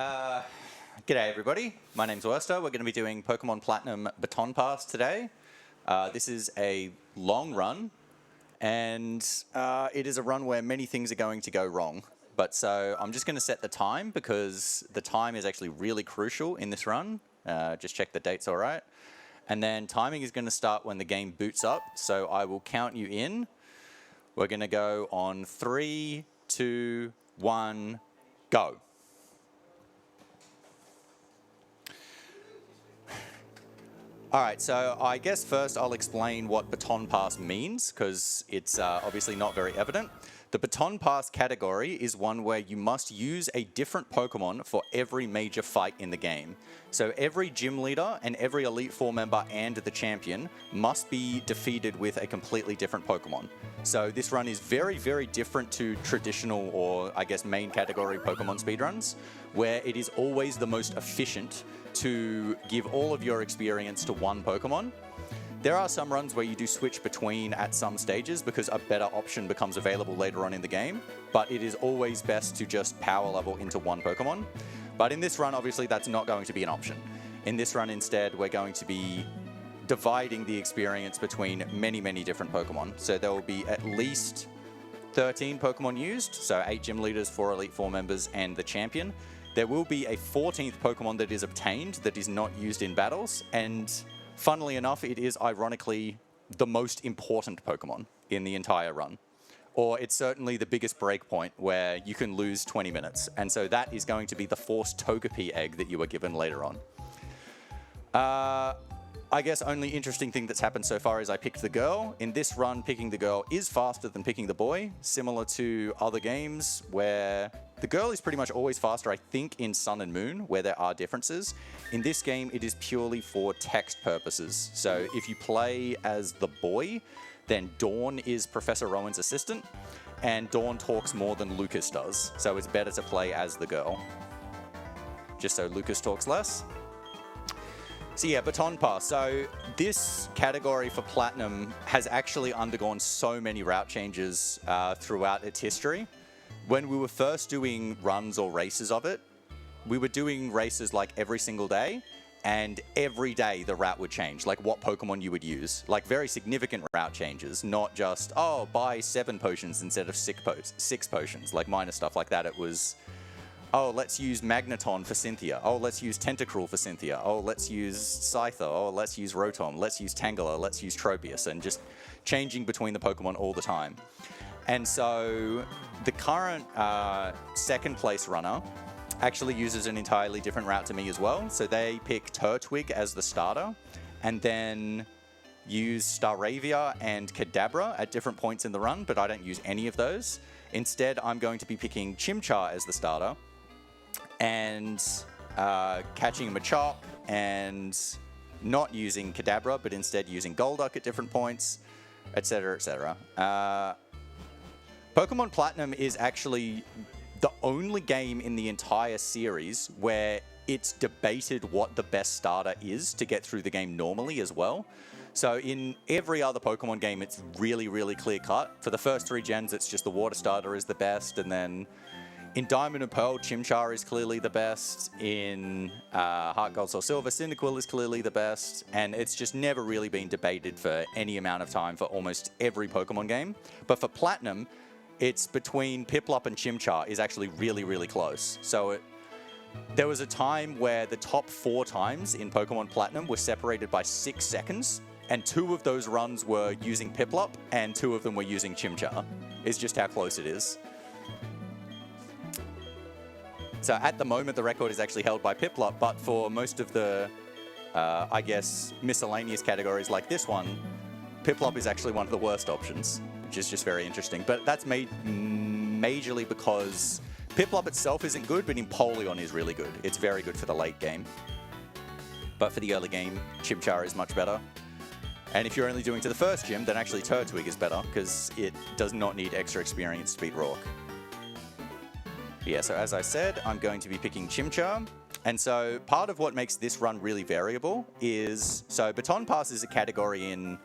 G'day everybody, my name's Werster. We're going to be doing Pokemon Platinum Baton Pass today. This is a long run, and it is a run where many things are going to go wrong. But so I'm just going to set the time because the time is actually really crucial in this run. Just check the date's all right. And then timing is going to start when the game boots up, so I will count you in. We're going to go on 3, 2, 1, go. All right, so I guess first I'll explain what Baton Pass means, because it's obviously not very evident. The Baton Pass category is one where you must use a different Pokemon for every major fight in the game. So every gym leader and every Elite Four member and the champion must be defeated with a completely different Pokemon. So this run is very, very different to traditional, or I guess main category Pokemon speedruns, where it is always the most efficient to give all of your experience to one Pokemon. There are some runs where you do switch between at some stages because a better option becomes available later on in the game, but it is always best to just power level into one Pokemon. But in this run, obviously, that's not going to be an option. In this run, instead, we're going to be dividing the experience between many, many different Pokemon. So there will be at least 13 Pokemon used, so 8 gym leaders, 4 Elite Four members, and the champion. There will be a 14th Pokemon that is obtained that is not used in battles, and funnily enough, it is ironically the most important Pokemon in the entire run. Or it's certainly the biggest breakpoint where you can lose 20 minutes, and so that is going to be the Force Togepi egg that you are given later on. I guess only interesting thing that's happened so far is I picked the girl. In this run, picking the girl is faster than picking the boy, similar to other games where the girl is pretty much always faster, I think, in Sun and Moon, where there are differences. In this game, it is purely for text purposes. So if you play as the boy, then Dawn is Professor Rowan's assistant, and Dawn talks more than Lucas does. So it's better to play as the girl, just so Lucas talks less. So yeah, Baton Pass. So this category for Platinum has actually undergone so many route changes throughout its history. When we were first doing runs or races of it, we were doing races like every single day, and every day the route would change, like what Pokemon you would use. Like very significant route changes, not just, oh, buy 7 potions instead of 6 potions, like minor stuff like that. It was, oh, let's use Magneton for Cynthia. Oh, let's use Tentacruel for Cynthia. Oh, let's use Scyther. Oh, let's use Rotom. Let's use Tangela. Let's use Tropius. And just changing between the Pokemon all the time. And so the current second place runner actually uses an entirely different route to me as well. So they pick Turtwig as the starter, and then use Staravia and Kadabra at different points in the run, but I don't use any of those. Instead, I'm going to be picking Chimchar as the starter, and catching Machop, and not using Kadabra, but instead using Golduck at different points, etc., etc. Pokemon Platinum is actually the only game in the entire series where it's debated what the best starter is to get through the game normally as well. So in every other Pokemon game, it's really, really clear cut. For the first 3 gens, it's just the water starter is the best, and then in Diamond and Pearl, Chimchar is clearly the best. In Heart Gold Soul Silver, Cyndaquil is clearly the best. And it's just never really been debated for any amount of time for almost every Pokemon game. But for Platinum, it's between Piplup and Chimchar is actually really, really close. So there was a time where the top 4 times in Pokemon Platinum were separated by 6 seconds. And 2 of those runs were using Piplup, and 2 of them were using Chimchar. It's just how close it is. So at the moment, the record is actually held by Piplup, but for most of the, I guess, miscellaneous categories like this one, Piplup is actually one of the worst options, which is just very interesting. But that's made majorly because Piplup itself isn't good, but Empoleon is really good. It's very good for the late game. But for the early game, Chimchar is much better. And if you're only doing to the first gym, then actually Turtwig is better, because it does not need extra experience to beat Rourke. Yeah, so as I said, I'm going to be picking Chimchar. And so part of what makes this run really variable is, so Baton Pass is a category in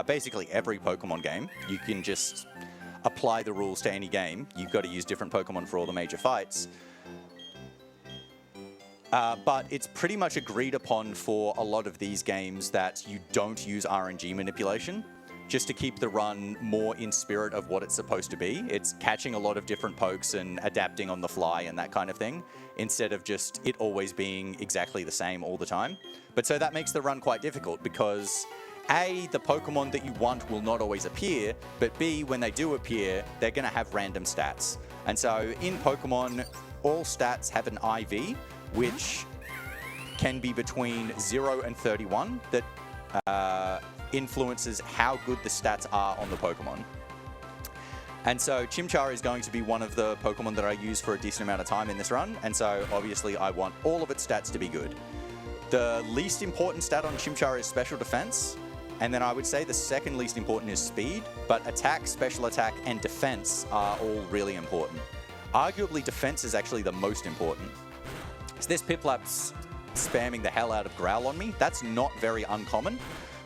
basically every Pokemon game. You can just apply the rules to any game. You've got to use different Pokemon for all the major fights. But it's pretty much agreed upon for a lot of these games that you don't use RNG manipulation, just to keep the run more in spirit of what it's supposed to be. It's catching a lot of different pokes and adapting on the fly and that kind of thing, instead of just it always being exactly the same all the time. But so that makes the run quite difficult because A, the Pokemon that you want will not always appear, but B, when they do appear, they're going to have random stats. And so in Pokemon, all stats have an IV, which can be between 0 and 31, that influences how good the stats are on the Pokemon. And so Chimchar is going to be one of the Pokemon that I use for a decent amount of time in this run, and so obviously I want all of its stats to be good. The least important stat on Chimchar is Special Defense, and then I would say the second least important is Speed, but Attack, Special Attack, and Defense are all really important. Arguably, Defense is actually the most important. So this Piplap's spamming the hell out of Growl on me. That's not very uncommon.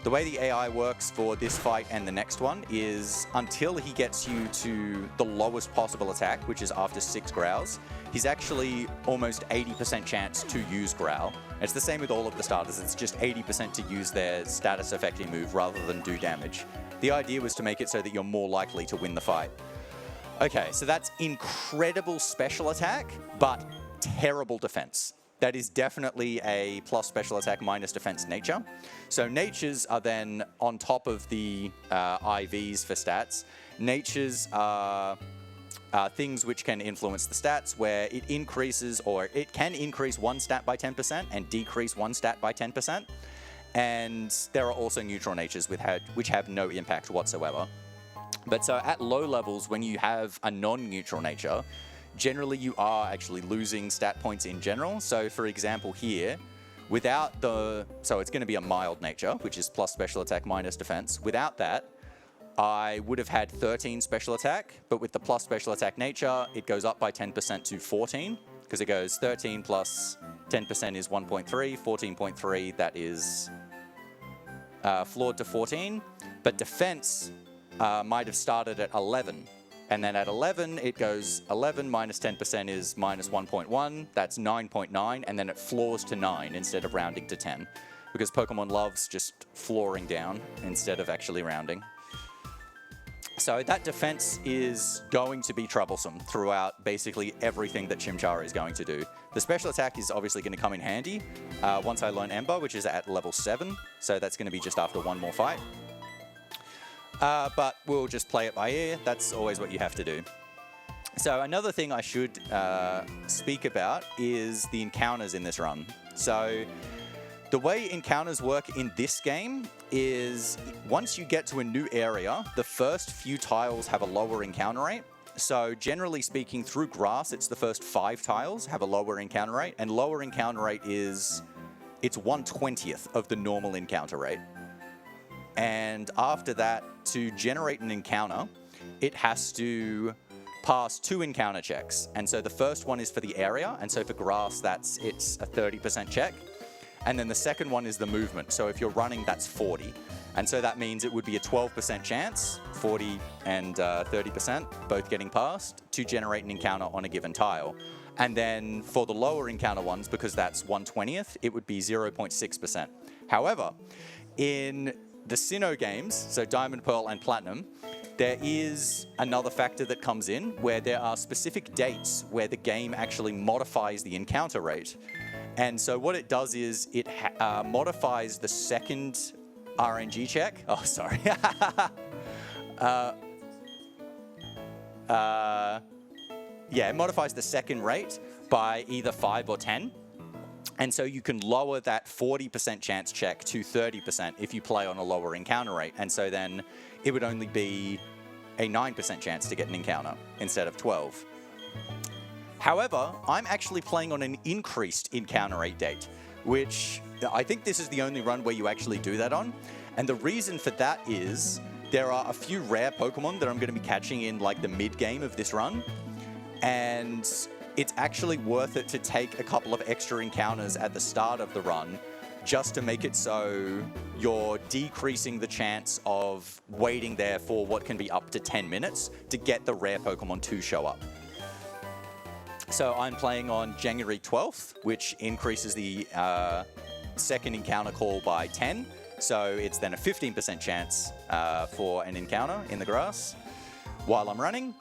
The way the AI works for this fight and the next one is until he gets you to the lowest possible attack, which is after 6 Growls, he's actually almost 80% chance to use Growl. It's the same with all of the starters. It's just 80% to use their status affecting move rather than do damage. The idea was to make it so that you're more likely to win the fight. Okay, so that's incredible special attack, but terrible defense. That is definitely a plus special attack minus defense nature. So natures are then on top of the IVs for stats. Natures are things which can influence the stats, where it increases, or it can increase one stat by 10% and decrease one stat by 10%. And there are also neutral natures which have no impact whatsoever. But so at low levels, when you have a non-neutral nature, generally you are actually losing stat points in general. So for example here, without so it's going to be a mild nature, which is plus special attack minus defense. Without that, I would have had 13 special attack, but with the plus special attack nature, it goes up by 10% to 14, because it goes 13 plus 10% is 1.3, 14.3, that is floored to 14. But defense might have started at 11. And then at 11, it goes 11 minus 10% is minus 1.1. That's 9.9. And then it floors to 9 instead of rounding to 10. Because Pokemon loves just flooring down instead of actually rounding. So that defense is going to be troublesome throughout basically everything that Chimchar is going to do. The special attack is obviously going to come in handy once I learn Ember, which is at level 7. So that's going to be just after one more fight. But we'll just play it by ear. That's always what you have to do. So another thing I should speak about is the encounters in this run. So the way encounters work in this game is once you get to a new area, the first few tiles have a lower encounter rate. So generally speaking, through grass, it's the first 5 tiles have a lower encounter rate, and lower encounter rate is, it's 1/20th of the normal encounter rate. And after that, to generate an encounter, it has to pass 2 encounter checks. And so the first one is for the area, and so for grass, it's a 30% check. And then the second one is the movement. So if you're running, that's 40. And so that means it would be a 12% chance, 40 and 30%, both getting passed, to generate an encounter on a given tile. And then for the lower encounter ones, because that's 1/20th, it would be 0.6%. However, in the Sinnoh games, so Diamond, Pearl, and Platinum, there is another factor that comes in where there are specific dates where the game actually modifies the encounter rate. And so what it does is it modifies the second RNG check. Oh, sorry. Yeah, it modifies the second rate by either 5 or 10. And so you can lower that 40% chance check to 30% if you play on a lower encounter rate. And so then it would only be a 9% chance to get an encounter instead of 12. However, I'm actually playing on an increased encounter rate date, which I think this is the only run where you actually do that on. And the reason for that is there are a few rare Pokemon that I'm going to be catching in like the mid-game of this run. And it's actually worth it to take a couple of extra encounters at the start of the run just to make it so you're decreasing the chance of waiting there for what can be up to 10 minutes to get the rare Pokemon to show up. So I'm playing on January 12th, which increases the second encounter call by 10. So it's then a 15% chance for an encounter in the grass while I'm running,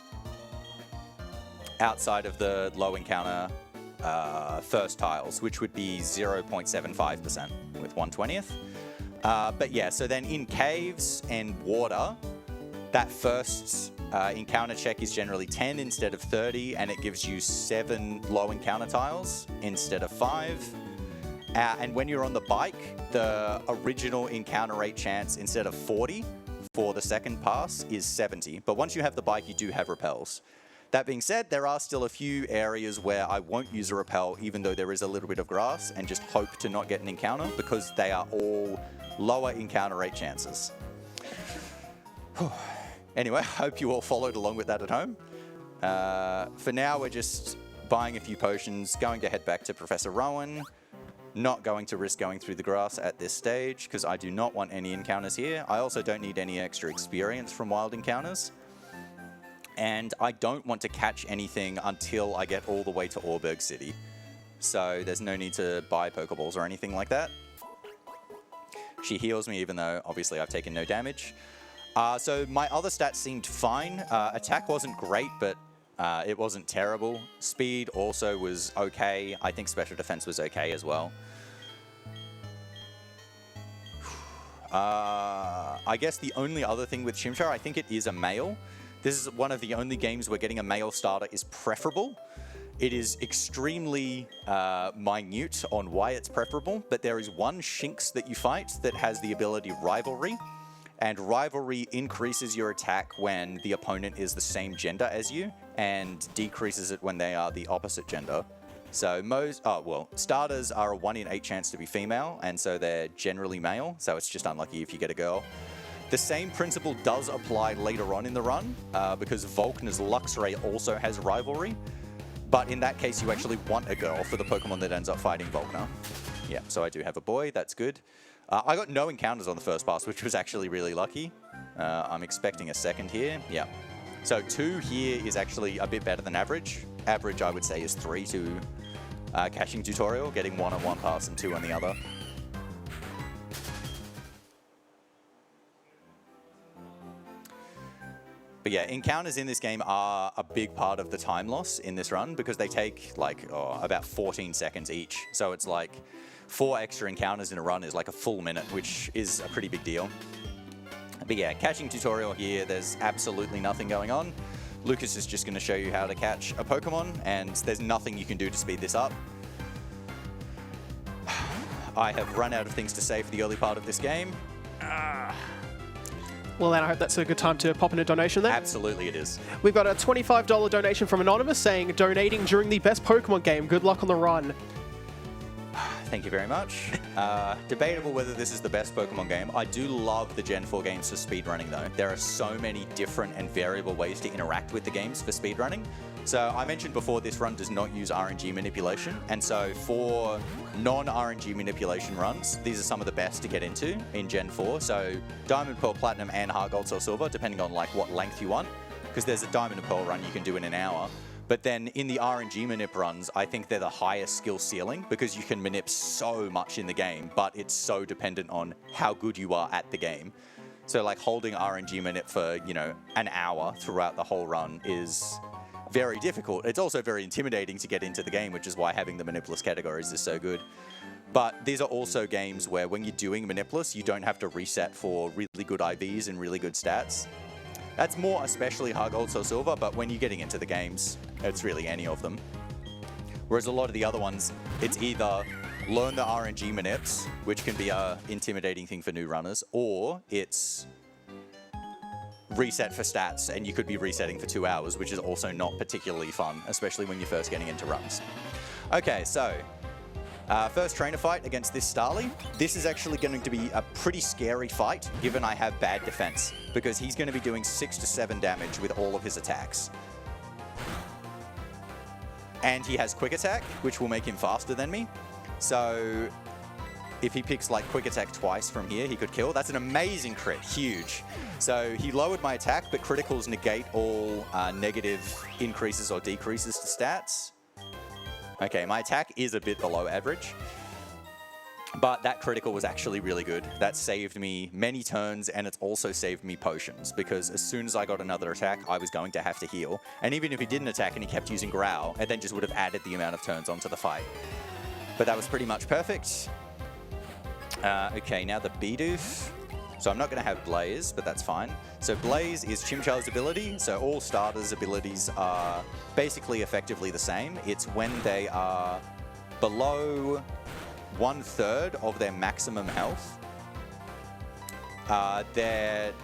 outside of the low encounter first tiles, which would be 0.75% with 1/20th. But yeah, so then in caves and water, that first encounter check is generally 10 instead of 30, and it gives you 7 low encounter tiles instead of 5. And when you're on the bike, the original encounter rate chance instead of 40 for the second pass is 70. But once you have the bike, you do have repels. That being said, there are still a few areas where I won't use a repel, even though there is a little bit of grass, and just hope to not get an encounter because they are all lower encounter rate chances. Anyway, I hope you all followed along with that at home. For now, we're just buying a few potions, going to head back to Professor Rowan. Not going to risk going through the grass at this stage because I do not want any encounters here. I also don't need any extra experience from wild encounters. And I don't want to catch anything until I get all the way to Auberg City. So there's no need to buy Pokeballs or anything like that. She heals me even though obviously I've taken no damage. So my other stats seemed fine. Attack wasn't great, but it wasn't terrible. Speed also was okay. I think special defense was okay as well. I guess the only other thing with Chimchar, I think it is a male. This is one of the only games where getting a male starter is preferable. It is extremely minute on why it's preferable, but there is one Shinx that you fight that has the ability Rivalry. And Rivalry increases your attack when the opponent is the same gender as you, and decreases it when they are the opposite gender. So starters are a 1 in 8 chance to be female, and so they're generally male, so it's just unlucky if you get a girl. The same principle does apply later on in the run, because Volkner's Luxray also has Rivalry, but in that case you actually want a girl for the Pokemon that ends up fighting Volkner. Yeah, so I do have a boy, that's good. I got no encounters on the first pass, which was actually really lucky. I'm expecting a second here. Yeah. So 2 here is actually a bit better than average. Average, I would say, is 3 to catching tutorial, getting 1 on one pass and 2 on the other. But yeah, encounters in this game are a big part of the time loss in this run because they take like about 14 seconds each. So it's like 4 extra encounters in a run is like a full minute, which is a pretty big deal. But yeah, catching tutorial here, there's absolutely nothing going on. Lucas is just going to show you how to catch a Pokemon, and there's nothing you can do to speed this up. I have run out of things to say for the early part of this game. Well, then I hope that's a good time to pop in a donation there. Absolutely it is. We've got a $25 donation from Anonymous saying, donating during the best Pokemon game. Good luck on the run. Thank you very much. Debatable whether this is the best Pokemon game. I do love the Gen 4 games for speedrunning though. There are so many different and variable ways to interact with the games for speedrunning. So I mentioned before this run does not use RNG manipulation, and so for non-RNG manipulation runs, these are some of the best to get into in Gen 4. So Diamond, Pearl, Platinum, and Heart Gold, Soul Silver, depending on like what length you want, because there's a Diamond and Pearl run you can do in an hour. But then in the RNG manip runs, I think they're the highest skill ceiling because you can manip so much in the game, but it's so dependent on how good you are at the game. So like holding RNG manip for, you know, an hour throughout the whole run is very difficult. It's also very intimidating to get into the game, which is why having the Manipless categories is so good. But these are also games where when you're doing Manipless, you don't have to reset for really good IVs and really good stats. That's more especially Heart Gold, Soul Silver, but when you're getting into the games, it's really any of them. Whereas a lot of the other ones, it's either learn the RNG manips, which can be a intimidating thing for new runners, or it's reset for stats, and you could be resetting for 2 hours, which is also not particularly fun, especially when you're first getting into runs. Okay, so first trainer fight against this Starly. This is actually going to be a pretty scary fight, given I have bad defense, because he's going to be doing 6 to 7 damage with all of his attacks. And he has Quick Attack, which will make him faster than me. So if he picks like Quick Attack twice from here, he could kill. That's an amazing crit, huge. So he lowered my attack, but criticals negate all negative increases or decreases to stats. Okay, my attack is a bit below average. But that critical was actually really good. That saved me many turns, and it's also saved me potions, because as soon as I got another attack, I was going to have to heal. And even if he didn't attack and he kept using growl, it then just would have added the amount of turns onto the fight. But that was pretty much perfect. Okay, now the Bidoof. So I'm not going to have Blaze, but that's fine. So Blaze is Chimchar's ability, so all starters' abilities are basically effectively the same. It's when they are below 1/3 of their maximum health. Their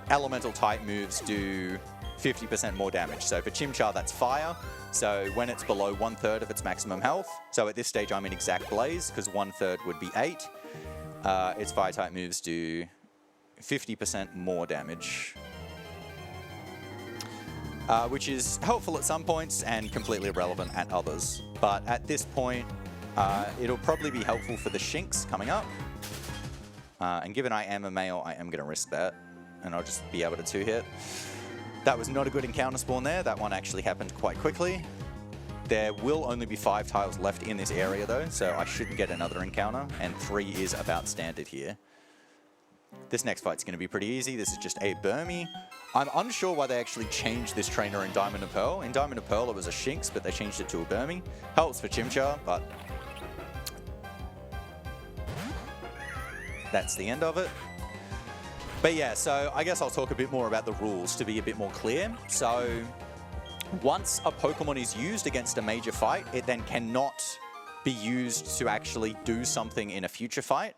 elemental type moves do 50% more damage. So for Chimchar, that's fire. So when it's below 1/3 of its maximum health, so at this stage I'm in exact Blaze, because 1/3 would be 8. Its fire type moves do 50% more damage. Which is helpful at some points and completely irrelevant at others. But at this point, it'll probably be helpful for the Shinx coming up. And given I am a male, I am going to risk that. And I'll just be able to 2-hit. That was not a good encounter spawn there. That one actually happened quite quickly. There will only be 5 tiles left in this area though, so I shouldn't get another encounter. And 3 is about standard here. This next fight's going to be pretty easy. This is just a Burmy. I'm unsure why they actually changed this trainer in Diamond and Pearl. In Diamond and Pearl it was a Shinx, but they changed it to a Burmy. Helps for Chimchar, but that's the end of it. But yeah, so I guess I'll talk a bit more about the rules to be a bit more clear. So once a Pokemon is used against a major fight, it then cannot be used to actually do something in a future fight.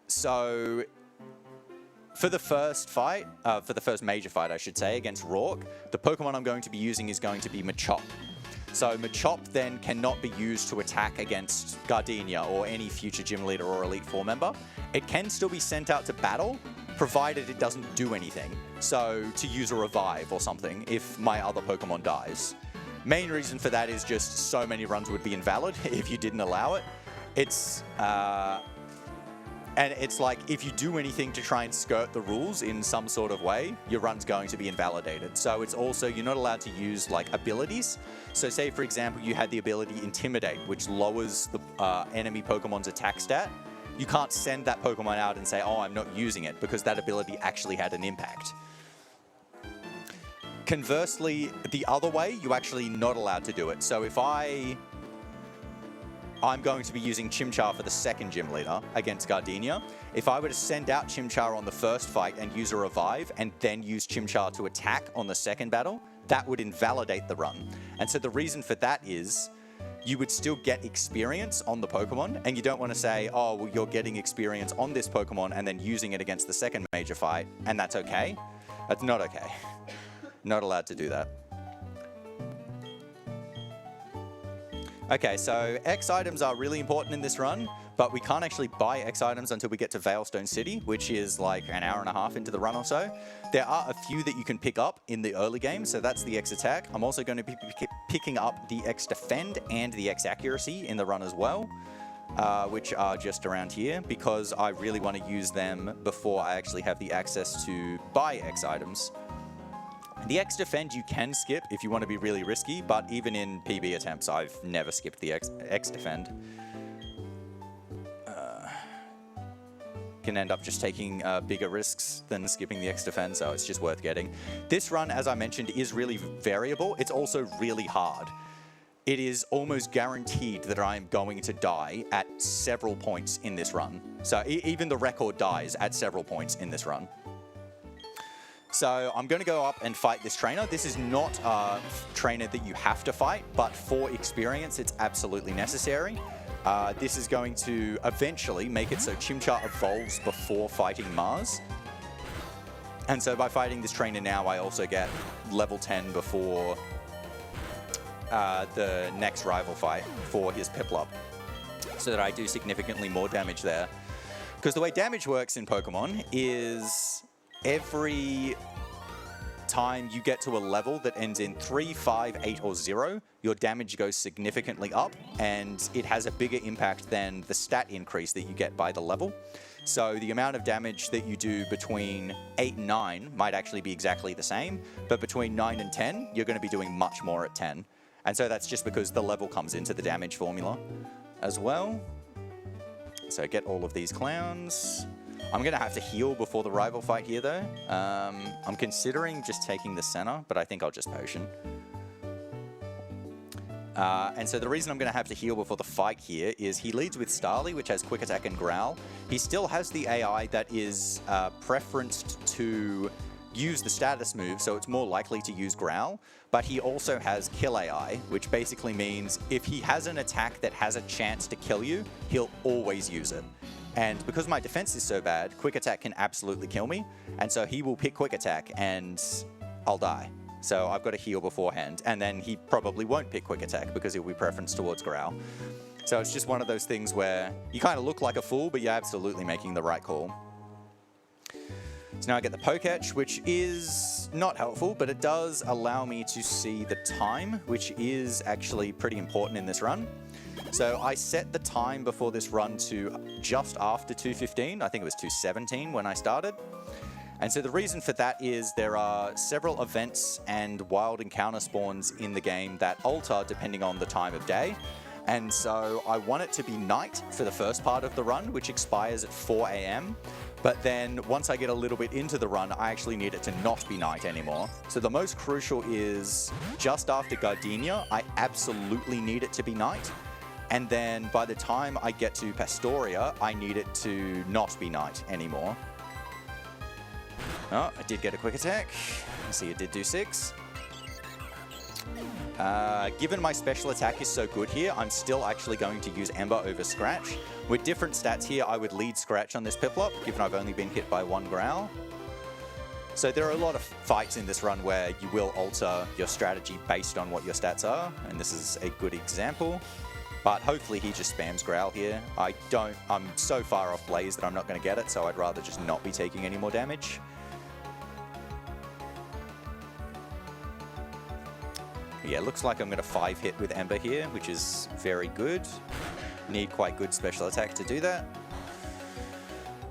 So for the first fight, for the first major fight, I should say, against Rourke, the Pokemon I'm going to be using is going to be Machop. So Machop then cannot be used to attack against Gardenia or any future Gym Leader or Elite Four member. It can still be sent out to battle, provided it doesn't do anything. So to use a Revive or something if my other Pokemon dies. Main reason for that is just so many runs would be invalid if you didn't allow it. And it's like, if you do anything to try and skirt the rules in some sort of way, your run's going to be invalidated. So it's also, you're not allowed to use like abilities. So say, for example, you had the ability Intimidate, which lowers the enemy Pokemon's attack stat. You can't send that Pokemon out and say, oh, I'm not using it, because that ability actually had an impact. Conversely, the other way, you're actually not allowed to do it. So if I'm going to be using Chimchar for the second Gym Leader against Gardenia. If I were to send out Chimchar on the first fight and use a Revive and then use Chimchar to attack on the second battle, that would invalidate the run. And so the reason for that is you would still get experience on the Pokemon, and you don't want to say, oh, well, you're getting experience on this Pokemon and then using it against the second major fight, and that's okay. That's not okay. Not allowed to do that. Okay, so X items are really important in this run, but we can't actually buy X items until we get to Veilstone City, which is like an hour and a half into the run or so. There are a few that you can pick up in the early game, so that's the X attack. I'm also going to be picking up the X defend and the X accuracy in the run as well, which are just around here, because I really want to use them before I actually have the access to buy X items. The X defend you can skip if you want to be really risky, but even in PB attempts, I've never skipped the X defend. Can end up just taking bigger risks than skipping the X defend, so it's just worth getting. This run, as I mentioned, is really variable. It's also really hard. It is almost guaranteed that I'm going to die at several points in this run. So even the record dies at several points in this run. So I'm going to go up and fight this trainer. This is not a trainer that you have to fight, but for experience, it's absolutely necessary. This is going to eventually make it so Chimchar evolves before fighting Mars. And so by fighting this trainer now, I also get level 10 before the next rival fight for his Piplup, so that I do significantly more damage there. Because the way damage works in Pokemon is every time you get to a level that ends in 3, 5, 8, or 0, your damage goes significantly up, and it has a bigger impact than the stat increase that you get by the level. So the amount of damage that you do between 8 and 9 might actually be exactly the same, but between 9 and 10, you're going to be doing much more at 10. And so that's just because the level comes into the damage formula as well. So get all of these clowns. I'm going to have to heal before the rival fight here, though. I'm considering just taking the center, but I think I'll just potion. And so the reason I'm going to have to heal before the fight here is he leads with Starly, which has quick attack and growl. He still has the AI that is preferenced to use the status move, so it's more likely to use growl. But he also has kill AI, which basically means if he has an attack that has a chance to kill you, he'll always use it. And because my defense is so bad, quick attack can absolutely kill me. And so he will pick quick attack and I'll die. So I've got to heal beforehand, and then he probably won't pick quick attack because he'll be preferenced towards growl. So it's just one of those things where you kind of look like a fool, but you're absolutely making the right call. So now I get the poke etch, which is not helpful, but it does allow me to see the time, which is actually pretty important in this run. So I set the time before this run to just after 2:15. I think it was 2:17 when I started. And so the reason for that is there are several events and wild encounter spawns in the game that alter depending on the time of day. And so I want it to be night for the first part of the run, which expires at 4 AM. But then once I get a little bit into the run, I actually need it to not be night anymore. So the most crucial is just after Gardenia, I absolutely need it to be night. And then by the time I get to Pastoria, I need it to not be night anymore. Oh, I did get a quick attack. I see it did do 6. Given my special attack is so good here, I'm still actually going to use Ember over Scratch. With different stats here, I would lead Scratch on this Piplup, given I've only been hit by 1 growl. So there are a lot of fights in this run where you will alter your strategy based on what your stats are, and this is a good example. But hopefully he just spams growl here. I'm so far off Blaze that I'm not going to get it, so I'd rather just not be taking any more damage. Yeah, looks like I'm going to 5-hit with Ember here, which is very good. Need quite good special attack to do that.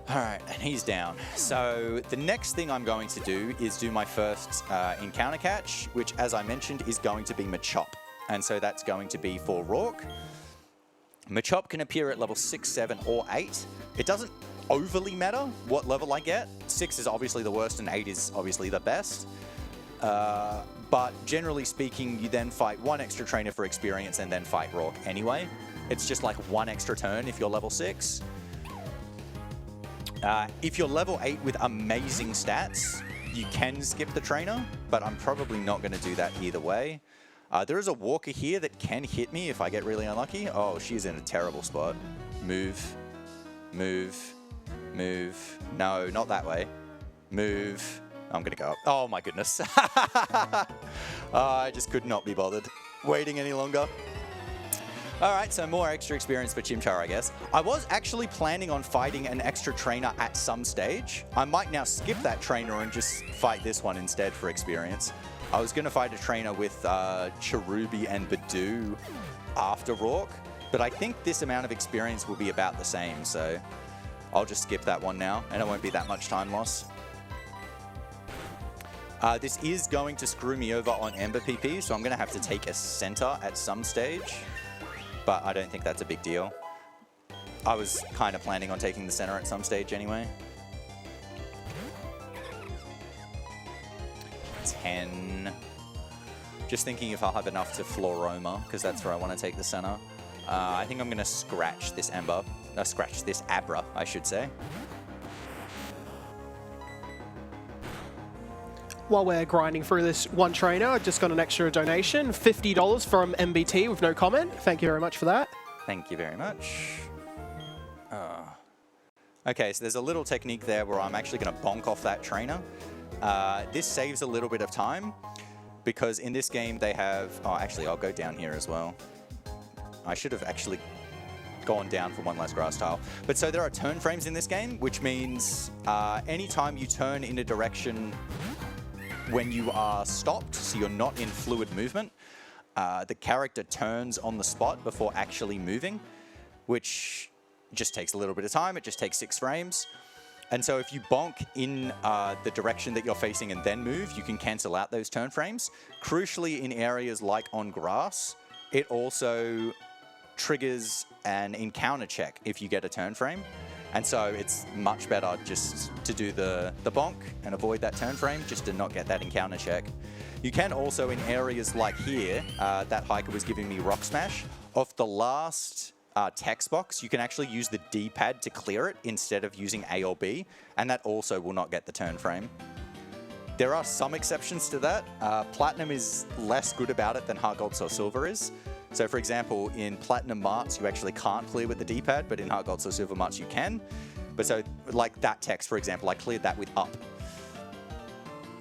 Alright, and he's down. So the next thing I'm going to do is do my first encounter catch, which, as I mentioned, is going to be Machop. And so that's going to be for Rourke. Machop can appear at level 6, 7, or 8. It doesn't overly matter what level I get. 6 is obviously the worst, and 8 is obviously the best. But generally speaking, you then fight 1 extra trainer for experience and then fight Rourke anyway. It's just like 1 extra turn if you're level 6. If you're level 8 with amazing stats, you can skip the trainer, but I'm probably not going to do that either way. There is a walker here that can hit me if I get really unlucky. Oh, she's in a terrible spot. Move. Move. Move. No, not that way. Move. I'm going to go up. Oh my goodness. I just could not be bothered waiting any longer. All right, so more extra experience for Chimchar, I guess. I was actually planning on fighting an extra trainer at some stage. I might now skip that trainer and just fight this one instead for experience. I was going to fight a trainer with Cherubi and Badoo after Rourke, but I think this amount of experience will be about the same, so I'll just skip that one now, and it won't be that much time loss. This is going to screw me over on Ember PP, so I'm going to have to take a center at some stage, but I don't think that's a big deal. I was kind of planning on taking the center at some stage anyway. 10. Just thinking if I'll have enough to Floroma, because that's where I want to take the center. I think I'm going to scratch this Ember. Scratch this Abra, I should say. While we're grinding through this one trainer, I just got an extra donation, $50 from MBT with no comment. Thank you very much for that. Thank you very much. Okay, so there's a little technique there where I'm actually going to bonk off that trainer. This saves a little bit of time because in this game they have... Oh, actually, I'll go down here as well. I should have actually gone down for one less grass tile. But so there are turn frames in this game, which means anytime you turn in a direction when you are stopped, so you're not in fluid movement, the character turns on the spot before actually moving, which just takes a little bit of time. It just takes 6 frames. And so if you bonk in the direction that you're facing and then move, you can cancel out those turn frames. Crucially, in areas like on grass, it also triggers an encounter check if you get a turn frame. And so it's much better just to do the bonk and avoid that turn frame, just to not get that encounter check. You can also, in areas like here, that hiker was giving me rock smash, off the last text box, you can actually use the D-pad to clear it instead of using A or B, and that also will not get the turn frame. There are some exceptions to that. Platinum is less good about it than Hard Gold or Silver is. So for example, in Platinum Marts, you actually can't clear with the D-pad, but in Hard Gold or Silver Marts, you can. But so, like that text, for example, I cleared that with up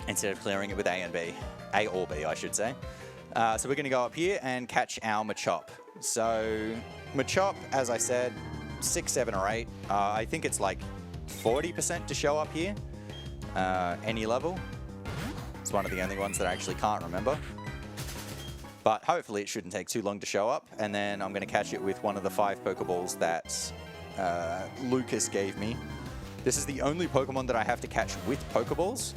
instead of clearing it with A and B. A or B, I should say. So we're going to go up here and catch our Machop. So Machop, as I said, 6, 7, or 8. I think it's like 40% to show up here. Any level. It's one of the only ones that I actually can't remember. But hopefully it shouldn't take too long to show up. And then I'm going to catch it with one of the 5 Pokeballs that Lucas gave me. This is the only Pokemon that I have to catch with Pokeballs.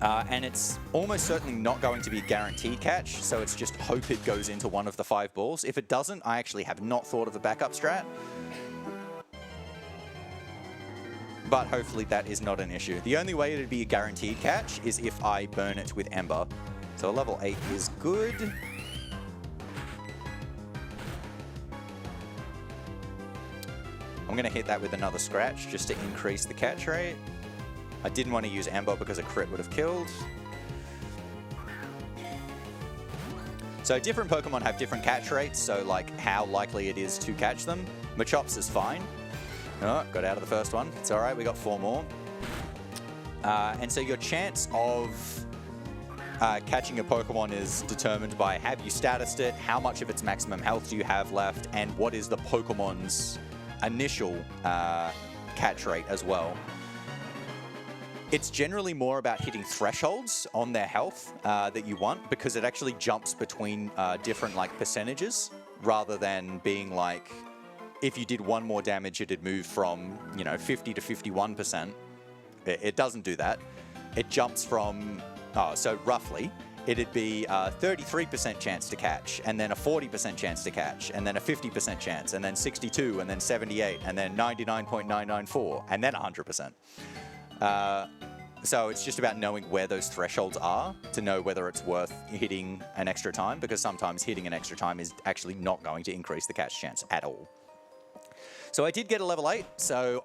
And it's almost certainly not going to be a guaranteed catch, so it's just hope it goes into one of the 5 balls. If it doesn't, I actually have not thought of a backup strat. But hopefully that is not an issue. The only way it'd be a guaranteed catch is if I burn it with Ember. So a level 8 is good. I'm going to hit that with another scratch just to increase the catch rate. I didn't want to use Ember because a crit would have killed. So different Pokemon have different catch rates, so like how likely it is to catch them. Machop's is fine. Oh, got out of the first one. It's all right, we got 4 more. And so your chance of catching a Pokemon is determined by have you statused it, how much of its maximum health do you have left, and what is the Pokemon's initial catch rate as well. It's generally more about hitting thresholds on their health that you want, because it actually jumps between different like percentages, rather than being like, if you did 1 more damage, it'd move from, you know, 50 to 51%. It doesn't do that. It jumps from, so roughly, it'd be a 33% chance to catch, and then a 40% chance to catch, and then a 50% chance, and then 62, and then 78, and then 99.994, and then 100%. So it's just about knowing where those thresholds are to know whether it's worth hitting an extra time, because sometimes hitting an extra time is actually not going to increase the catch chance at all. So I did get a level 8, so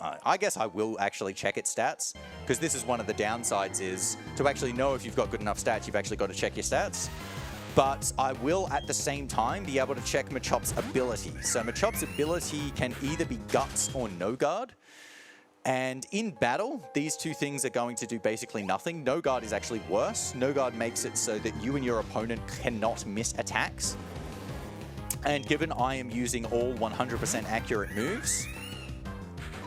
I guess I will actually check its stats, because this is one of the downsides, is to actually know if you've got good enough stats, you've actually got to check your stats. But I will at the same time be able to check Machop's ability. So Machop's ability can either be Guts or No Guard. And in battle, these 2 things are going to do basically nothing. No Guard is actually worse. No Guard makes it so that you and your opponent cannot miss attacks. And given I am using all 100% accurate moves,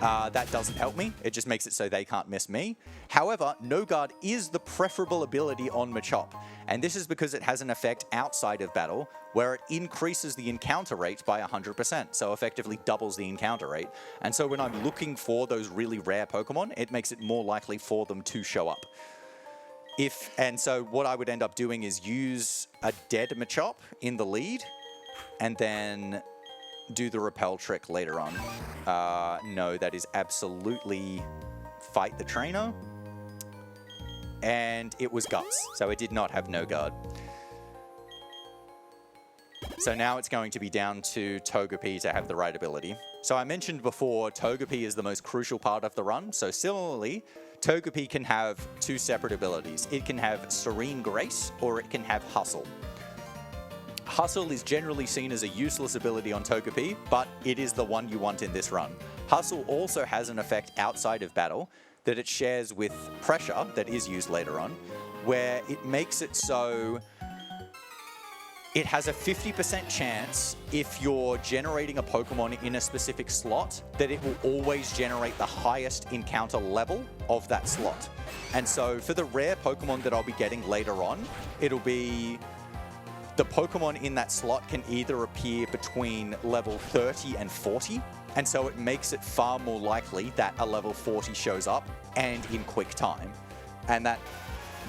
that doesn't help me. It just makes it so they can't miss me. However, No Guard is the preferable ability on Machop. And this is because it has an effect outside of battle where it increases the encounter rate by 100%. So effectively doubles the encounter rate. And so when I'm looking for those really rare Pokemon, it makes it more likely for them to show up. And so what I would end up doing is use a dead Machop in the lead and then do the repel trick later on. No, that is absolutely fight the trainer. And it was Guts, so it did not have No Guard. So now it's going to be down to Togepi to have the right ability. So I mentioned before, Togepi is the most crucial part of the run. So similarly, Togepi can have 2 separate abilities. It can have Serene Grace, or it can have Hustle. Hustle is generally seen as a useless ability on Togepi, but it is the one you want in this run. Hustle also has an effect outside of battle that it shares with Pressure, that is used later on, where it makes it so it has a 50% chance, if you're generating a Pokemon in a specific slot, that it will always generate the highest encounter level of that slot. And so for the rare Pokemon that I'll be getting later on, it'll be the Pokemon in that slot can either appear between level 30 and 40, And so it makes it far more likely that a level 40 shows up and in quick time. And that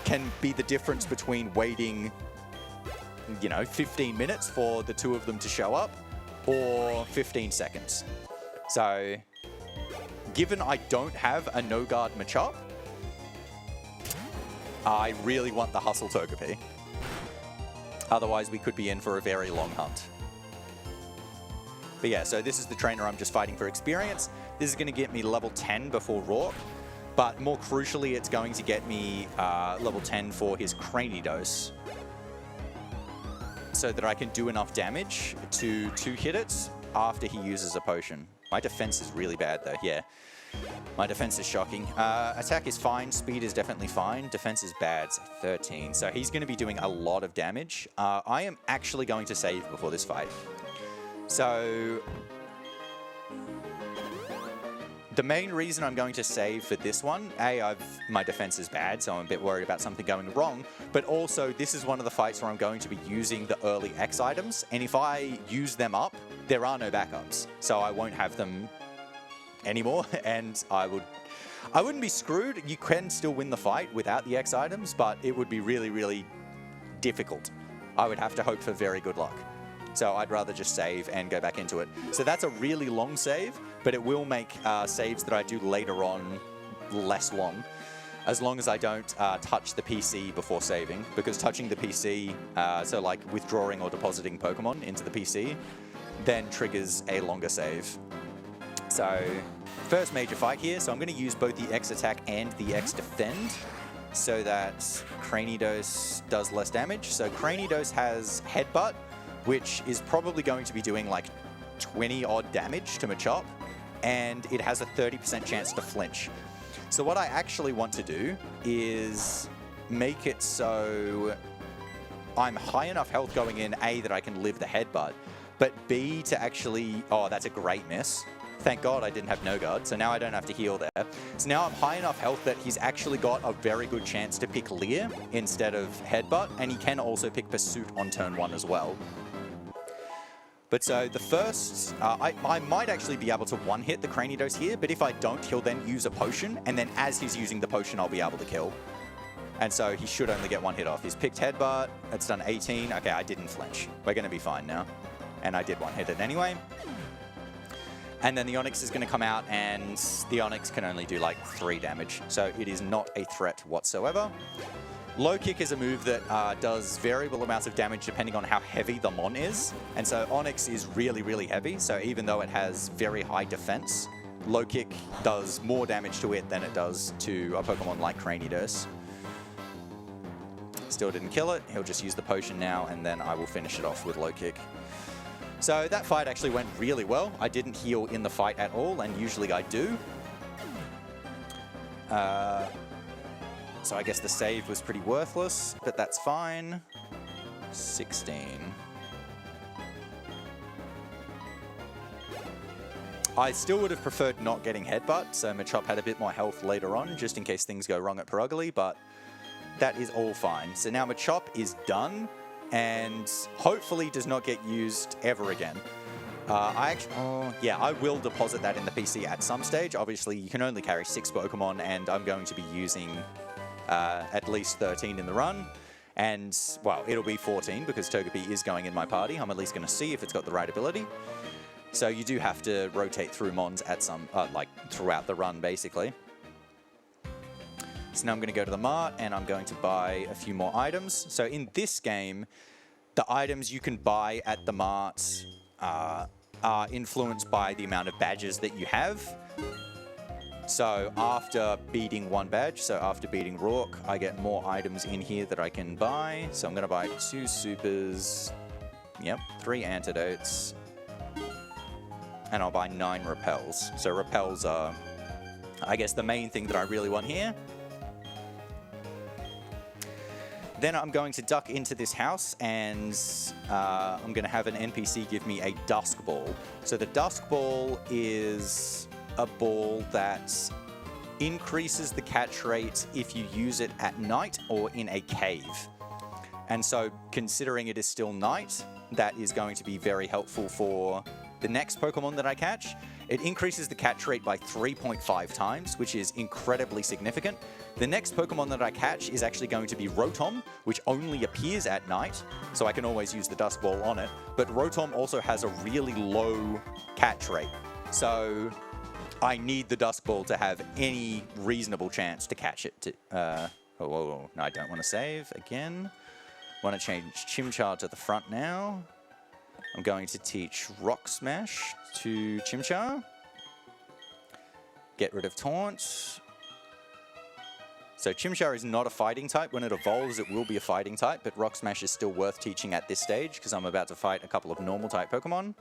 can be the difference between waiting, 15 minutes for the two of them to show up or 15 seconds. So given I don't have a no-guard Machop, I really want the Hustle Togepi. Otherwise, we could be in for a very long hunt. But yeah, so this is the trainer I'm just fighting for experience. This is going to get me level 10 before Rourke. But more crucially, it's going to get me level 10 for his Cranidos, so that I can do enough damage to two-hit it after he uses a potion. My defense is really bad though, yeah. My defense is shocking. Attack is fine, speed is definitely fine, defense is bad, so 13. So he's going to be doing a lot of damage. I am actually going to save before this fight. So the main reason I'm going to save for this one, my defense is bad, so I'm a bit worried about something going wrong, but also this is one of the fights where I'm going to be using the early X items, and if I use them up, there are no backups, so I won't have them anymore, and I wouldn't be screwed. You can still win the fight without the X items, but it would be really, really difficult. I would have to hope for very good luck. So I'd rather just save and go back into it. So that's a really long save, but it will make saves that I do later on less long, as long as I don't touch the PC before saving, because touching the PC, so like withdrawing or depositing Pokemon into the PC, then triggers a longer save. So first major fight here, so I'm going to use both the X attack and the X defend, so that Cranidos does less damage. So Cranidos has Headbutt, which is probably going to be doing like 20 odd damage to Machop, and it has a 30% chance to flinch. So what I actually want to do is make it so I'm high enough health going in, A, that I can live the Headbutt, but B, to actually, oh, that's a great miss. Thank God I didn't have no guard, so now I don't have to heal there. So now I'm high enough health that he's actually got a very good chance to pick Leer instead of Headbutt, and he can also pick Pursuit on turn 1 as well. But so the first, I might actually be able to one-hit the Cranidos here, but if I don't, he'll then use a potion, and then as he's using the potion, I'll be able to kill. And so he should only get one hit off. He's picked Headbutt, it's done 18. Okay, I didn't flinch. We're going to be fine now. And I did one-hit it anyway. And then the Onix is going to come out, and the Onix can only do like 3 damage. So it is not a threat whatsoever. Low Kick is a move that does variable amounts of damage depending on how heavy the Mon is. And so Onix is really, really heavy. So even though it has very high defense, Low Kick does more damage to it than it does to a Pokemon like Cranidos. Still didn't kill it. He'll just use the potion now, and then I will finish it off with Low Kick. So that fight actually went really well. I didn't heal in the fight at all, and usually I do. So I guess the save was pretty worthless, but that's fine. 16. I still would have preferred not getting Headbutt, so Machop had a bit more health later on, just in case things go wrong at Perugly, but that is all fine. So now Machop is done, and hopefully does not get used ever again. I will deposit that in the PC at some stage. Obviously, you can only carry 6 Pokemon, and I'm going to be using at least 13 in the run. And, well, it'll be 14 because Togepi is going in my party. I'm at least going to see if it's got the right ability. So you do have to rotate through Mons at some, throughout the run, basically. So now I'm going to go to the mart, and I'm going to buy a few more items. So in this game, the items you can buy at the mart are influenced by the amount of badges that you have. So after beating 1 badge, so after beating Rourke, I get more items in here that I can buy. So I'm going to buy 2 supers, 3 antidotes, and I'll buy 9 repels. So repels are, I guess, the main thing that I really want here. Then I'm going to duck into this house, and I'm going to have an NPC give me a Dusk Ball. So the Dusk Ball is a ball that increases the catch rate if you use it at night or in a cave. And so considering it is still night, that is going to be very helpful for the next Pokemon that I catch, it increases the catch rate by 3.5 times, which is incredibly significant. The next Pokemon that I catch is actually going to be Rotom, which only appears at night, so I can always use the Dusk Ball on it. But Rotom also has a really low catch rate, so I need the Dusk Ball to have any reasonable chance to catch it. No, I don't want to save again. Want to change Chimchar to the front now. I'm going to teach Rock Smash to Chimchar. Get rid of Taunt. So Chimchar is not a fighting type. When it evolves, it will be a fighting type, but Rock Smash is still worth teaching at this stage because I'm about to fight a couple of normal type Pokemon.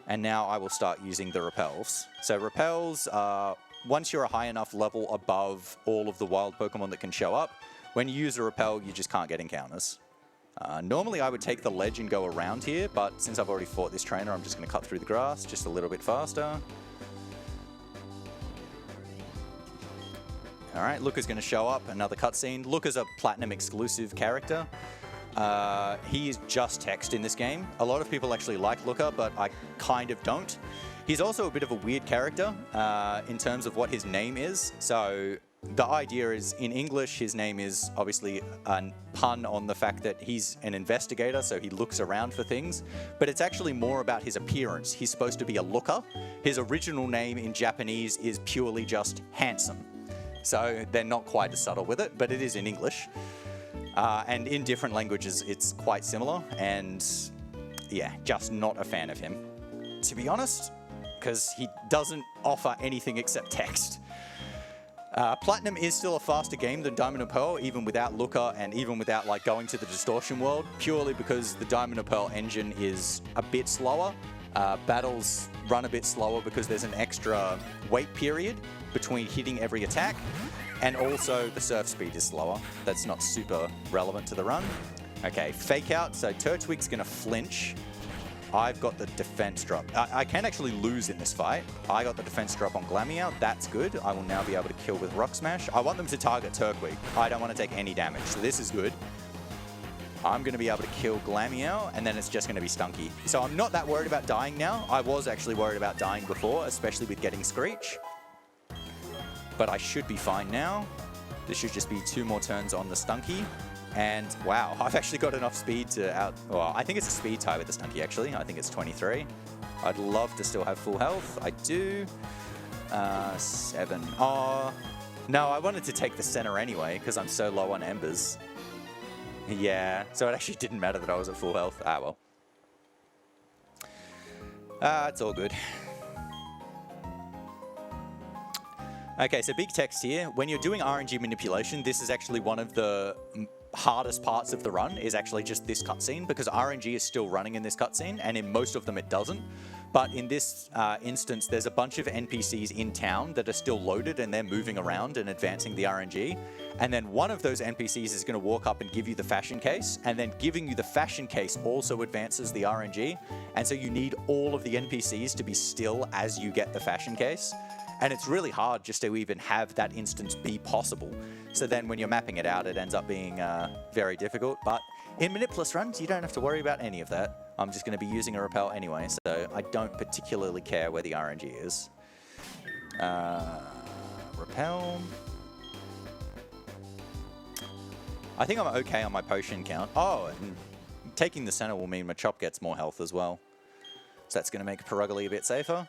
And now I will start using the Repels. So Repels are, once you're a high enough level above all of the wild Pokemon that can show up, when you use a Repel, you just can't get encounters. Normally I would take the ledge and go around here, but since I've already fought this trainer, I'm just going to cut through the grass just a little bit faster. Alright, Luca's going to show up, another cutscene. Luca's a Platinum exclusive character. He is just text in this game. A lot of people actually like Luca, but I kind of don't. He's also a bit of a weird character in terms of what his name is. So the idea is, in English, his name is obviously a pun on the fact that he's an investigator, so he looks around for things. But it's actually more about his appearance. He's supposed to be a looker. His original name in Japanese is purely just handsome. So they're not quite as subtle with it, but it is in English. And in different languages, it's quite similar. And yeah, just not a fan of him, to be honest, because he doesn't offer anything except text. Platinum is still a faster game than Diamond and Pearl, even without Luca and even without like going to the distortion world, purely because the Diamond and Pearl engine is a bit slower. Battles run a bit slower because there's an extra wait period between hitting every attack, and also the surf speed is slower. That's not super relevant to the run. Okay, fake out. So Turtwig's gonna flinch. I've got the defense drop. I can actually lose in this fight. I got the defense drop on Glameow. That's good. I will now be able to kill with Rock Smash. I want them to target Turtwig. I don't want to take any damage, so this is good. I'm going to be able to kill Glameow, and then it's just going to be Stunky. So I'm not that worried about dying now. I was actually worried about dying before, especially with getting Screech. But I should be fine now. This should just be 2 more turns on the Stunky. And wow, I've actually got enough speed to well, I think it's a speed tie with the Stunky, actually. I think it's 23. I'd love to still have full health. I do. 7. Oh, no, I wanted to take the center anyway because I'm so low on embers. Yeah, so it actually didn't matter that I was at full health. Ah, well. It's all good. Okay, so big text here. When you're doing RNG manipulation, this is actually one of the hardest parts of the run, is actually just this cutscene, because RNG is still running in this cutscene, and in most of them it doesn't. But in this instance, there's a bunch of NPCs in town that are still loaded, and they're moving around and advancing the RNG. And then one of those NPCs is going to walk up and give you the fashion case, and then giving you the fashion case also advances the RNG. And so you need all of the NPCs to be still as you get the fashion case. And it's really hard just to even have that instance be possible. So then when you're mapping it out, it ends up being very difficult. But in Manipulus runs, you don't have to worry about any of that. I'm just going to be using a Repel anyway, so I don't particularly care where the RNG is. Repel. I think I'm okay on my potion count. Oh, and taking the center will mean Machop gets more health as well. So that's going to make Perugly a bit safer.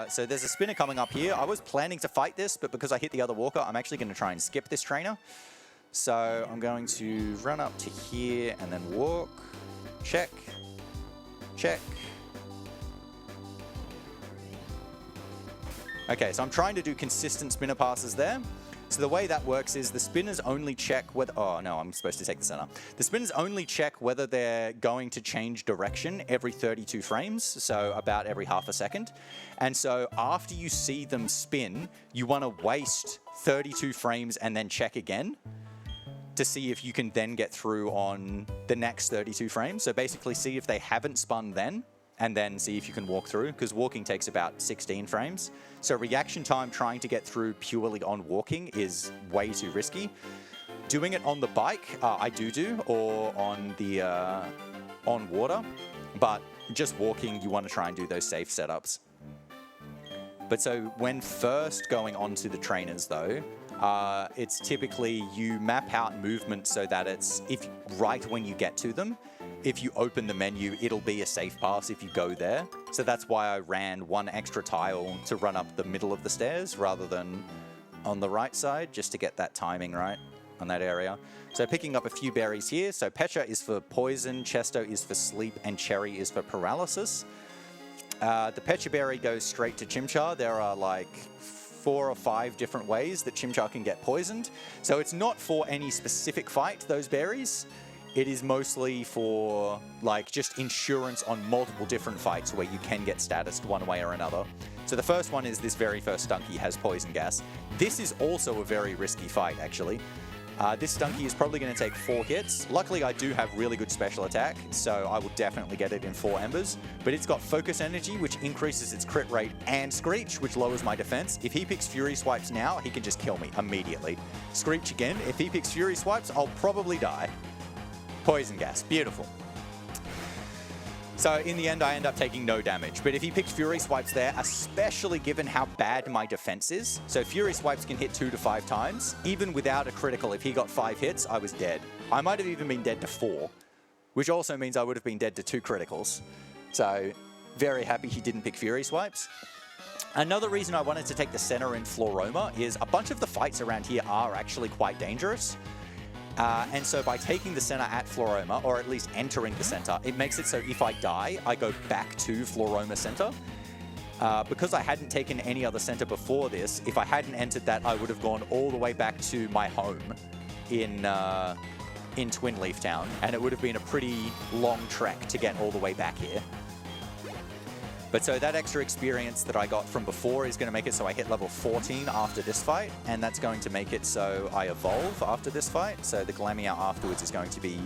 So there's a spinner coming up here. I was planning to fight this, but because I hit the other walker, I'm actually going to try and skip this trainer. So I'm going to run up to here and then walk. Check. Check. Okay, so I'm trying to do consistent spinner passes there. So the way that works is the spinners only check whether... Oh, no, I'm supposed to take the center. The spinners only check whether they're going to change direction every 32 frames, so about every half a second. And so after you see them spin, you want to waste 32 frames and then check again to see if you can then get through on the next 32 frames. So basically see if they haven't spun then, and then see if you can walk through, because walking takes about 16 frames. So reaction time trying to get through purely on walking is way too risky. Doing it on the bike, I do, or on the on water. But just walking, you want to try and do those safe setups. But so when first going onto the trainers though, it's typically you map out movement so that it's right when you get to them, if you open the menu, it'll be a safe pass if you go there. So that's why I ran one extra tile to run up the middle of the stairs rather than on the right side, just to get that timing right on that area. So picking up a few berries here. So Pecha is for poison, Chesto is for sleep, and Cherry is for paralysis. The Pecha berry goes straight to Chimchar. There are like 4 or 5 different ways that Chimchar can get poisoned. So it's not for any specific fight, those berries. It is mostly for like just insurance on multiple different fights where you can get statused one way or another. So the first one is this very first Stunky has poison gas. This is also a very risky fight actually. This Stunky is probably going to take 4 hits. Luckily I do have really good special attack, so I will definitely get it in 4 embers. But it's got focus energy, which increases its crit rate, and Screech, which lowers my defense. If he picks Fury Swipes now, he can just kill me immediately. Screech again, if he picks Fury Swipes, I'll probably die. Poison gas, beautiful. So in the end, I end up taking no damage. But if he picks Fury Swipes there, especially given how bad my defense is, so Fury Swipes can hit 2 to 5 times. Even without a critical, if he got 5 hits, I was dead. I might have even been dead to 4, which also means I would have been dead to 2 criticals. So very happy he didn't pick Fury Swipes. Another reason I wanted to take the center in Floroma is a bunch of the fights around here are actually quite dangerous. And so by taking the center at Floroma, or at least entering the center, it makes it so if I die, I go back to Floroma Center. Because I hadn't taken any other center before this, if I hadn't entered that, I would have gone all the way back to my home in Twin Leaf Town, and it would have been a pretty long trek to get all the way back here. But so that extra experience that I got from before is going to make it so I hit level 14 after this fight, and that's going to make it so I evolve after this fight. So the Glameow afterwards is going to be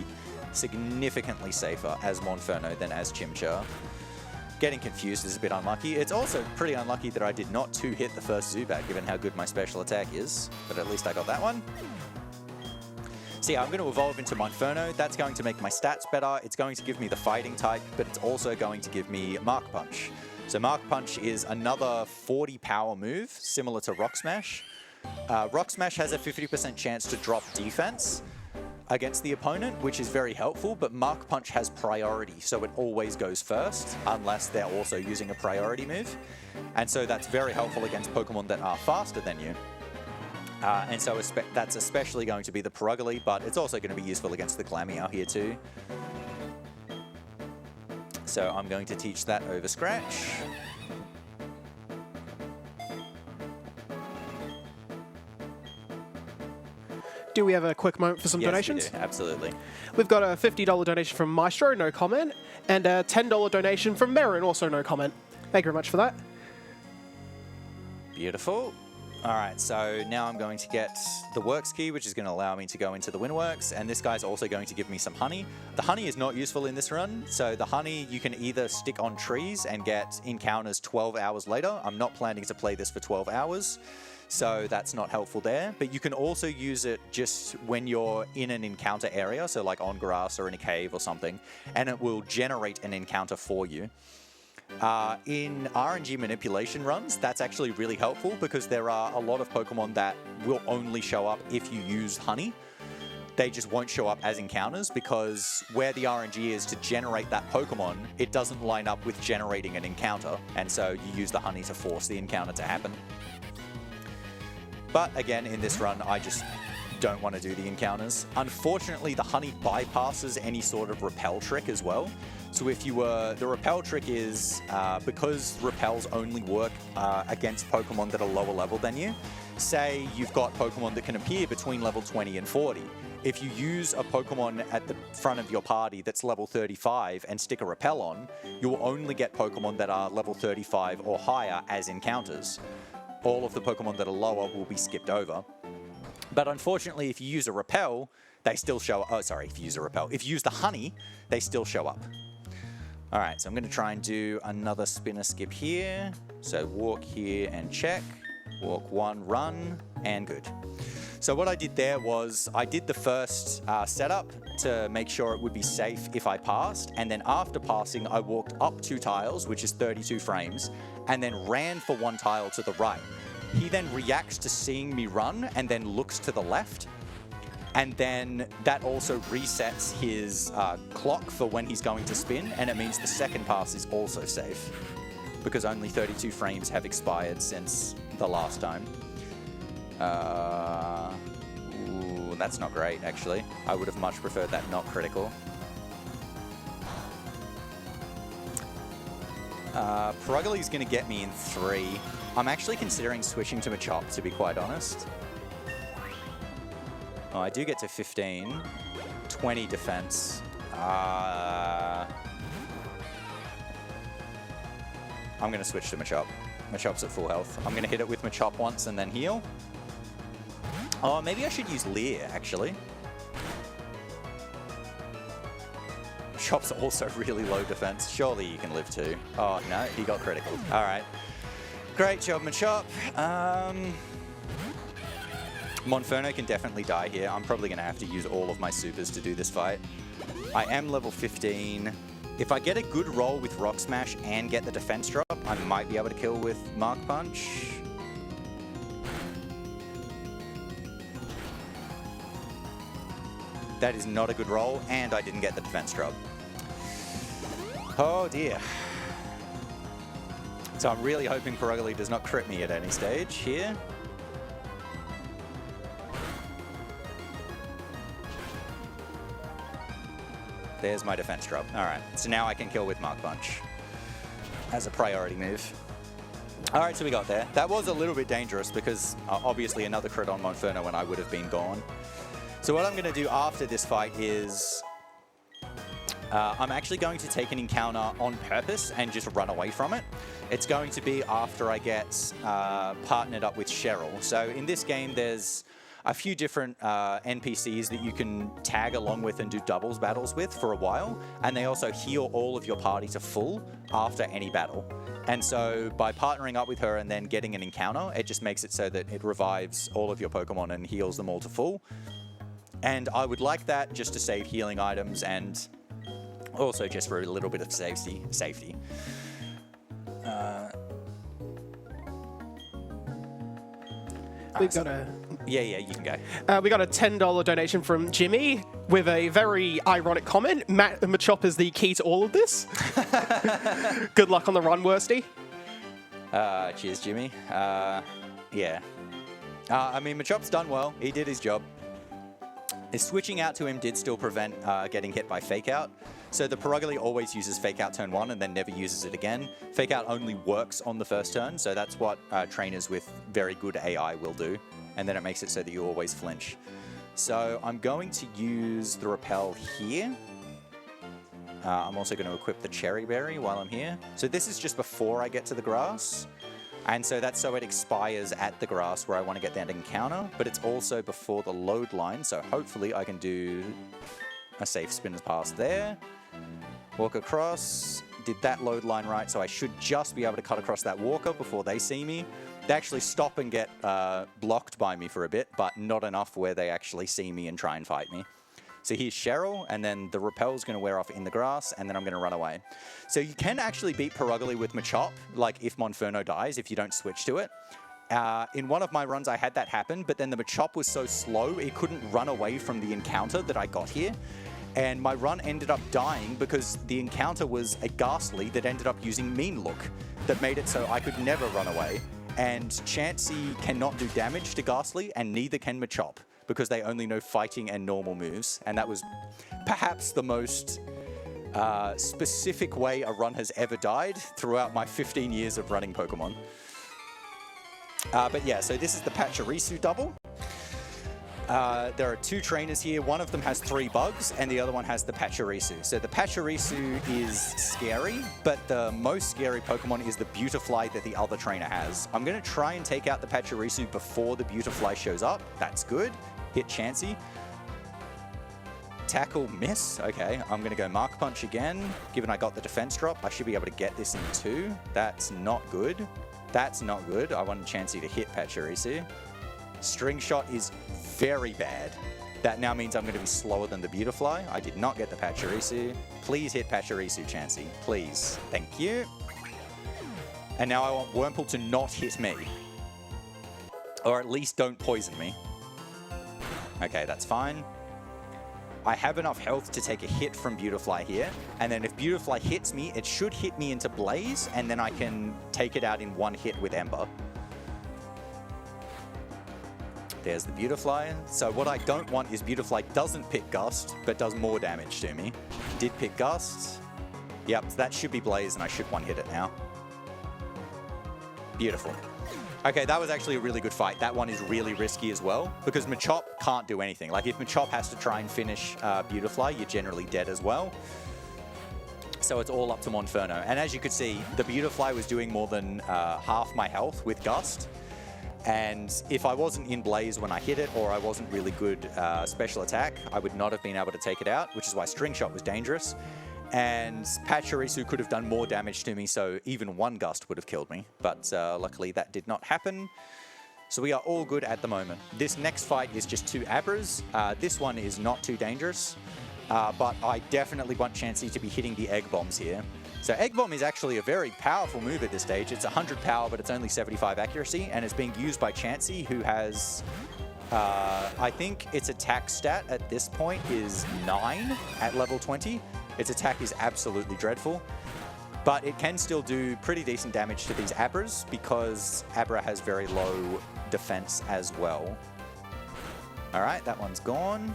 significantly safer as Monferno than as Chimchar. Getting confused is a bit unlucky. It's also pretty unlucky that I did not 2-hit the first Zubat, given how good my special attack is, but at least I got that one. So yeah, I'm going to evolve into Monferno. That's going to make my stats better. It's going to give me the fighting type, but it's also going to give me Mark Punch. So Mark Punch is another 40 power move, similar to Rock Smash. Rock Smash has a 50% chance to drop defense against the opponent, which is very helpful, but Mark Punch has priority, so it always goes first, unless they're also using a priority move. And so that's very helpful against Pokemon that are faster than you. And so that's especially going to be the Perugly, but it's also going to be useful against the Glameow here too. So I'm going to teach that over Scratch. Do we have a quick moment for some donations? Yes, we do. Absolutely. We've got a $50 donation from Maestro, no comment, and a $10 donation from Merrin, also no comment. Thank you very much for that. Beautiful. All right, so now I'm going to get the Works key, which is going to allow me to go into the Windworks, and this guy's also going to give me some honey. The honey is not useful in this run, so the honey you can either stick on trees and get encounters 12 hours later. I'm not planning to play this for 12 hours, so that's not helpful there. But you can also use it just when you're in an encounter area, so like on grass or in a cave or something, and it will generate an encounter for you. In RNG manipulation runs, that's actually really helpful because there are a lot of Pokemon that will only show up if you use honey. They just won't show up as encounters because where the RNG is to generate that Pokemon, it doesn't line up with generating an encounter, and so you use the honey to force the encounter to happen. But again, in this run, I just don't want to do the encounters. Unfortunately, the honey bypasses any sort of repel trick as well. So if you were, the repel trick is, because repels only work against Pokemon that are lower level than you, say you've got Pokemon that can appear between level 20 and 40. If you use a Pokemon at the front of your party that's level 35 and stick a repel on, you'll only get Pokemon that are level 35 or higher as encounters. All of the Pokemon that are lower will be skipped over. But unfortunately, if you use a repel, they still show up. Oh, sorry, if you use a repel. If you use the honey, they still show up. All right, so I'm going to try and do another spinner skip here. So walk here and check. Walk 1, run, and good. So what I did there was I did the first setup to make sure it would be safe if I passed, and then after passing I walked up 2 tiles, which is 32 frames, and then ran for 1 tile to the right. He then reacts to seeing me run and then looks to the left, and then that also resets his clock for when he's going to spin, and it means the second pass is also safe because only 32 frames have expired since the last time. Ooh, that's not great, actually. I would have much preferred that not critical. Perugali's going to get me in 3. I'm actually considering switching to Machop, to be quite honest. Oh, I do get to 15. 20 defense. I'm going to switch to Machop. Machop's at full health. I'm going to hit it with Machop once and then heal. Oh, maybe I should use Leer, actually. Machop's also really low defense. Surely you can live too. Oh, no, he got critical. All right. Great job, Machop. Monferno can definitely die here. I'm probably going to have to use all of my supers to do this fight. I am level 15. If I get a good roll with Rock Smash and get the defense drop, I might be able to kill with Mark Punch. That is not a good roll, and I didn't get the defense drop. Oh dear. So I'm really hoping Perugali does not crit me at any stage here. There's my defense drop. All right, so now I can kill with Mark Punch as a priority move. All right, so we got there. That was a little bit dangerous because obviously another crit on Monferno when I would have been gone. So what I'm going to do after this fight is I'm actually going to take an encounter on purpose and just run away from it. It's going to be after I get partnered up with Cheryl. So in this game, there's a few different NPCs that you can tag along with and do doubles battles with for a while, and they also heal all of your party to full after any battle. And so by partnering up with her and then getting an encounter, it just makes it so that it revives all of your Pokemon and heals them all to full. And I would like that just to save healing items and also just for a little bit of safety. We've got a... Yeah, you can go. We got a $10 donation from Jimmy with a very ironic comment. Machop is the key to all of this. Good luck on the run, Worsty. Cheers, Jimmy. Yeah. I mean, Machop's done well. He did his job. Switching out to him did still prevent getting hit by Fake Out. So the Perugali always uses Fake Out turn 1 and then never uses it again. Fake Out only works on the first turn, so that's what trainers with very good AI will do. And then it makes it so that you always flinch. So I'm going to use the Repel here. I'm also going to equip the Cherry Berry while I'm here. So this is just before I get to the grass. And so that's so it expires at the grass where I want to get that encounter, but it's also before the load line, so hopefully I can do a safe spinner's pass there. Walk across, did that load line right, so I should just be able to cut across that walker before they see me. They actually stop and get blocked by me for a bit, but not enough where they actually see me and try and fight me. So here's Cheryl, and then the Repel's going to wear off in the grass, and then I'm going to run away. So you can actually beat Perugali with Machop, like if Monferno dies, if you don't switch to it. In one of my runs, I had that happen, but then the Machop was so slow, it couldn't run away from the encounter that I got here. And my run ended up dying because the encounter was a Ghastly that ended up using Mean Look that made it so I could never run away. And Chansey cannot do damage to Ghastly, and neither can Machop, because they only know fighting and normal moves. And that was perhaps the most specific way a run has ever died throughout my 15 years of running Pokemon. But yeah, so this is the Pachirisu double. There are 2 trainers here. One of them has 3 bugs, and the other one has the Pachirisu. So the Pachirisu is scary, but the most scary Pokemon is the Beautifly that the other trainer has. I'm going to try and take out the Pachirisu before the Beautifly shows up. That's good. Hit Chansey. Tackle, miss. Okay, I'm going to go Mark Punch again. Given I got the defense drop, I should be able to get this in 2. That's not good. That's not good. I wanted Chansey to hit Pachirisu. String Shot is very bad. That now means I'm going to be slower than the Beautifly. I did not get the Pachirisu. Please hit Pachirisu, Chansey. Please. Thank you. And now I want Wurmple to not hit me. Or at least don't poison me. Okay, that's fine. I have enough health to take a hit from Beautifly here. And then if Beautifly hits me, it should hit me into Blaze, and then I can take it out in one hit with Ember. There's the Beautifly. So what I don't want is Beautifly doesn't pick Gust, but does more damage to me. Did pick Gust. Yep, that should be Blaze, and I should one-hit it now. Beautiful. Okay, that was actually a really good fight. That one is really risky as well, because Machop can't do anything. Like, if Machop has to try and finish Beautifly, you're generally dead as well. So it's all up to Monferno. And as you could see, the Beautifly was doing more than half my health with Gust. And if I wasn't in Blaze when I hit it, or I wasn't really good special attack, I would not have been able to take it out, which is why String Shot was dangerous. And Pachirisu could have done more damage to me, so even one Gust would have killed me. But luckily that did not happen. So we are all good at the moment. This next fight is just 2 Abras. This one is not too dangerous, but I definitely want Chansey to be hitting the Egg Bombs here. So Egg Bomb is actually a very powerful move at this stage. It's 100 power, but it's only 75 accuracy, and it's being used by Chansey, who has... I think its attack stat at this point is 9 at level 20. Its attack is absolutely dreadful, but it can still do pretty decent damage to these Abras because Abra has very low defense as well. All right, that one's gone.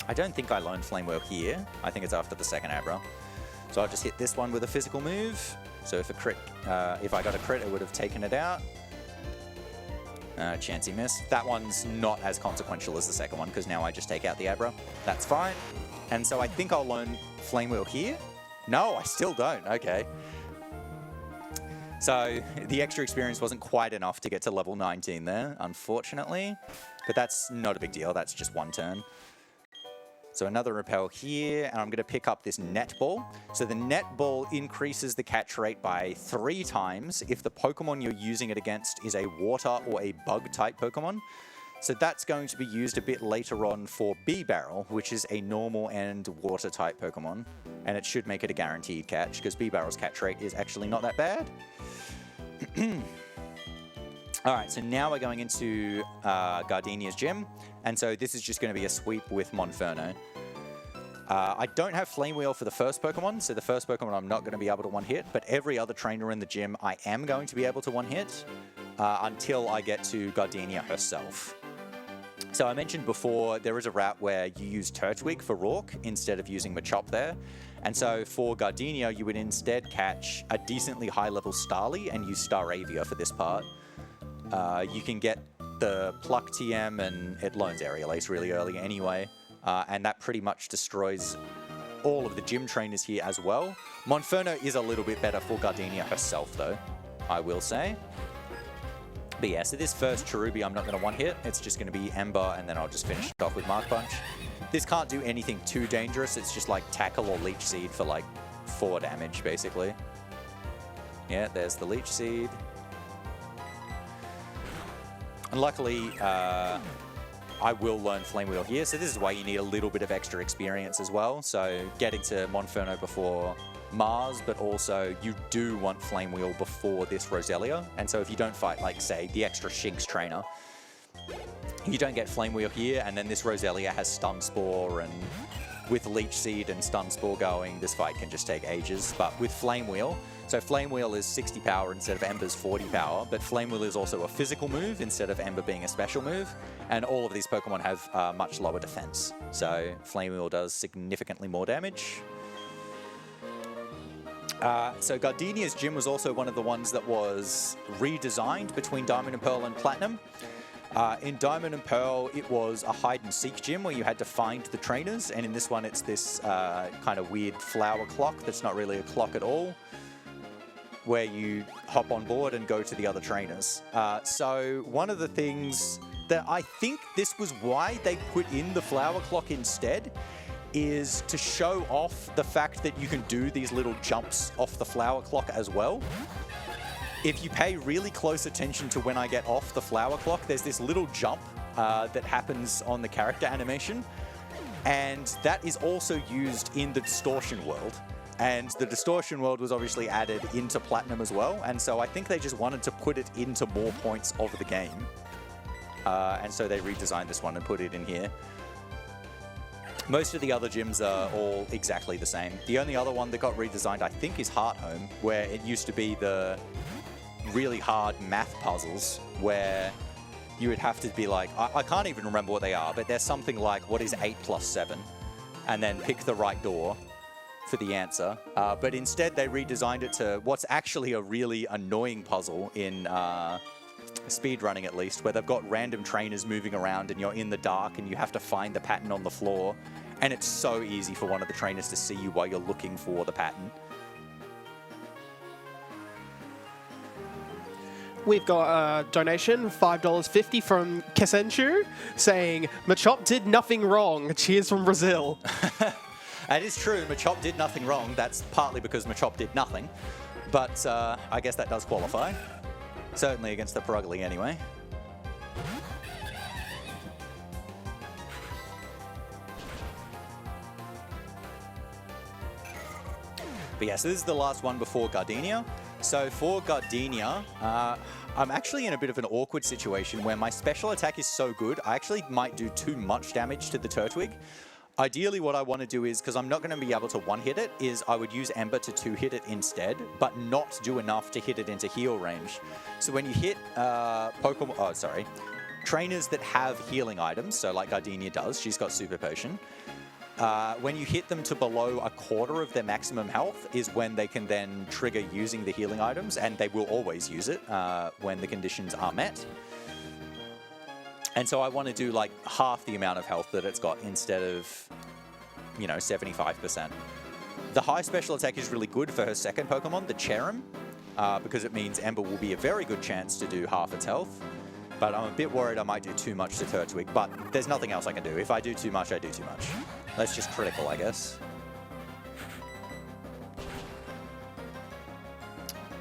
I don't think I learned Flame Wheel here. I think it's after the second Abra. So I'll just hit this one with a physical move. So if I got a crit, it would have taken it out. Chansey miss. That one's not as consequential as the second one because now I just take out the Abra. That's fine. And so I think I'll learn Flame Wheel here. No, I still don't. Okay. So the extra experience wasn't quite enough to get to level 19 there, unfortunately. But that's not a big deal. That's just one turn. So another Repel here, and I'm going to pick up this Netball. So the Netball increases the catch rate by 3 times if the Pokemon you're using it against is a Water or a Bug-type Pokemon. So that's going to be used a bit later on for B-Barrel, which is a normal and Water-type Pokemon. And it should make it a guaranteed catch, because B-Barrel's catch rate is actually not that bad. Alright, so now we're going into Gardenia's gym. And so this is just going to be a sweep with Monferno. I don't have Flame Wheel for the first Pokemon, so the first Pokemon I'm not going to be able to one-hit, but every other trainer in the gym I am going to be able to one-hit until I get to Gardenia herself. So I mentioned before, there is a route where you use Turtwig for Rourke instead of using Machop there. And so for Gardenia, you would instead catch a decently high-level Starly and use Staravia for this part. You can get the Pluck TM and it learns Aerial Ace really early anyway. And that pretty much destroys all of the gym trainers here as well. Monferno is a little bit better for Gardenia herself though, I will say. But yeah, so this first Cherubi I'm not going to one-hit. It's just going to be Ember, and then I'll just finish it off with Mark Punch. This can't do anything too dangerous. It's just like Tackle or Leech Seed for like 4 damage, basically. Yeah, there's the Leech Seed. And luckily, I will learn Flame Wheel here, so this is why you need a little bit of extra experience as well. So getting to Monferno before Mars, but also you do want Flame Wheel before this Roselia. And so if you don't fight, like, say, the extra Shinx trainer, you don't get Flame Wheel here, and then this Roselia has Stun Spore, and with Leech Seed and Stun Spore going, this fight can just take ages. But with Flame Wheel, so Flame Wheel is 60 power instead of Ember's 40 power, but Flame Wheel is also a physical move instead of Ember being a special move, and all of these Pokemon have much lower defense. So Flame Wheel does significantly more damage. So Gardenia's gym was also one of the ones that was redesigned between Diamond and Pearl and Platinum. In Diamond and Pearl, it was a hide-and-seek gym where you had to find the trainers, and in this one it's this kind of weird flower clock that's not really a clock at all, where you hop on board and go to the other trainers. So one of the things that I think this was why they put in the flower clock instead is to show off the fact that you can do these little jumps off the flower clock as well. If you pay really close attention to when I get off the flower clock, there's this little jump that happens on the character animation. And that is also used in the distortion world. And the distortion world was obviously added into Platinum as well. And so I think they just wanted to put it into more points of the game. And so they redesigned this one and put it in here. Most of the other gyms are all exactly the same. The only other one that got redesigned, I think, is Heart Home, where it used to be the really hard math puzzles where you would have to be like, I can't even remember what they are, but there's something like, what is 8 plus 7? And then pick the right door for the answer. But instead, they redesigned it to what's actually a really annoying puzzle in speedrunning, at least, where they've got random trainers moving around and you're in the dark and you have to find the pattern on the floor. And it's so easy for one of the trainers to see you while you're looking for the pattern. We've got a donation, $5.50 from Kesenchu, saying, Machop did nothing wrong. Cheers from Brazil. That is true. Machop did nothing wrong. That's partly because Machop did nothing. But I guess that does qualify. Certainly against the Perugly anyway. But yeah, so this is the last one before Gardenia. So for Gardenia, I'm actually in a bit of an awkward situation where my special attack is so good, I actually might do too much damage to the Turtwig. Ideally, what I want to do is, because I'm not going to be able to one-hit it, is I would use Ember to two-hit it instead, but not do enough to hit it into heal range. So when you hit trainers that have healing items, so like Gardenia does, she's got Super Potion, when you hit them to below a quarter of their maximum health is when they can then trigger using the healing items, and they will always use it when the conditions are met. And so I want to do like half the amount of health that it's got instead of, 75%. The high special attack is really good for her second Pokemon, the Cherrim, because it means Ember will be a very good chance to do half its health. But I'm a bit worried I might do too much to Turtwig, but there's nothing else I can do. If I do too much, I do too much. That's just critical, I guess.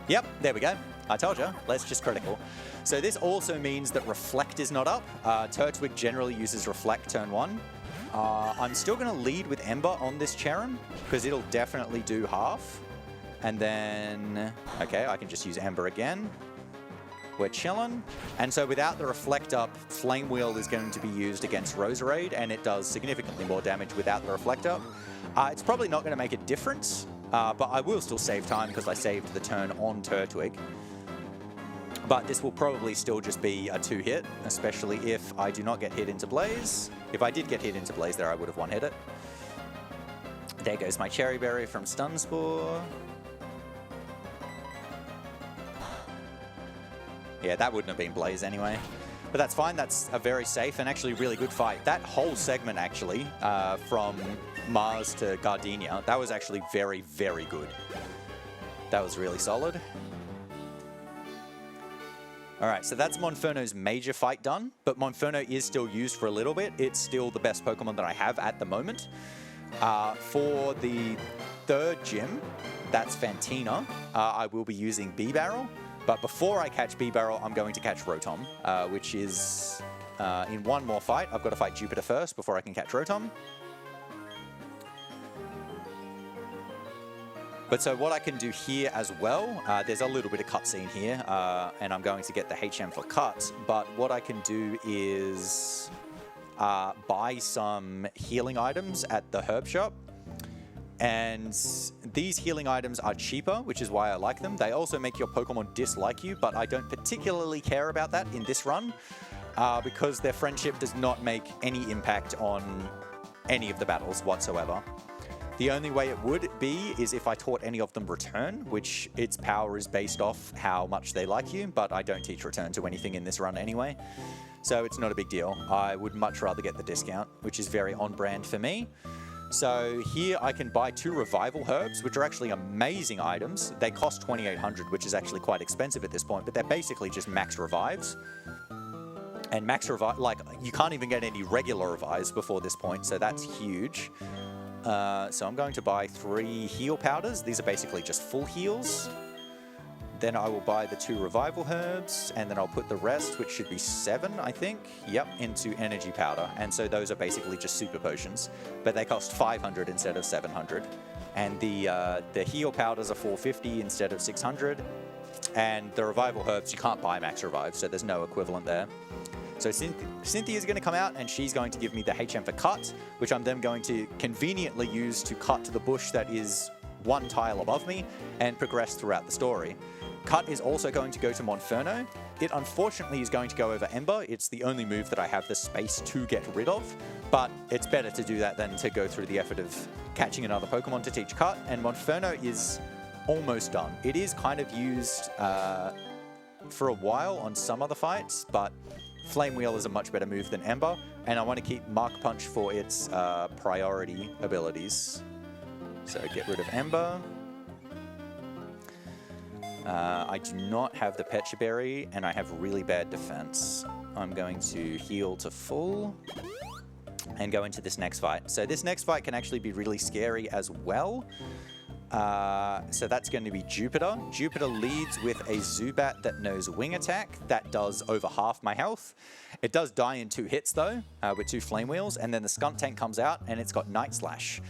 Yep, there we go. I told you, let's just critical. So this also means that Reflect is not up. Turtwig generally uses Reflect turn 1. I'm still going to lead with Ember on this Cherrim, because it'll definitely do half. And then, okay, I can just use Ember again. We're chilling. And so without the Reflect up, Flame Wheel is going to be used against Roserade, and it does significantly more damage without the Reflect up. It's probably not going to make a difference, but I will still save time because I saved the turn on Turtwig. But this will probably still just be a two-hit, especially if I do not get hit into Blaze. If I did get hit into Blaze there, I would have one-hit it. There goes my Cherry Berry from Stun Spore. Yeah, that wouldn't have been Blaze anyway. But that's fine. That's a very safe and actually really good fight. That whole segment, actually, from Mars to Gardenia, that was actually very, very good. That was really solid. All right, so that's Monferno's major fight done, but Monferno is still used for a little bit. It's still the best Pokemon that I have at the moment. For the third gym, that's Fantina, I will be using B-Barrel. But before I catch B-Barrel, I'm going to catch Rotom, which is in one more fight. I've got to fight Jupiter first before I can catch Rotom. But so what I can do here as well, there's a little bit of cutscene here, and I'm going to get the HM for cut. But what I can do is buy some healing items at the herb shop. And these healing items are cheaper, which is why I like them. They also make your Pokemon dislike you, but I don't particularly care about that in this run, because their friendship does not make any impact on any of the battles whatsoever. The only way it would be is if I taught any of them Return, which its power is based off how much they like you, but I don't teach Return to anything in this run anyway, so it's not a big deal. I would much rather get the discount, which is very on-brand for me. So here I can buy 2 Revival Herbs, which are actually amazing items. They cost 2,800, which is actually quite expensive at this point, but they're basically just max revives. And max revive, like, you can't even get any regular revives before this point, so that's huge. So I'm going to buy 3 heal powders. These are basically just full heals. Then I will buy the 2 revival herbs, and then I'll put the rest, which should be 7, I think, yep, into energy powder. And so those are basically just super potions, but they cost 500 instead of 700. And the heal powders are 450 instead of 600. And the revival herbs, you can't buy max revive, so there's no equivalent there. So Cynthia's going to come out, and she's going to give me the HM for cut, which I'm then going to conveniently use to cut to the bush that is 1 tile above me and progress throughout the story. Cut is also going to go to Monferno. It unfortunately is going to go over Ember. It's the only move that I have the space to get rid of, but it's better to do that than to go through the effort of catching another Pokemon to teach Cut, and Monferno is almost done. It is kind of used for a while on some other fights, but Flame Wheel is a much better move than Ember, and I want to keep Mark Punch for its priority abilities. So get rid of Ember. I do not have the Pecha Berry, and I have really bad defense. I'm going to heal to full and go into this next fight. So this next fight can actually be really scary as well. So that's going to be Jupiter. Jupiter leads with a Zubat that knows Wing Attack. That does over half my health. It does die in 2 hits though, with 2 Flame Wheels, and then the Skunk Tank comes out and it's got Night Slash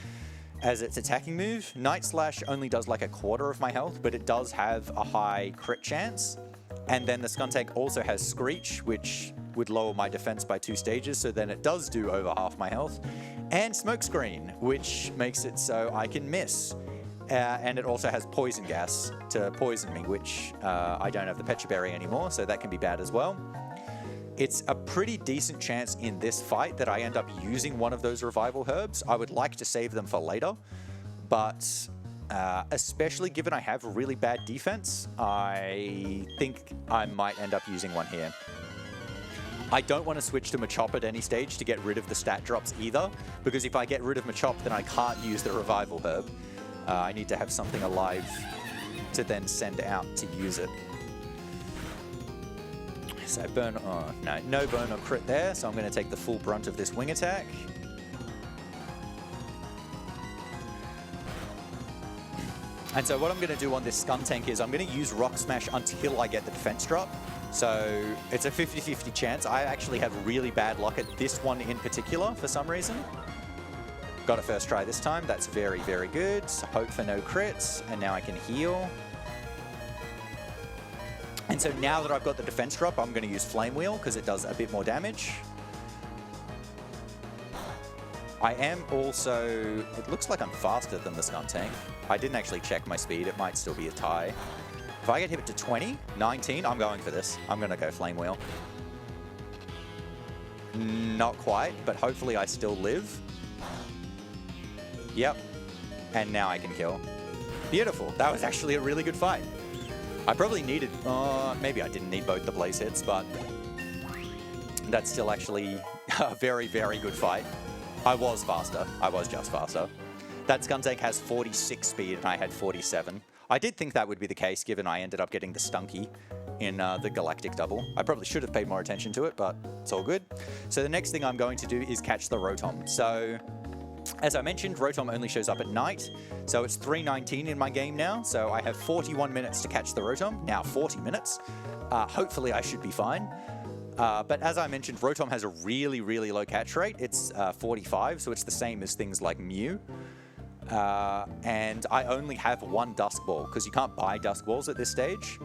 as its attacking move. Night Slash only does like a quarter of my health, but it does have a high crit chance. And then the Skunk Tank also has Screech, which would lower my defense by 2 stages, so then it does do over half my health. And Smokescreen, which makes it so I can miss. And it also has Poison Gas to poison me, which I don't have the Pecha Berry anymore, so that can be bad as well. It's a pretty decent chance in this fight that I end up using one of those revival herbs. I would like to save them for later, but especially given I have really bad defense, I think I might end up using one here. I don't want to switch to Machop at any stage to get rid of the stat drops either, because if I get rid of Machop, then I can't use the revival herb. I need to have something alive to then send out to use it. So burn, oh no burn or crit there, so I'm going to take the full brunt of this Wing Attack. And so what I'm going to do on this Skunk Tank is I'm going to use Rock Smash until I get the defense drop. So it's a 50-50 chance. I actually have really bad luck at this one in particular for some reason. Got it first try this time. That's very, very good. Hope for no crits, and now I can heal. And so now that I've got the defense drop, I'm going to use Flame Wheel because it does a bit more damage. I am also... It looks like I'm faster than the Skunk Tank. I didn't actually check my speed. It might still be a tie. If I get hit to 20, 19, I'm going for this. I'm going to go Flame Wheel. Not quite, but hopefully I still live. Yep. And now I can kill. Beautiful. That was actually a really good fight. I probably needed... maybe I didn't need both the Blaze hits, but that's still actually a very, very good fight. I was faster. I was just faster. That Skunk Tank has 46 speed and I had 47. I did think that would be the case given I ended up getting the Stunky in the Galactic Double. I probably should have paid more attention to it, but it's all good. So the next thing I'm going to do is catch the Rotom. So... as I mentioned, Rotom only shows up at night, so it's 3:19 in my game now, so I have 41 minutes to catch the Rotom, now 40 minutes. Hopefully I should be fine. But as I mentioned, Rotom has a really, really low catch rate. It's 45, so it's the same as things like Mew. And I only have 1 Dusk Ball, because you can't buy Dusk Balls at this stage.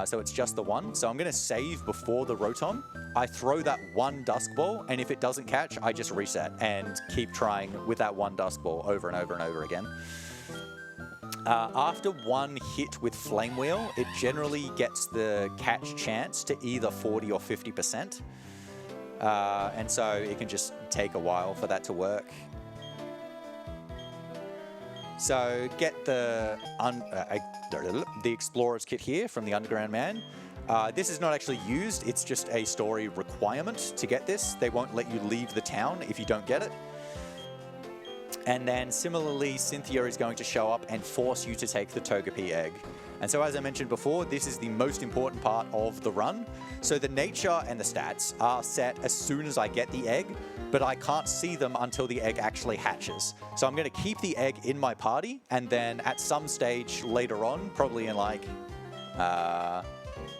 So it's just the 1. So I'm going to save before the Rotom. I throw that 1 Dusk Ball, and if it doesn't catch, I just reset and keep trying with that 1 Dusk Ball over and over and over again. After 1 hit with Flame Wheel, it generally gets the catch chance to either 40 or 50%. And so it can just take a while for that to work. So get the Explorer's Kit here from the Underground Man. This is not actually used, it's just a story requirement to get this. They won't let you leave the town if you don't get it. And then similarly, Cynthia is going to show up and force you to take the Togepi egg. And so as I mentioned before, this is the most important part of the run. So the nature and the stats are set as soon as I get the egg, but I can't see them until the egg actually hatches. So I'm going to keep the egg in my party, and then at some stage later on, probably in like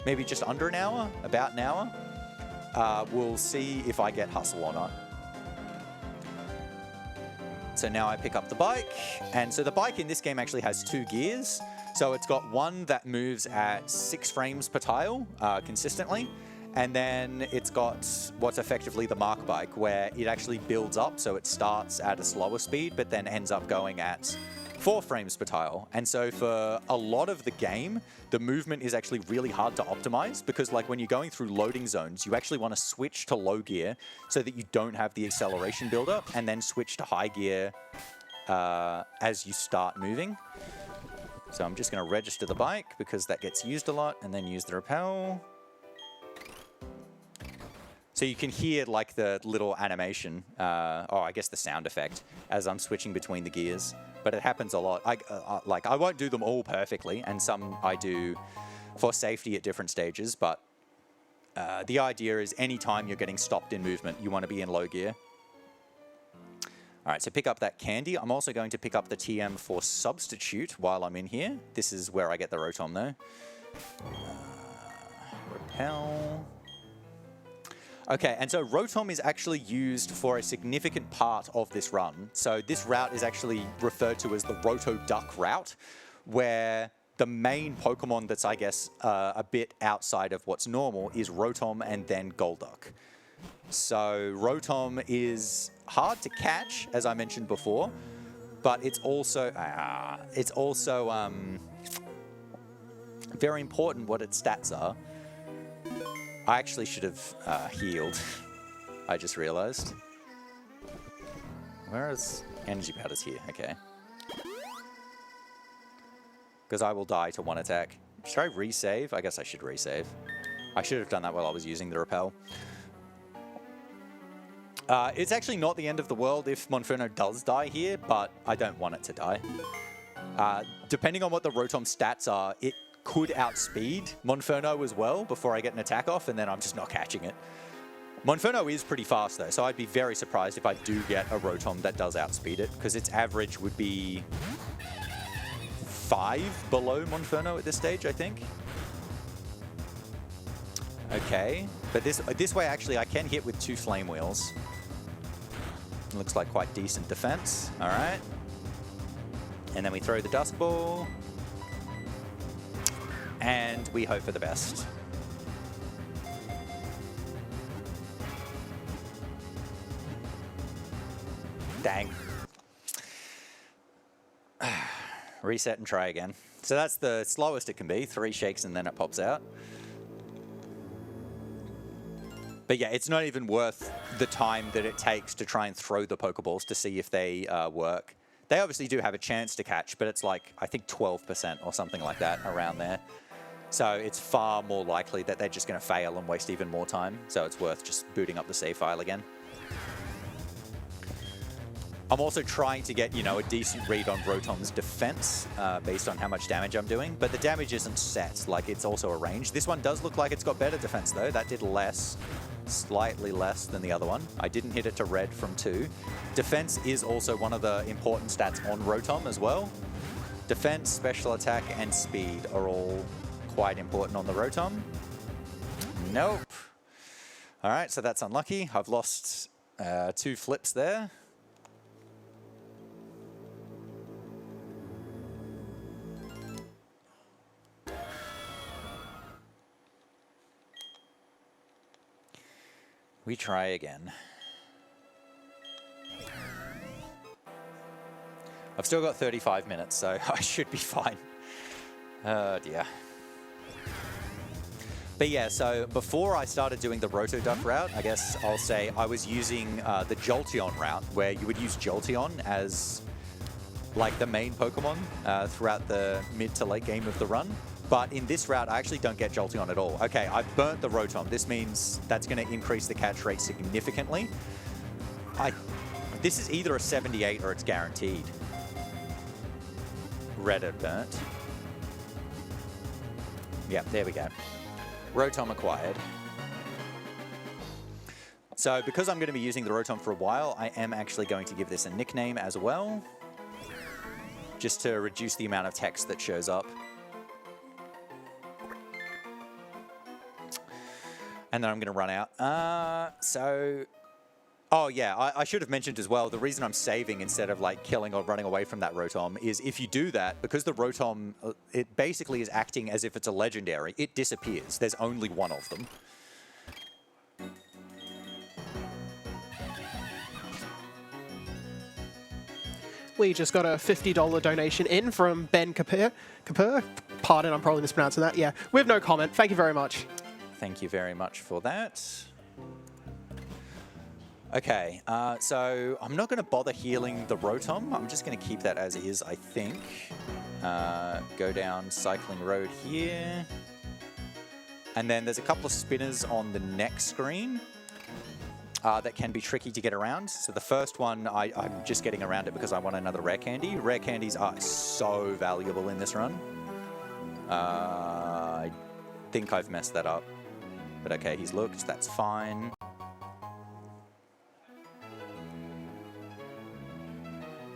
maybe just under an hour, about an hour. We'll see if I get hustle or not. So now I pick up the bike, and so the bike in this game actually has 2 gears. So it's got one that moves at 6 frames per tile consistently, and then it's got what's effectively the mark bike, where it actually builds up, so it starts at a slower speed, but then ends up going at 4 frames per tile. And so for a lot of the game, the movement is actually really hard to optimize, because like when you're going through loading zones, you actually want to switch to low gear so that you don't have the acceleration buildup, and then switch to high gear as you start moving. So I'm just going to register the bike because that gets used a lot, and then use the rappel. So you can hear like the little animation, or I guess the sound effect, as I'm switching between the gears. But it happens a lot. I won't do them all perfectly, and some I do for safety at different stages, but the idea is anytime you're getting stopped in movement, you want to be in low gear. All right, so pick up that candy. I'm also going to pick up the TM for substitute while I'm in here. This is where I get the Rotom though. Repel. Okay, and so Rotom is actually used for a significant part of this run. So this route is actually referred to as the Roto Duck route, where the main Pokemon that's, I guess, a bit outside of what's normal is Rotom and then Golduck. So Rotom is hard to catch, as I mentioned before, but it's also very important what its stats are. I actually should have healed. I just realized. Where is energy powders here? Okay. Because I will die to 1 attack. Should I resave? I guess I should resave. I should have done that while I was using the repel. It's actually not the end of the world if Monferno does die here, but I don't want it to die. Depending on what the Rotom stats are, it could outspeed Monferno as well before I get an attack off, and then I'm just not catching it. Monferno is pretty fast though, so I'd be very surprised if I do get a Rotom that does outspeed it, because its average would be 5 below Monferno at this stage, I think. Okay, but this way actually I can hit with 2 Flame Wheels. Looks like quite decent defense. All right. And then we throw the Dusk Ball. And we hope for the best. Dang. Reset and try again. So that's the slowest it can be. 3 shakes and then it pops out. But yeah, it's not even worth the time that it takes to try and throw the Pokeballs to see if they work. They obviously do have a chance to catch, but it's like, I think 12% or something like that around there. So it's far more likely that they're just going to fail and waste even more time. So it's worth just booting up the save file again. I'm also trying to get, a decent read on Rotom's defense based on how much damage I'm doing. But the damage isn't set, like it's also a range. This one does look like it's got better defense though. That did less, slightly less than the other one. I didn't hit it to red from 2. Defense is also one of the important stats on Rotom as well. Defense, special attack, and speed are all quite important on the Rotom. Nope. All right, so that's unlucky. I've lost 2 flips there. We try again. I've still got 35 minutes, so I should be fine. Oh dear. But yeah, so before I started doing the Roto Duck route, I guess I'll say I was using the Jolteon route, where you would use Jolteon as like the main Pokemon throughout the mid to late game of the run. But in this route, I actually don't get Jolteon at all. Okay, I've burnt the Rotom. This means that's going to increase the catch rate significantly. This is either a 78 or it's guaranteed. Red or burnt. Yep, there we go. Rotom acquired. So because I'm going to be using the Rotom for a while, I am actually going to give this a nickname as well, just to reduce the amount of text that shows up. And then I'm going to run out. Oh yeah, I should have mentioned as well, the reason I'm saving instead of like killing or running away from that Rotom is if you do that, because the Rotom, it basically is acting as if it's a legendary, it disappears. There's only one of them. We just got a $50 donation in from Ben Kapur. Pardon, I'm probably mispronouncing that. Yeah, we have no comment. Thank you very much. Thank you very much for that. Okay, so I'm not going to bother healing the Rotom. I'm just going to keep that as is, I think. Go down Cycling Road here. And then there's a couple of spinners on the next screen that can be tricky to get around. So the first one, I'm just getting around it because I want another rare candy. Rare candies are so valuable in this run. I think I've messed that up. But okay, he's looked, that's fine.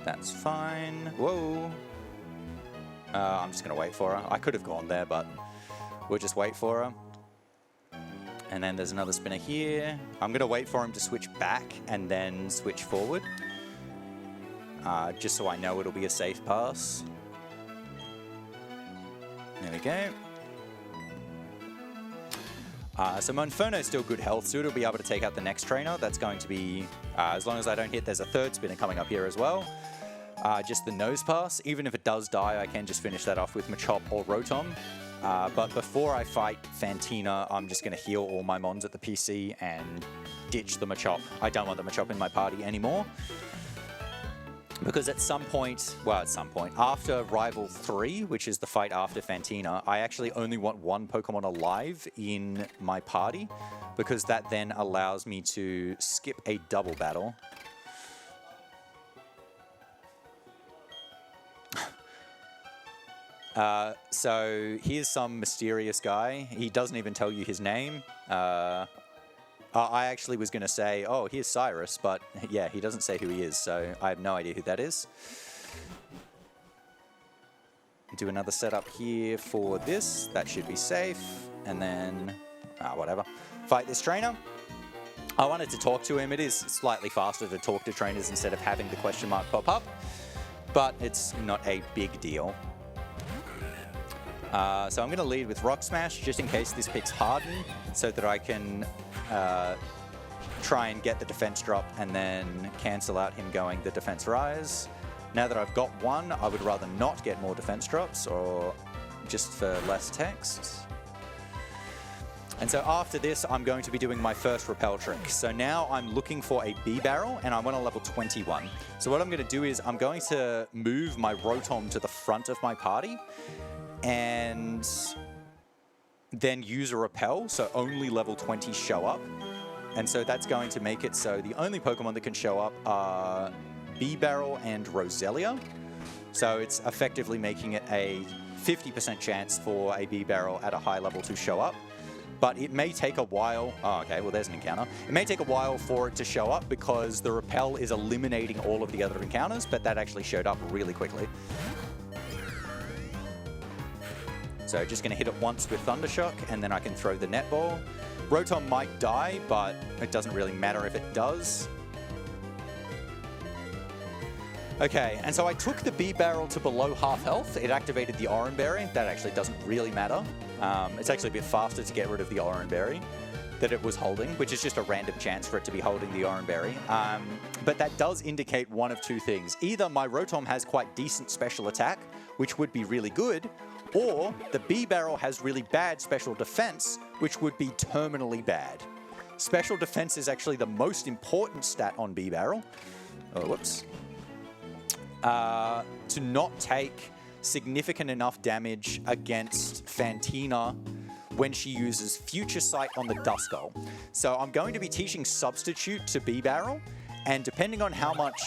That's fine. Whoa. I'm just going to wait for her. I could have gone there, but we'll just wait for her. And then there's another spinner here. I'm going to wait for him to switch back and then switch forward. Just so I know it'll be a safe pass. There we go. So Monferno's still good health, so it'll be able to take out the next trainer. That's going to be, as long as I don't hit, there's a third spinner coming up here as well. Just the nose pass. Even if it does die, I can just finish that off with Machop or Rotom. But before I fight Fantina, I'm just going to heal all my Mons at the PC and ditch the Machop. I don't want the Machop in my party anymore. Because at some point, after Rival 3, which is the fight after Fantina, I actually only want one Pokemon alive in my party, because that then allows me to skip a double battle. So here's some mysterious guy. He doesn't even tell you his name. I actually was going to say, oh, here's Cyrus, but yeah, he doesn't say who he is, so I have no idea who that is. Do another setup here for this. That should be safe. And then, whatever. Fight this trainer. I wanted to talk to him. It is slightly faster to talk to trainers instead of having the question mark pop up, but it's not a big deal. So I'm going to lead with Rock Smash, just in case this picks Harden, so that I can try and get the defense drop and then cancel out him going the defense rise. Now that I've got one, I would rather not get more defense drops, or just for less text. And so after this, I'm going to be doing my first repel trick. So now I'm looking for a B-Barrel, and I want a level 21. So what I'm going to do is I'm going to move my Rotom to the front of my party, and then use a repel, so only level 20 show up. And so that's going to make it so the only Pokemon that can show up are B-Barrel and Roselia. So it's effectively making it a 50% chance for a B-Barrel at a high level to show up. But it may take a while. Oh, okay, well, there's an encounter. It may take a while for it to show up because the repel is eliminating all of the other encounters, but that actually showed up really quickly. So just going to hit it once with Thundershock, and then I can throw the netball. Rotom might die, but it doesn't really matter if it does. Okay, and so I took the B-Barrel to below half health. It activated the Oran Berry. That actually doesn't really matter. It's actually a bit faster to get rid of the Oran Berry that it was holding, which is just a random chance for it to be holding the Oran Berry. But that does indicate one of two things. Either my Rotom has quite decent special attack, which would be really good, or the B-Barrel has really bad special defense, which would be terminally bad. Special defense is actually the most important stat on B-Barrel. Oh, whoops. To not take significant enough damage against Fantina when she uses Future Sight on the Duskull. So I'm going to be teaching Substitute to B-Barrel, and depending on how much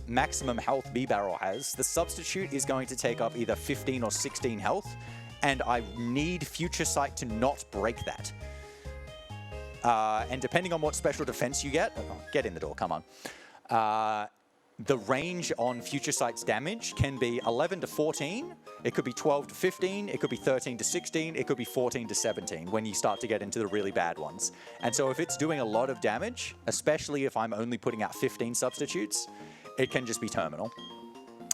maximum health B-Barrel has, the Substitute is going to take up either 15 or 16 health, and I need Future Sight to not break that. And depending on what special defense you get in the door, come on. the range on Future Sight's damage can be 11 to 14, it could be 12 to 15, it could be 13 to 16, it could be 14 to 17 when you start to get into the really bad ones. And so if it's doing a lot of damage, especially if I'm only putting out 15 substitutes, it can just be terminal.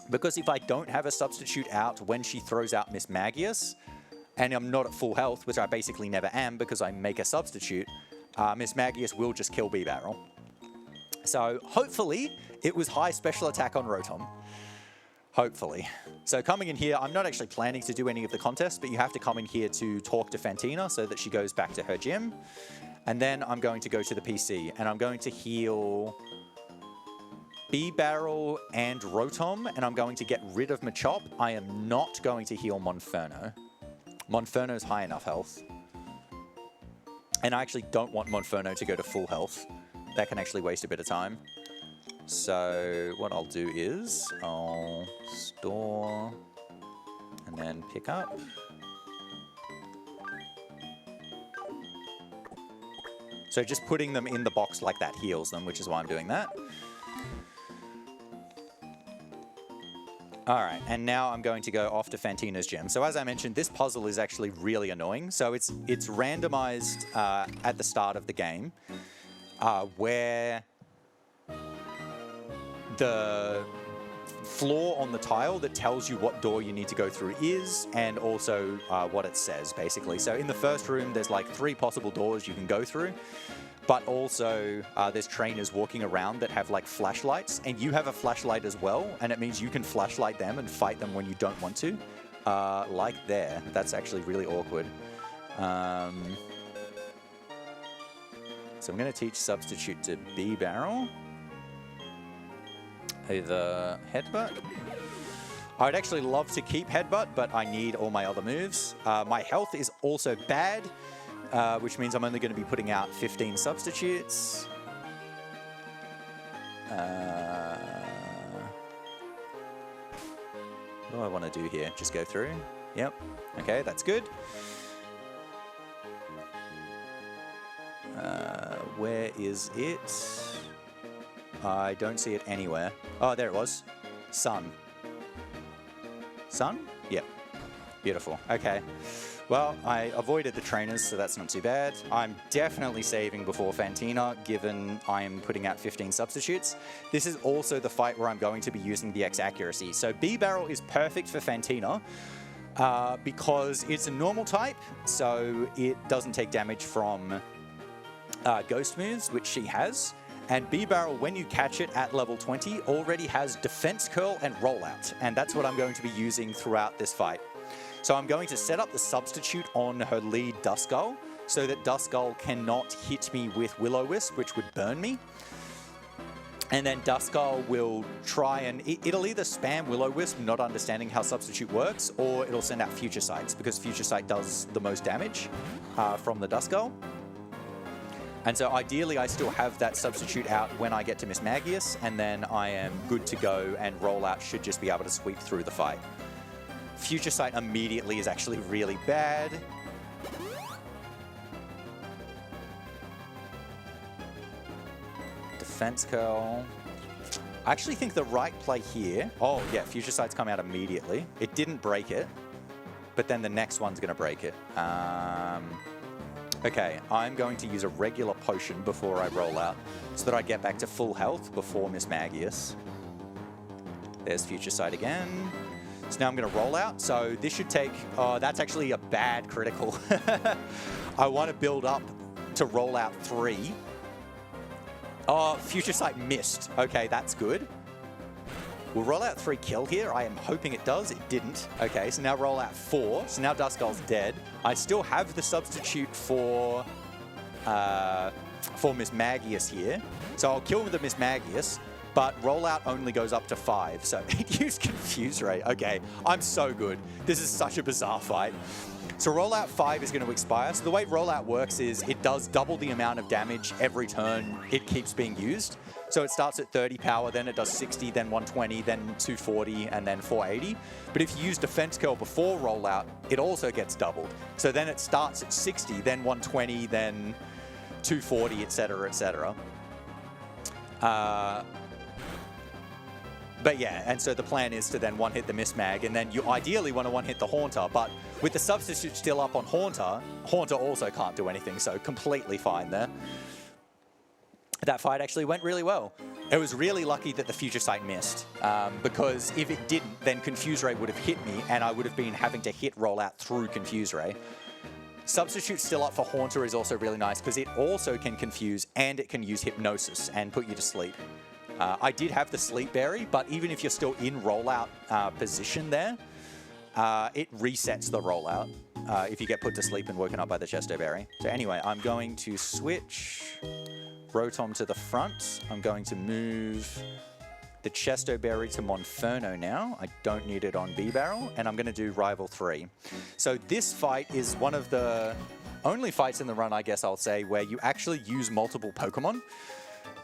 Because if I don't have a substitute out when she throws out Miss Magius, and I'm not at full health, which I basically never am because I make a substitute, Miss Magius will just kill B-Barrel. So hopefully it was high special attack on Rotom. Hopefully. So coming in here, I'm not actually planning to do any of the contests, but you have to come in here to talk to Fantina so that she goes back to her gym. And then I'm going to go to the PC and I'm going to heal B-Barrel and Rotom, and I'm going to get rid of Machop. I am not going to heal Monferno. Monferno's high enough health. And I actually don't want Monferno to go to full health. That can actually waste a bit of time. So what I'll do is I'll store and then pick up. So just putting them in the box like that heals them, which is why I'm doing that. All right, and now I'm going to go off to Fantina's gym. So as I mentioned, this puzzle is actually really annoying. So it's randomized at the start of the game, where the floor on the tile that tells you what door you need to go through is, and also what it says, basically. So in the first room, there's like 3 possible doors you can go through. But also, there's trainers walking around that have like flashlights, and you have a flashlight as well, and it means you can flashlight them and fight them when you don't want to. Like there. That's actually really awkward. So I'm going to teach Substitute to B-Barrel. Either Headbutt. I'd actually love to keep Headbutt, but I need all my other moves. My health is also bad. Which means I'm only going to be putting out 15 substitutes. What do I want to do here? Just go through? Yep. Okay, that's good. Where is it? I don't see it anywhere. Oh, there it was. Sun. Sun? Yep. Beautiful. Okay. Well, I avoided the trainers, so that's not too bad. I'm definitely saving before Fantina, given I'm putting out 15 substitutes. This is also the fight where I'm going to be using the X accuracy. So B-Barrel is perfect for Fantina because it's a normal type, so it doesn't take damage from ghost moves, which she has. And B-Barrel, when you catch it at level 20, already has Defense Curl and Rollout, and that's what I'm going to be using throughout this fight. So I'm going to set up the substitute on her lead Duskull so that Duskull cannot hit me with Will-O-Wisp, which would burn me. And then Duskull will try and... It'll either spam Will-O-Wisp, not understanding how substitute works, or it'll send out Future Sights, because Future Sight does the most damage from the Duskull. And so ideally I still have that substitute out when I get to Miss Magius, and then I am good to go, and Rollout should just be able to sweep through the fight. Future Sight immediately is actually really bad. Defense Curl. I actually think the right play here... Oh, yeah, Future Sight's come out immediately. It didn't break it, but then the next one's going to break it. Okay, I'm going to use a regular potion before I roll out so that I get back to full health before Miss Magius. There's Future Sight again. So now I'm going to roll out. So this should take... Oh, that's actually a bad critical. I want to build up to roll out 3. Oh, Future Sight missed. Okay, that's good. Will roll out 3 kill here? I am hoping it does. It didn't. Okay, so now roll out 4. So now Duskull's dead. I still have the substitute for Miss Magius here. So I'll kill the Miss Magius. But rollout only goes up to 5, so it used Confuse Ray. Okay, I'm so good. This is such a bizarre fight. So rollout 5 is going to expire. So the way rollout works is it does double the amount of damage every turn it keeps being used. So it starts at 30 power, then it does 60, then 120, then 240, and then 480. But if you use Defense Curl before rollout, it also gets doubled. So then it starts at 60, then 120, then 240, etc., etc. But yeah, and so the plan is to then one-hit the Mismag, and then you ideally want to one-hit the Haunter, but with the substitute still up on Haunter, Haunter also can't do anything, so completely fine there. That fight actually went really well. It was really lucky that the Future Sight missed, because if it didn't, then Confuse Ray would have hit me, and I would have been having to hit rollout through Confuse Ray. Substitute still up for Haunter is also really nice, because it also can confuse, and it can use Hypnosis and put you to sleep. I did have the Sleep Berry, but even if you're still in rollout position there, it resets the rollout if you get put to sleep and woken up by the Chesto Berry. So anyway, I'm going to switch Rotom to the front. I'm going to move the Chesto Berry to Monferno now. I don't need it on B-Barrel, and I'm going to do Rival 3. So this fight is one of the only fights in the run, I guess I'll say, where you actually use multiple Pokemon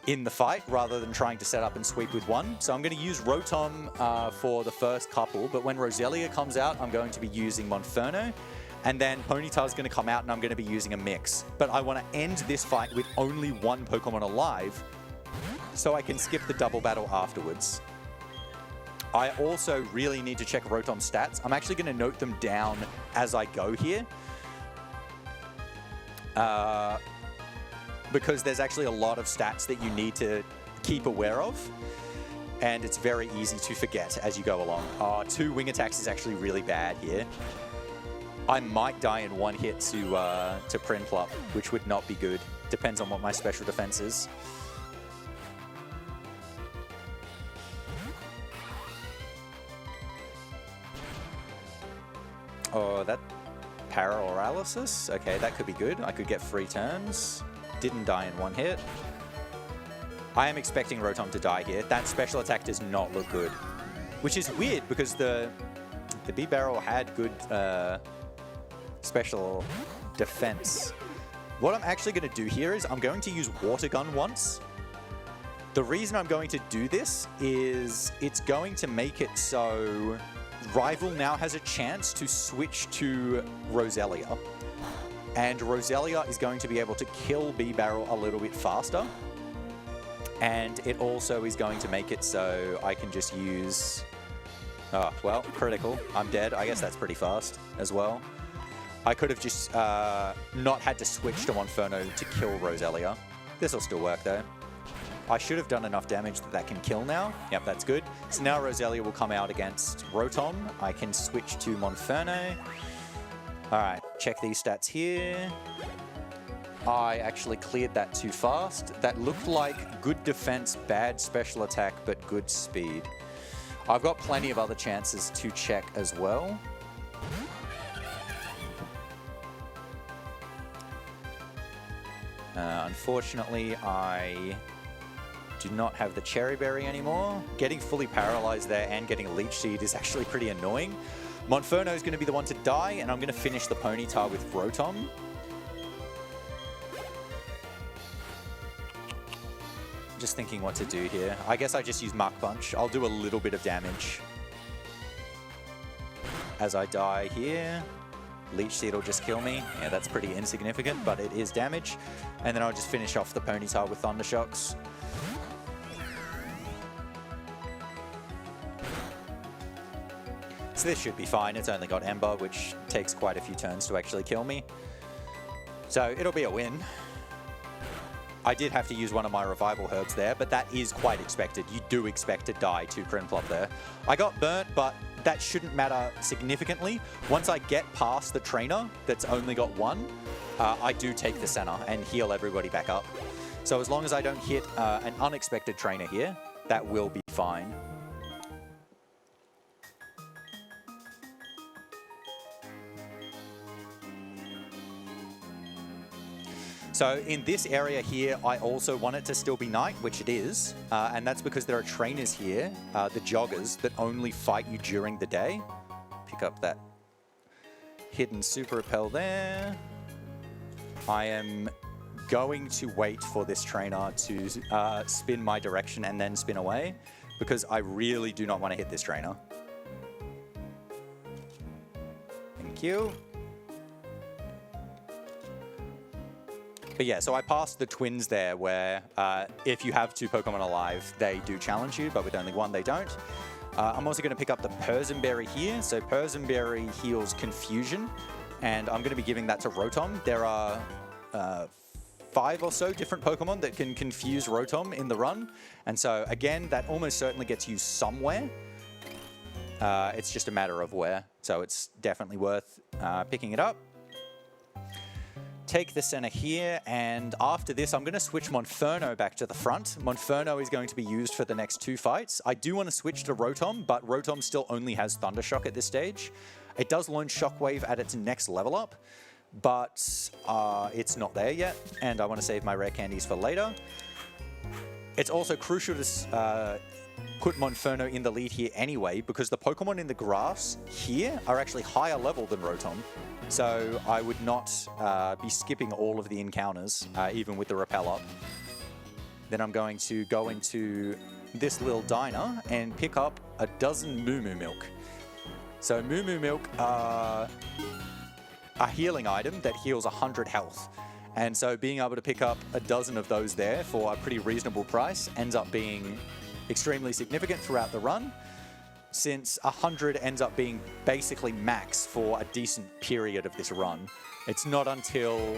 in the fight rather than trying to set up and sweep with one. So I'm going to use Rotom for the first couple, but when Roselia comes out, I'm going to be using Monferno, and then Ponyta's going to come out and I'm going to be using a mix. But I want to end this fight with only one Pokemon alive so I can skip the double battle afterwards. I also really need to check Rotom's stats. I'm actually going to note them down as I go here. Because there's actually a lot of stats that you need to keep aware of, and it's very easy to forget as you go along. 2 wing attacks is actually really bad here. I might die in one hit to Prinplup, which would not be good. Depends on what my special defense is. Oh, that Paralysis? Okay, that could be good. I could get 3 turns. Didn't die in one hit. I am expecting Rotom to die here. That special attack does not look good, which is weird because the B-Barrel had good special defense. What I'm actually going to do here is I'm going to use Water Gun once. The reason I'm going to do this is it's going to make it so Rival now has a chance to switch to Roselia. And Roselia is going to be able to kill B-Barrel a little bit faster. And it also is going to make it so I can just use... Oh, well, critical. I'm dead. I guess that's pretty fast as well. I could have just not had to switch to Monferno to kill Roselia. This will still work, though. I should have done enough damage that that can kill now. Yep, that's good. So now Roselia will come out against Rotom. I can switch to Monferno. All right, check these stats here. I actually cleared that too fast. That looked like good defense, bad special attack, but good speed. I've got plenty of other chances to check as well. Unfortunately, I do not have the Cherry Berry anymore. Getting fully paralyzed there and getting Leech Seed is actually pretty annoying. Monferno is going to be the one to die, and I'm going to finish the Ponyta with Rotom. Just thinking what to do here. I guess I just use Mach Punch. I'll do a little bit of damage as I die here. Leech Seed will just kill me. Yeah, that's pretty insignificant, but it is damage. And then I'll just finish off the Ponyta with Thunder Shocks. So this should be fine. It's only got Ember, which takes quite a few turns to actually kill me. So it'll be a win. I did have to use one of my revival herbs there, but that is quite expected. You do expect to die to Prinplup there. I got burnt, but that shouldn't matter significantly. Once I get past the trainer that's only got one, I do take the center and heal everybody back up. So as long as I don't hit an unexpected trainer here, that will be fine. So in this area here, I also want it to still be night, which it is. And that's because there are trainers here, the joggers, that only fight you during the day. Pick up that hidden Super Repel there. I am going to wait for this trainer to spin my direction and then spin away, because I really do not want to hit this trainer. Thank you. But yeah, so I passed the twins there where if you have 2 Pokemon alive, they do challenge you, but with only 1, they don't. I'm also going to pick up the Persimberry here. So Persimberry heals Confusion, and I'm going to be giving that to Rotom. There are 5 or so different Pokemon that can confuse Rotom in the run. And so again, that almost certainly gets used somewhere. It's just a matter of where. So it's definitely worth picking it up. Take the center here, and after this, I'm going to switch Monferno back to the front. Monferno is going to be used for the next 2 fights. I do want to switch to Rotom, but Rotom still only has Thunder Shock at this stage. It does learn Shockwave at its next level up, but it's not there yet, and I want to save my rare candies for later. It's also crucial to put Monferno in the lead here anyway, because the Pokemon in the grass here are actually higher level than Rotom. So I would not be skipping all of the encounters, even with the Repel up. Then I'm going to go into this little diner and pick up a dozen Moo Moo Milk. So Moo Moo Milk are a healing item that heals 100 health. And so being able to pick up a dozen of those there for a pretty reasonable price ends up being extremely significant throughout the run, since 100 ends up being basically max for a decent period of this run. It's not until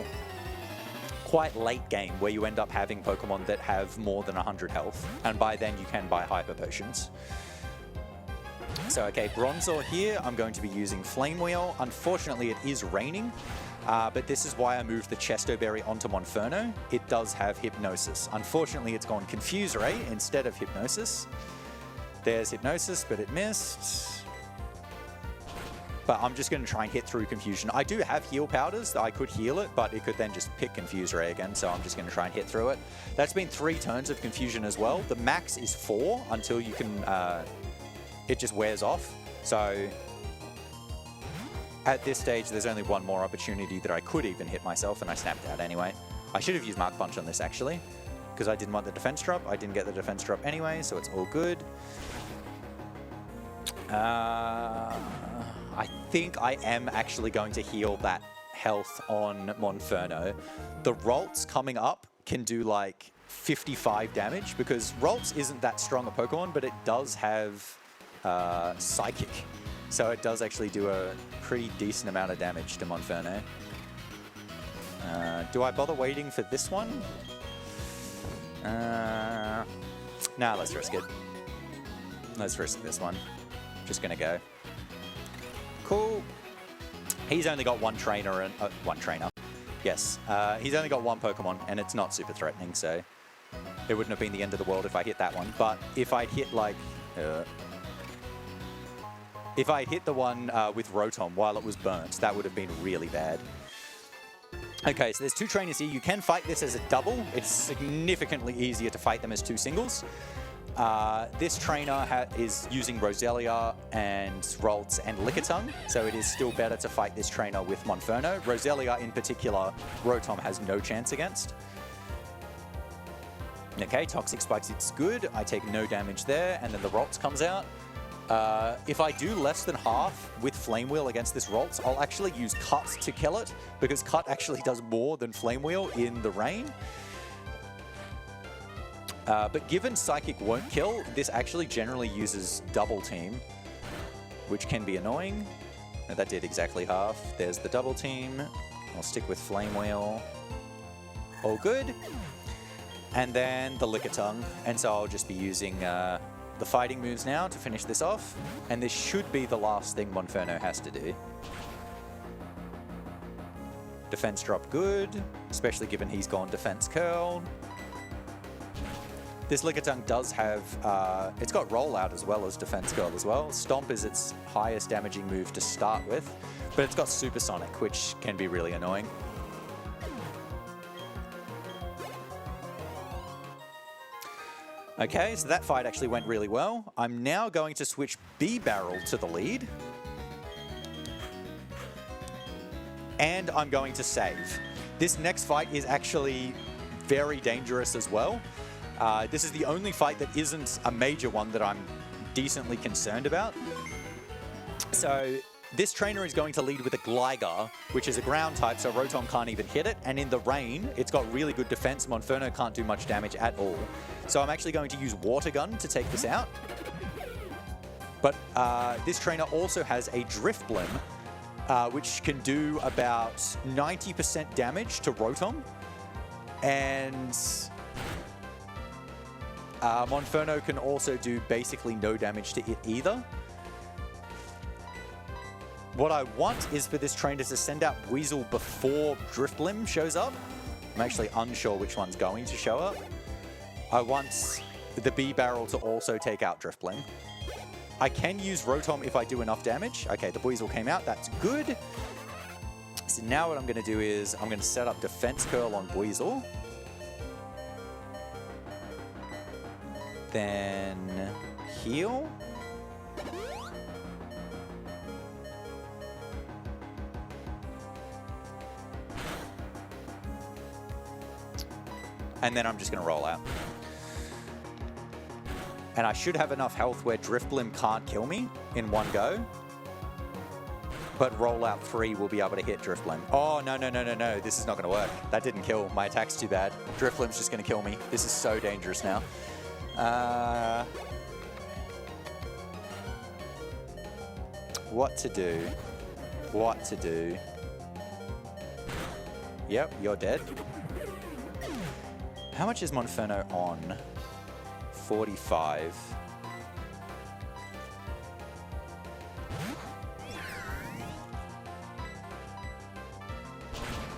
quite late game where you end up having Pokemon that have more than 100 health, and by then you can buy Hyper Potions. So okay, Bronzor here, I'm going to be using Flame Wheel. Unfortunately, it is raining, but this is why I moved the Chesto Berry onto Monferno. It does have Hypnosis. Unfortunately, it's gone Confuse Ray instead of Hypnosis. There's Hypnosis, but it missed. But I'm just going to try and hit through Confusion. I do have heal powders that I could heal it, but it could then just pick Confuse Ray again, so I'm just going to try and hit through it. That's been 3 turns of Confusion as well. The max is 4 until you can... it just wears off. So at this stage, there's only 1 more opportunity that I could even hit myself, and I snapped out anyway. I should have used Mark Punch on this, actually, because I didn't want the defense drop. I didn't get the defense drop anyway, so it's all good. I think I am actually going to heal that health on Monferno. The Ralts coming up can do like 55 damage, because Ralts isn't that strong a Pokemon, but it does have Psychic. So it does actually do a pretty decent amount of damage to Monferno. Do I bother waiting for this one? Nah, let's risk it. Let's risk this one. Just gonna go. Cool. He's only got 1 trainer and one trainer. Yes, he's only got 1 Pokemon, and it's not super threatening, so it wouldn't have been the end of the world if I hit that one. But if I'd hit like, if I hit the one with Rotom while it was burnt, that would have been really bad. Okay, so there's 2 trainers here. You can fight this as a double. It's significantly easier to fight them as 2 singles. This trainer is using Roselia and Ralts and Lickitung, so it is still better to fight this trainer with Monferno. Roselia in particular, Rotom has no chance against. Okay, Toxic Spikes, it's good. I take no damage there, and then the Ralts comes out. If I do less than half with Flame Wheel against this Ralts, I'll actually use Cut to kill it, because Cut actually does more than Flame Wheel in the rain. But given Psychic won't kill, this actually generally uses Double Team, which can be annoying. No, that did exactly half. There's the Double Team. I'll stick with Flame Wheel. All good. And then the Lickitung. And so I'll just be using the fighting moves now to finish this off. And this should be the last thing Monferno has to do. Defense drop good, especially given he's gone Defense Curl. This Lickitung does have, it's got Rollout as well as Defense Curl as well. Stomp is its highest damaging move to start with, but it's got Supersonic, which can be really annoying. Okay, so that fight actually went really well. I'm now going to switch B-Barrel to the lead. And I'm going to save. This next fight is actually very dangerous as well. This is the only fight that isn't a major one that I'm decently concerned about. So This trainer is going to lead with a Gligar, which is a ground type, so Rotom can't even hit it. And in the rain, it's got really good defense. Monferno can't do much damage at all. So I'm actually going to use Water Gun to take this out. But this trainer also has a Drifblim, which can do about 90% damage to Rotom. And Monferno can also do basically no damage to it either. What I want is for this trainer to send out Weasel before Drifblim shows up. I'm actually unsure which one's going to show up. I want the B-Barrel to also take out Drifblim. I can use Rotom if I do enough damage. Okay, the Weasel came out. That's good. So now what I'm going to do is I'm going to set up Defense Curl on Weasel. Then heal. And then I'm just going to roll out. And I should have enough health where Drifblim can't kill me in one go. But rollout 3 will be able to hit Drifblim. Oh, no. This is not going to work. That didn't kill. My attack's too bad. Drifblim's just going to kill me. This is so dangerous now. What to do? What to do? Yep, you're dead. How much is Monferno on? 45.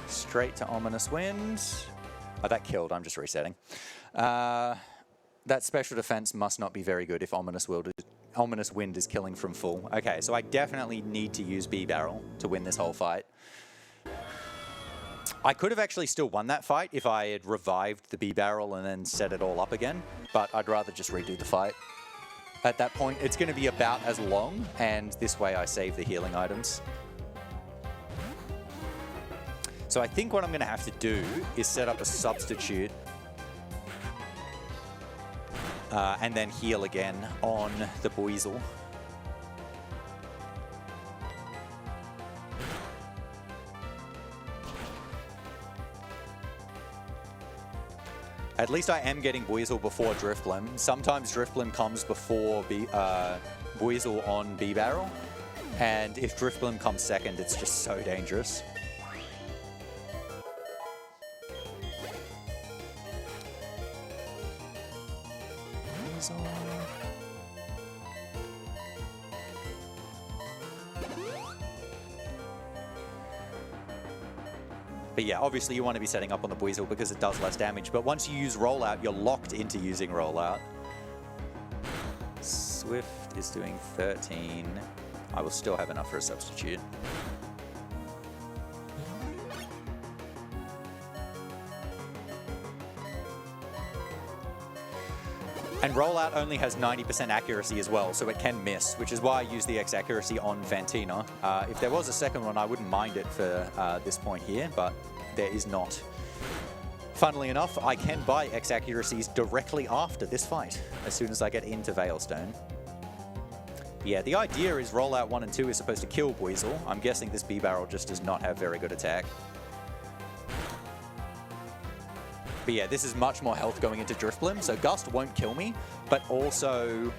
Straight to Ominous Wind. Oh, that killed. I'm just resetting. That special defense must not be very good if Ominous Wind is killing from full. Okay, so I definitely need to use B-Barrel to win this whole fight. I could have actually still won that fight if I had revived the B-Barrel and then set it all up again, but I'd rather just redo the fight. At that point, it's going to be about as long, and this way I save the healing items. So I think what I'm going to have to do is set up a substitute and then heal again on the Weasel. At least I am getting Weasel before Drifblim. Sometimes Drifblim comes before Weasel on B-Barrel. And if Drifblim comes second, it's just so dangerous. Weasel. But yeah, obviously you want to be setting up on the Weasel because it does less damage. But once you use Rollout, you're locked into using Rollout. Swift is doing 13. I will still have enough for a substitute. And Rollout only has 90% accuracy as well, so it can miss, which is why I use the X accuracy on Fantina. If there was a second one, I wouldn't mind it for this point here, but there is not. Funnily enough, I can buy X accuracies directly after this fight, as soon as I get into Veilstone. Yeah, the idea is Rollout 1 and 2 is supposed to kill Weasel. I'm guessing this B-Barrel just does not have very good attack. But yeah, this is much more health going into Drifblim, so Gust won't kill me, but also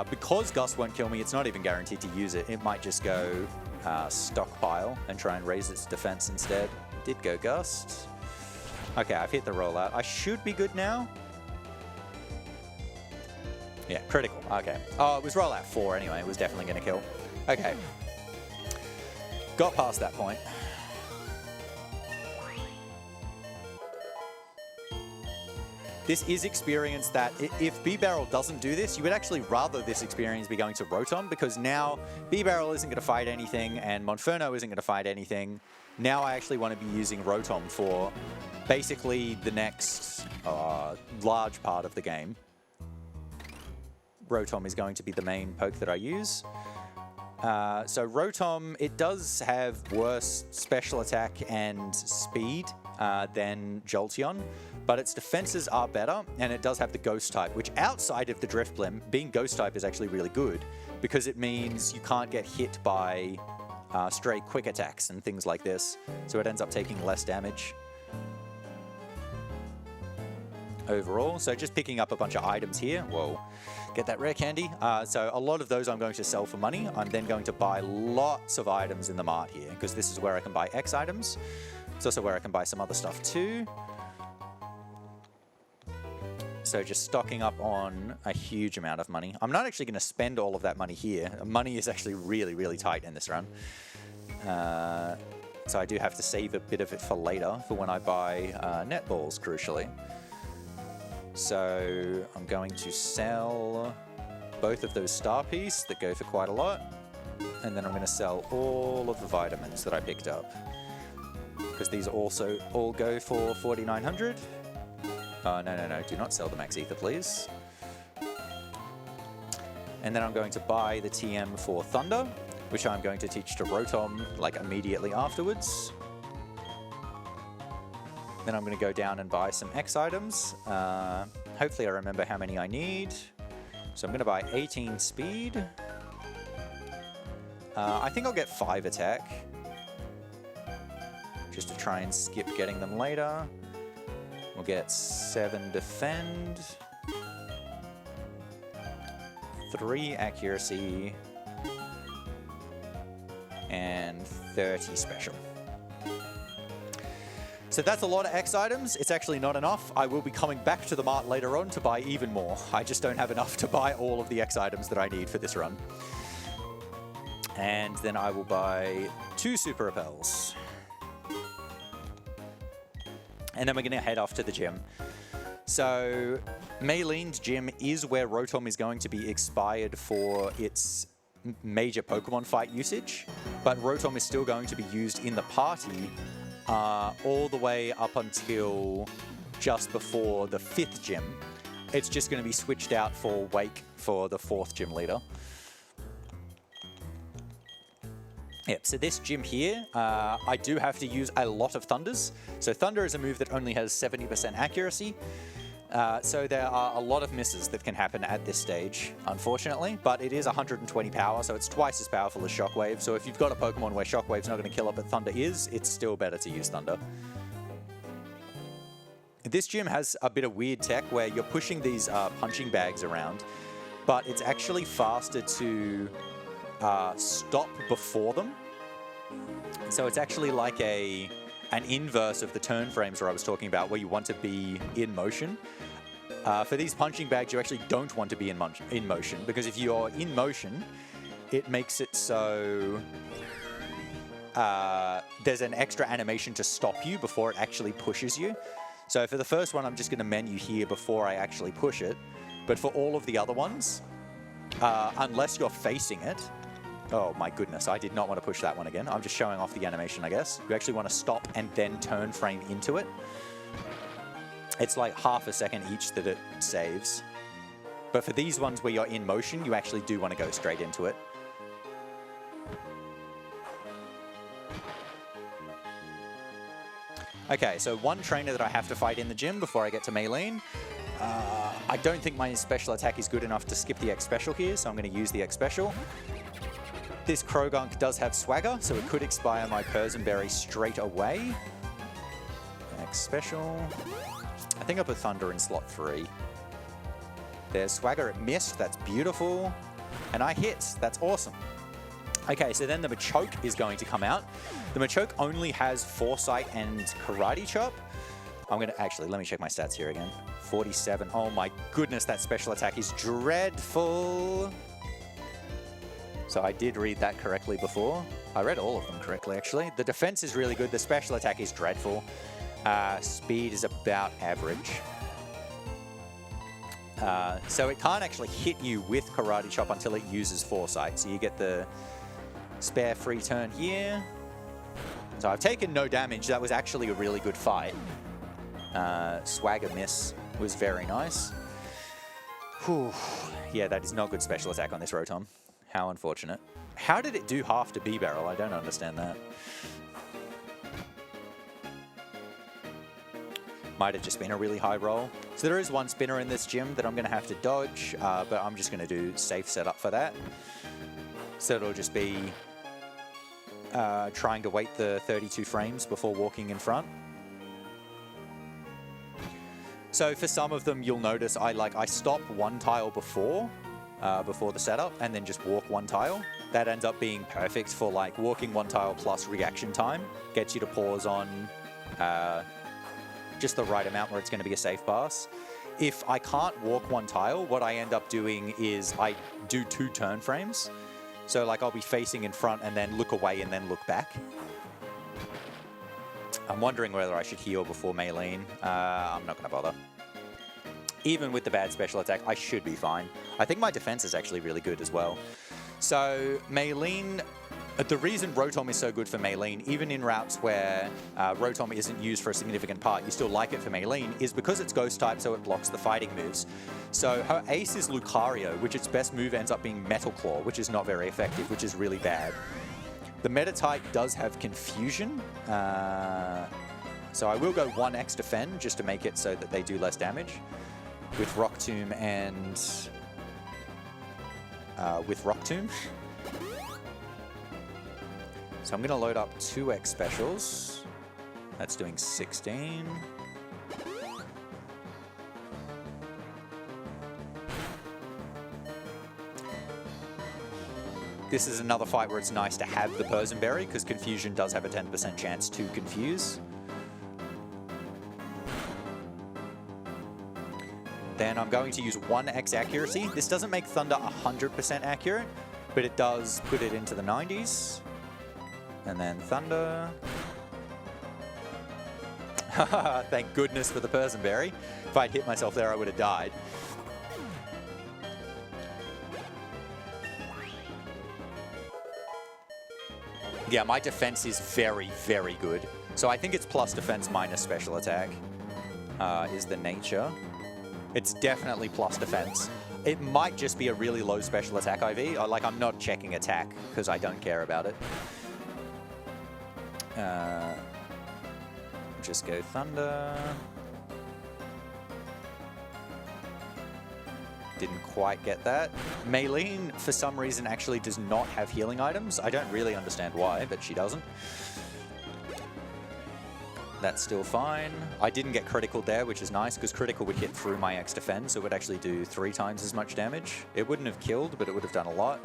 because Gust won't kill me, it's not even guaranteed to use it. It might just go stockpile and try and raise its defense instead. Did go Gust. Okay, I've hit the Rollout. I should be good now. Yeah, critical. Okay. Oh, it was Rollout 4 anyway. It was definitely going to kill. Okay. Got past that point. This is experience that if B-Barrel doesn't do this, you would actually rather this experience be going to Rotom, because now B-Barrel isn't going to fight anything and Monferno isn't going to fight anything. Now I actually want to be using Rotom for basically the next large part of the game. Rotom is going to be the main poke that I use. So Rotom, it does have worse special attack and speed than Jolteon, but its defenses are better, and it does have the ghost type, which outside of the drift blim, being ghost type is actually really good because it means you can't get hit by stray quick attacks and things like this. So it ends up taking less damage overall. So just picking up a bunch of items here. Whoa, get that rare candy. So a lot of those I'm going to sell for money. I'm then going to buy lots of items in the mart here because this is where I can buy X items. It's also where I can buy some other stuff too. So just stocking up on a huge amount of money. I'm not actually going to spend all of that money here. Money is actually really, really tight in this run. So I do have to save a bit of it for later, for when I buy netballs, crucially. So I'm going to sell both of those star piece that go for quite a lot. And then I'm going to sell all of the vitamins that I picked up, because these also all go for 4,900. No, do not sell the max ether, please. And then I'm going to buy the TM for Thunder, which I'm going to teach to Rotom like immediately afterwards. Then I'm going to go down and buy some X items. Hopefully I remember how many I need. So I'm going to buy 18 speed. I think I'll get 5 attack, just to try and skip getting them later. We'll get 7 defend, 3 accuracy, and 30 special. So that's a lot of X items. It's actually not enough. I will be coming back to the mart later on to buy even more. I just don't have enough to buy all of the X items that I need for this run. And then I will buy 2 super repels. And then we're going to head off to the gym. So Maylene's gym is where Rotom is going to be expired for its major Pokemon fight usage, but Rotom is still going to be used in the party all the way up until just before the 5th gym. It's just going to be switched out for Wake for the 4th gym leader. Yep, so this gym here, I do have to use a lot of Thunders. So Thunder is a move that only has 70% accuracy. So there are a lot of misses that can happen at this stage, unfortunately. But it is 120 power, so it's twice as powerful as Shockwave. So if you've got a Pokemon where Shockwave's not going to kill it, but Thunder is, it's still better to use Thunder. This gym has a bit of weird tech where you're pushing these punching bags around, but it's actually faster to stop before them. So it's actually like an inverse of the turn frames where I was talking about, where you want to be in motion. For these punching bags, you actually don't want to be in motion, because if you're in motion, it makes it so there's an extra animation to stop you before it actually pushes you. So for the first one, I'm just going to menu here before I actually push it. But for all of the other ones, unless you're facing it, oh my goodness, I did not want to push that one again. I'm just showing off the animation, I guess. You actually want to stop and then turn frame into it. It's like half a second each that it saves. But for these ones where you're in motion, you actually do want to go straight into it. Okay, so one trainer that I have to fight in the gym before I get to Maylene. I don't think my special attack is good enough to skip the X special here, so I'm going to use the X special. This Krogunk does have swagger, so it could expire my Persenberry straight away. X special. I think I'll put Thunder in slot 3. There's swagger, it missed, that's beautiful. And I hit, that's awesome. Okay, so then the Machoke is going to come out. The Machoke only has Foresight and Karate Chop. I'm going to actually, let me check my stats here again. 47, oh my goodness, that special attack is dreadful. So I did read that correctly before. I read all of them correctly, actually. The defense is really good. The special attack is dreadful. Speed is about average. So it can't actually hit you with Karate Chop until it uses Foresight. So you get the spare free turn here. So I've taken no damage. That was actually a really good fight. Swagger miss was very nice. Whew. Yeah, that is not good special attack on this Rotom. How unfortunate. How did it do half to B-Barrel? I don't understand that. Might have just been a really high roll. So there is one spinner in this gym that I'm going to have to dodge, but I'm just going to do safe setup for that. So it'll just be trying to wait the 32 frames before walking in front. So for some of them, you'll notice I stop one tile before the setup and then just walk one tile. That ends up being perfect for like walking one tile plus reaction time. Gets you to pause on just the right amount where it's going to be a safe pass. If I can't walk one tile, what I end up doing is I do 2 turn frames. So like I'll be facing in front and then look away and then look back. I'm wondering whether I should heal before Maylene. I'm not going to bother. Even with the bad special attack, I should be fine. I think my defense is actually really good as well. So Maylene, the reason Rotom is so good for Maylene, even in routes where Rotom isn't used for a significant part, you still like it for Maylene, is because it's Ghost type, so it blocks the fighting moves. So her ace is Lucario, which its best move ends up being Metal Claw, which is not very effective, which is really bad. The meta type does have Confusion, so I will go 1x defend just to make it so that they do less damage. With Rock Tomb and with Rock Tomb. So I'm going to load up 2x specials. That's doing 16. This is another fight where it's nice to have the Berry because Confusion does have a 10% chance to confuse. Then I'm going to use 1x accuracy. This doesn't make Thunder 100% accurate, but it does put it into the 90s. And then Thunder. Thank goodness for the Berry. If I'd hit myself there, I would have died. Yeah, my defense is very, very good. So I think it's plus defense minus special attack is the nature. It's definitely plus defense. It might just be a really low special attack IV. Or, like, I'm not checking attack because I don't care about it. Just go Thunder. Didn't quite get that. Maylene, for some reason, actually does not have healing items. I don't really understand why, but she doesn't. That's still fine. I didn't get critical there, which is nice, because critical would hit through my X defend, so it would actually do 3 times as much damage. It wouldn't have killed, but it would have done a lot.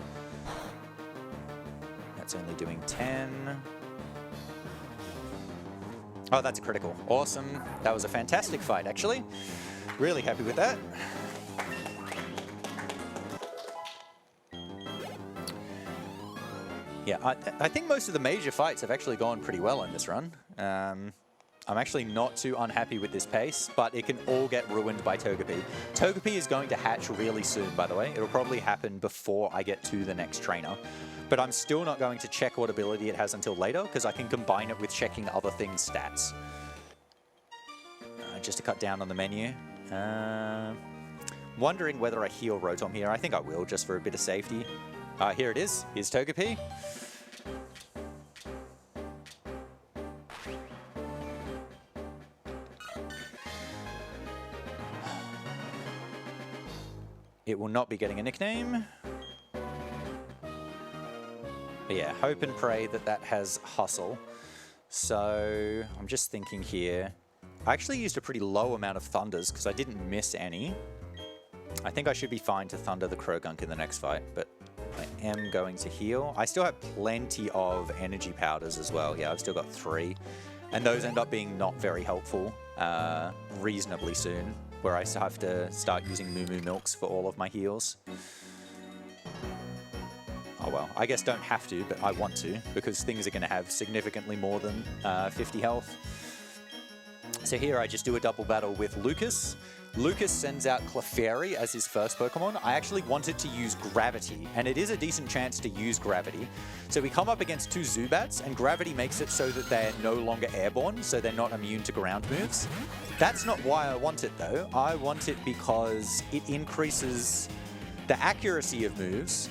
That's only doing 10. Oh, that's a critical. Awesome. That was a fantastic fight, actually. Really happy with that. Yeah, I think most of the major fights have actually gone pretty well in this run. I'm actually not too unhappy with this pace, but it can all get ruined by Togepi. Togepi is going to hatch really soon, by the way. It'll probably happen before I get to the next trainer. But I'm still not going to check what ability it has until later, because I can combine it with checking other things' stats. Just to cut down on the menu. Wondering whether I heal Rotom here. I think I will, just for a bit of safety. Here it is. Here's Togepi. It will not be getting a nickname. But yeah, hope and pray that that has Hustle. So I'm just thinking here. I actually used a pretty low amount of Thunders because I didn't miss any. I think I should be fine to Thunder the Krogunk in the next fight, but I am going to heal. I still have plenty of energy powders as well. Yeah, I've still got 3. And those end up being not very helpful reasonably soon, where I have to start using Moo Moo Milks for all of my heals. Oh well, I guess don't have to, but I want to, because things are going to have significantly more than 50 health. So here I just do a double battle with Lucas. Lucas sends out Clefairy as his first Pokemon. I actually wanted to use Gravity, and it is a decent chance to use Gravity. So we come up against 2 Zubats, and Gravity makes it so that they're no longer airborne, so they're not immune to ground moves. That's not why I want it, though. I want it because it increases the accuracy of moves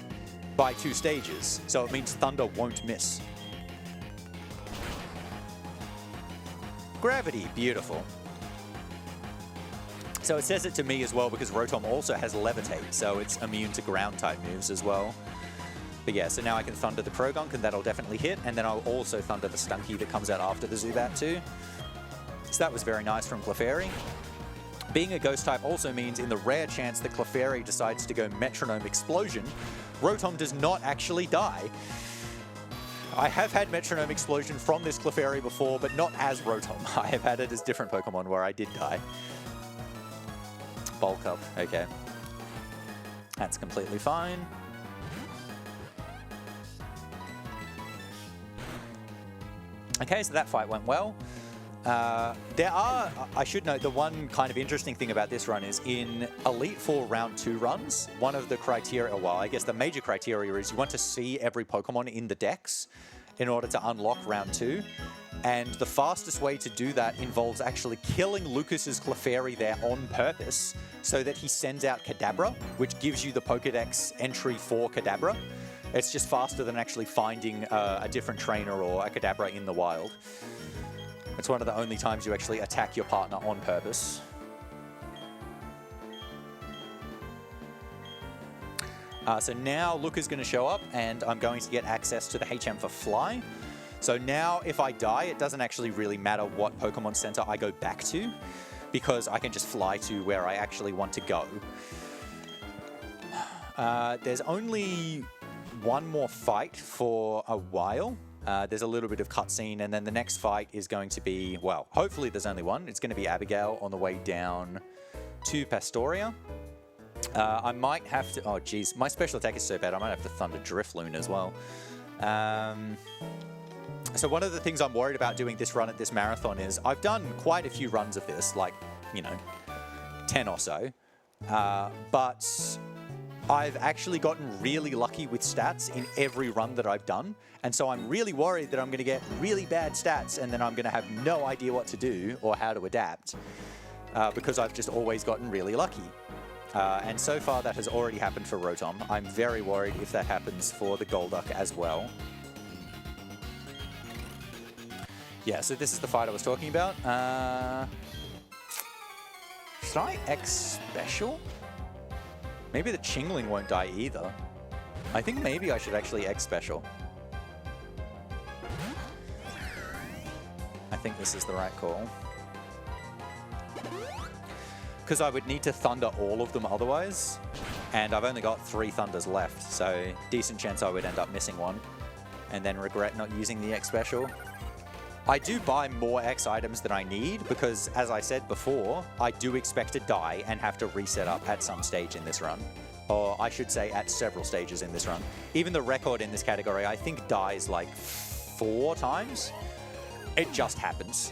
by 2 stages, so it means Thunder won't miss. Gravity, beautiful. So it says it to me as well because Rotom also has Levitate, so it's immune to ground type moves as well. But yeah, so now I can Thunder the Krogunk, and that'll definitely hit, and then I'll also Thunder the Stunky that comes out after the Zubat too. So that was very nice from Clefairy. Being a Ghost type also means in the rare chance that Clefairy decides to go Metronome Explosion, Rotom does not actually die. I have had Metronome Explosion from this Clefairy before, but not as Rotom. I have had it as different Pokemon where I did die. Bulk up, okay. That's completely fine. Okay, so that fight went well. I should note, the one kind of interesting thing about this run is in Elite Four Round 2 runs, one of the criteria, well, I guess the major criteria is you want to see every Pokemon in the decks in order to unlock Round 2. And the fastest way to do that involves actually killing Lucas's Clefairy there on purpose so that he sends out Kadabra, which gives you the Pokedex entry for Kadabra. It's just faster than actually finding a different trainer or a Kadabra in the wild. It's one of the only times you actually attack your partner on purpose. So now Luca's going to show up, and I'm going to get access to the HM for Fly. So now if I die, it doesn't actually really matter what Pokemon Center I go back to, because I can just fly to where I actually want to go. There's only one more fight for a while. There's a little bit of cutscene, and then the next fight is going to be, well, hopefully there's only one. It's going to be Abigail on the way down to Pastoria. I might have to, oh geez, my special attack is so bad, I might have to Thunder Drifloon as well. So one of the things I'm worried about doing this run at this marathon is I've done quite a few runs of this, like, 10 or so. But I've actually gotten really lucky with stats in every run that I've done. And so I'm really worried that I'm going to get really bad stats and then I'm going to have no idea what to do or how to adapt because I've just always gotten really lucky. And so far that has already happened for Rotom. I'm very worried if that happens for the Golduck as well. Yeah, so this is the fight I was talking about. Should I X Special? Maybe the Chingling won't die either. I think maybe I should actually X Special. I think this is the right call. Because I would need to Thunder all of them otherwise, and I've only got 3 Thunders left, so decent chance I would end up missing one, and then regret not using the X Special. I do buy more X items than I need, because as I said before, I do expect to die and have to reset up at some stage in this run. Or I should say at several stages in this run. Even the record in this category, I think, dies like 4 times. It just happens.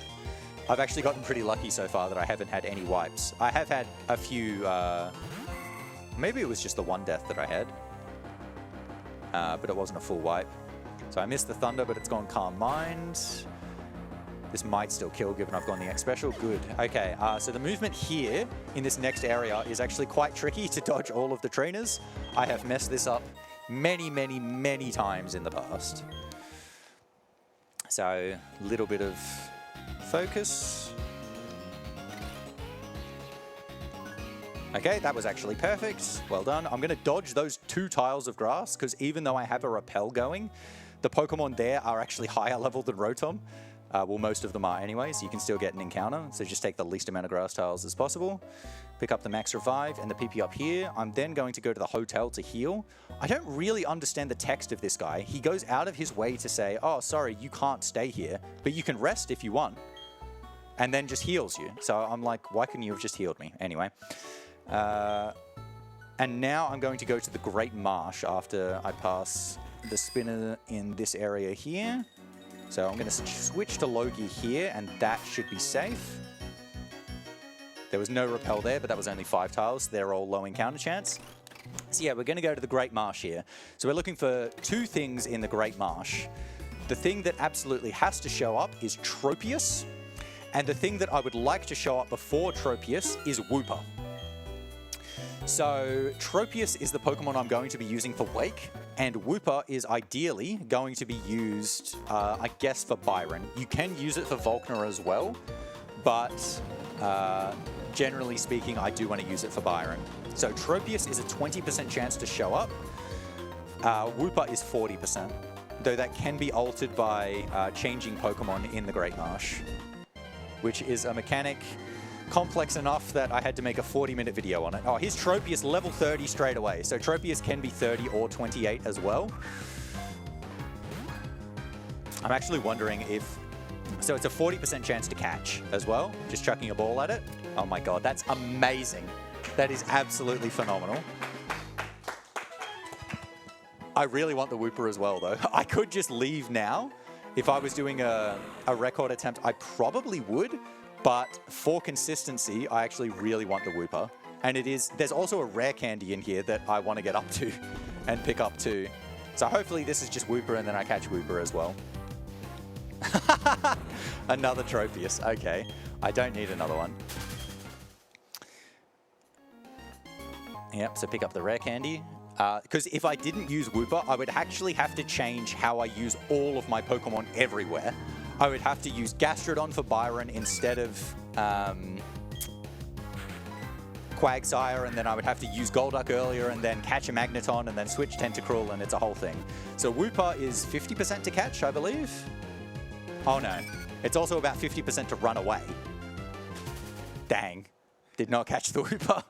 I've actually gotten pretty lucky so far that I haven't had any wipes. I have had a few, maybe it was just the one death that I had, but it wasn't a full wipe. So I missed the Thunder, but it's gone Calm Mind. This might still kill given I've gone the X Special. Good. Okay, so the movement here in this next area is actually quite tricky to dodge all of the trainers. I have messed this up many, many, many times in the past. So a little bit of focus. Okay, that was actually perfect. Well done. I'm going to dodge those 2 tiles of grass because even though I have a repel going, the Pokemon there are actually higher level than Rotom. Well, most of them are anyway, so you can still get an encounter. So just take the least amount of grass tiles as possible. Pick up the Max Revive and the PP up here. I'm then going to go to the hotel to heal. I don't really understand the text of this guy. He goes out of his way to say, oh, sorry, you can't stay here, but you can rest if you want. And then just heals you. So I'm like, why couldn't you have just healed me? Anyway. And now I'm going to go to the Great Marsh after I pass the spinner in this area here. So I'm going to switch to Logie here, and that should be safe. There was no repel there, but that was only 5 tiles. They're all low encounter chance. So yeah, we're going to go to the Great Marsh here. So we're looking for 2 things in the Great Marsh. The thing that absolutely has to show up is Tropius. And the thing that I would like to show up before Tropius is Wooper. So Tropius is the Pokemon I'm going to be using for Wake, and Wooper is ideally going to be used, I guess, for Byron. You can use it for Volkner as well, but generally speaking, I do want to use it for Byron. So Tropius is a 20% chance to show up. Wooper is 40%, though that can be altered by changing Pokemon in the Great Marsh, which is a mechanic complex enough that I had to make a 40-minute video on it. Oh, here's Tropius level 30 straight away. So Tropius can be 30 or 28 as well. I'm actually wondering if... So it's a 40% chance to catch as well, just chucking a ball at it. Oh my god, that's amazing. That is absolutely phenomenal. I really want the Wooper as well, though. I could just leave now. If I was doing a record attempt, I probably would. But for consistency, I actually really want the Wooper. And there's also a rare candy in here that I want to get up to and pick up too. So hopefully this is just Wooper and then I catch Wooper as well. Another Tropius, okay. I don't need another one. Yep, so pick up the rare candy. Because if I didn't use Wooper, I would actually have to change how I use all of my Pokemon everywhere. I would have to use Gastrodon for Byron instead of Quagsire, and then I would have to use Golduck earlier and then catch a Magneton and then switch Tentacruel, and it's a whole thing. So Wooper is 50% to catch, I believe. Oh no, it's also about 50% to run away. Dang, did not catch the Wooper.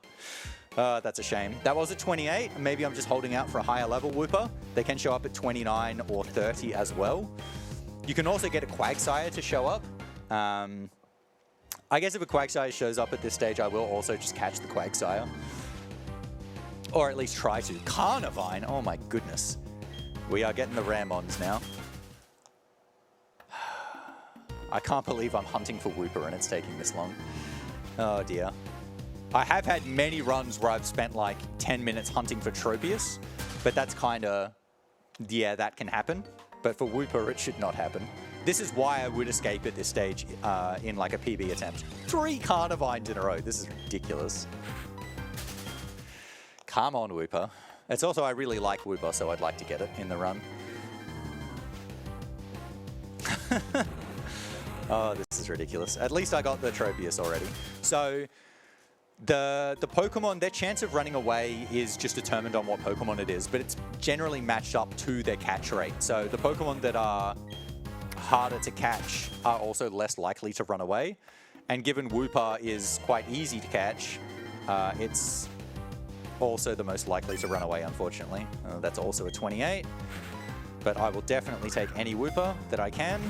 That's a shame. That was a 28. Maybe I'm just holding out for a higher level Wooper. They can show up at 29 or 30 as well. You can also get a Quagsire to show up. I guess if a Quagsire shows up at this stage, I will also just catch the Quagsire. Or at least try to. Carnivine, oh my goodness. We are getting the rare mons now. I can't believe I'm hunting for Wooper and it's taking this long. Oh dear. I have had many runs where I've spent like 10 minutes hunting for Tropius, but that's kind of, yeah, that can happen. But for Wooper, it should not happen. This is why I would escape at this stage in like a PB attempt. 3 Carnivines in a row. This is ridiculous. Come on, Wooper. It's also, I really like Wooper, so I'd like to get it in the run. Oh, this is ridiculous. At least I got the Tropius already. So the Pokemon, their chance of running away is just determined on what Pokemon it is, but it's generally matched up to their catch rate. So the Pokemon that are harder to catch are also less likely to run away. And given Wooper is quite easy to catch, it's also the most likely to run away, unfortunately. That's also a 28. But I will definitely take any Wooper that I can.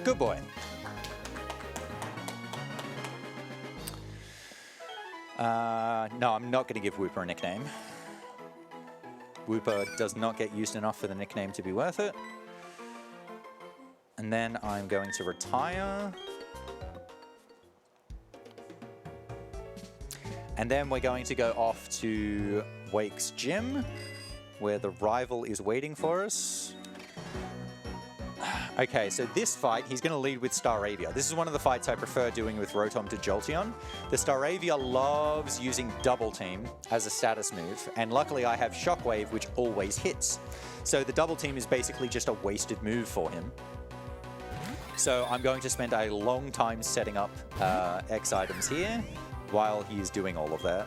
Good boy. No, I'm not going to give Wooper a nickname. Wooper does not get used enough for the nickname to be worth it. And then I'm going to retire. And then we're going to go off to Wake's gym, where the rival is waiting for us. Okay, so this fight, he's going to lead with Staravia. This is one of the fights I prefer doing with Rotom to Jolteon. The Staravia loves using Double Team as a status move, and luckily I have Shockwave, which always hits. So the Double Team is basically just a wasted move for him. So I'm going to spend a long time setting up X items here while he's doing all of that.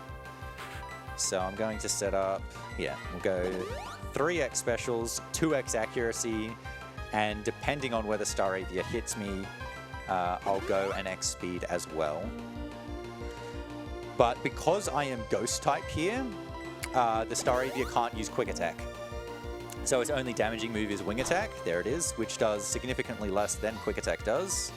So I'm going to set up, yeah, we'll go 3X specials, 2X accuracy, and depending on whether Staravia hits me, I'll go an X speed as well. But because I am Ghost type here, the Staravia can't use Quick Attack. So its only damaging move is Wing Attack, there it is, which does significantly less than Quick Attack does.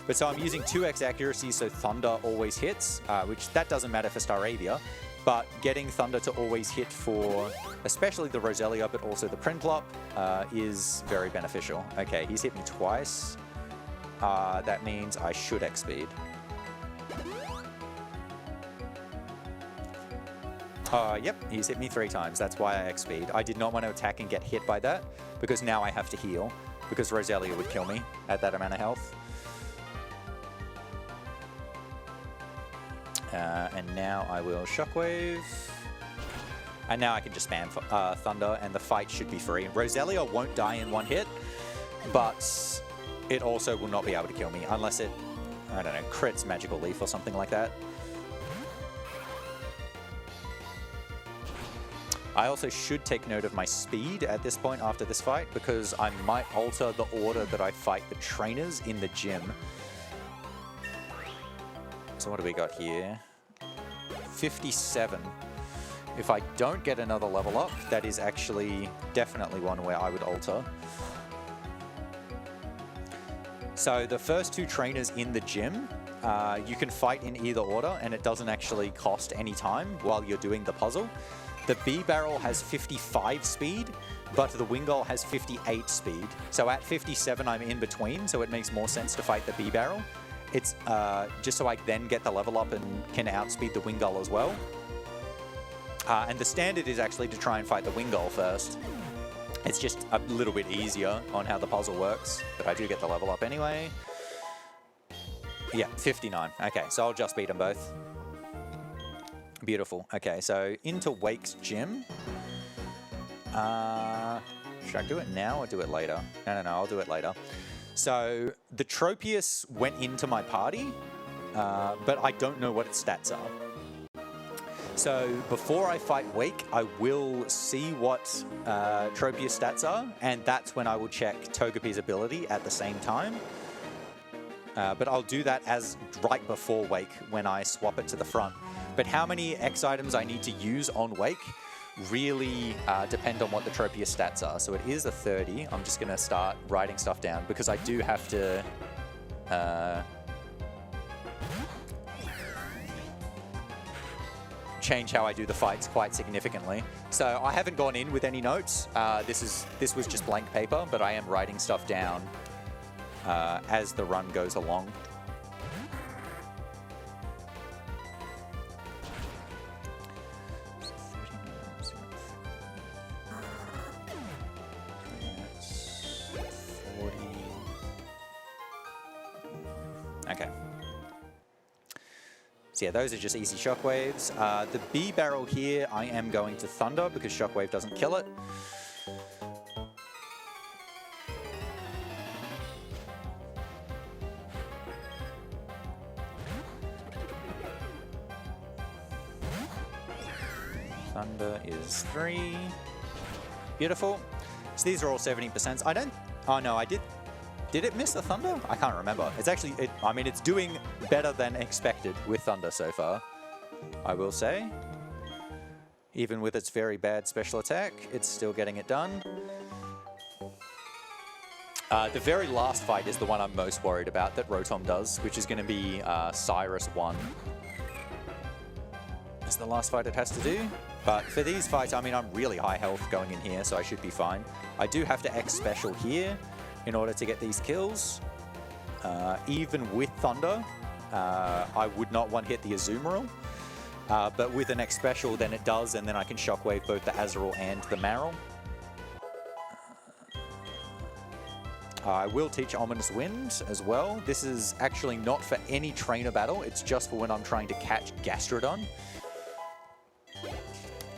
But so I'm using 2X accuracy, so Thunder always hits, which that doesn't matter for Staravia. But getting Thunder to always hit for especially the Roselia, but also the Prinplup, is very beneficial. Okay, he's hit me twice. That means I should X-Speed. Yep, he's hit me 3 times. That's why I X-Speed. I did not want to attack and get hit by that, because now I have to heal, because Roselia would kill me at that amount of health. And now I will Shockwave. And now I can just spam Thunder, and the fight should be free. Roselia won't die in one hit, but it also will not be able to kill me unless it, I don't know, crits Magical Leaf or something like that. I also should take note of my speed at this point after this fight, because I might alter the order that I fight the trainers in the gym. So what do we got here? 57. If I don't get another level up, that is actually definitely one where I would alter. So the first two trainers in the gym, you can fight in either order, and it doesn't actually cost any time while you're doing the puzzle. The B-Barrel has 55 speed, but the Wingull has 58 speed. So at 57, I'm in between, so it makes more sense to fight the B-Barrel. It's just so I then get the level up and can outspeed the Wingull as well. And the standard is actually to try and fight the Wingull first. It's just a little bit easier on how the puzzle works, but I do get the level up anyway. Yeah, 59. Okay, so I'll just beat them both. Beautiful. Okay, so into Wake's gym. Should I do it now or do it later? No, I'll do it later. So the Tropius went into my party, but I don't know what its stats are. So before I fight Wake, I will see what Tropius stats are, and that's when I will check Togepi's ability at the same time. But I'll do that as right before Wake when I swap it to the front. But how many X items I need to use on Wake really depend on what the Tropius stats are. So it is a 30. I'm just going to start writing stuff down because I do have to change how I do the fights quite significantly. So I haven't gone in with any notes. This was just blank paper, but I am writing stuff down as the run goes along. Okay. So yeah, those are just easy shockwaves. The B-Barrel here, I am going to Thunder because Shockwave doesn't kill it. Thunder is 3. Beautiful. So these are all 70%. I don't... Oh no, I did... Did it miss the Thunder? I can't remember. It's actually, I mean, it's doing better than expected with Thunder so far, I will say. Even with its very bad special attack, it's still getting it done. The very last fight is the one I'm most worried about that Rotom does, which is going to be Cyrus 1. That's the last fight it has to do. But for these fights, I mean, I'm really high health going in here, so I should be fine. I do have to X special here in order to get these kills. Even with Thunder, I would not one-hit the Azumarill. But with an X special, then it does, and then I can Shockwave both the Azurill and the Marill. I will teach Ominous Wind as well. This is actually not for any trainer battle, it's just for when I'm trying to catch Gastrodon.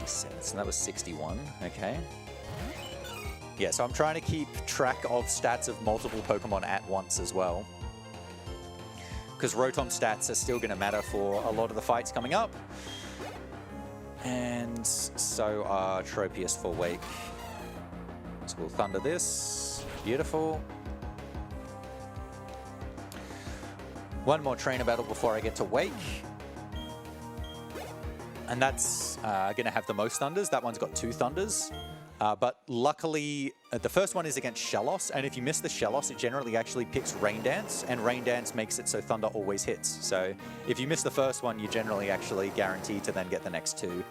So that was 61, okay. Yeah, so I'm trying to keep track of stats of multiple Pokemon at once as well. Because Rotom stats are still going to matter for a lot of the fights coming up. And so are Tropius for Wake. So we'll Thunder this. Beautiful. One more trainer battle before I get to Wake. And that's going to have the most Thunders. That one's got 2 Thunders. But luckily, the first one is against Shellos, and if you miss the Shellos, it generally actually picks Rain Dance, and Rain Dance makes it so Thunder always hits. So if you miss the first one, you're generally actually guaranteed to then get the next 2.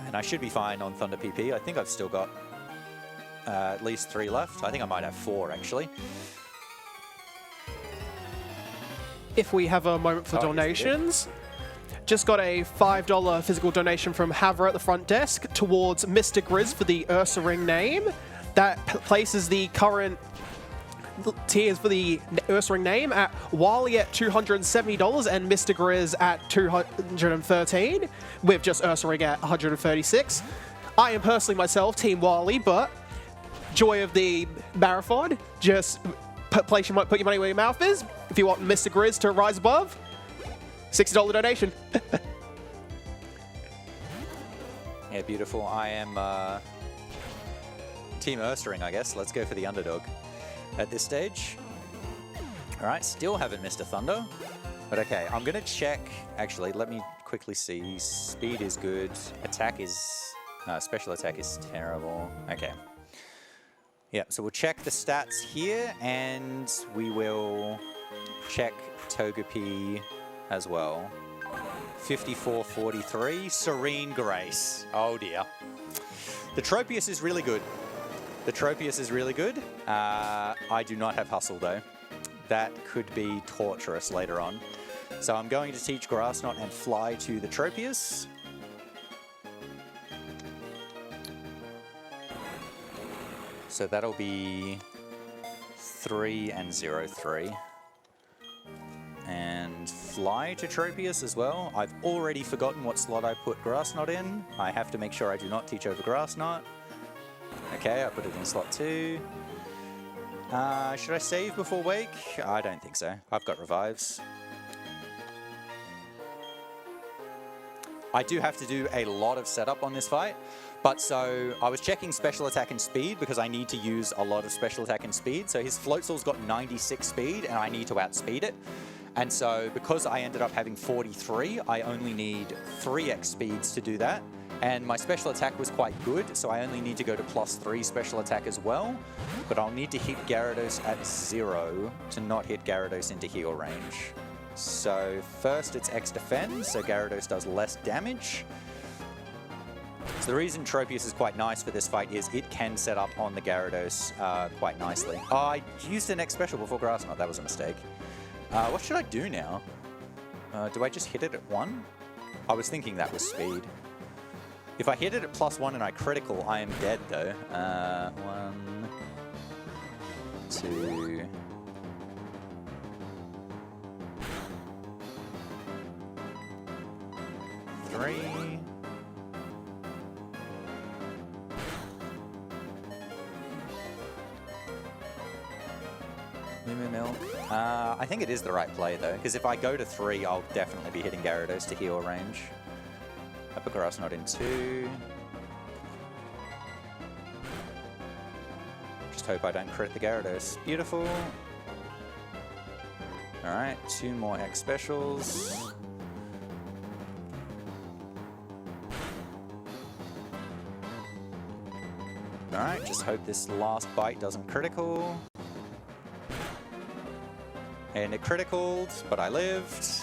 And I should be fine on Thunder PP. I think I've still got at least 3 left. I think I might have 4, actually. If we have a moment for donations... Just got a $5 physical donation from Havra at the front desk towards Mr. Grizz for the Ursa Ring name. That places the current tiers for the Ursa Ring name at Wally at $270 and Mr. Grizz at $213, with just Ursa Ring at $136. I am personally myself Team Wally, but joy of the marathon. Just put your money where your mouth is. If you want Mr. Grizz to rise above, $60 donation. Yeah, beautiful. I am Team Erstering, I guess. Let's go for the underdog at this stage. All right, still haven't missed a Thunder. But okay, I'm going to check. Actually, let me quickly see. Speed is good. Attack is... special attack is terrible. Okay. Yeah, so we'll check the stats here, and we will check Togepi as well. 54-43. Serene Grace. Oh, dear. The Tropius is really good. The Tropius is really good. I do not have Hustle, though. That could be torturous later on. So I'm going to teach Grass Knot and Fly to the Tropius. So that'll be 3 and 0-3. And Fly to Tropius as well. I've already forgotten what slot I put Grass Knot in. I have to make sure I do not teach over Grass Knot. Okay, I put it in slot 2. Should I save before Wake? I don't think so. I've got revives. I do have to do a lot of setup on this fight. But so I was checking special attack and speed because I need to use a lot of special attack and speed. So his Floatzel's got 96 speed and I need to outspeed it. And so because I ended up having 43, I only need 3x speeds to do that. And my special attack was quite good, so I only need to go to +3 special attack as well. But I'll need to hit Gyarados at 0 to not hit Gyarados into heal range. So first it's X defend, so Gyarados does less damage. So the reason Tropius is quite nice for this fight is it can set up on the Gyarados quite nicely. Oh, I used an X special before Grass Knot, that was a mistake. What should I do now? Do I just hit it at 1? I was thinking that was speed. If I hit it at +1 and I critical, I am dead though. 1, 2... 3... I think it is the right play though, because if I go to 3, I'll definitely be hitting Gyarados to heal range. I put Grass Knot in 2. Just hope I don't crit the Gyarados. Beautiful. Alright, 2 more X specials. Alright, just hope this last bite doesn't critical. And it criticaled, but I lived.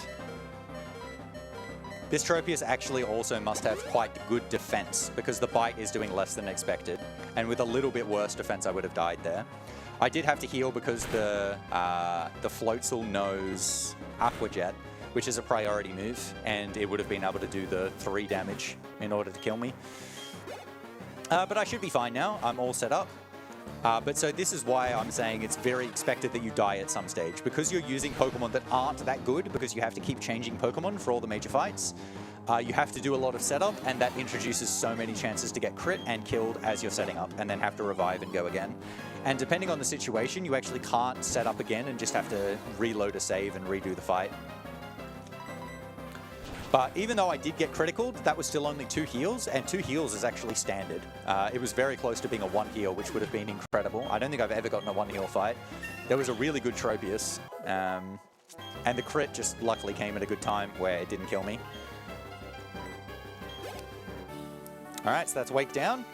This Tropius actually also must have quite good defense because the bite is doing less than expected. And with a little bit worse defense, I would have died there. I did have to heal because the Floatzel knows Aqua Jet, which is a priority move, and it would have been able to do the 3 damage in order to kill me. But I should be fine now. I'm all set up. But so this is why I'm saying it's very expected that you die at some stage. Because you're using Pokemon that aren't that good, because you have to keep changing Pokemon for all the major fights, you have to do a lot of setup, and that introduces so many chances to get crit and killed as you're setting up, and then have to revive and go again. And depending on the situation, you actually can't set up again and just have to reload a save and redo the fight. But even though I did get critical, that was still only 2 heals, and 2 heals is actually standard. It was very close to being a 1 heal, which would have been incredible. I don't think I've ever gotten a 1 heal fight. There was a really good Tropius, and the crit just luckily came at a good time where it didn't kill me. Alright, so that's Wake down.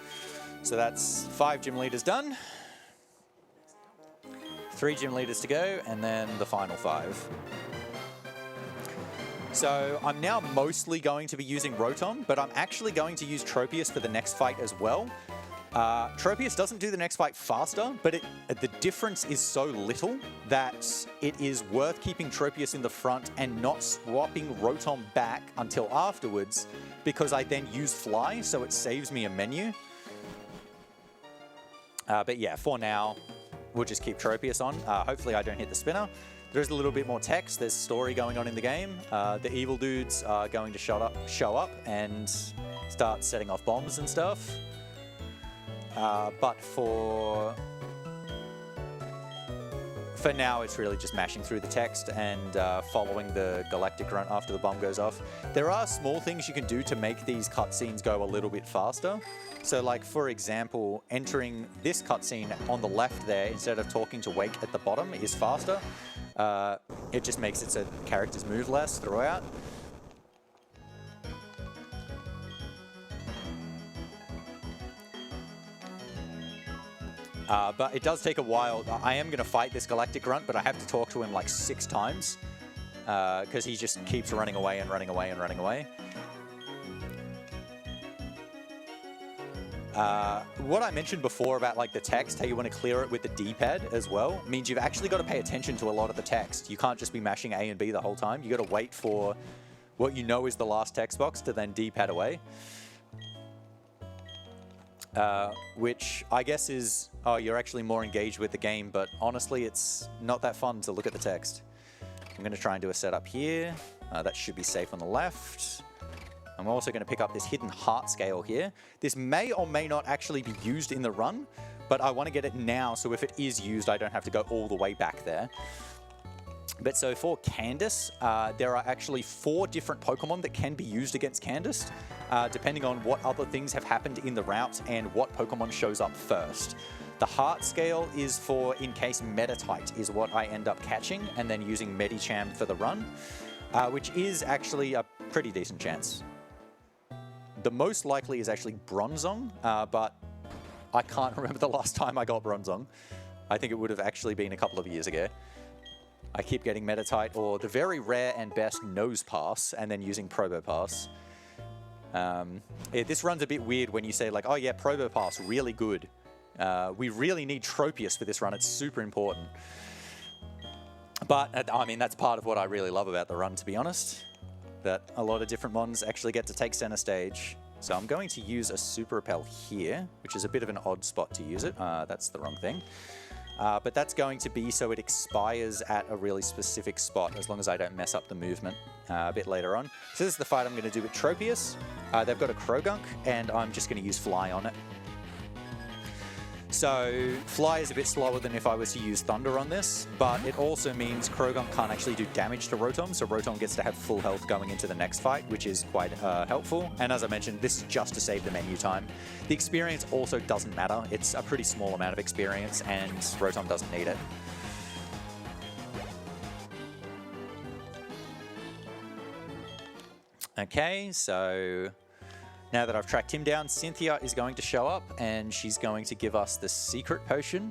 So that's 5 gym leaders done. 3 gym leaders to go, and then the final 5. So I'm now mostly going to be using Rotom, but I'm actually going to use Tropius for the next fight as well. Tropius doesn't do the next fight faster, but the difference is so little that it is worth keeping Tropius in the front and not swapping Rotom back until afterwards, because I then use Fly, so it saves me a menu. But yeah, for now, we'll just keep Tropius on. Hopefully I don't hit the spinner. There's a little bit more text. There's story going on in the game. The evil dudes are going to show up and start setting off bombs and stuff. But for now, it's really just mashing through the text and following the galactic grunt after the bomb goes off. There are small things you can do to make these cutscenes go a little bit faster. So like, for example, entering this cutscene on the left there, instead of talking to Wake at the bottom, is faster. It just makes it so that the characters move less throughout. But it does take a while. I am going to fight this galactic grunt, but I have to talk to him like 6 times because he just keeps running away and running away and running away. What I mentioned before about like the text, how you want to clear it with the D-pad as well, means you've actually got to pay attention to a lot of the text. You can't just be mashing A and B the whole time. You got to wait for what you know is the last text box to then D-pad away. Which I guess is, oh, you're actually more engaged with the game, but honestly, it's not that fun to look at the text. I'm going to try and do a setup here. That should be safe on the left. I'm also going to pick up this hidden heart scale here. This may or may not actually be used in the run, but I want to get it now, so if it is used, I don't have to go all the way back there. But so for Candace, there are actually 4 different Pokemon that can be used against Candace, depending on what other things have happened in the route and what Pokemon shows up first. The heart scale is for in case Meditite is what I end up catching, and then using Medicham for the run, which is actually a pretty decent chance. The most likely is actually Bronzong, but I can't remember the last time I got Bronzong. I think it would have actually been a couple of years ago. I keep getting Meditite or the very rare and best Nose Pass, and then using Probopass. This run's a bit weird when you say like, oh yeah, Probopass, really good. We really need Tropius for this run, it's super important. But, I mean, that's part of what I really love about the run, to be honest. That a lot of different mons actually get to take center stage. So I'm going to use a Super Repel here, which is a bit of an odd spot to use it. That's the wrong thing. But that's going to be so it expires at a really specific spot, as long as I don't mess up the movement a bit later on. So this is the fight I'm going to do with Tropius. They've got a Krogunk, and I'm just going to use Fly on it. So Fly is a bit slower than if I was to use Thunder on this, but it also means Krogunk can't actually do damage to Rotom, so Rotom gets to have full health going into the next fight, which is quite helpful. And as I mentioned, this is just to save the menu time. The experience also doesn't matter. It's a pretty small amount of experience, and Rotom doesn't need it. Okay, so now that I've tracked him down, Cynthia is going to show up, and she's going to give us the secret potion.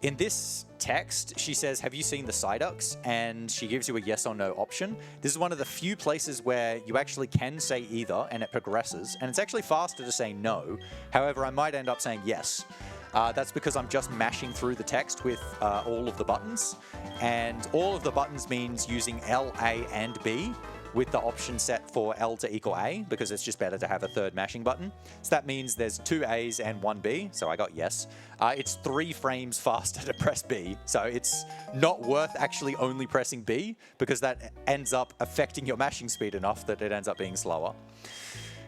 In this text, she says, have you seen the Psyducks? And she gives you a yes or no option. This is one of the few places where you actually can say either, and it progresses. And it's actually faster to say no. However, I might end up saying yes. That's because I'm just mashing through the text with all of the buttons. And all of the buttons means using L, A, and B, with the option set for L to equal A, because it's just better to have a third mashing button. So that means there's 2 A's and 1 B, so I got yes. It's 3 frames faster to press B, so it's not worth actually only pressing B, because that ends up affecting your mashing speed enough that it ends up being slower.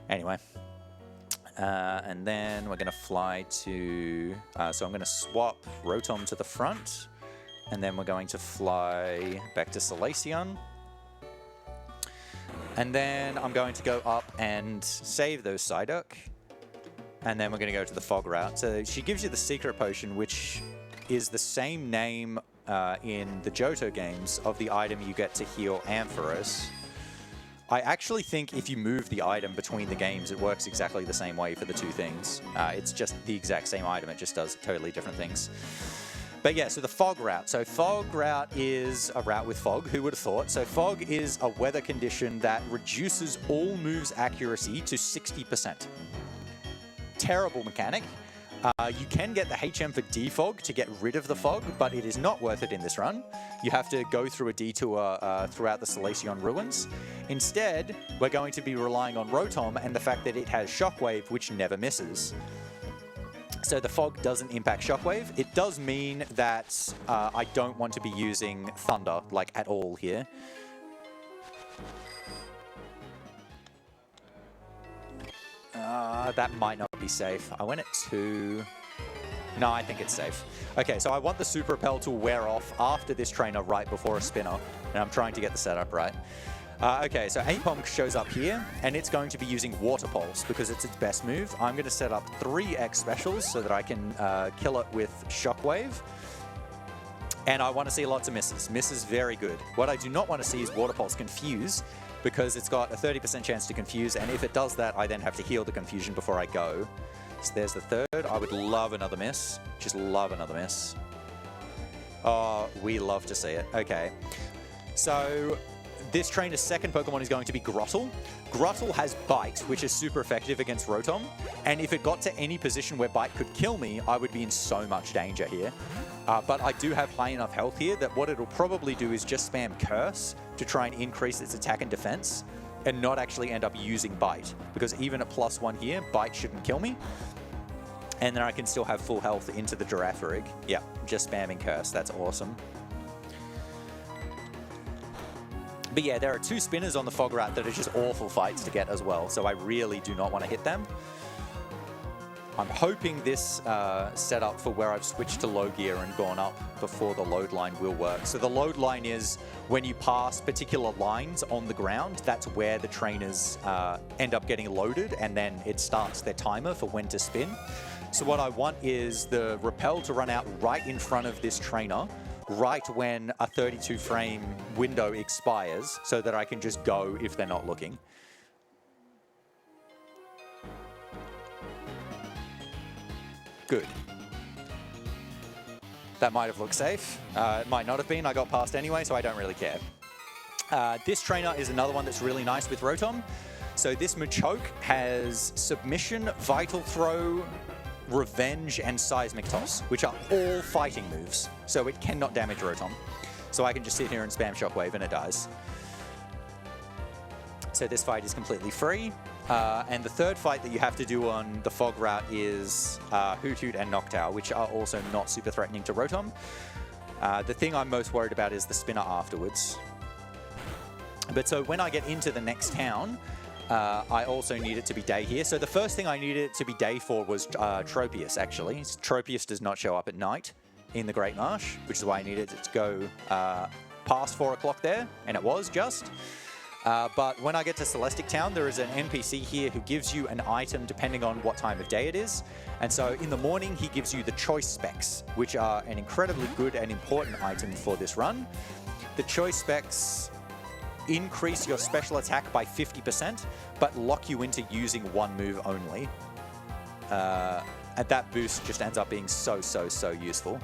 Anyway. And then we're going to fly to... so I'm going to swap Rotom to the front, and then we're going to fly back to Salacion. And then I'm going to go up and save those Psyduck. And then we're going to go to the Fog route. So she gives you the secret potion, which is the same name in the Johto games of the item you get to heal Ampharos. I actually think if you move the item between the games, it works exactly the same way for the 2 things. It's just the exact same item, it just does totally different things. But yeah, so the Fog route. So Fog route is a route with Fog, who would have thought? So Fog is a weather condition that reduces all moves accuracy to 60%. Terrible mechanic. You can get the HM for Defog to get rid of the Fog, but it is not worth it in this run. You have to go through a detour throughout the Salacion ruins. Instead, we're going to be relying on Rotom and the fact that it has Shockwave, which never misses. So the Fog doesn't impact Shockwave. It does mean that I don't want to be using Thunder, like, at all here. That might not be safe. I went at 2. No, I think it's safe. Okay, so I want the super repel to wear off after this trainer right before a spinner, and I'm trying to get the setup right. Okay, so Apom shows up here, and it's going to be using Water Pulse because it's its best move. I'm going to set up 3 X specials so that I can kill it with Shockwave. And I want to see lots of misses. Misses, very good. What I do not want to see is Water Pulse confuse because it's got a 30% chance to confuse, and if it does that, I then have to heal the confusion before I go. So there's the third. I would love another miss. Just love another miss. Oh, we love to see it. Okay. So this trainer's second Pokemon is going to be Grottle. Grottle has Bite, which is super effective against Rotom. And if it got to any position where Bite could kill me, I would be in so much danger here. But I do have high enough health here that what it'll probably do is just spam Curse to try and increase its attack and defense and not actually end up using Bite. Because even at +1 here, Bite shouldn't kill me. And then I can still have full health into the Girafarig. Yeah, just spamming Curse. That's awesome. But yeah, there are 2 spinners on the Fog Rat that are just awful fights to get as well. So I really do not want to hit them. I'm hoping this setup for where I've switched to low gear and gone up before the load line will work. So the load line is when you pass particular lines on the ground, that's where the trainers end up getting loaded, and then it starts their timer for when to spin. So what I want is the repel to run out right in front of this trainer, right when a 32 frame window expires, so that I can just go if they're not looking. Good. That might have looked safe. It might not have been. I got past anyway, so I don't really care. This trainer is another one that's really nice with Rotom. So this Machoke has Submission, Vital Throw, Revenge, and Seismic Toss, which are all fighting moves. So it cannot damage Rotom. So I can just sit here and spam Shockwave and it dies. So this fight is completely free. And the third fight that you have to do on the Fog Rat is Hoot Hoot and Noctowl, which are also not super threatening to Rotom. The thing I'm most worried about is the spinner afterwards. But so when I get into the next town, I also need it to be day here. So the first thing I needed it to be day for was Tropius, actually. Tropius does not show up at night in the Great Marsh, which is why I needed it to go past 4 o'clock there, and it was just. But when I get to Celestic Town, there is an NPC here who gives you an item depending on what time of day it is. And so in the morning, he gives you the Choice Specs, which are an incredibly good and important item for this run. The Choice Specs increase your special attack by 50%, but lock you into using one move only. And that boost just ends up being so useful.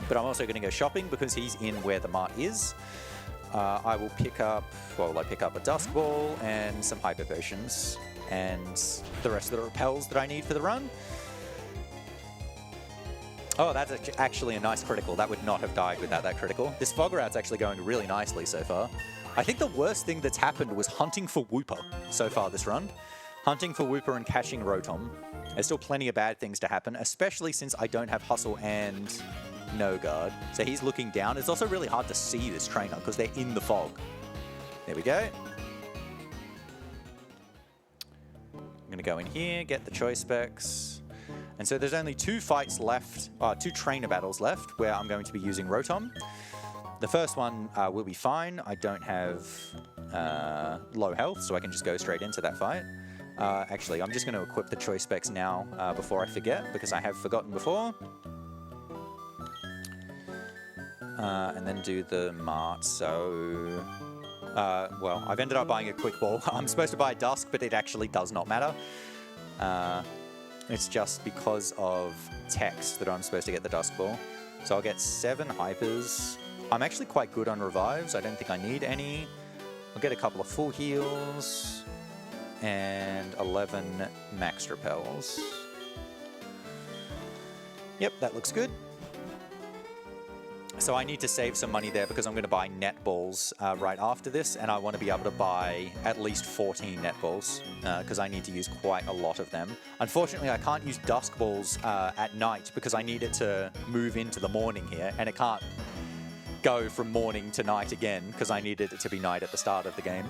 But I'm also going to go shopping because he's in where the mart is. I will pick up, what will I pick up? A Dusk Ball and some Hyper Potions and the rest of the repels that I need for the run. Oh, that's actually a nice critical. That would not have died without that critical. This Fog Rat's actually going really nicely so far. I think the worst thing that's happened was hunting for Wooper so far this run. Hunting for Wooper and catching Rotom. There's still plenty of bad things to happen, especially since I don't have Hustle and No Guard. So he's looking down. It's also really hard to see this trainer because they're in the fog. There we go. I'm going to go in here, get the Choice Specs. And so there's only 2 fights left, 2 trainer battles left where I'm going to be using Rotom. The first one will be fine. I don't have low health, so I can just go straight into that fight. Actually, I'm just going to equip the Choice Specs now before I forget, because I have forgotten before. And then do the Mart, so... well, I've ended up buying a Quick Ball. I'm supposed to buy a Dusk, but it actually does not matter. It's just because of text that I'm supposed to get the Dusk Ball. So I'll get 7 Hypers. I'm actually quite good on Revives. I don't think I need any. I'll get a couple of full heals. And 11 Max Repels. Yep, that looks good. So I need to save some money there because I'm going to buy net balls right after this, and I want to be able to buy at least 14 net balls because I need to use quite a lot of them. Unfortunately, I can't use Dusk Balls at night because I need it to move into the morning here, and it can't go from morning to night again because I needed it to be night at the start of the game.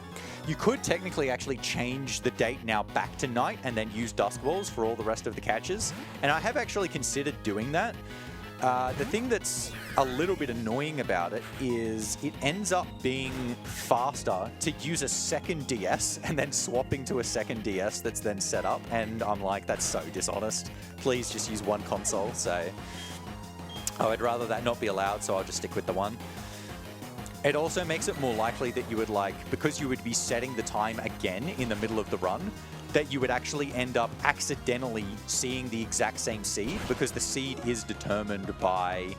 You could technically actually change the date now back to night and then use dusk balls for all the rest of the catches. And I have actually considered doing that. The thing that's a little bit annoying about it is it ends up being faster to use a second DS and then swapping to a second DS that's then set up. And I'm like, that's so dishonest. Please just use one console. So I'd rather that not be allowed, so I'll just stick with the one. It also makes it more likely that you would because you would be setting the time again in the middle of the run, that you would actually end up accidentally seeing the exact same seed, because the seed is determined by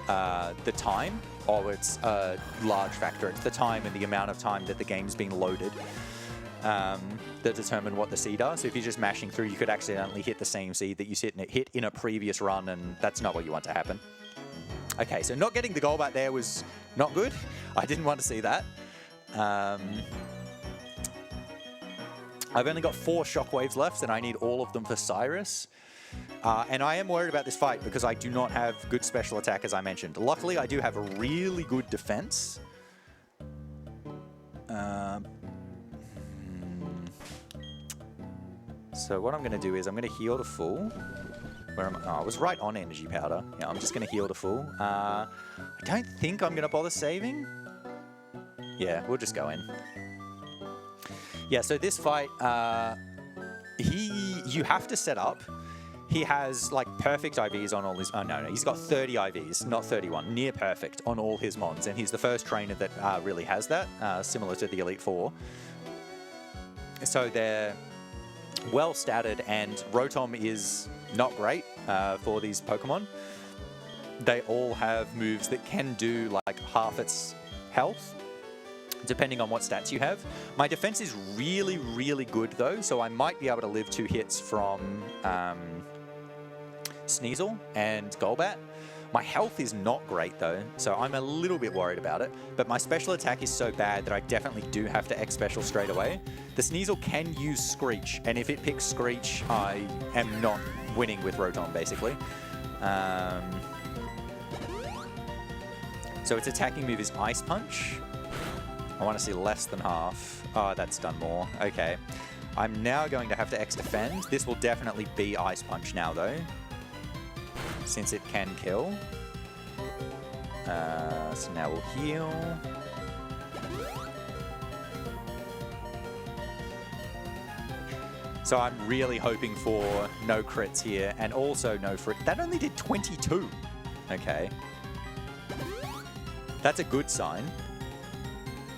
the time, or it's a large factor. It's the time and the amount of time that the game's been loaded that determine what the seed are. So if you're just mashing through, you could accidentally hit the same seed that you hit in a previous run, and that's not what you want to happen. Okay, so not getting the goal back there was not good. I didn't want to see that. I've only got 4 shockwaves left, and I need all of them for Cyrus. And I am worried about this fight because I do not have good special attack, as I mentioned. Luckily, I do have a really good defense. So what I'm going to do is I'm going to heal to full. Where am I? Oh, I was right on energy powder. Yeah, I'm just going to heal to full. I don't think I'm going to bother saving. Yeah, we'll just go in. Yeah, so this fight, you have to set up. He has like perfect IVs on all his, oh no, he's got 30 IVs, not 31, near perfect on all his mons. And he's the first trainer that really has that, similar to the Elite Four. So they're well statted, and Rotom is not great for these Pokemon. They all have moves that can do like half its health, depending on what stats you have. My defense is really, really good though, so I might be able to live 2 hits from Sneasel and Golbat. My health is not great though, so I'm a little bit worried about it, but my special attack is so bad that I definitely do have to X-Special straight away. The Sneasel can use Screech, and if it picks Screech, I am not winning with Rotom, basically. So its attacking move is Ice Punch. I want to see less than half. Oh, that's done more. Okay. I'm now going to have to X-Defend. This will definitely be Ice Punch now, though, since it can kill. So now we'll heal. So I'm really hoping for no crits here, and also no frit. That only did 22. Okay. That's a good sign.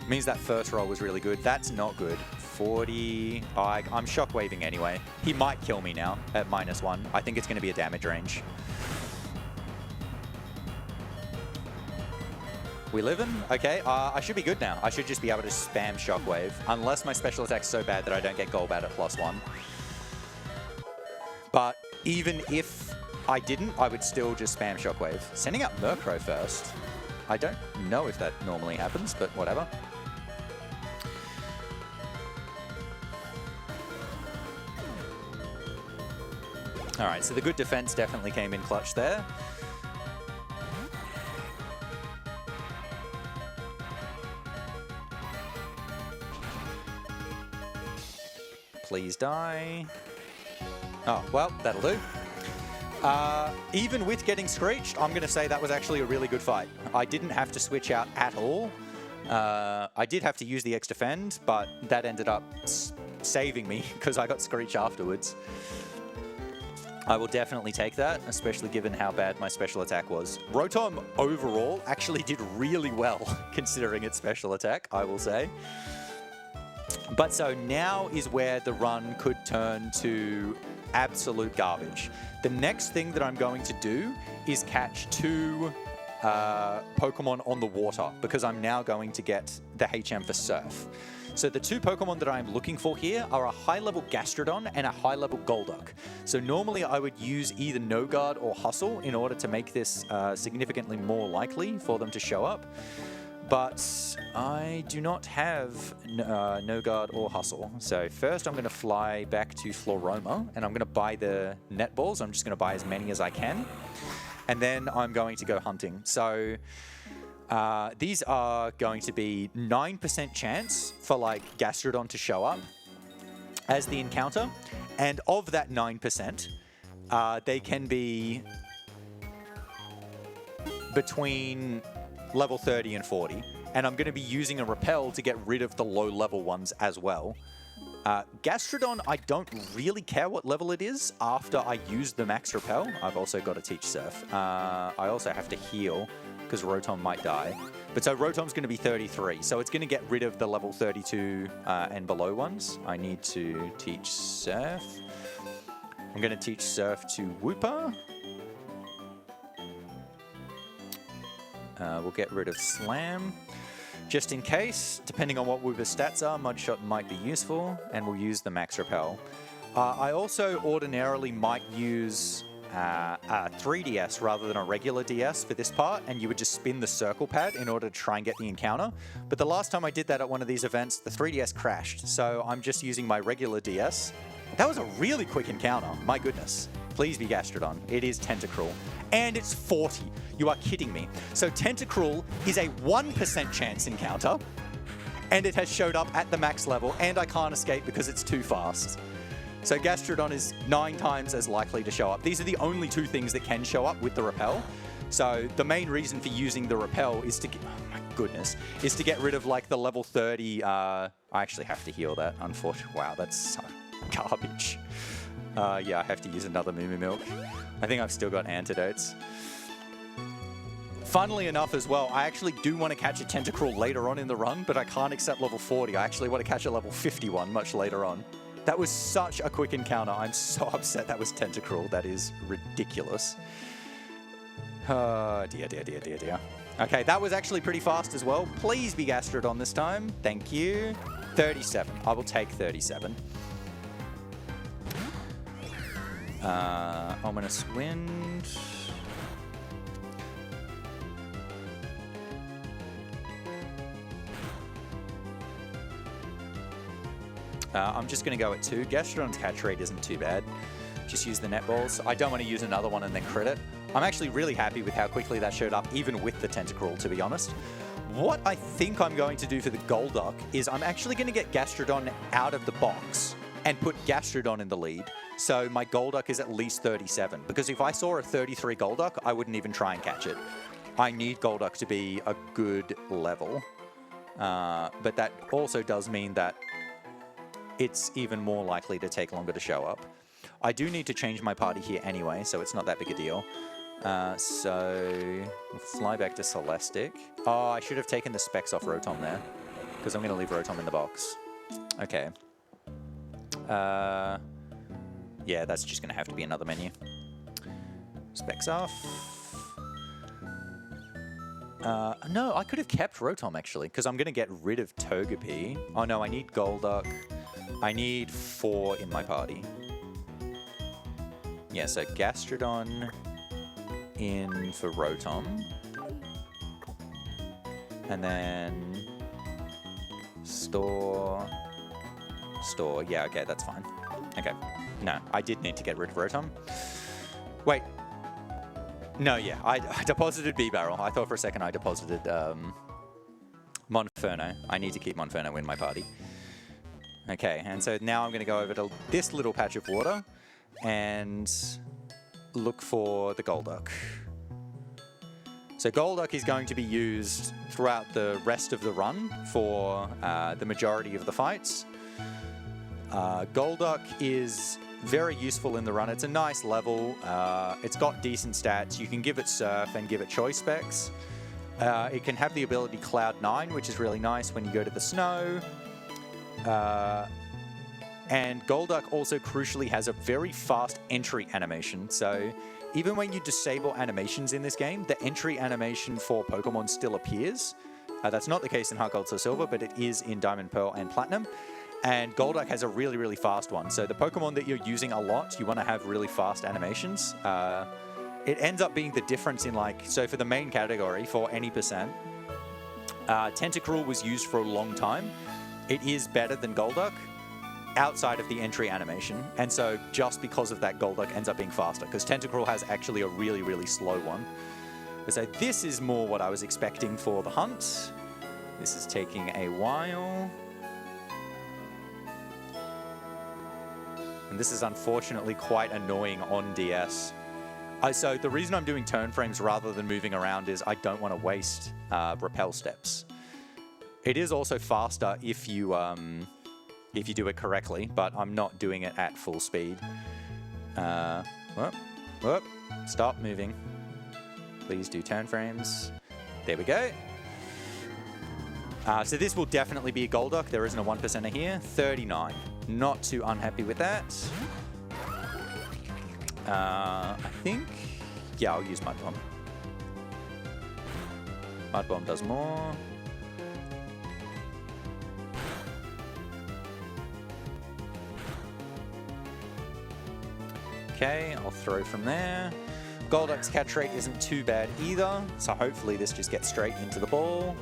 Means that first roll was really good. That's not good. 40. Oh, I'm shockwaving anyway. He might kill me now at -1. I think it's going to be a damage range. We living? Okay, I should be good now. I should just be able to spam Shockwave, unless my special attack's so bad that I don't get Golbat at +1. But even if I didn't, I would still just spam Shockwave. Sending out Murkrow first. I don't know if that normally happens, but whatever. All right, so the good defense definitely came in clutch there. Please die. Oh, well, that'll do. Even with getting Screeched, I'm going to say that was actually a really good fight. I didn't have to switch out at all. I did have to use the X-Defend, but that ended up saving me because I got Screech afterwards. I will definitely take that, especially given how bad my special attack was. Rotom overall actually did really well considering its special attack, I will say. But so now is where the run could turn to absolute garbage. The next thing that I'm going to do is catch 2 Pokemon on the water, because I'm now going to get the HM for Surf. So the 2 Pokemon that I'm looking for here are a high-level Gastrodon and a high-level Golduck. So normally I would use either No Guard or Hustle in order to make this significantly more likely for them to show up. But I do not have No Guard or Hustle. So first I'm going to fly back to Floroma, and I'm going to buy the netballs. I'm just going to buy as many as I can. And then I'm going to go hunting. So These are going to be 9% chance for like Gastrodon to show up as the encounter. And of that 9%, they can be between level 30 and 40. And I'm going to be using a repel to get rid of the low level ones as well. Gastrodon, I don't really care what level it is after I use the max repel. I've also got to teach Surf. I also have to heal because Rotom might die. But so Rotom's going to be 33, so it's going to get rid of the level 32 and below ones. I need to teach Surf. I'm going to teach Surf to Wooper. We'll get rid of Slam. Just in case, depending on what Wooper's stats are, Mudshot might be useful, and we'll use the Max Repel. I also ordinarily might use a 3DS rather than a regular DS for this part, and you would just spin the circle pad in order to try and get the encounter. But the last time I did that at one of these events, the 3DS crashed, so I'm just using my regular DS. That was a really quick encounter, my goodness. Please be Gastrodon. It is Tentacruel. And it's 40. You are kidding me. So Tentacruel is a 1% chance encounter, and it has showed up at the max level, and I can't escape because it's too fast. So Gastrodon is 9 times as likely to show up. These are the only 2 things that can show up with the repel. So the main reason for using the repel is to get, oh my goodness, is to get rid of like the level 30. I actually have to heal that, unfortunately. Wow, that's so garbage. Yeah, I have to use another Moo Moo Milk. I think I've still got antidotes. Funnily enough as well, I actually do want to catch a Tentacruel later on in the run, but I can't accept level 40. I actually want to catch a level 51 much later on. That was such a quick encounter. I'm so upset that was Tentacruel. That is ridiculous. Oh, dear, dear, dear, dear, dear. Okay, that was actually pretty fast as well. Please be Gastrodon this time. Thank you. 37. I will take 37. Ominous Wind. I'm just going to go at 2. Gastrodon's catch rate isn't too bad. Just use the netballs. I don't want to use another one and then crit it. I'm actually really happy with how quickly that showed up, even with the Tentacruel, to be honest. What I think I'm going to do for the Golduck is I'm actually going to get Gastrodon out of the box and put Gastrodon in the lead. So my Golduck is at least 37. Because if I saw a 33 Golduck, I wouldn't even try and catch it. I need Golduck to be a good level. But that also does mean that it's even more likely to take longer to show up. I do need to change my party here anyway, so it's not that big a deal. So we'll fly back to Celestic. Oh, I should have taken the specs off Rotom there, because I'm going to leave Rotom in the box. Okay. Yeah, that's just going to have to be another menu. Specs off. No, I could have kept Rotom, actually, because I'm going to get rid of Togepi. Oh, no, I need Golduck. I need 4 in my party. Yeah, so Gastrodon in for Rotom. And then store. Yeah, okay, that's fine. Okay. No, I did need to get rid of Rotom. Wait. No, yeah, I deposited B-Barrel. I thought for a second I deposited Monferno. I need to keep Monferno in my party. Okay, and so now I'm going to go over to this little patch of water and look for the Golduck. So Golduck is going to be used throughout the rest of the run for the majority of the fights. Golduck is very useful in the run. It's a nice level. It's got decent stats. You can give it Surf and give it Choice Specs. It can have the ability Cloud 9, which is really nice when you go to the snow. And Golduck also crucially has a very fast entry animation. So even when you disable animations in this game, the entry animation for Pokemon still appears. That's not the case in Heart Gold, Soul Silver, but it is in Diamond, Pearl, and Platinum. And Golduck has a really, really fast one. So the Pokemon that you're using a lot, you want to have really fast animations. It ends up being the difference in so for the main category, for any percent, Tentacruel was used for a long time. It is better than Golduck outside of the entry animation. And so just because of that, Golduck ends up being faster, because Tentacruel has actually a really, really slow one. So this is more what I was expecting for the hunt. This is taking a while. And this is unfortunately quite annoying on DS. So the reason I'm doing turn frames rather than moving around is I don't want to waste rappel steps. It is also faster if you do it correctly, but I'm not doing it at full speed. Whoop, stop moving. Please do turn frames. There we go. So this will definitely be a Golduck. There isn't a 1%er here. 39. Not too unhappy with that. I think, yeah, I'll use Mud Bomb. Mud Bomb does more. Okay, I'll throw from there. Golduck's catch rate isn't too bad either, so hopefully this just gets straight into the ball.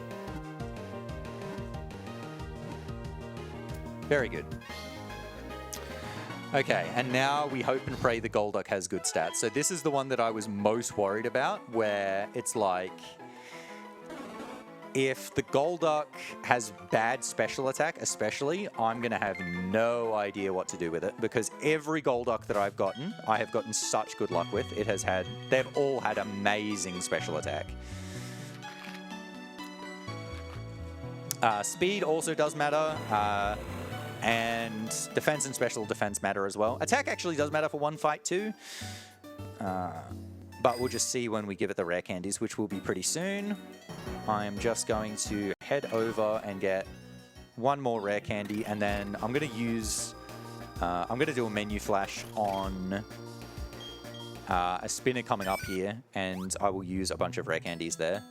Very good. Okay, and now we hope and pray the Golduck has good stats. So this is the one that I was most worried about, where it's like, if the Golduck has bad special attack, especially, I'm going to have no idea what to do with it, because every Golduck that I've gotten, I have gotten such good luck with. They've all had amazing special attack. Speed also does matter. And defense and special defense matter as well. Attack actually does matter for one fight too. But we'll just see when we give it the rare candies, which will be pretty soon. I'm just going to head over and get one more rare candy, and then I'm going to use... I'm going to do a menu flash on a spinner coming up here, and I will use a bunch of rare candies there.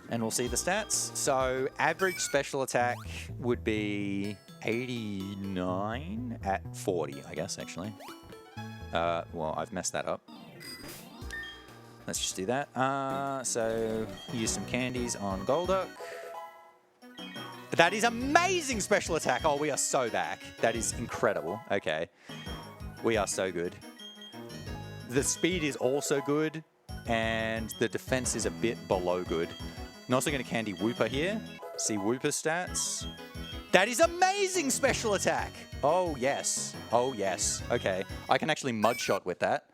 And we'll see the stats. So average special attack would be 89 at 40, I guess, actually. Well, I've messed that up. Let's just do that. So use some candies on Golduck. That is amazing special attack. Oh, we are so back. That is incredible. Okay. We are so good. The speed is also good, and the defense is a bit below good. I'm also going to candy Wooper here. See Wooper's stats. That is amazing special attack. Oh, yes. Oh, yes. Okay. I can actually mud shot with that.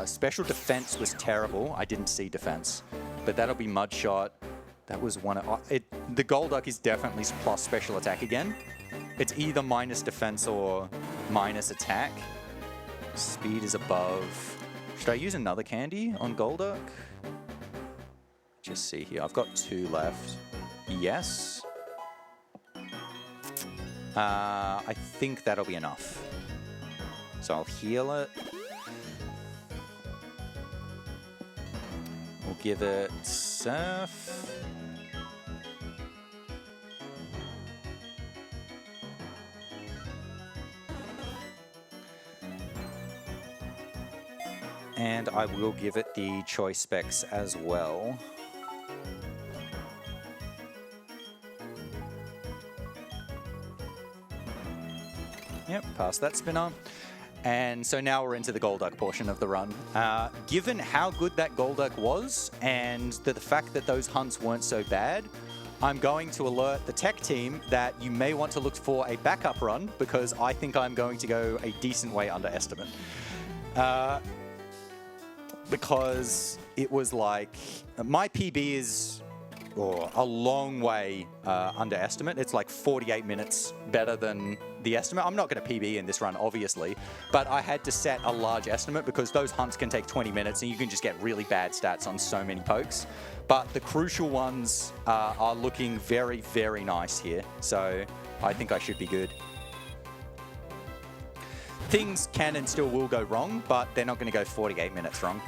Special defense was terrible. I didn't see defense. But that'll be mud shot. That was one of... the Golduck is definitely plus special attack again. It's either minus defense or minus attack. Speed is above. Should I use another candy on Golduck? Just see here. I've got 2 left. Yes. I think that'll be enough. So I'll heal it. We'll give it Surf. And I will give it the choice specs as well. Yep, past that spinner. And so now we're into the Golduck portion of the run. Given how good that Golduck was, and the fact that those hunts weren't so bad, I'm going to alert the tech team that you may want to look for a backup run, because I think I'm going to go a decent way under estimate. Because it was like, my PB is a long way under estimate. It's like 48 minutes better than the estimate. I'm not going to PB in this run, obviously, but I had to set a large estimate because those hunts can take 20 minutes and you can just get really bad stats on so many pokes. But the crucial ones are looking very, very nice here. So I think I should be good. Things can and still will go wrong, but they're not going to go 48 minutes wrong.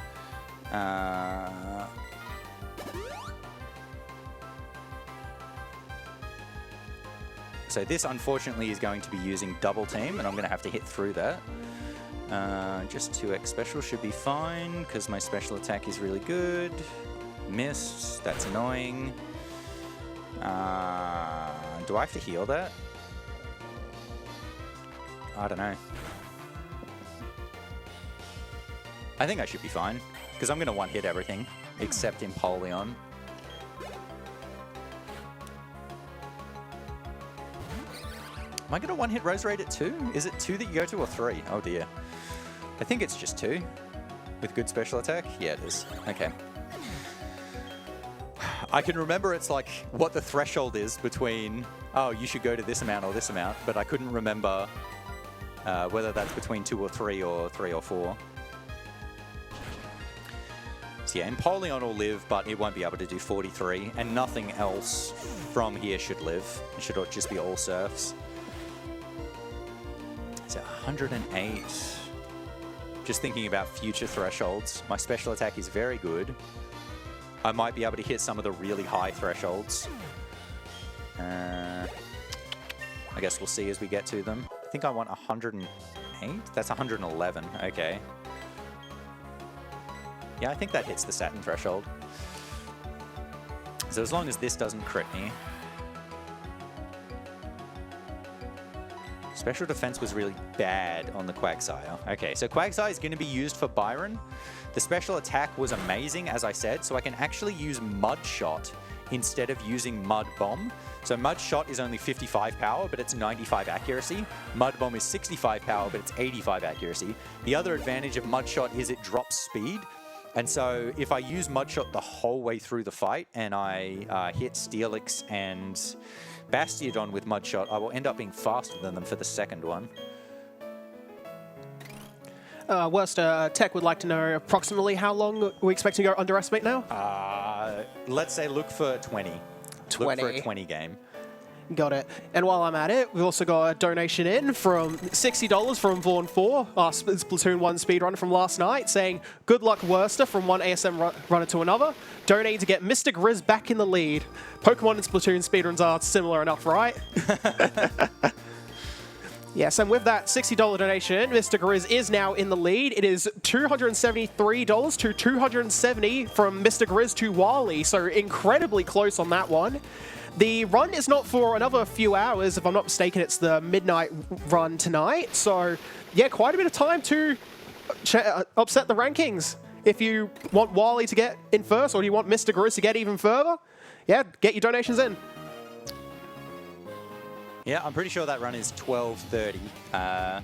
So this, unfortunately, is going to be using double team, and I'm going to have to hit through that. Just 2x special should be fine, because my special attack is really good. Missed. That's annoying. Do I have to heal that? I don't know. I think I should be fine, because I'm going to one-hit everything, except Empoleon. Am I going to one-hit Roserade at 2? Is it 2 that you go to, or 3? Oh dear. I think it's just 2. With good special attack? Yeah, it is. Okay. I can remember it's like what the threshold is between, oh, you should go to this amount or this amount, but I couldn't remember whether that's between 2 or 3 or 3 or 4. So yeah, Empoleon will live, but it won't be able to do 43, and nothing else from here should live. It should just be all surfs. So 108. Just thinking about future thresholds. My special attack is very good. I might be able to hit some of the really high thresholds. I guess we'll see as we get to them. I think I want 108? That's 111. Okay. Yeah, I think that hits the Saturn threshold. So as long as this doesn't crit me. Special defense was really bad on the Quagsire. Okay, so Quagsire is going to be used for Byron. The special attack was amazing, as I said, so I can actually use Mud Shot instead of using Mud Bomb. So Mud Shot is only 55 power, but it's 95 accuracy. Mud Bomb is 65 power, but it's 85 accuracy. The other advantage of Mud Shot is it drops speed. And so if I use Mud Shot the whole way through the fight and I hit Steelix and Bastiodon with Mud Shot, I will end up being faster than them for the second one. Werster, Tech would like to know approximately how long we expect to go underestimate now? Let's say look for 20. 20. Look for a 20 game. Got it. And while I'm at it, we've also got a donation in from $60 from Vaughn 4, our Splatoon 1 speedrun from last night, saying, good luck Werster from one ASM runner to another. Donate to get Mr. Grizz back in the lead. Pokemon and Splatoon speedruns are similar enough, right? Yes, and with that $60 donation, Mr. Grizz is now in the lead. It is $273 to $270 from Mr. Grizz to Wally, so incredibly close on that one. The run is not for another few hours. If I'm not mistaken, it's the midnight run tonight. So, yeah, quite a bit of time to upset the rankings. If you want Wally to get in first, or do you want Mr. Grizz to get even further, yeah, get your donations in. Yeah, I'm pretty sure that run is 12:30,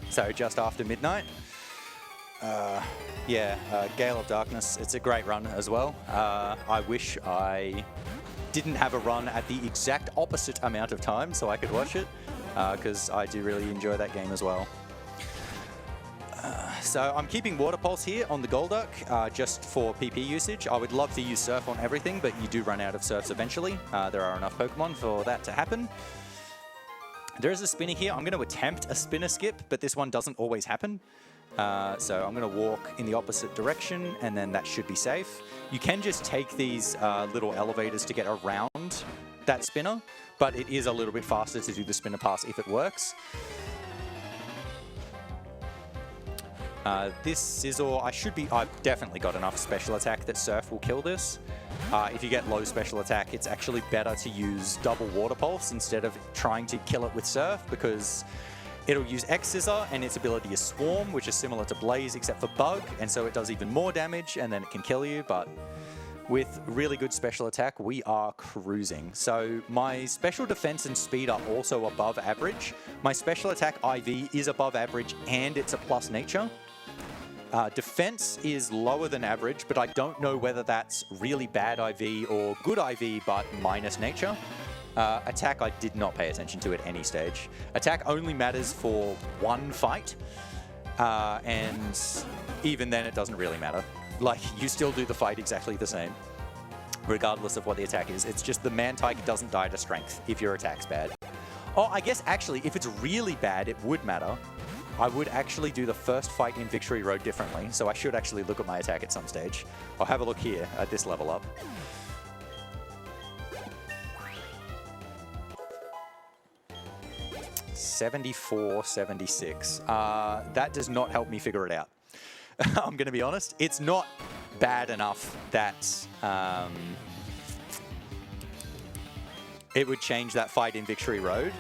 so just after midnight. Gale of Darkness, it's a great run as well. I wish I didn't have a run at the exact opposite amount of time so I could watch it, because I do really enjoy that game as well. So I'm keeping Water Pulse here on the Golduck just for PP usage. I would love to use Surf on everything, but you do run out of Surfs eventually. There are enough Pokemon for that to happen. There is a spinner here. I'm going to attempt a spinner skip, but this one doesn't always happen. So I'm going to walk in the opposite direction, and then that should be safe. You can just take these little elevators to get around that spinner, but it is a little bit faster to do the spinner pass if it works. This Scizor, I've definitely got enough special attack that Surf will kill this. If you get low special attack, it's actually better to use double Water Pulse instead of trying to kill it with Surf, because it'll use X-Scissor and its ability is Swarm, which is similar to Blaze except for Bug, and so it does even more damage and then it can kill you, but with really good special attack, we are cruising. So my special defense and speed are also above average. My special attack IV is above average and it's a plus nature. Defense is lower than average, but I don't know whether that's really bad IV or good IV but minus nature. Attack, I did not pay attention to at any stage. Attack only matters for one fight, and even then it doesn't really matter. Like, you still do the fight exactly the same, regardless of what the attack is. It's just the Mantike doesn't die to strength if your attack's bad. Oh, I guess actually, if it's really bad, it would matter. I would actually do the first fight in Victory Road differently, so I should actually look at my attack at some stage. I'll have a look here at this level up. $74, $76. That does not help me figure it out. I'm going to be honest. It's not bad enough that it would change that fight in Victory Road.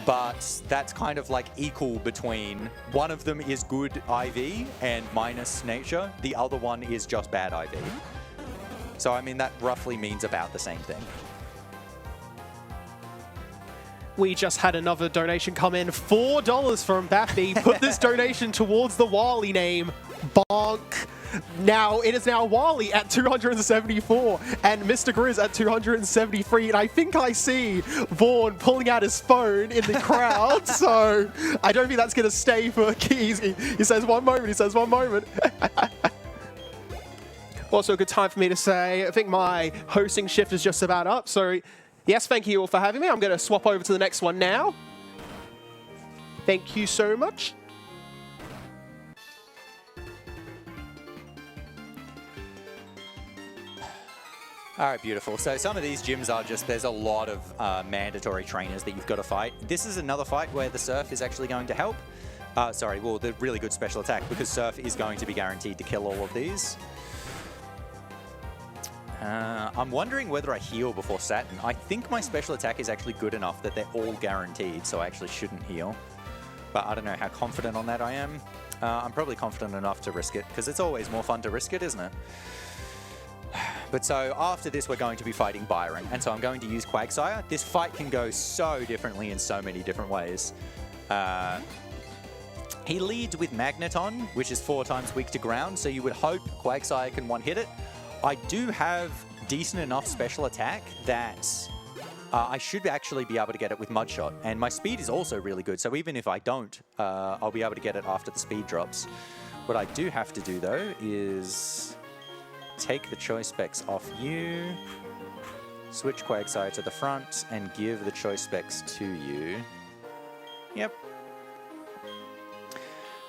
but that's kind of like equal between one of them is good IV and minus nature, the other one is just bad IV. So I mean that roughly means about the same thing. We just had another donation come in, $4 from Bappy. Put this donation towards the Wally name, bonk. Now, it is now Wally at 274 and Mr. Grizz at 273. And I think I see Vaughn pulling out his phone in the crowd. So I don't think that's going to stay for keys. He says one moment. He says one moment. Also a good time for me to say, I think my hosting shift is just about up. So yes, thank you all for having me. I'm going to swap over to the next one now. Thank you so much. All right, beautiful. So some of these gyms are just, there's a lot of mandatory trainers that you've got to fight. This is another fight where the Surf is actually going to help. The really good special attack, because Surf is going to be guaranteed to kill all of these. I'm wondering whether I heal before Saturn. I think my special attack is actually good enough that they're all guaranteed, so I actually shouldn't heal. But I don't know how confident on that I am. I'm probably confident enough to risk it, because it's always more fun to risk it, isn't it? But so after this, we're going to be fighting Byron, and so I'm going to use Quagsire. This fight can go so differently in so many different ways. He leads with Magneton, which is 4 times weak to ground, so you would hope Quagsire can one-hit it. I do have decent enough special attack that I should actually be able to get it with Mudshot, and my speed is also really good, so even if I don't, I'll be able to get it after the speed drops. What I do have to do, though, is take the choice specs off you, switch Quagsire to the front, and give the choice specs to you. Yep.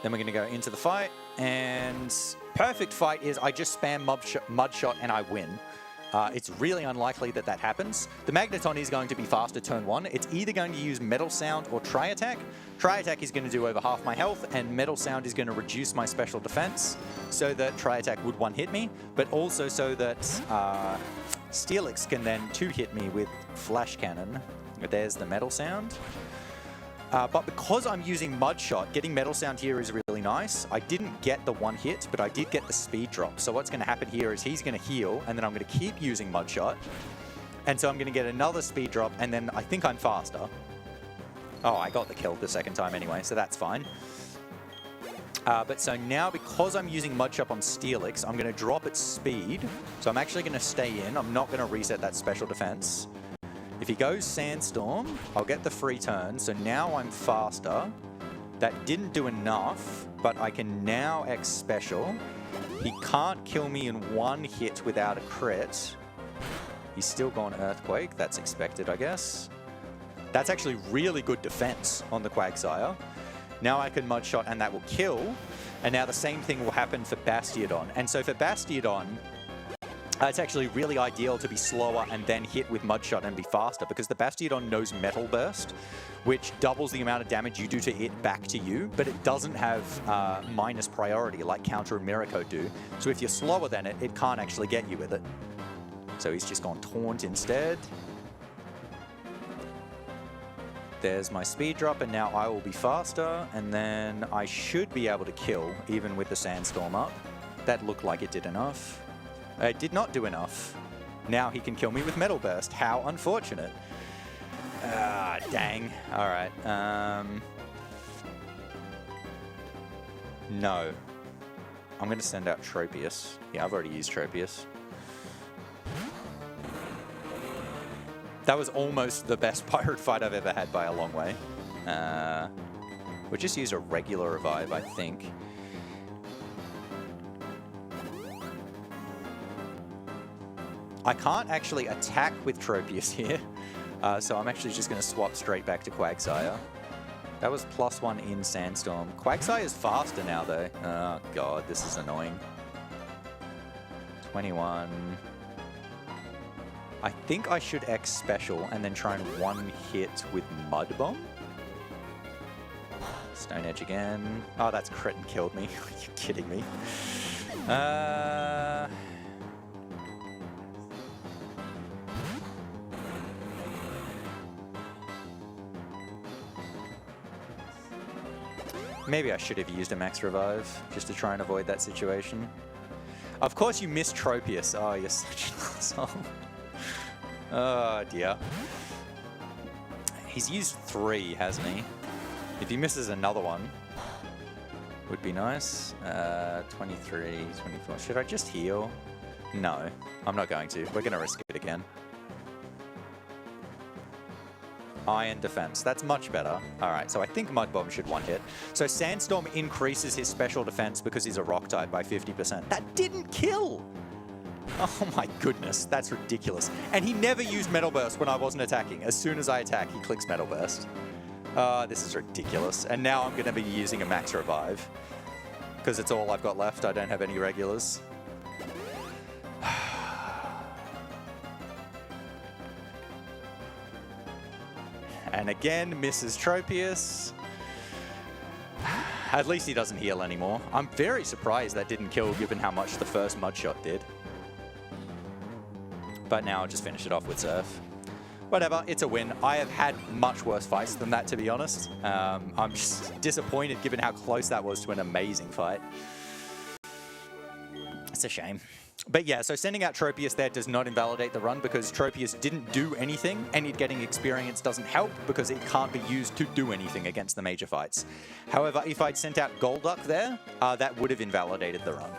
Then we're going to go into the fight, and perfect fight is I just spam Mudshot and I win. It's really unlikely that that happens. The Magneton is going to be faster turn 1. It's either going to use Metal Sound or Tri-Attack. Tri-Attack is going to do over half my health, and Metal Sound is going to reduce my special defense so that Tri-Attack would one-hit me, but also so that Steelix can then two-hit me with Flash Cannon. There's the Metal Sound. But because I'm using Mudshot, getting Metal Sound here is really nice. I didn't get the one hit, but I did get the speed drop. So what's going to happen here is he's going to heal, and then I'm going to keep using Mudshot. And so I'm going to get another speed drop, and then I think I'm faster. Oh, I got the kill the second time anyway, so that's fine. But so now, because I'm using Mudshot on Steelix, I'm going to drop its speed. So I'm actually going to stay in. I'm not going to reset that special defense. If he goes Sandstorm, I'll get the free turn, so now I'm faster. That didn't do enough, but I can now X Special. He can't kill me in one hit without a crit. He's still gone Earthquake, that's expected, I guess. That's actually really good defense on the Quagsire. Now I can Mudshot and that will kill, and now the same thing will happen for Bastiodon. And so for Bastiodon, it's actually really ideal to be slower and then hit with Mudshot and be faster, because the Bastiodon knows Metal Burst, which doubles the amount of damage you do to it back to you, but it doesn't have minus priority like Counter and Miracle do. So if you're slower than it, it can't actually get you with it. So he's just gone Taunt instead. There's my speed drop, and now I will be faster, and then I should be able to kill even with the Sandstorm up. That looked like it did enough. It did not do enough. Now he can kill me with Metal Burst. How unfortunate. Ah, dang. All right. No. I'm going to send out Tropius. Yeah, I've already used Tropius. That was almost the best pirate fight I've ever had by a long way. We'll just use a regular revive, I think. I can't actually attack with Tropius here, so I'm actually just going to swap straight back to Quagsire. That was +1 in Sandstorm. Quagsire is faster now, though. Oh, God, this is annoying. 21. I think I should X Special and then try and one hit with Mud Bomb. Stone Edge again. Oh, that's crit and killed me. Are you kidding me? Maybe I should have used a max revive just to try and avoid that situation. Of course you missed Tropius. Oh, you're such an asshole. Oh, dear. He's used 3, hasn't he? If he misses another one, would be nice. 23, 24. Should I just heal? No, I'm not going to. We're going to risk it again. Iron defense. That's much better. All right, so I think Mud Bomb should one hit. So Sandstorm increases his special defense because he's a rock type by 50%. That didn't kill! Oh my goodness, that's ridiculous. And he never used Metal Burst when I wasn't attacking. As soon as I attack, he clicks Metal Burst. This is ridiculous. And now I'm going to be using a Max Revive because it's all I've got left. I don't have any regulars. And again, misses Tropius. At least he doesn't heal anymore. I'm very surprised that didn't kill given how much the first mud shot did. But now I'll just finish it off with Surf. Whatever, it's a win. I have had much worse fights than that, to be honest. I'm just disappointed given how close that was to an amazing fight. It's a shame. But yeah, so sending out Tropius there does not invalidate the run because Tropius didn't do anything, and it getting experience doesn't help because it can't be used to do anything against the major fights. However, if I'd sent out Golduck there, that would have invalidated the run.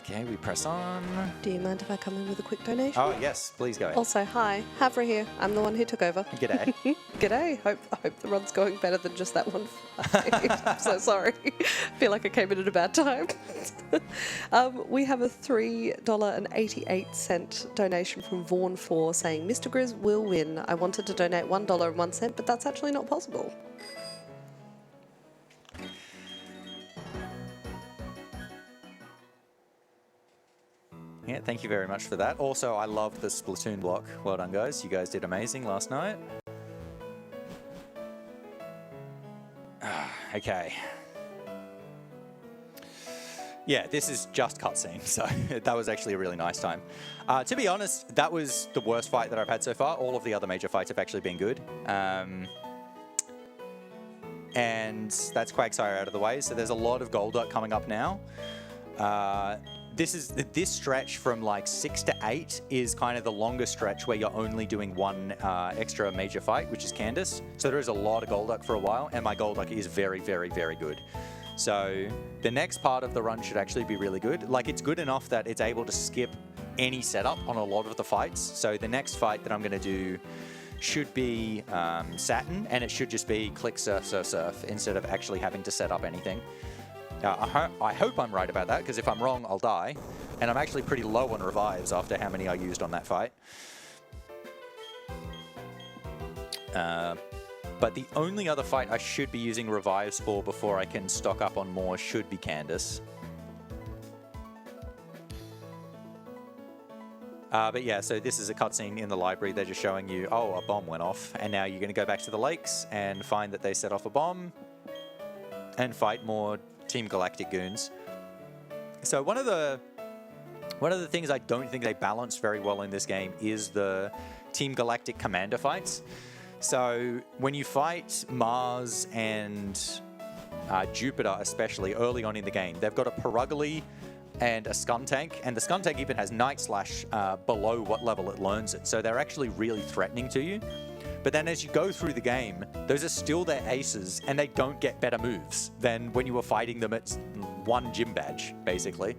Okay, we press on. Do you mind if I come in with a quick donation? Oh, yes, please go ahead. Also, hi, Havra here. I'm the one who took over. G'day. G'day. Hope the run's going better than just that one fight. I'm so sorry. I feel like I came in at a bad time. We have a $3.88 donation from Vaughan4 saying, Mr. Grizz will win. I wanted to donate $1.01, but that's actually not possible. Yeah, thank you very much for that. Also, I love the Splatoon block. Well done, guys. You guys did amazing last night. Okay. Yeah, this is just cutscene, so that was actually a really nice time. To be honest, that was the worst fight that I've had so far. All of the other major fights have actually been good. And that's Quagsire out of the way, so there's a lot of Golduck coming up now. This stretch from like 6 to 8 is kind of the longest stretch where you're only doing one extra major fight, which is Candace. So there is a lot of Golduck for a while, and my Golduck is very, very, very good. So the next part of the run should actually be really good. Like, it's good enough that it's able to skip any setup on a lot of the fights. So the next fight that I'm going to do should be Saturn, and it should just be click surf, surf, surf, instead of actually having to set up anything. I hope I'm right about that, because if I'm wrong, I'll die. And I'm actually pretty low on revives after how many I used on that fight. But the only other fight I should be using revives for before I can stock up on more should be Candace. But yeah, so this is a cutscene in the library. They're just showing you, oh, a bomb went off. And now you're going to go back to the lakes and find that they set off a bomb and fight more Team Galactic goons. So one of the things I don't think they balance very well in this game is the Team Galactic commander fights. So when you fight Mars and Jupiter, especially early on in the game, they've got a Perugly and a Skuntank, and the Skuntank even has Night Slash below what level it learns it. So they're actually really threatening to you. But then as you go through the game, those are still their aces, and they don't get better moves than when you were fighting them at one gym badge, basically.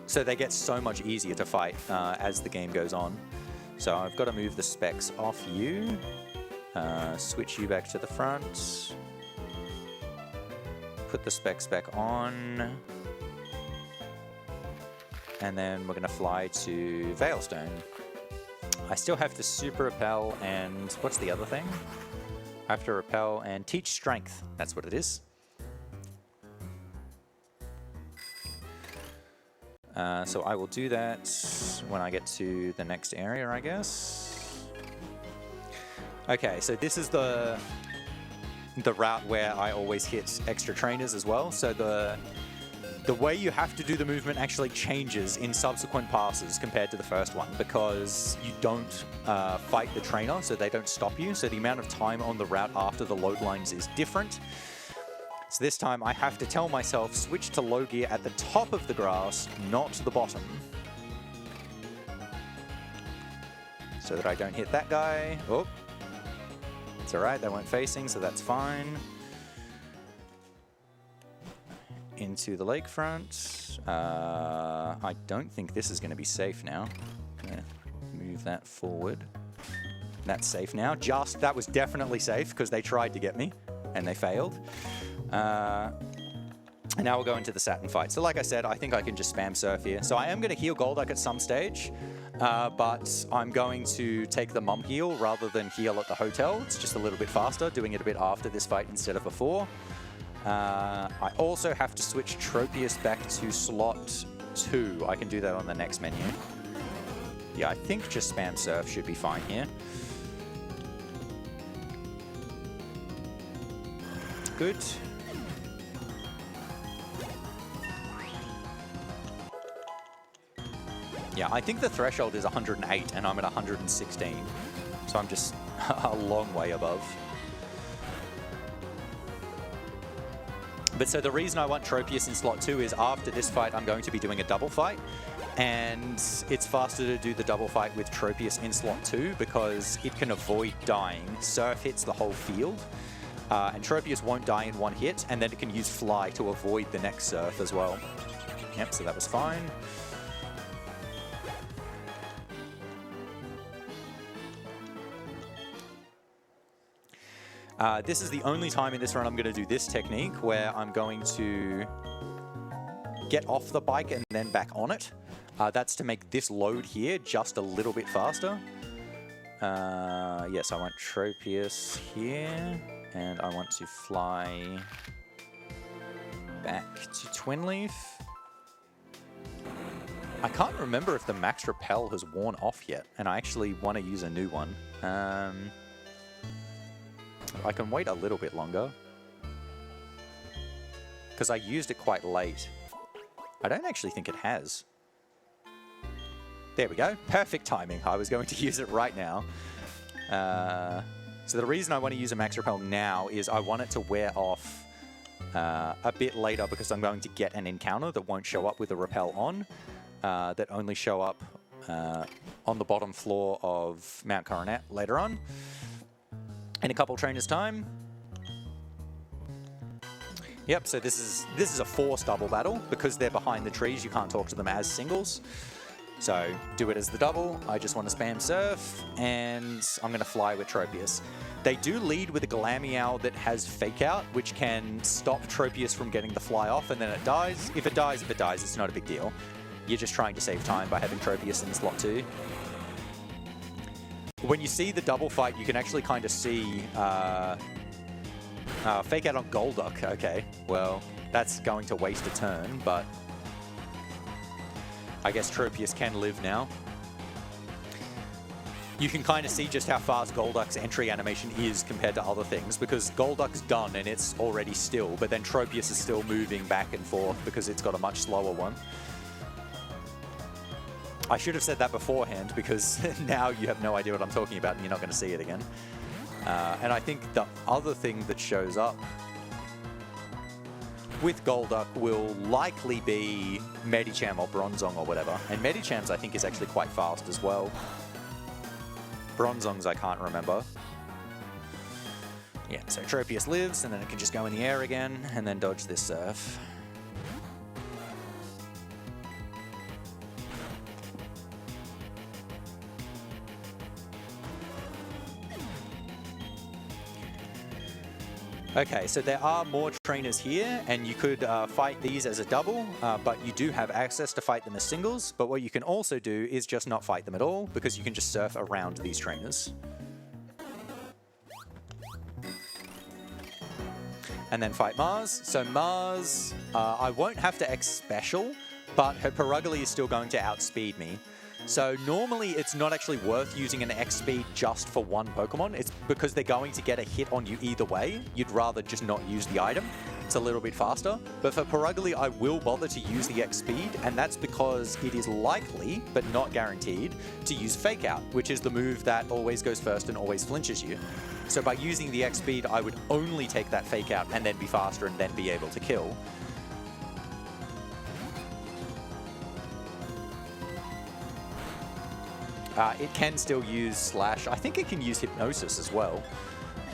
So they get so much easier to fight as the game goes on. So I've got to move the specs off you, switch you back to the front, put the specs back on, and then we're going to fly to Veilstone. I still have to super repel and what's the other thing? I have to repel and teach strength. That's what it is. So I will do that when I get to the next area, I guess. Okay, so this is the route where I always hit extra trainers as well. So the way you have to do the movement actually changes in subsequent passes compared to the first one, because you don't fight the trainer, so they don't stop you. So the amount of time on the route after the load lines is different. So this time I have to tell myself, switch to low gear at the top of the grass, not the bottom. So that I don't hit that guy. Oh, it's all right, they weren't facing, so that's fine. Into the lakefront. I don't think this is going to be safe now. Gonna move that forward. That's safe now. That was definitely safe because they tried to get me and they failed. And now we'll go into the Saturn fight. So like I said, I think I can just spam surf here. So I am going to heal Golduck at some stage, but I'm going to take the mum heal rather than heal at the hotel. It's just a little bit faster, doing it a bit after this fight instead of before. I also have to switch Tropius back to slot 2. I can do that on the next menu. Yeah, I think just spam surf should be fine here. Good. Yeah, I think the threshold is 108 and I'm at 116. So I'm just a long way above. But so the reason I want Tropius in slot 2 is after this fight, I'm going to be doing a double fight. And it's faster to do the double fight with Tropius in slot 2 because it can avoid dying. Surf hits the whole field. And Tropius won't die in one hit, and then it can use Fly to avoid the next surf as well. Yep, so that was fine. This is the only time in this run I'm going to do this technique, where I'm going to get off the bike and then back on it. That's to make this load here just a little bit faster. Yes, I want Tropius here, and I want to fly back to Twin Leaf. I can't remember if the max repel has worn off yet, and I actually want to use a new one. I can wait a little bit longer because I used it quite late. I don't actually think it has. There we go. Perfect timing. I was going to use it right now. So the reason I want to use a max repel now is I want it to wear off a bit later because I'm going to get an encounter that won't show up with a repel on, that only show up on the bottom floor of Mount Coronet later on. In a couple trainers' time. Yep, so this is a forced double battle. Because they're behind the trees, you can't talk to them as singles. So do it as the double. I just want to spam surf, and I'm going to fly with Tropius. They do lead with a Glameow that has Fake Out, which can stop Tropius from getting the fly off, and then it dies. If it dies, it's not a big deal. You're just trying to save time by having Tropius in slot 2. When you see the double fight, you can actually kind of see Fake Out on Golduck. Okay, well, that's going to waste a turn, but I guess Tropius can live now. You can kind of see just how fast Golduck's entry animation is compared to other things, because Golduck's done and it's already still, but then Tropius is still moving back and forth because it's got a much slower one. I should have said that beforehand, because now you have no idea what I'm talking about and you're not going to see it again. And I think the other thing that shows up with Golduck will likely be Medicham or Bronzong or whatever. And Medicham's, I think, is actually quite fast as well. Bronzong's I can't remember. Yeah, so Tropius lives, and then it can just go in the air again and then dodge this surf. Okay, so there are more trainers here, and you could fight these as a double, but you do have access to fight them as singles. But what you can also do is just not fight them at all, because you can just surf around these trainers. And then fight Mars. So Mars, I won't have to X special, but her Perugly is still going to outspeed me. So normally it's not actually worth using an X speed just for one Pokemon. It's because they're going to get a hit on you either way. You'd rather just not use the item. it's a little bit faster. But for Perugly, I will bother to use the X speed, and that's because it is likely, but not guaranteed, to use Fake Out, which is the move that always goes first and always flinches you. So by using the X speed, I would only take that Fake Out and then be faster and then be able to kill. It can still use Slash. I think it can use Hypnosis as well.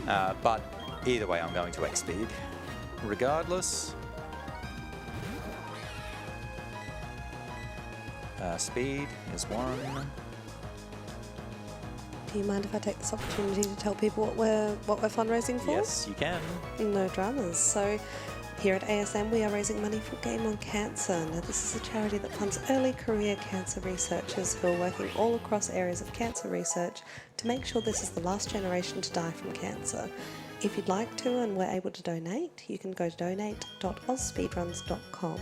But either way, I'm going to X speed. Regardless. Speed is 1. Do you mind if I take this opportunity to tell people what we're fundraising for? Yes, you can. No dramas. So here at ASM, we are raising money for Game on Cancer. Now, this is a charity that funds early career cancer researchers who are working all across areas of cancer research to make sure this is the last generation to die from cancer. If you'd like to and we're able to donate, you can go to donate.ausspeedruns.com.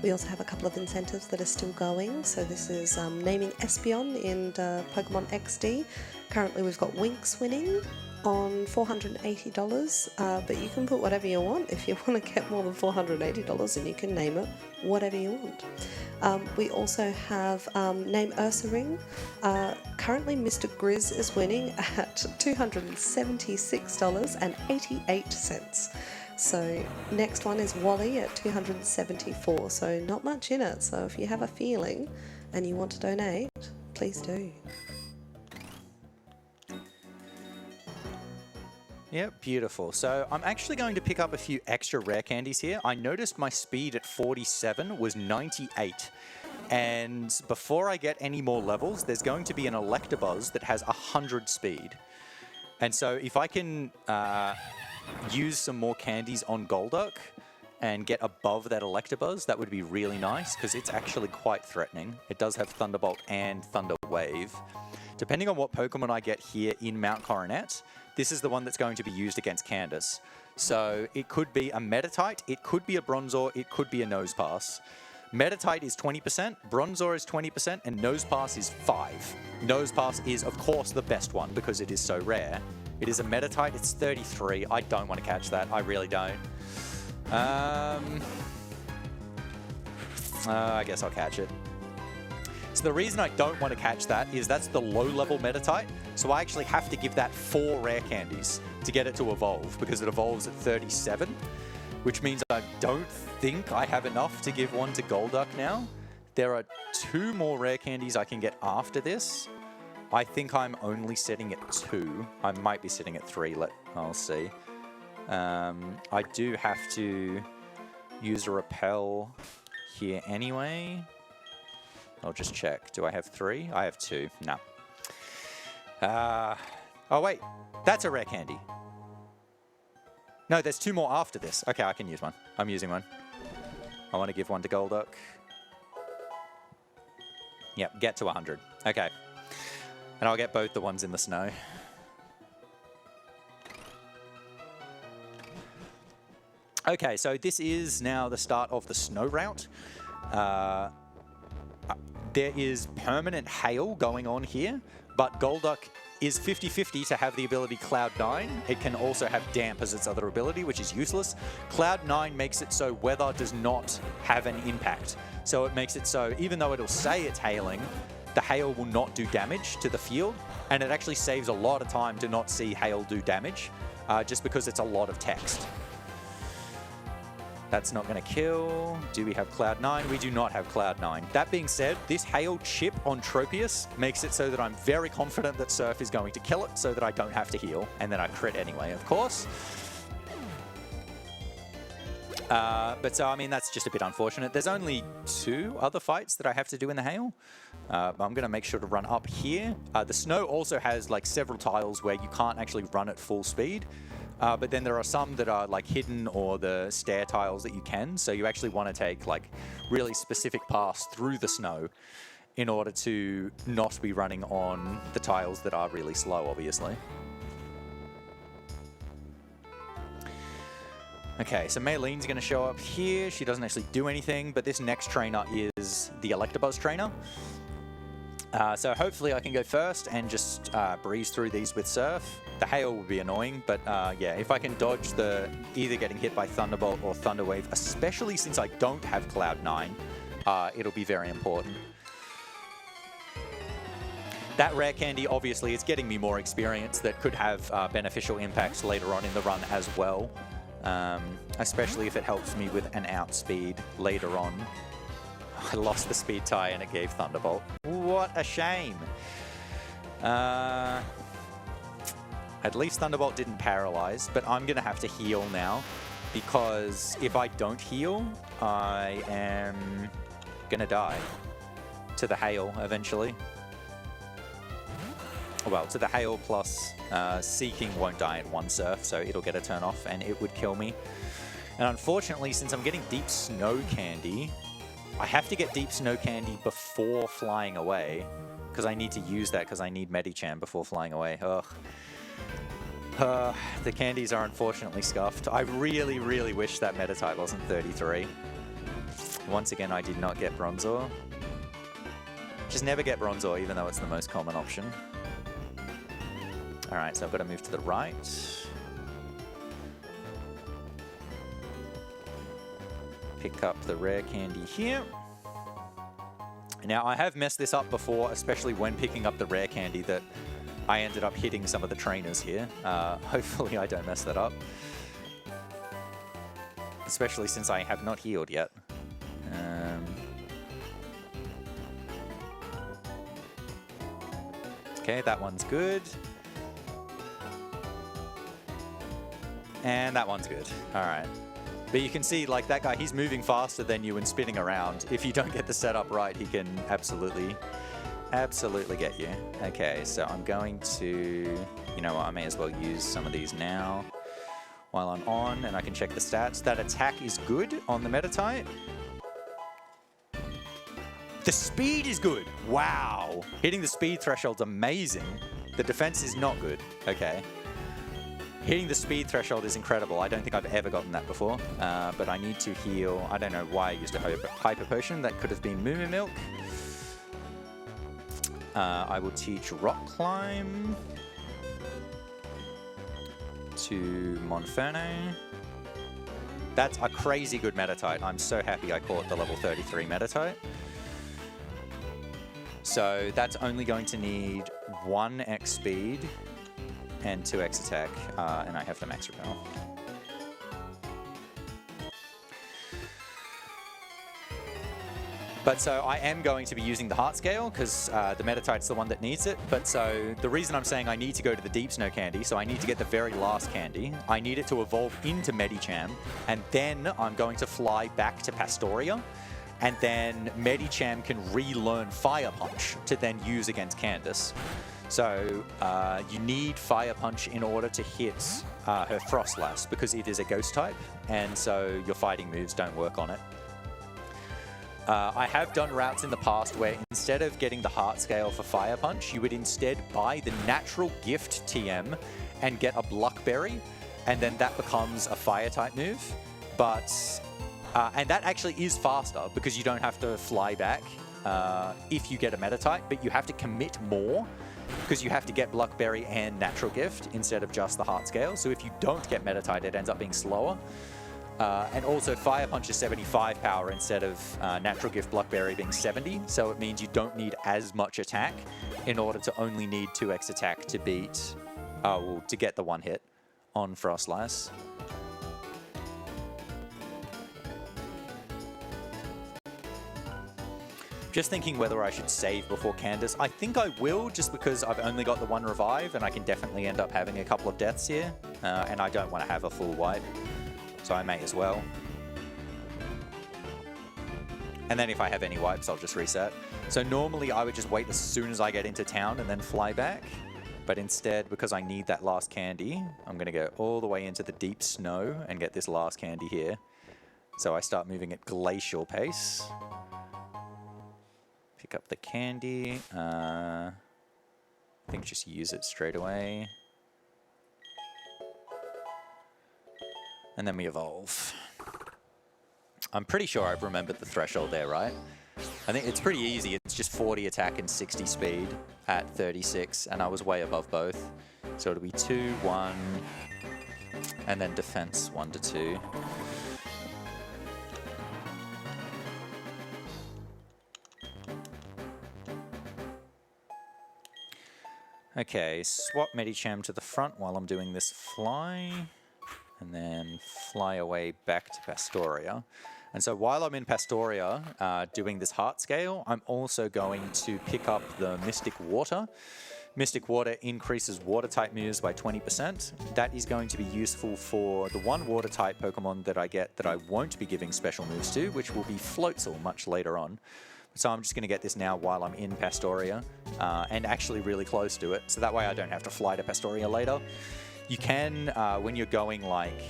We also have a couple of incentives that are still going. So this is naming Espeon in Pokemon XD. Currently we've got Winx winning on $480, but you can put whatever you want. If you want to get more than $480, then you can name it whatever you want. We also have Name Ursa Ring. Currently Mr. Grizz is winning at $276.88. So next one is Wally at $274, so not much in it. So if you have a feeling and you want to donate, please do. Yeah, beautiful. So I'm actually going to pick up a few extra rare candies here. I noticed my speed at 47 was 98. And before I get any more levels, there's going to be an Electabuzz that has 100 speed. And so if I can use some more candies on Golduck and get above that Electabuzz, that would be really nice because it's actually quite threatening. It does have Thunderbolt and Thunder Wave. Depending on what Pokemon I get here in Mount Coronet, this is the one that's going to be used against Candace. So it could be a Meditite, it could be a Bronzor, it could be a Nosepass. Meditite is 20%, Bronzor is 20%, and Nosepass is 5. Nosepass is, of course, the best one because it is so rare. It is a Meditite, it's 33. I don't want to catch that, I really don't. I guess I'll catch it. So the reason I don't want to catch that is that's the low-level Meditite, so I actually have to give that 4 rare candies to get it to evolve, because it evolves at 37, which means I don't think I have enough to give one to Golduck now. There are 2 more rare candies I can get after this. I think I'm only sitting at 2. I might be sitting at 3, I'll see. I do have to use a Repel here anyway. I'll just check. Do I have 3? I have 2. No. Oh, wait. That's a rare candy. No, there's 2 more after this. Okay, I can use one. I'm using one. I want to give one to Golduck. Yep, get to 100. Okay. And I'll get both the ones in the snow. Okay, so this is now the start of the snow route. There is permanent hail going on here, but Golduck is 50-50 to have the ability Cloud 9. It can also have Damp as its other ability, which is useless. Cloud 9 makes it so weather does not have an impact. So it makes it so even though it'll say it's hailing, the hail will not do damage to the field, and it actually saves a lot of time to not see hail do damage, just because it's a lot of text. That's not going to kill. Do we have Cloud 9? We do not have Cloud 9. That being said, this hail chip on Tropius makes it so that I'm very confident that Surf is going to kill it so that I don't have to heal. And then I crit anyway, of course. But so, I mean, that's just a bit unfortunate. There's only 2 other fights that I have to do in the hail. I'm going to make sure to run up here. The snow also has like several tiles where you can't actually run at full speed. But then there are some that are like hidden or the stair tiles that you can. So you actually want to take like really specific paths through the snow in order to not be running on the tiles that are really slow, obviously. Okay, so Maylene's going to show up here. She doesn't actually do anything, but this next trainer is the Electabuzz trainer. So hopefully I can go first and just breeze through these with Surf. The hail will be annoying, but yeah, if I can dodge the either getting hit by Thunderbolt or Thunderwave, especially since I don't have Cloud 9, it'll be very important. That rare candy, obviously, is getting me more experience that could have beneficial impacts later on in the run as well, especially if it helps me with an outspeed later on. I lost the speed tie and it gave Thunderbolt. What a shame. At least Thunderbolt didn't paralyze, but I'm going to have to heal now because if I don't heal, I am going to die to the hail eventually. Well, to the hail plus Seeking won't die in one Surf, so it'll get a turn off and it would kill me. And unfortunately, since I'm getting Deep Snow Candy, I have to get Deep Snow Candy before flying away, because I need to use that because I need Medicham before flying away. Ugh. The candies are unfortunately scuffed. I really, really wish that Meta-type wasn't 33. Once again, I did not get Bronzor. Just never get Bronzor, even though it's the most common option. Alright, so I've got to move to the right. Pick up the rare candy here. Now, I have messed this up before, especially when picking up the rare candy, that I ended up hitting some of the trainers here. Hopefully I don't mess that up. Especially since I have not healed yet. Okay, that one's good. And that one's good. All right. But you can see, like, that guy, he's moving faster than you and spinning around. If you don't get the setup right, he can absolutely get you. Okay, so I'm going to... You know what, I may as well use some of these now while I'm on, and I can check the stats. That attack is good on the Meta-type. The speed is good. Wow. Hitting the speed threshold's amazing. The defense is not good. Okay. Hitting the speed threshold is incredible. I don't think I've ever gotten that before, but I need to heal. I don't know why I used a Hyper Potion. That could have been Moo Moo Milk. I will teach Rock Climb to Monferno. That's a crazy good Meta-type. I'm so happy I caught the level 33 Meta-type. So that's only going to need 1x speed and 2x attack, and I have the max repel. But so I am going to be using the Heart Scale because the Meta-type's the one that needs it. But so the reason I'm saying I need to go to the Deep Snow Candy, so I need to get the very last candy. I need it to evolve into Medicham, and then I'm going to fly back to Pastoria, and then Medicham can relearn Fire Punch to then use against Candace. So you need Fire Punch in order to hit her Frostlass because it is a Ghost type, and so your fighting moves don't work on it. I have done routes in the past where instead of getting the Heart Scale for Fire Punch, you would instead buy the Natural Gift TM and get a Bluckberry, and then that becomes a Fire type move. But and that actually is faster because you don't have to fly back if you get a Meta-type, but you have to commit more because you have to get Bluckberry and Natural Gift instead of just the Heart Scale. So if you don't get Meta-type, it ends up being slower. And also Fire Punch is 75 power instead of Natural Gift Bluckberry being 70, so it means you don't need as much attack in order to only need 2x attack to beat, well, to get the one hit on Frostlass. Just thinking whether I should save before Candace. I think I will, just because I've only got the one revive, and I can definitely end up having a couple of deaths here, and I don't want to have a full wipe. So I may as well. And then if I have any wipes, I'll just reset. So normally I would just wait as soon as I get into town and then fly back. But instead, because I need that last candy, I'm going to go all the way into the deep snow and get this last candy here. So I start moving at glacial pace. Pick up the candy. I think just use it straight away. And then we evolve. I'm pretty sure I've remembered the threshold there, right? I think it's pretty easy. It's just 40 attack and 60 speed at 36, and I was way above both. So it'll be 2, 1, and then defense 1 to 2. Okay, swap Medicham to the front while I'm doing this fly, and then fly away back to Pastoria. And so while I'm in Pastoria doing this heart scale, I'm also going to pick up the Mystic Water. Mystic Water increases water type moves by 20%. That is going to be useful for the one water type Pokemon that I get that I won't be giving special moves to, which will be Floatzel much later on. So I'm just going to get this now while I'm in Pastoria, and actually really close to it, so that way I don't have to fly to Pastoria later. You can, when you're going like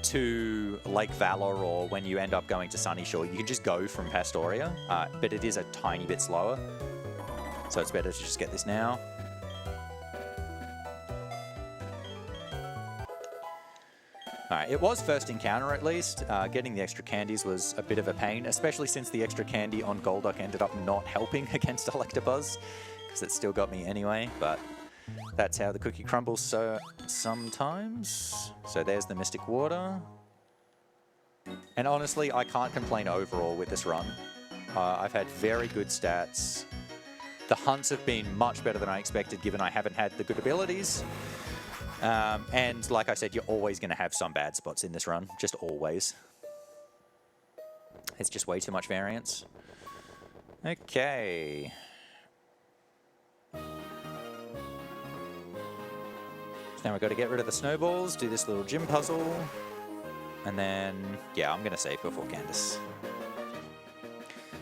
to Lake Valor, or when you end up going to Sunyshore, you can just go from Pastoria, but it is a tiny bit slower. So it's better to just get this now. Alright, it was first encounter at least. Getting the extra candies was a bit of a pain, especially since the extra candy on Golduck ended up not helping against Electabuzz, because it still got me anyway, but that's how the cookie crumbles so sometimes. So there's the Mystic Water. And honestly, I can't complain overall with this run. I've had very good stats. The hunts have been much better than I expected, given I haven't had the good abilities. And like I said, you're always going to have some bad spots in this run. Just always. It's just way too much variance. Okay. So now we've got to get rid of the snowballs, do this little gym puzzle. And then, yeah, I'm going to save before Candace.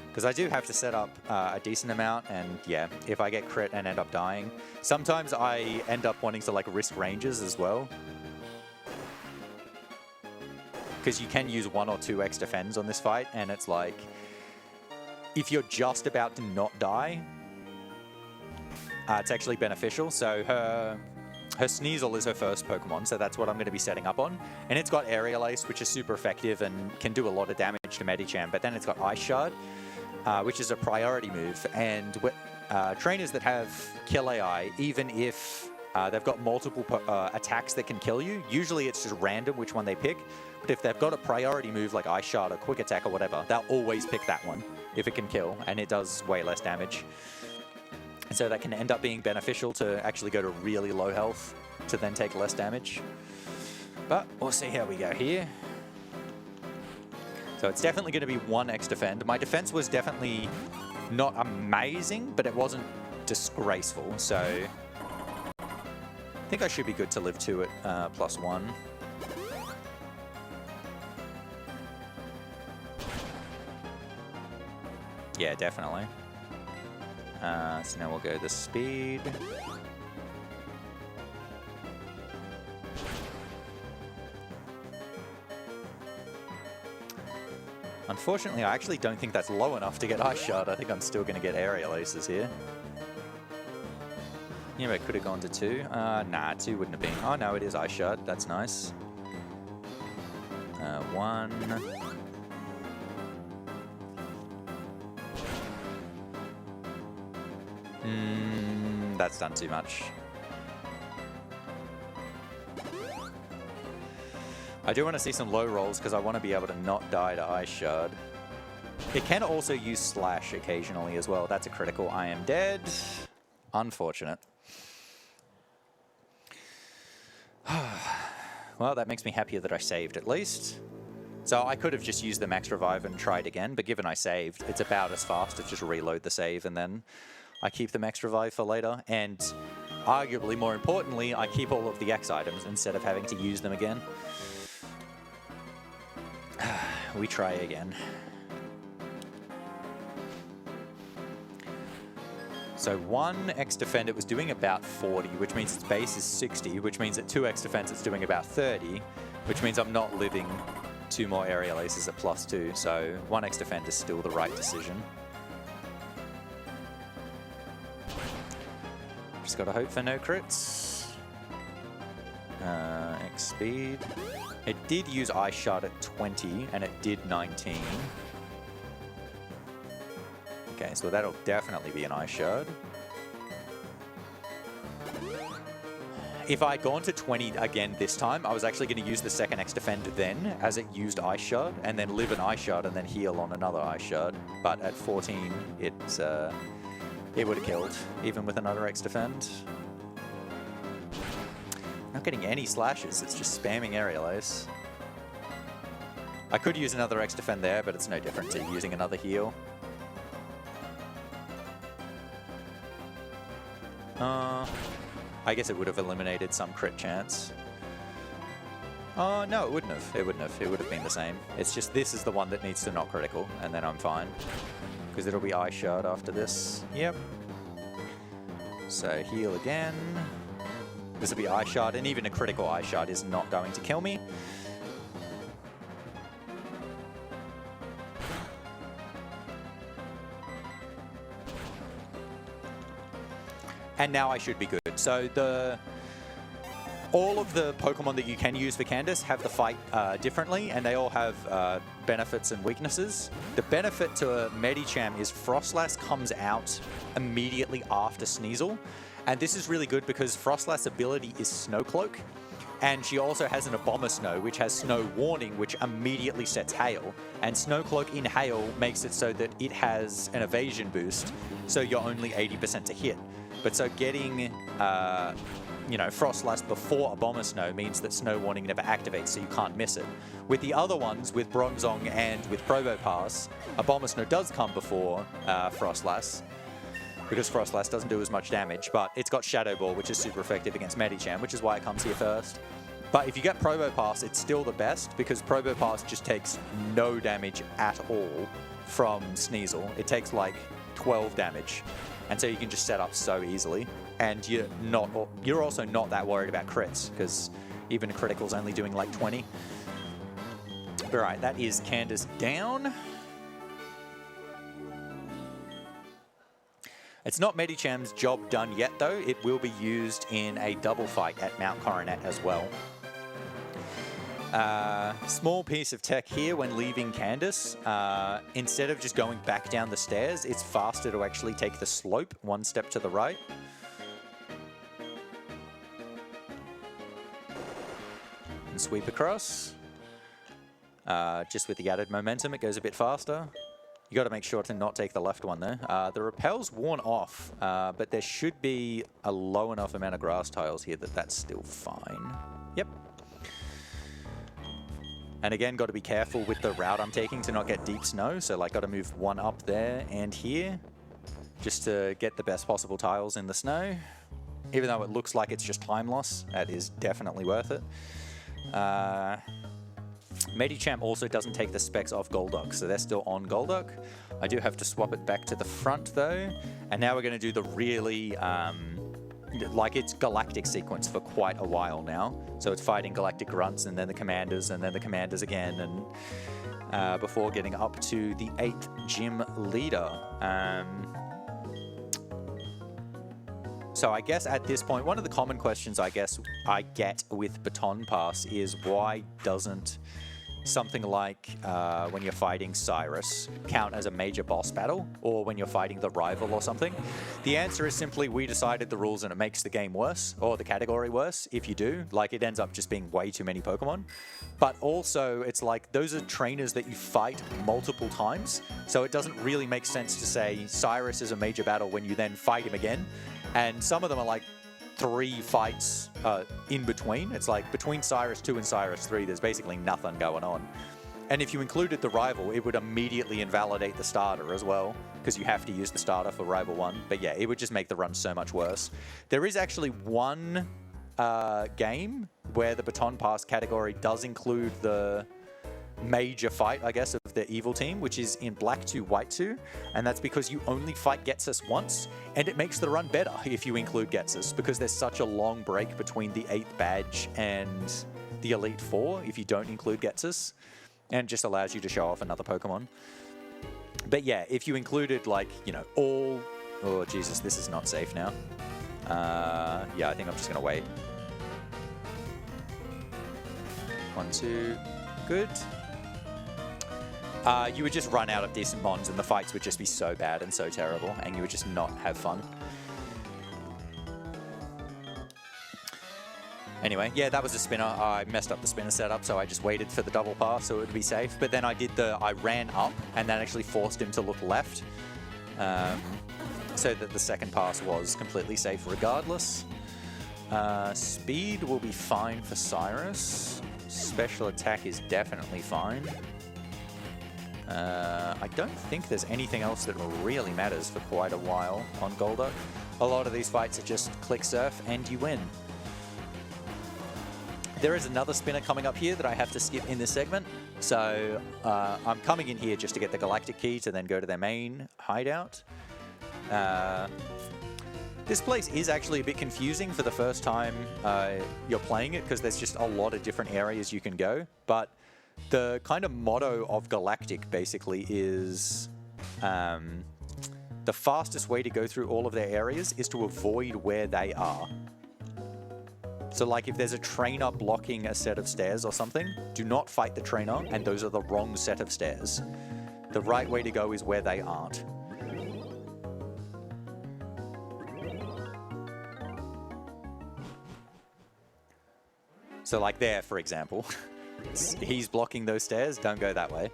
Because I do have to set up a decent amount, and yeah, if I get crit and end up dying, sometimes I end up wanting to like risk ranges as well. Because you can use 1 or 2 X defends on this fight, and it's like, if you're just about to not die, it's actually beneficial. So her Sneasel is her first Pokemon, so that's what I'm going to be setting up on. And it's got Aerial Ace, which is super effective and can do a lot of damage to Medicham, but then it's got Ice Shard, which is a priority move, and trainers that have kill AI, even if they've got multiple attacks that can kill you, usually it's just random which one they pick, but if they've got a priority move like Ice Shard or Quick Attack or whatever, they'll always pick that one if it can kill, and it does way less damage. And so that can end up being beneficial to actually go to really low health to then take less damage. But we'll see how we go here. So it's definitely going to be 1 X defend. My defense was definitely not amazing, but it wasn't disgraceful. So I think I should be good to live 2 at +1. Yeah, definitely. So now we'll go the speed. Unfortunately, I actually don't think that's low enough to get Ice Shard. I think I'm still going to get Aerial Aces here. Yeah, I could have gone to 2. Nah, 2 wouldn't have been. Oh no, it is Ice Shard. That's nice. 1. That's done too much. I do want to see some low rolls because I want to be able to not die to Ice Shard. It can also use Slash occasionally as well. That's a critical. I am dead. Unfortunate. Well, that makes me happier that I saved at least. So I could have just used the Max Revive and tried again, but given I saved, it's about as fast to just reload the save and then I keep the Max Revive for later. And arguably, more importantly, I keep all of the X items instead of having to use them again. We try again. So 1 X defend, it was doing about 40, which means its base is 60, which means at 2 X defense it's doing about 30, which means I'm not living 2 more Aerial Aces at +2, so 1 X defend is still the right decision. Just gotta hope for no crits. X speed. It did use Ice Shard at 20, and it did 19. Okay, so that'll definitely be an ice shard. If I'd gone to 20 again this time, I was actually going to use the second X defend then, as it used ice shard, and then live an ice shard and then heal on another ice shard. But at 14, it would have killed, even with another X defend. Not getting any slashes, it's just spamming aerial ace. I could use another X defend there, but it's no different to using another heal. I guess it would have eliminated some crit chance. Oh, no, it wouldn't have. It wouldn't have. It would have been the same. It's just this is the one that needs to not critical, and then I'm fine. Because it'll be ice shard after this. Yep. So heal again. This will be ice shard, and even a critical ice shard is not going to kill me. And now I should be good. So all of the Pokemon that you can use for Candace have the fight differently, and they all have benefits and weaknesses. The benefit to Medicham is Frostlass comes out immediately after Sneasel, and this is really good because Frostlass' ability is Snow Cloak, and she also has an Abomasnow, which has Snow Warning, which immediately sets Hail, and Snow Cloak in Hail makes it so that it has an evasion boost, so you're only 80% to hit. But so getting, you know, Frostlass before Abomasnow means that Snow Warning never activates, so you can't miss it. With the other ones, with Bronzong and with Probopass, Abomasnow does come before Frostlass, because Frostlass doesn't do as much damage, but it's got Shadow Ball, which is super effective against Medicham, which is why it comes here first. But if you get Probopass, it's still the best, because Probopass just takes no damage at all from Sneasel. It takes like 12 damage. And so you can just set up so easily, and you're also not that worried about crits, because even a critical's only doing like 20. All right, that is Candace down. It's not Medicham's job done yet, though. It will be used in a double fight at Mount Coronet as well. Small piece of tech here when leaving Candace. Instead of just going back down the stairs, it's faster to actually take the slope one step to the right. And sweep across. Just with the added momentum, it goes a bit faster. You got to make sure to not take the left one there. The rappel's worn off, but there should be a low enough amount of grass tiles here that that's still fine. Yep. And again, got to be careful with the route I'm taking to not get deep snow. So like got to move one up there and here just to get the best possible tiles in the snow. Even though it looks like it's just time loss, that is definitely worth it. Medicham also doesn't take the specs off Golduck, so they're still on Golduck. I do have to swap it back to the front though. And now we're going to do the really, like it's Galactic sequence for quite a while now. So it's fighting Galactic Grunts and then the Commanders and then the Commanders again, and before getting up to the 8th gym leader. So I guess at this point, one of the common questions I guess I get with Baton Pass is why doesn't something like when you're fighting Cyrus count as a major boss battle, or when you're fighting the rival or something? The answer is simply we decided the rules and it makes the game worse, or the category worse if you do. Like it ends up just being way too many Pokemon. But also it's like those are trainers that you fight multiple times, so it doesn't really make sense to say Cyrus is a major battle when you then fight him again. And some of them are like 3 fights in between. It's like between Cyrus 2 and Cyrus 3, there's basically nothing going on. And if you included the rival, it would immediately invalidate the starter as well, because you have to use the starter for rival 1. But yeah, it would just make the run so much worse. There is actually one game where the Baton Pass category does include the major fight, I guess, of the evil team, which is in Black 2, White 2, and that's because you only fight Getsus once, and it makes the run better if you include Getsus, because there's such a long break between the 8th badge and the Elite 4 if you don't include Getsus, and it just allows you to show off another Pokemon. But yeah, if you included, like, you know, all... Oh, Jesus, this is not safe now. Yeah, I think I'm just going to wait. 1, 2... Good. You would just run out of decent mons and the fights would just be so bad and so terrible and you would just not have fun. Anyway, yeah, that was a spinner. I messed up the spinner setup, so I just waited for the double pass so it would be safe. But then I ran up, and that actually forced him to look left, so that the second pass was completely safe regardless. Speed will be fine for Cyrus. Special attack is definitely fine. I don't think there's anything else that really matters for quite a while on Golduck. A lot of these fights are just click surf and you win. There is another spinner coming up here that I have to skip in this segment. So I'm coming in here just to get the Galactic Key to then go to their main hideout. This place is actually a bit confusing for the first time you're playing it because there's just a lot of different areas you can go. But the kind of motto of Galactic basically is the fastest way to go through all of their areas is to avoid where they are. So like if there's a trainer blocking a set of stairs or something, do not fight the trainer, and those are the wrong set of stairs. The right way to go is where they aren't. So like there, for example, he's blocking those stairs, don't go that way.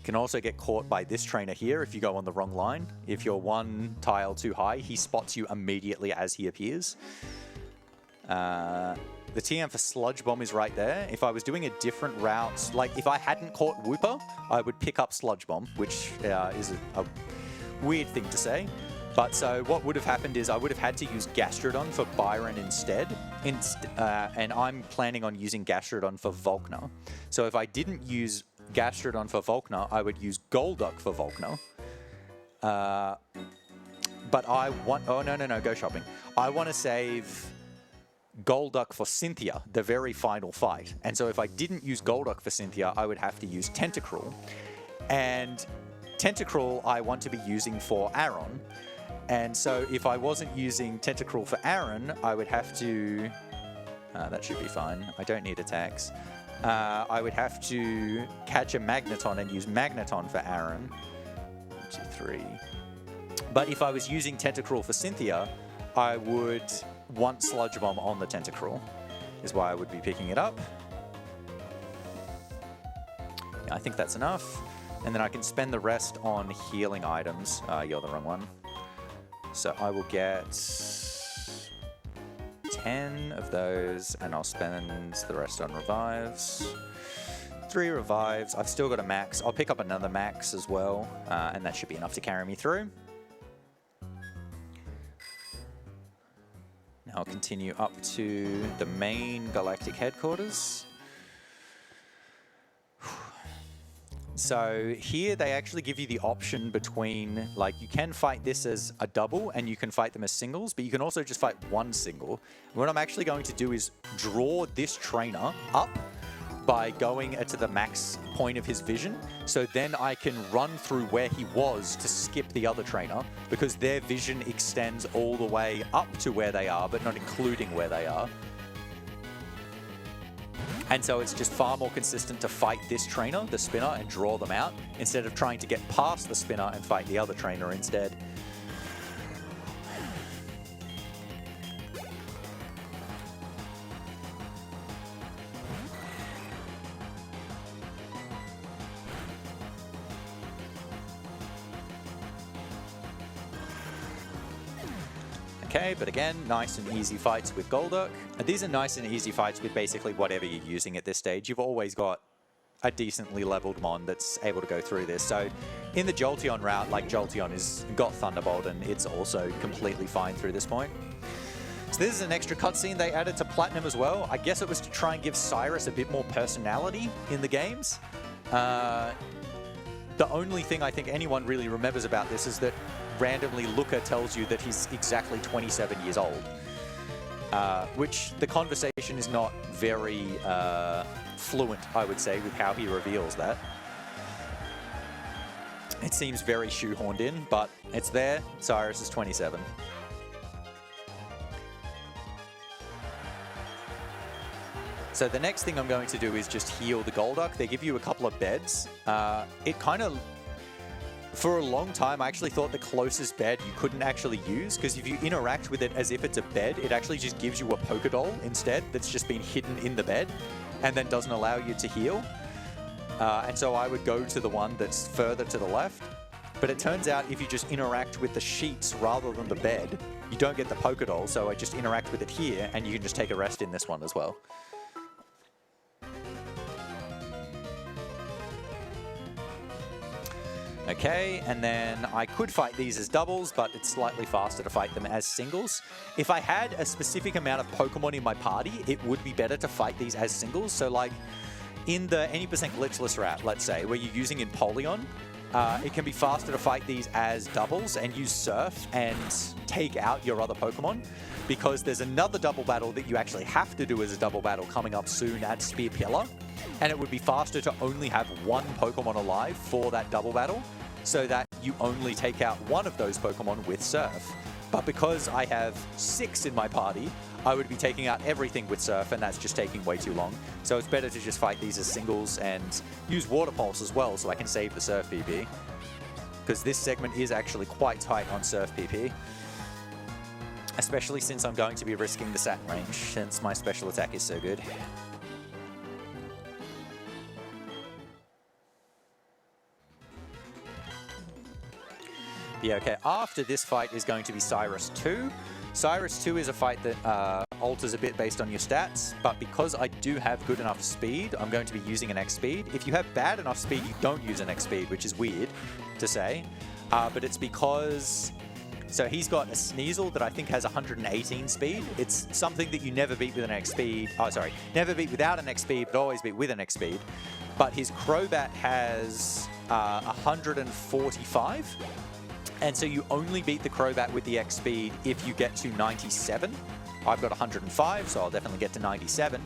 Can also get caught by this trainer here if you go on the wrong line. If you're one tile too high, he spots you immediately as he appears. The TM for Sludge Bomb is right there. If I was doing a different route, like if I hadn't caught Wooper, I would pick up Sludge Bomb, which is a weird thing to say. But so what would have happened is I would have had to use Gastrodon for Byron instead. And I'm planning on using Gastrodon for Volkner. So if I didn't use Gastrodon for Volkner, I would use Golduck for Volkner. But I want... Oh, no, go shopping. I want to save Golduck for Cynthia, the very final fight. And so if I didn't use Golduck for Cynthia, I would have to use Tentacruel. And Tentacruel I want to be using for Aaron. And so if I wasn't using Tentacruel for Aaron, I would have to... that should be fine. I don't need attacks. I would have to catch a Magneton and use Magneton for Aaron. 1, 2, 3. But if I was using Tentacruel for Cynthia, I would want Sludge Bomb on the Tentacruel, is why I would be picking it up. Yeah, I think that's enough. And then I can spend the rest on healing items. You're the wrong one. So I will get 10 of those, and I'll spend the rest on revives. 3 revives. I've still got a max. I'll pick up another max as well, and that should be enough to carry me through. Now I'll continue up to the main Galactic headquarters. So here they actually give you the option between, like, you can fight this as a double and you can fight them as singles, but you can also just fight one single. What I'm actually going to do is draw this trainer up by going to the max point of his vision. So then I can run through where he was to skip the other trainer, because their vision extends all the way up to where they are, but not including where they are. And so it's just far more consistent to fight this trainer, the spinner, and draw them out, instead of trying to get past the spinner and fight the other trainer instead. Okay, but again, nice and easy fights with Golduck. And these are nice and easy fights with basically whatever you're using at this stage. You've always got a decently leveled Mon that's able to go through this. So in the Jolteon route, like, Jolteon has got Thunderbolt and it's also completely fine through this point. So this is an extra cutscene they added to Platinum as well. I guess it was to try and give Cyrus a bit more personality in the games. The only thing I think anyone really remembers about this is that randomly Looker tells you that he's exactly 27 years old, which the conversation is not very fluent, I would say, with how he reveals that. It seems very shoehorned in, but it's there. Cyrus is 27. So the next thing I'm going to do is just heal the Golduck. They give you a couple of beds. It kind of, for a long time, I actually thought the closest bed you couldn't actually use, because if you interact with it as if it's a bed, it actually just gives you a Poké Doll instead that's just been hidden in the bed and then doesn't allow you to heal. And so I would go to the one that's further to the left. But it turns out if you just interact with the sheets rather than the bed, you don't get the Poké Doll, so I just interact with it here and you can just take a rest in this one as well. Okay, and then I could fight these as doubles, but it's slightly faster to fight them as singles. If I had a specific amount of Pokemon in my party, it would be better to fight these as singles. So like in the any % glitchless route, let's say, where you're using Empoleon, it can be faster to fight these as doubles and use Surf and take out your other Pokemon, because there's another double battle that you actually have to do as a double battle coming up soon at Spear Pillar, and it would be faster to only have one Pokemon alive for that double battle, so that you only take out one of those Pokemon with Surf. But because I have 6 in my party, I would be taking out everything with Surf, and that's just taking way too long. So it's better to just fight these as singles and use Water Pulse as well, so I can save the Surf PP. Because this segment is actually quite tight on Surf PP. Especially since I'm going to be risking the Satin range, since my special attack is so good. Yeah, okay, after this fight is going to be Cyrus 2. Cyrus 2 is a fight that alters a bit based on your stats, but because I do have good enough speed, I'm going to be using an X speed. If you have bad enough speed, you don't use an X speed, which is weird to say, but it's because... So he's got a Sneasel that I think has 118 speed. It's something that you never beat with an X speed. Oh, sorry, never beat without an X speed, but always beat with an X speed. But his Crobat has 145. And so you only beat the Crobat with the X speed if you get to 97. I've got 105, so I'll definitely get to 97.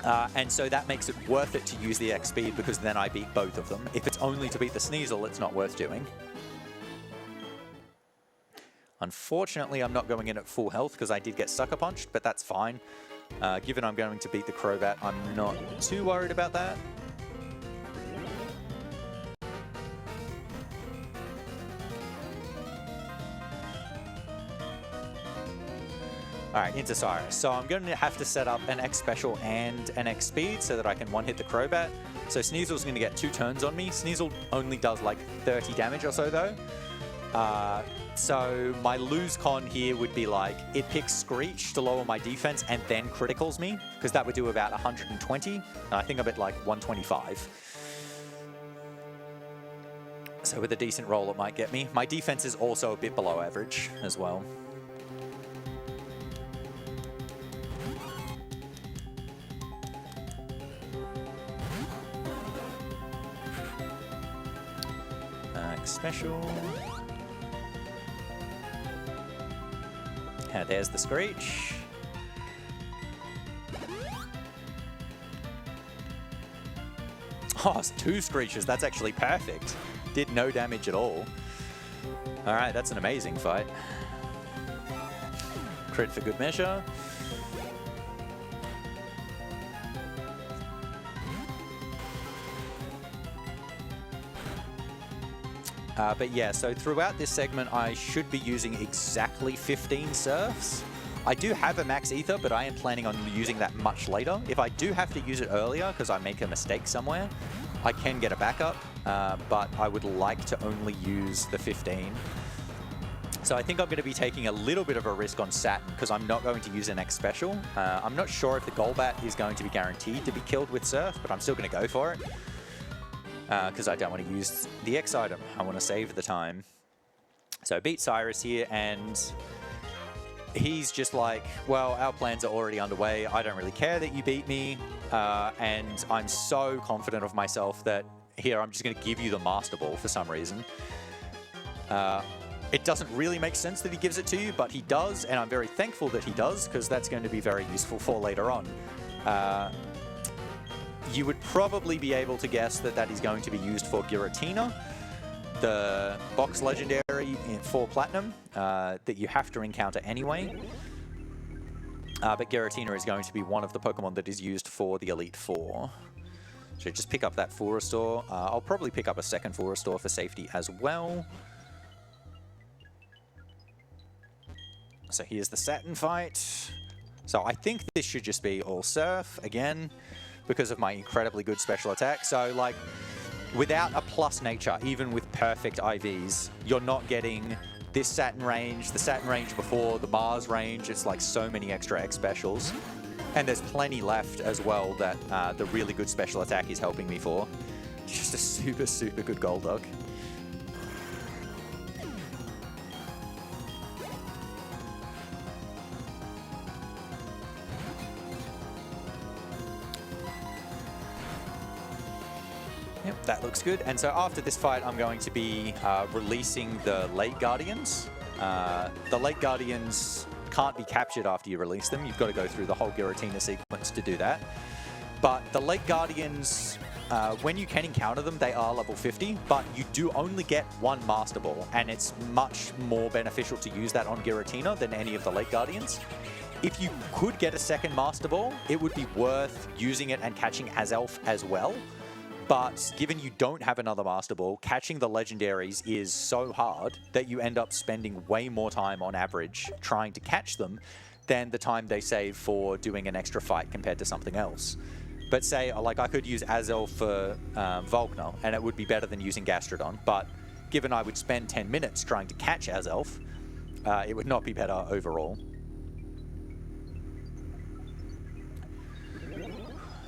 And so that makes it worth it to use the X speed, because then I beat both of them. If it's only to beat the Sneasel, it's not worth doing. Unfortunately, I'm not going in at full health because I did get Sucker Punched, but that's fine. Given I'm going to beat the Crobat, I'm not too worried about that. Alright, into Cyrus. So I'm going to have to set up an X Special and an X Speed so that I can one-hit the Crobat. So Sneasel's going to get 2 turns on me. Sneasel only does like 30 damage or so though. So my lose con here would be like, it picks Screech to lower my defense and then criticals me, because that would do about 120. And I think I'm at like 125. So with a decent roll, it might get me. My defense is also a bit below average as well. Special. There's the Screech. Oh, it's 2 Screeches. That's actually perfect. Did no damage at all. Alright, that's an amazing fight. Crit for good measure. But yeah, so throughout this segment, I should be using exactly 15 Surfs. I do have a Max Ether, but I am planning on using that much later. If I do have to use it earlier because I make a mistake somewhere, I can get a backup, but I would like to only use the 15. So I think I'm going to be taking a little bit of a risk on Saturn because I'm not going to use an X Special. I'm not sure if the Golbat is going to be guaranteed to be killed with Surf, but I'm still going to go for it. Because I don't want to use the X item. I want to save the time. So I beat Cyrus here, and he's just like, well, our plans are already underway. I don't really care that you beat me. And I'm so confident of myself that here, I'm just going to give you the Master Ball for some reason. It doesn't really make sense that he gives it to you, but he does, and I'm very thankful that he does, because that's going to be very useful for later on. You would probably be able to guess that that is going to be used for Giratina, the box legendary for Platinum that you have to encounter anyway. But Giratina is going to be one of the Pokemon that is used for the Elite Four. So just pick up that full restore. I'll probably pick up a second full restore for safety as well. So here's the Saturn fight. So I think this should just be all Surf again because of my incredibly good special attack. So like without a plus nature, even with perfect IVs, you're not getting this Saturn range, the Saturn range before, the Mars range. It's like so many extra X specials. And there's plenty left as well that the really good special attack is helping me for. Just a super, super good Golduck. Yep, that looks good. And so after this fight, I'm going to be releasing the Late Guardians. The Late Guardians can't be captured after you release them. You've got to go through the whole Giratina sequence to do that. But the Late Guardians, when you can encounter them, they are level 50, but you do only get one Master Ball, and it's much more beneficial to use that on Giratina than any of the Late Guardians. If you could get a second Master Ball, it would be worth using it and catching Azelf as well. But given you don't have another Master Ball, catching the Legendaries is so hard that you end up spending way more time on average trying to catch them than the time they save for doing an extra fight compared to something else. But say, like, I could use Azelf for Volkner, and it would be better than using Gastrodon. But given I would spend 10 minutes trying to catch Azelf, it would not be better overall.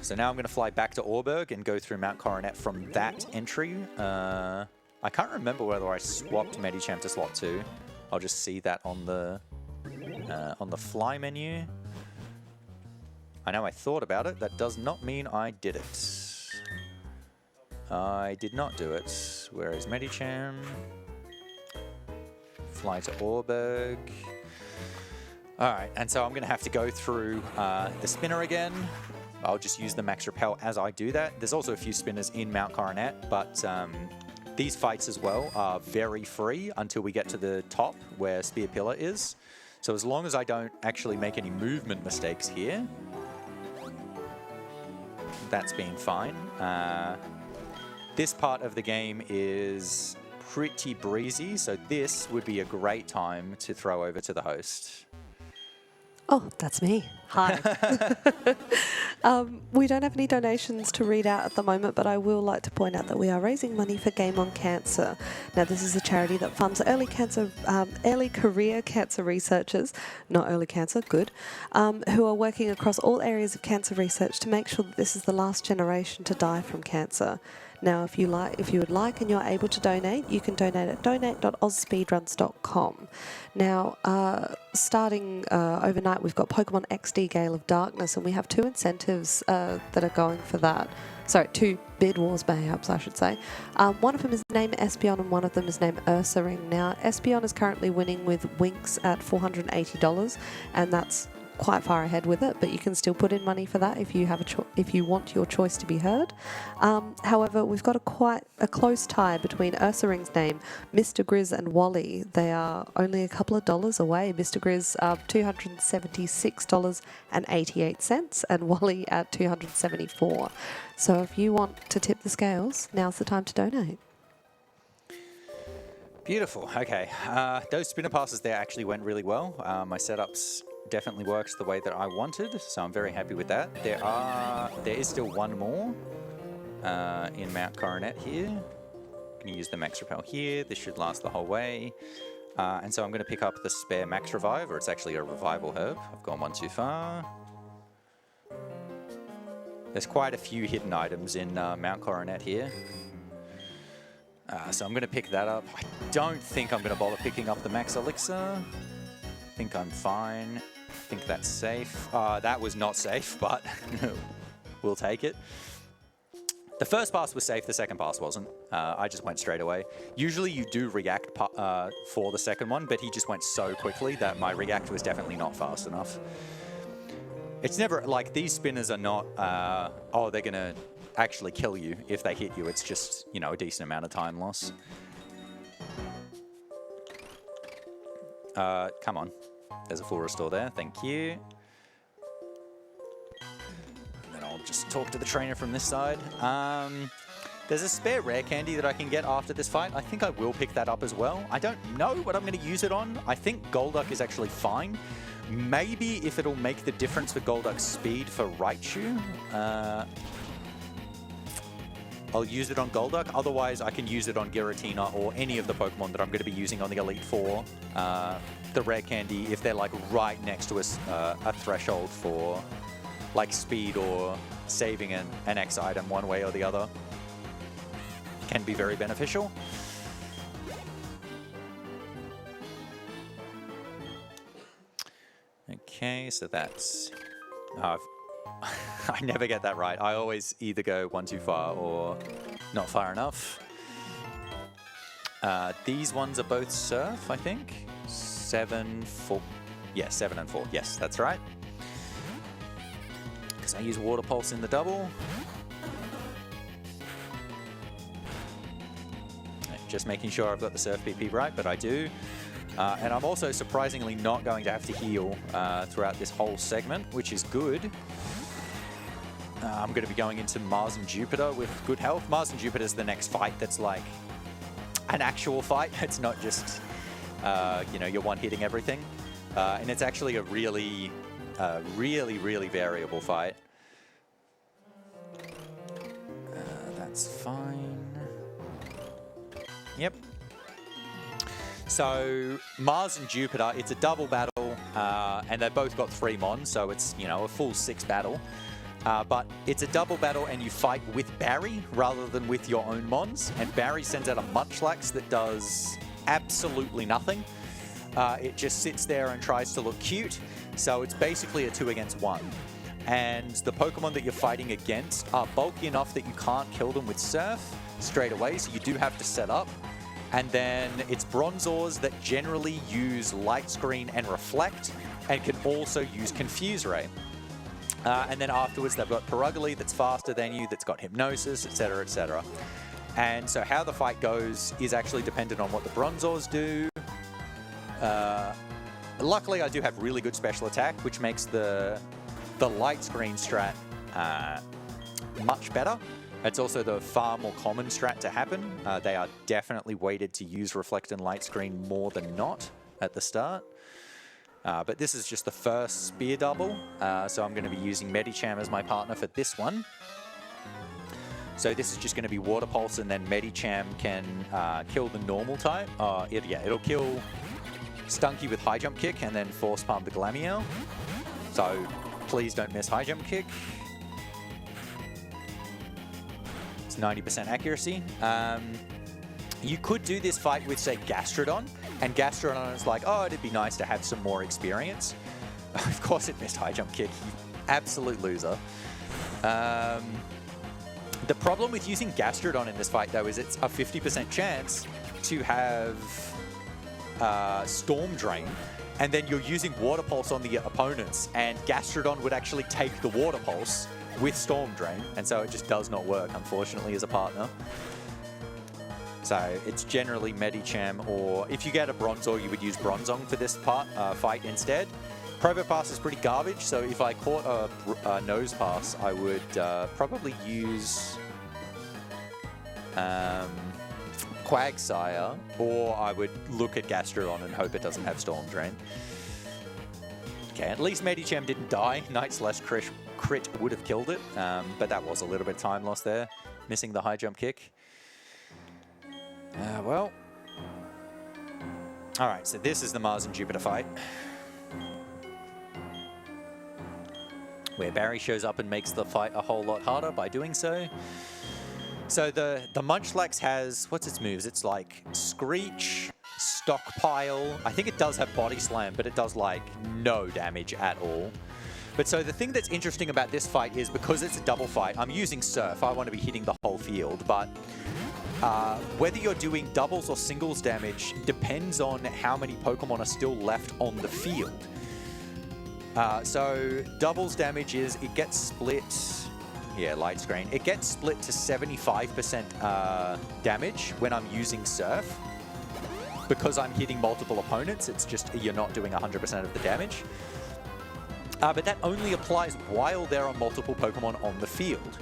So now I'm going to fly back to Auberg and go through Mount Coronet from that entry. I can't remember whether I swapped Medicham to slot 2. I'll just see that on the fly menu. I know I thought about it. That does not mean I did it. I did not do it. Where is Medicham? Fly to Auberg. All right, and so I'm going to have to go through the spinner again. I'll just use the Max Repel as I do that. There's also a few spinners in Mount Coronet, but these fights as well are very free until we get to the top where Spear Pillar is. So as long as I don't actually make any movement mistakes here, that's been fine. This part of the game is pretty breezy, so this would be a great time to throw over to the host. Oh, that's me. Hi. We don't have any donations to read out at the moment, but I will like to point out that we are raising money for Game on Cancer. Now, this is a charity that funds early career cancer researchers, not early cancer, good, who are working across all areas of cancer research to make sure that this is the last generation to die from cancer. Now, if you would like and you're able to donate, you can donate at donate.ausspeedruns.com. Now, starting overnight, we've got Pokemon XD Gale of Darkness, and we have 2 incentives that are going for that. Sorry, 2 Bid Wars Mayhaps, I should say. One of them is named Espeon, and one of them is named Ursaring. Now, Espeon is currently winning with Winx at $480, and that's quite far ahead with it, but you can still put in money for that if you have if you want your choice to be heard. However, we've got quite a close tie between Ursaring's name, Mr. Grizz, and Wally. They are only a couple of dollars away. Mr. Grizz $276.88 and Wally at $274. So if you want to tip the scales, now's the time to donate. Beautiful. Okay, those spinner passes there actually went really well. My setups definitely works the way that I wanted, so I'm very happy with that. There is still one more in Mount Coronet here. I'm going to use the Max Repel here. This should last the whole way. And so I'm going to pick up the spare Max Revive, or it's actually a Revival Herb. I've gone one too far. There's quite a few hidden items in Mount Coronet here. So I'm going to pick that up. I don't think I'm going to bother picking up the Max Elixir. I think I'm fine. I think that's safe. That was not safe, but we'll take it. The first pass was safe, the second pass wasn't. I just went straight away. Usually you do react for the second one, but he just went so quickly that my react was definitely not fast enough. It's never, like, these spinners are not, oh, they're going to actually kill you if they hit you. It's just, you know, a decent amount of time loss. Come on. There's a full restore there. Thank you. just talk to the trainer from this side. There's a spare rare candy that I can get after this fight. I think I will pick that up as well. I don't know what I'm going to use it on. I think Golduck is actually fine. Maybe if it'll make the difference for Golduck's speed for Raichu, I'll use it on Golduck. Otherwise, I can use it on Giratina or any of the Pokemon that I'm going to be using on the Elite Four. The rare candy, if they're like right next to a threshold for like speed or saving an X item one way or the other, can be very beneficial. Okay, so that's... I never get that right. I always either go one too far or not far enough. These ones are both Surf, I think. 7, 4. Yeah, 7 and 4. Yes, that's right. Because I use Water Pulse in the double. Just making sure I've got the Surf PP right, but I do. And I'm also surprisingly not going to have to heal throughout this whole segment, which is good. I'm going to be going into Mars and Jupiter with good health. Mars and Jupiter is the next fight that's like an actual fight. It's not just, you know, you're one-hitting everything. And it's actually a really, really variable fight. That's fine. Yep. So Mars and Jupiter, it's a double battle, and they've both got 3 Mons, so it's, you know, a full 6 battle. But it's a double battle and you fight with Barry rather than with your own Mons. And Barry sends out a Munchlax that does absolutely nothing. It just sits there and tries to look cute. So it's basically a 2 against 1. And the Pokemon that you're fighting against are bulky enough that you can't kill them with Surf straight away. So you do have to set up. And then it's Bronzors that generally use Light Screen and Reflect and can also use Confuse Ray. And then afterwards, they've got Perugly that's faster than you, that's got Hypnosis, etc., etc. And so how the fight goes is actually dependent on what the Bronzors do. Luckily, I do have really good special attack, which makes the Light Screen strat much better. It's also the far more common strat to happen. They are definitely weighted to use Reflect and Light Screen more than not at the start. But this is just the first spear double, so I'm going to be using Medicham as my partner for this one. So this is just going to be Water Pulse, and then Medicham can kill the normal type. It'll kill Stunky with High Jump Kick, and then Force Palm the Glameow. So please don't miss High Jump Kick. It's 90% accuracy. You could do this fight with, say, Gastrodon, and Gastrodon is like, oh, it'd be nice to have some more experience. Of course it missed High Jump Kick, you absolute loser. The problem with using Gastrodon in this fight, though, is it's a 50% chance to have Storm Drain, and then you're using Water Pulse on the opponents, and Gastrodon would actually take the Water Pulse with Storm Drain, and so it just does not work, unfortunately, as a partner. So it's generally Medicham, or if you get a Bronzor, you would use Bronzong for this fight instead. Probopass is pretty garbage, so if I caught a Nose Pass, I would probably use Quagsire, or I would look at Gastrodon and hope it doesn't have Storm Drain. Okay, at least Medicham didn't die. Night Slash Crit would have killed it, but that was a little bit of time lost there, missing the High Jump Kick. Well, all right, so this is the Mars and Jupiter fight, where Barry shows up and makes the fight a whole lot harder by doing so. So the Munchlax has, what's its moves? It's like Screech, Stockpile. I think it does have Body Slam, but it does like no damage at all. But so the thing that's interesting about this fight is because it's a double fight, I'm using Surf. I want to be hitting the whole field, but whether you're doing doubles or singles damage depends on how many Pokemon are still left on the field. So doubles damage is, it gets split, yeah, Light Screen. It gets split to 75% damage when I'm using Surf. Because I'm hitting multiple opponents, it's just, you're not doing 100% of the damage. But that only applies while there are multiple Pokemon on the field.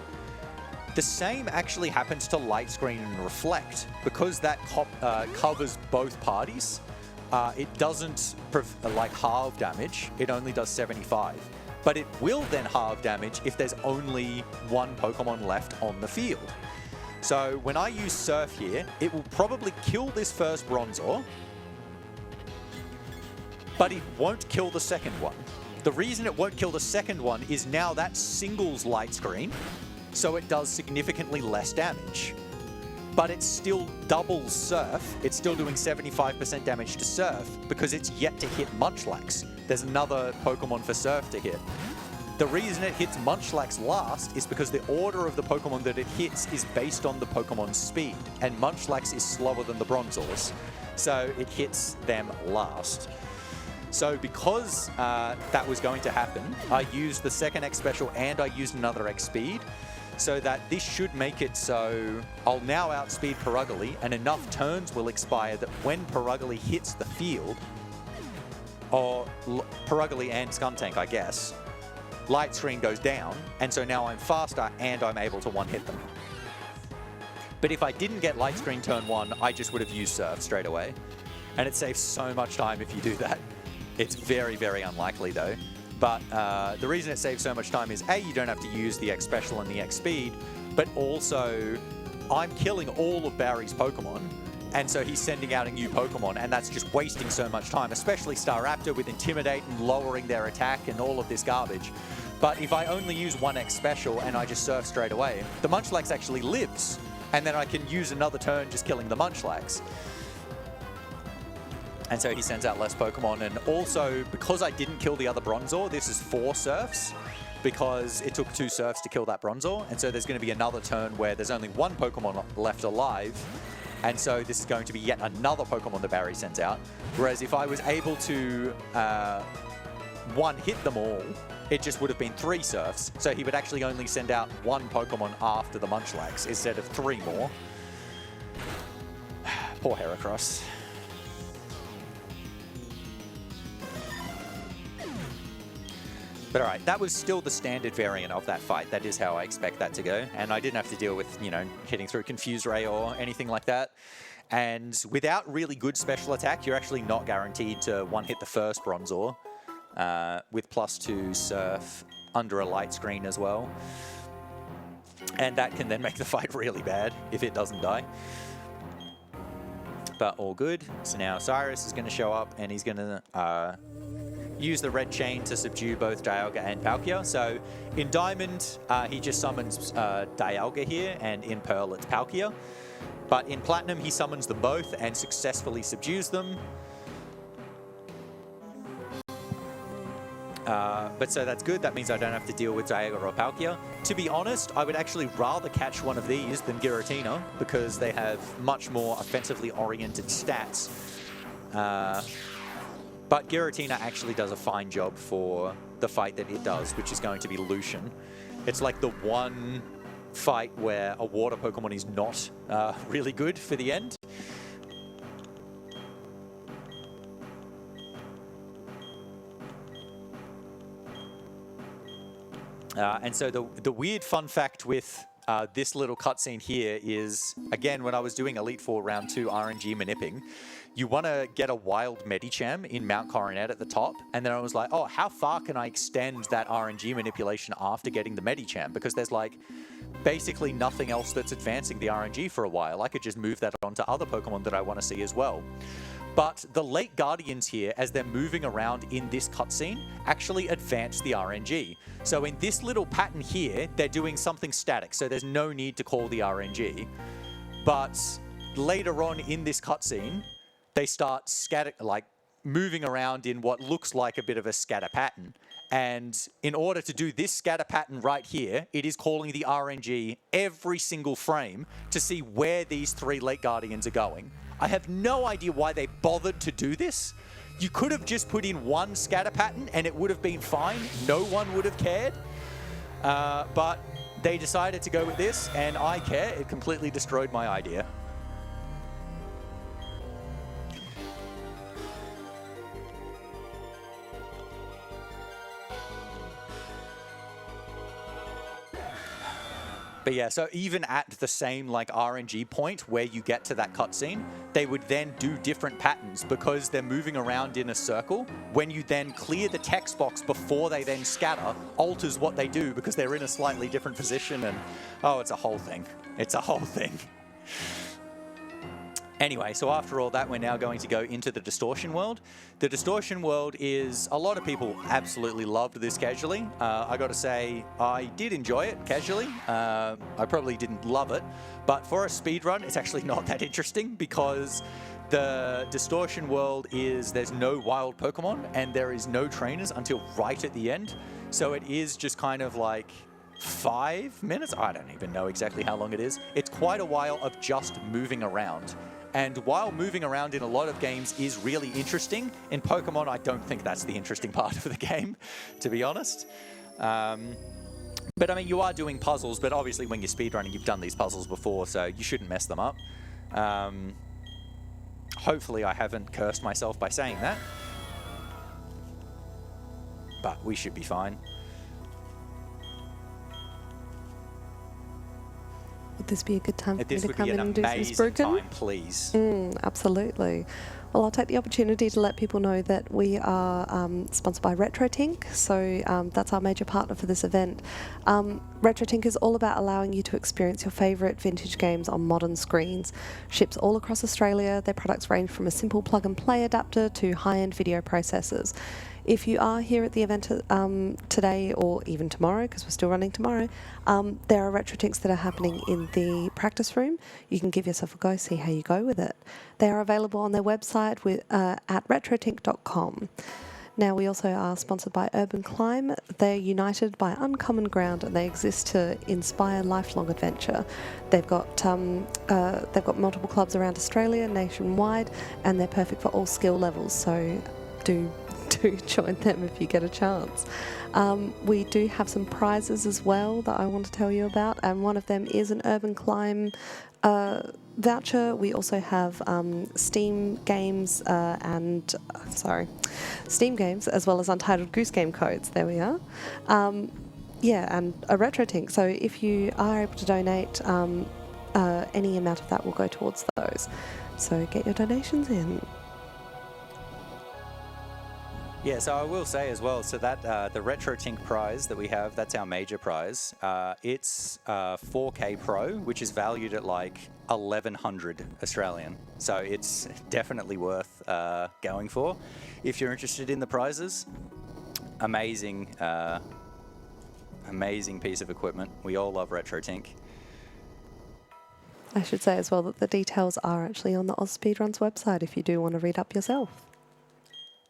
The same actually happens to Light Screen and Reflect. Because that covers both parties, it doesn't like halve damage, it only does 75. But it will then halve damage if there's only one Pokemon left on the field. So when I use Surf here, it will probably kill this first Bronzor, but it won't kill the second one. The reason it won't kill the second one is now that singles Light Screen, so it does significantly less damage. But it still doubles Surf. It's still doing 75% damage to Surf because it's yet to hit Munchlax. There's another Pokemon for Surf to hit. The reason it hits Munchlax last is because the order of the Pokemon that it hits is based on the Pokemon's speed, and Munchlax is slower than the Bronzors, so it hits them last. So because that was going to happen, I used the second X Special and I used another X Speed, so that this should make it so I'll now outspeed Perugly, and enough turns will expire that when Perugly hits the field, or Perugly and Skuntank, I guess, Light Screen goes down, and so now I'm faster and I'm able to one-hit them. But if I didn't get Light Screen turn 1, I just would have used Surf straight away. And it saves so much time if you do that. It's very, very unlikely though. But the reason it saves so much time is A, you don't have to use the X Special and the X Speed, but also I'm killing all of Barry's Pokemon, and so he's sending out a new Pokemon, and that's just wasting so much time, especially Staraptor with Intimidate and lowering their attack and all of this garbage. But if I only use one X Special and I just Surf straight away, the Munchlax actually lives, and then I can use another turn just killing the Munchlax. And so he sends out less Pokemon, and also, because I didn't kill the other Bronzor, this is 4 Surfs, because it took 2 Surfs to kill that Bronzor, and so there's going to be another turn where there's only one Pokemon left alive, and so this is going to be yet another Pokemon that Barry sends out. Whereas if I was able to one-hit them all, it just would have been 3 Surfs, so he would actually only send out one Pokemon after the Munchlax instead of 3 more. Poor Heracross. But alright, that was still the standard variant of that fight. That is how I expect that to go. And I didn't have to deal with, you know, hitting through Confuse Ray or anything like that. And without really good special attack, you're actually not guaranteed to one-hit the first Bronzor with +2 Surf under a Light Screen as well. And that can then make the fight really bad if it doesn't die. But all good. So now Cyrus is going to show up, and he's going to use the red chain to subdue both Dialga and Palkia. So in Diamond, he just summons Dialga here, and in Pearl, it's Palkia. But in Platinum, he summons them both and successfully subdues them. But so that's good. That means I don't have to deal with Dialga or Palkia. To be honest, I would actually rather catch one of these than Giratina, because they have much more offensively oriented stats. But Giratina actually does a fine job for the fight that it does, which is going to be Lucian. It's like the one fight where a water Pokemon is not really good for the end. And so the weird fun fact with this little cutscene here is, again, when I was doing Elite Four Round 2 RNG Manipping, you want to get a wild Medicham in Mount Coronet at the top, and then I was like, oh, how far can I extend that RNG manipulation after getting the Medicham? Because there's like basically nothing else that's advancing the RNG for a while. I could just move that on to other Pokemon that I want to see as well. But the late Guardians here, as they're moving around in this cutscene, actually advance the RNG. So in this little pattern here, they're doing something static, so there's no need to call the RNG. But later on in this cutscene, they start moving around in what looks like a bit of a scatter pattern. And in order to do this scatter pattern right here, it is calling the RNG every single frame to see where these 3 late Guardians are going. I have no idea why they bothered to do this. You could have just put in one scatter pattern and it would have been fine. No one would have cared. But they decided to go with this, and I care. It completely destroyed my idea. But yeah, so even at the same like RNG point where you get to that cutscene, they would then do different patterns because they're moving around in a circle. When you then clear the text box before they then scatter, alters what they do because they're in a slightly different position, and oh, it's a whole thing. It's a whole thing. Anyway, so after all that, we're now going to go into the distortion world. The distortion world is, a lot of people absolutely loved this casually. I got to say, I did enjoy it casually. I probably didn't love it, but for a speedrun, it's actually not that interesting because the distortion world is, there's no wild Pokemon and there is no trainers until right at the end. So it is just kind of like 5 minutes? I don't even know exactly how long it is. It's quite a while of just moving around. And while moving around in a lot of games is really interesting, in Pokemon, I don't think that's the interesting part of the game, to be honest. But I mean, you are doing puzzles, but obviously when you're speedrunning, you've done these puzzles before, so you shouldn't mess them up. Hopefully I haven't cursed myself by saying that. But we should be fine. Would this be a good time for me This to would come be in an and do some amazing spruiking? time, please. Absolutely. Well, I'll take the opportunity to let people know that we are sponsored by RetroTink, so that's our major partner for this event. RetroTink is all about allowing you to experience your favourite vintage games on modern screens. Ships all across Australia, their products range from a simple plug-and-play adapter to high-end video processors. If you are here at the event today or even tomorrow, because we're still running tomorrow, there are RetroTinks that are happening in the practice room. You can give yourself a go, see how you go with it. They are available on their website at retrotink.com. Now, we also are sponsored by Urban Climb. They're united by uncommon ground and they exist to inspire lifelong adventure. They've got multiple clubs around Australia, nationwide, and they're perfect for all skill levels, so do join them if you get a chance. We do have some prizes as well that I want to tell you about, and one of them is an Urban Climb voucher. We also have Steam games Steam games as well as Untitled Goose Game codes. There we are. Yeah, and a RetroTink. So if you are able to donate, any amount of that will go towards those. So get your donations in. Yeah, so I will say as well, so that the RetroTink prize that we have, that's our major prize. It's 4K Pro, which is valued at like 1,100 Australian. So it's definitely worth going for. If you're interested in the prizes, amazing, amazing piece of equipment. We all love RetroTink. I should say as well that the details are actually on the AusSpeedruns website if you do want to read up yourself.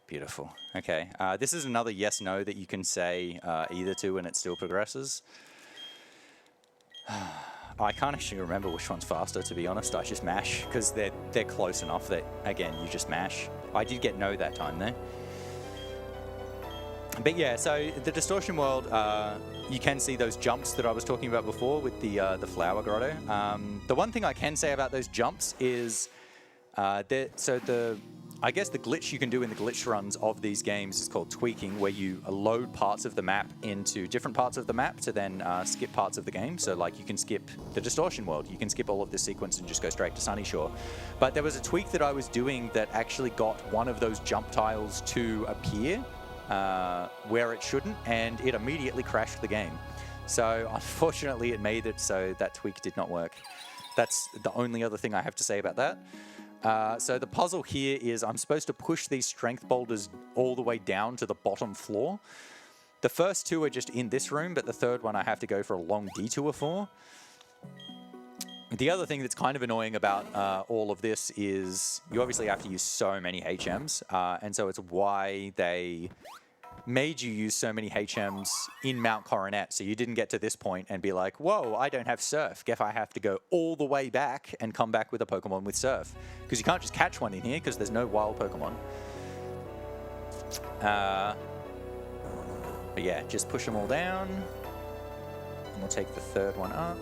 Beautiful. Okay. This is another yes/no that you can say either to and it still progresses. I can't actually remember which one's faster, to be honest. I just mash because they're close enough that, again, you just mash. I did get no that time though. But yeah, so the distortion world, you can see those jumps that I was talking about before with the flower grotto. The one thing I can say about those jumps is I guess the glitch you can do in the glitch runs of these games is called tweaking, where you load parts of the map into different parts of the map to then skip parts of the game. So like you can skip the distortion world, you can skip all of this sequence and just go straight to Sunnyshore's. But there was a tweak that I was doing that actually got one of those jump tiles to appear where it shouldn't, and it immediately crashed the game. So unfortunately it made it so that tweak did not work. That's the only other thing I have to say about that. So the puzzle here is I'm supposed to push these strength boulders all the way down to the bottom floor. The first two are just in this room, but the third one I have to go for a long detour for. The other thing that's kind of annoying about all of this is you obviously have to use so many HMs, and so it's why they made you use so many HMs in Mount Coronet, so you didn't get to this point and be like, whoa, I don't have Surf. Guess I have to go all the way back and come back with a Pokemon with Surf. Because you can't just catch one in here because there's no wild Pokemon. But yeah, just push them all down. And we'll take the third one up.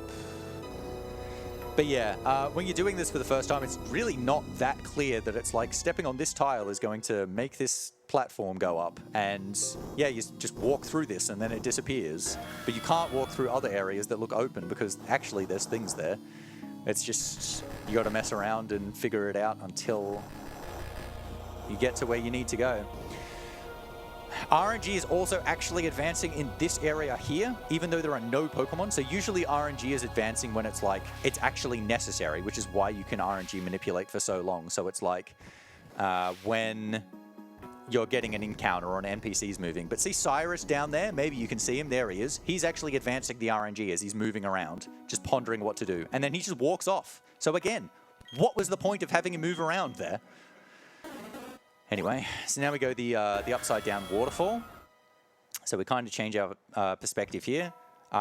But yeah, when you're doing this for the first time, it's really not that clear that it's like stepping on this tile is going to make this platform go up, and yeah, you just walk through this and then it disappears. But you can't walk through other areas that look open because actually there's things there. It's just, you got to mess around and figure it out until you get to where you need to go. RNG is also actually advancing in this area here, even though there are no Pokemon. So usually RNG is advancing when it's like, it's actually necessary, which is why you can RNG manipulate for so long. So it's like when you're getting an encounter or an NPC's moving. But see Cyrus down there? Maybe you can see him. There he is. He's actually advancing the RNG as he's moving around, just pondering what to do. And then he just walks off. So again, what was the point of having him move around there? Anyway, so now we go the upside down waterfall. So we kind of change our perspective here.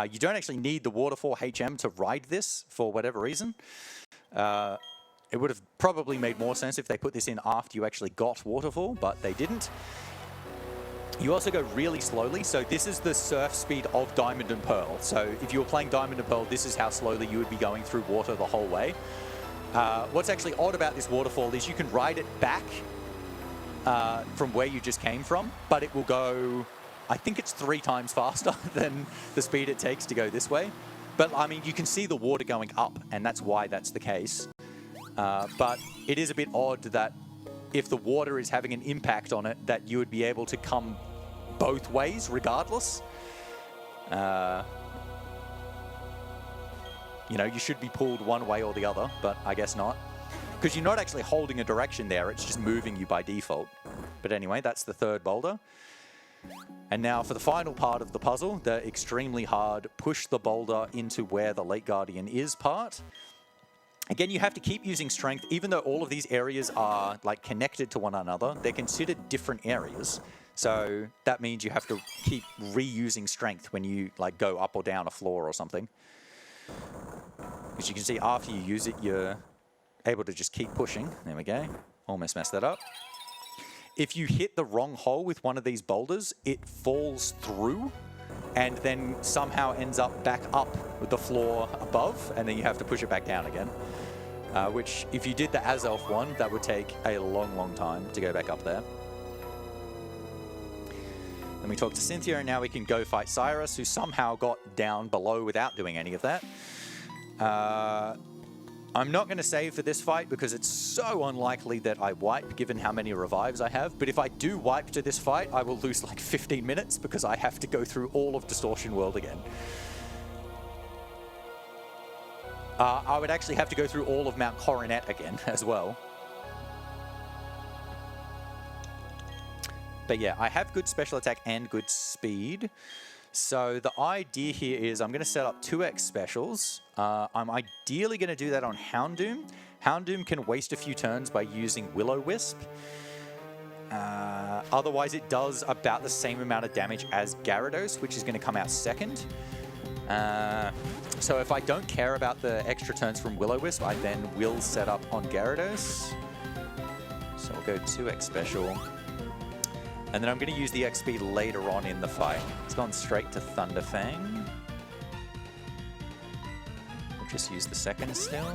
You don't actually need the waterfall HM to ride this for whatever reason. It would have probably made more sense if they put this in after you actually got waterfall, but they didn't. You also go really slowly, so this is the surf speed of Diamond and Pearl. So if you were playing Diamond and Pearl, this is how slowly you would be going through water the whole way. What's actually odd about this waterfall is you can ride it back from where you just came from, but it will go, I think it's 3 times faster than the speed it takes to go this way. But I mean, you can see the water going up, and that's why that's the case. But it is a bit odd that if the water is having an impact on it, that you would be able to come both ways regardless. You know, you should be pulled one way or the other, but I guess not. Because you're not actually holding a direction there, it's just moving you by default. But anyway, that's the third boulder. And now for the final part of the puzzle, the extremely hard push the boulder into where the Lake Guardian is part. Again, you have to keep using strength, even though all of these areas are like connected to one another, they're considered different areas. So that means you have to keep reusing strength when you like go up or down a floor or something. As you can see, after you use it, you're able to just keep pushing. There we go. Almost messed that up. If you hit the wrong hole with one of these boulders, it falls through and then somehow ends up back up with the floor above, and then you have to push it back down again. Which, if you did the Azelf one, that would take a long, long time to go back up there. Then we talk to Cynthia, and now we can go fight Cyrus, who somehow got down below without doing any of that. I'm not going to save for this fight because it's so unlikely that I wipe given how many revives I have. But if I do wipe to this fight, I will lose like 15 minutes because I have to go through all of Distortion World again. I would actually have to go through all of Mount Coronet again as well. But yeah, I have good special attack and good speed. So the idea here is I'm going to set up 2x specials. I'm ideally going to do that on Houndoom. Houndoom can waste a few turns by using Will-O-Wisp. Otherwise, it does about the same amount of damage as Gyarados, which is going to come out second. So if I don't care about the extra turns from Will-O-Wisp, I then will set up on Gyarados. So we'll go 2x special. And then I'm going to use the XP later on in the fight. It's gone straight to Thunderfang. We'll just use the second still.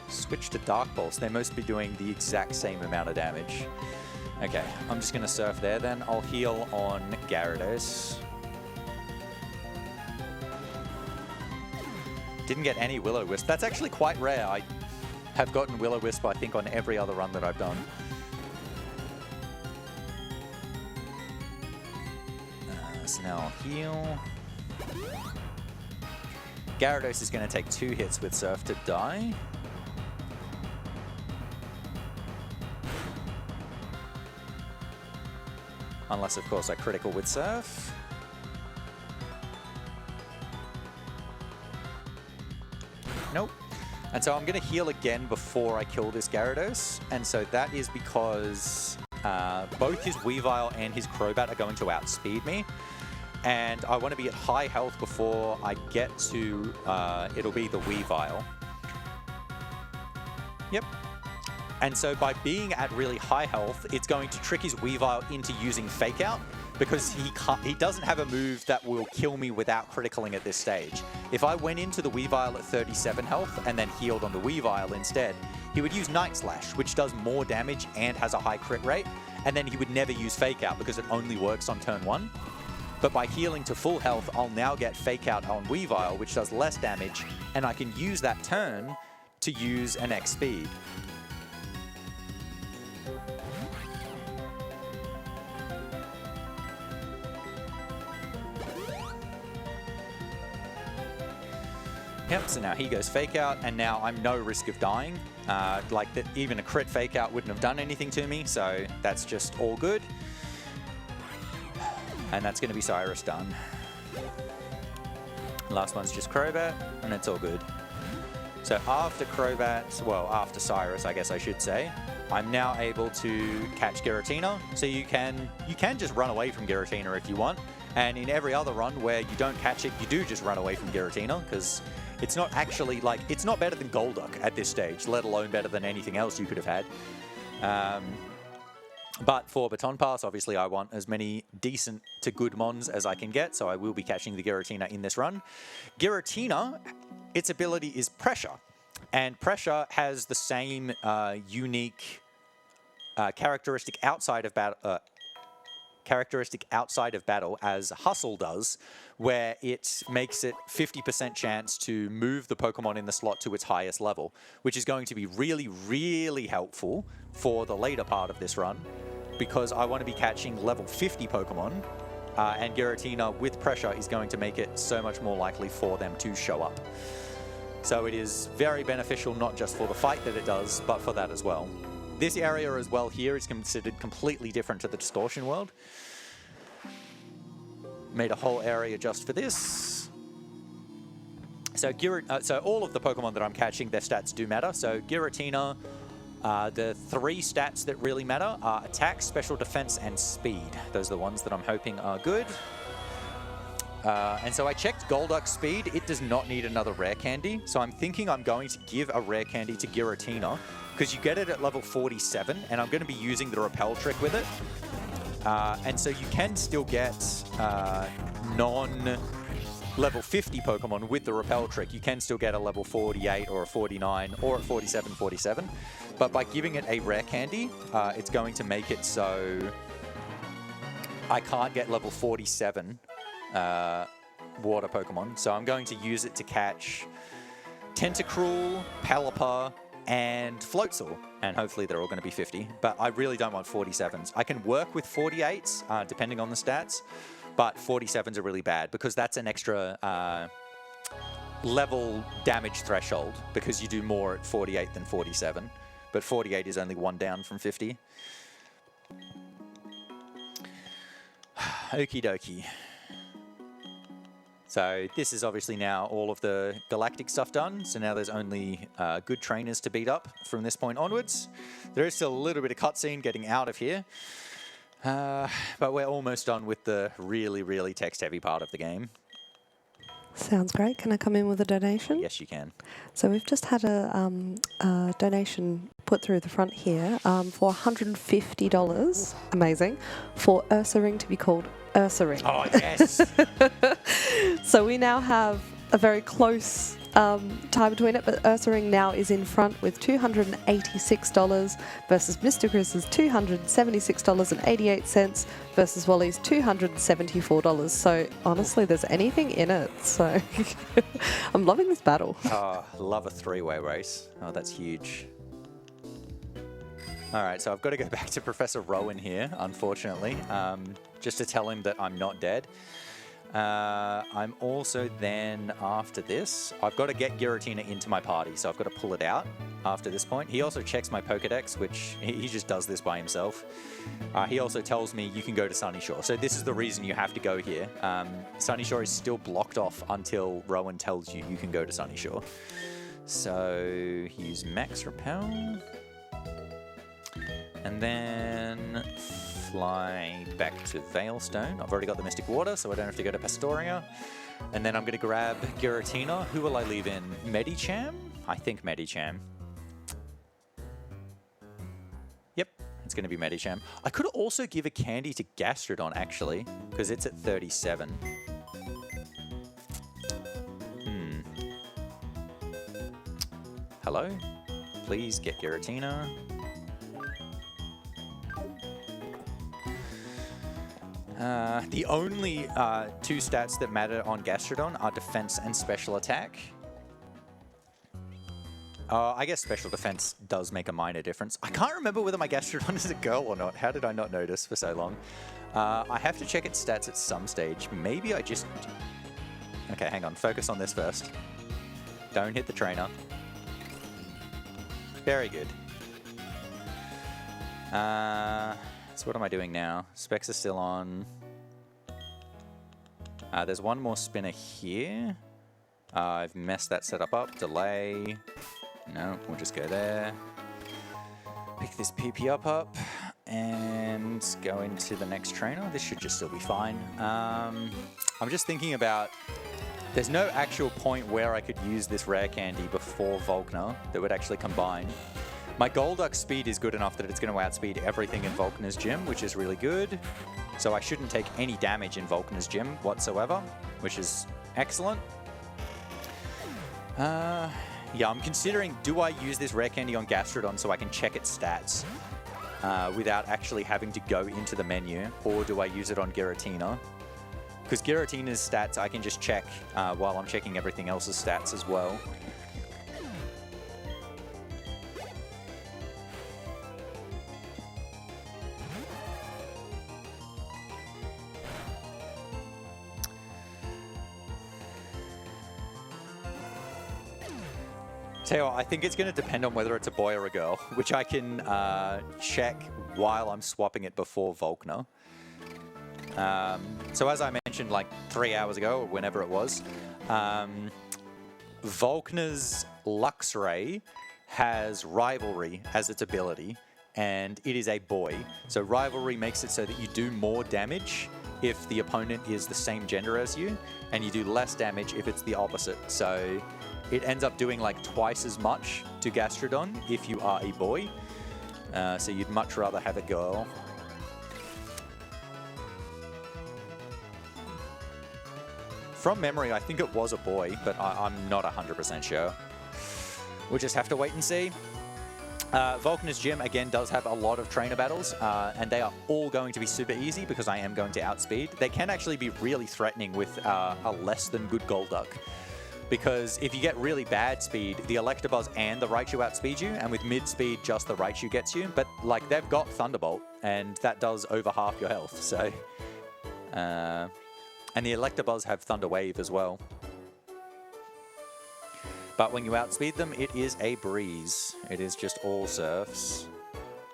Switch to Dark Pulse. They must be doing the exact same amount of damage. Okay, I'm just going to surf there then. I'll heal on Gyarados. Didn't get any Will-O-Wisp. That's actually quite rare. I have gotten Will-O-Wisp, I think, on every other run that I've done. So now I'll heal. Gyarados is going to take 2 hits with Surf to die. Unless, of course, I critical with Surf. Nope. And so I'm going to heal again before I kill this Gyarados. And so that is because both his Weavile and his Crobat are going to outspeed me. And I want to be at high health before I get to, it'll be the Weavile. Yep. And so by being at really high health, it's going to trick his Weavile into using Fake Out. because he doesn't have a move that will kill me without criticaling at this stage. If I went into the Weavile at 37 health and then healed on the Weavile instead, he would use Night Slash, which does more damage and has a high crit rate, and then he would never use Fake Out because it only works on turn 1. But by healing to full health, I'll now get Fake Out on Weavile, which does less damage, and I can use that turn to use an X speed. Yep, so now he goes Fake Out, and now I'm no risk of dying. Even a crit Fake Out wouldn't have done anything to me, so that's just all good. And that's going to be Cyrus done. Last one's just Crobat, and it's all good. So after Crobat, well, after Cyrus, I guess I should say, I'm now able to catch Giratina. So you can just run away from Giratina if you want. And in every other run where you don't catch it, you do just run away from Giratina, because it's not actually, like, it's not better than Golduck at this stage, let alone better than anything else you could have had. But for Baton Pass, obviously I want as many decent to good mons as I can get, so I will be catching the Giratina in this run. Giratina, its ability is Pressure, and Pressure has the same unique characteristic outside of battle as Hustle does, where it makes it 50% chance to move the Pokemon in the slot to its highest level, which is going to be really, really helpful for the later part of this run, because I want to be catching level 50 Pokemon, and Giratina with Pressure is going to make it so much more likely for them to show up. So it is very beneficial, not just for the fight that it does, but for that as well. This area as well here is considered completely different to the Distortion world. Made a whole area just for this. So all of the Pokemon that I'm catching, their stats do matter. So Giratina, the 3 stats that really matter are Attack, Special Defense, and Speed. Those are the ones that I'm hoping are good. And so I checked Golduck's speed. It does not need another Rare Candy. So I'm thinking I'm going to give a Rare Candy to Giratina, because you get it at level 47, and I'm going to be using the Repel Trick with it. And so you can still get non-level 50 Pokemon with the Repel Trick. You can still get a level 48 or a 49 or a 47. But by giving it a Rare Candy, it's going to make it so I can't get level 47 water Pokemon. So I'm going to use it to catch Tentacruel, Pelipper, and Floatzel, and hopefully they're all going to be 50, but I really don't want 47s. I can work with 48s, depending on the stats, but 47s are really bad, because that's an extra level damage threshold, because you do more at 48 than 47, but 48 is only 1 down from 50. Okie dokie. So this is obviously now all of the galactic stuff done. So now there's only good trainers to beat up from this point onwards. There is still a little bit of cutscene getting out of here. But we're almost done with the really, really text-heavy part of the game. Sounds great. Can I come in with a donation? Yes, you can. So we've just had a donation put through the front here for $150, amazing, for Ursaring to be called Ursaring. Oh, yes! So we now have a very close tie between it, but Ursaring now is in front with $286 versus Mr. Chris's $276.88 versus Wally's $274. So honestly, there's anything in it. So I'm loving this battle. Oh, love a 3-way race. Oh, that's huge. All right, so I've got to go back to Professor Rowan here, unfortunately, just to tell him that I'm not dead. I'm also then, after this, I've got to get Giratina into my party, so I've got to pull it out after this point. He also checks my Pokedex, which he just does this by himself. He also tells me you can go to Sunyshore. So this is the reason you have to go here. Sunyshore is still blocked off until Rowan tells you you can go to Sunyshore. So use Max Repel. And then fly back to Veilstone. I've already got the Mystic Water, so I don't have to go to Pastoria. And then I'm going to grab Giratina. Who will I leave in? Medicham? I think Medicham. Yep, it's it's going to be Medicham. I could also give a candy to Gastrodon, actually, because it's at 37. Hello? Please get Giratina. The only two stats that matter on Gastrodon are defense and special attack. I guess special defense does make a minor difference. I can't remember whether my Gastrodon is a girl or not. How did I not notice for so long? I have to check its stats at some stage. Maybe I just... Okay, hang on. Focus on this first. Don't hit the trainer. Very good. So what am I doing now? Specs are still on. There's one more spinner here. I've messed that setup up. Delay. No, we'll just go there. Pick this PP up and go into the next trainer. This should just still be fine. I'm just thinking about, there's no actual point where I could use this rare candy before Volkner that would actually combine. My Golduck speed is good enough that it's going to outspeed everything in Volkner's gym, which is really good. So I shouldn't take any damage in Volkner's gym whatsoever, which is excellent. Yeah, I'm considering, do I use this rare candy on Gastrodon so I can check its stats without actually having to go into the menu, or do I use it on Giratina? Because Giratina's stats I can just check while I'm checking everything else's stats as well. Tell you what, I think it's going to depend on whether it's a boy or a girl, which I can check while I'm swapping it before Volkner. So as I mentioned like 3 hours ago, or whenever it was, Volkner's Luxray has Rivalry as its ability, and it is a boy. So Rivalry makes it so that you do more damage if the opponent is the same gender as you, and you do less damage if it's the opposite. So it ends up doing like twice as much to Gastrodon if you are a boy. So you'd much rather have a girl. From memory, I think it was a boy, but I'm not 100% sure. We'll just have to wait and see. Volkner's gym, again, does have a lot of trainer battles, and they are all going to be super easy because I am going to outspeed. They can actually be really threatening with a less than good Golduck, because if you get really bad speed, the Electabuzz and the Raichu outspeed you, and with mid speed, just the Raichu gets you. But like, they've got Thunderbolt, and that does over half your health. So, and the Electabuzz have Thunder Wave as well. But when you outspeed them, it is a breeze. It is just all surfs.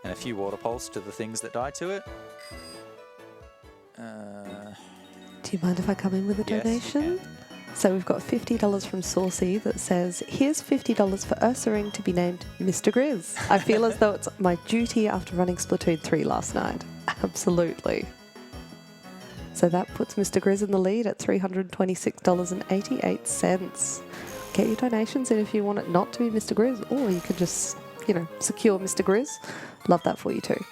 And a few Water Pulse to the things that die to it. Do you mind if I come in with a donation? Yes, so we've got $50 from Saucy that says, here's $50 for Ursaring to be named Mr. Grizz. I feel as though it's my duty after running Splatoon 3 last night. Absolutely. So that puts Mr. Grizz in the lead at $326.88. Get your donations in if you want it not to be Mr. Grizz, or you could just, you know, secure Mr. Grizz. Love that for you too.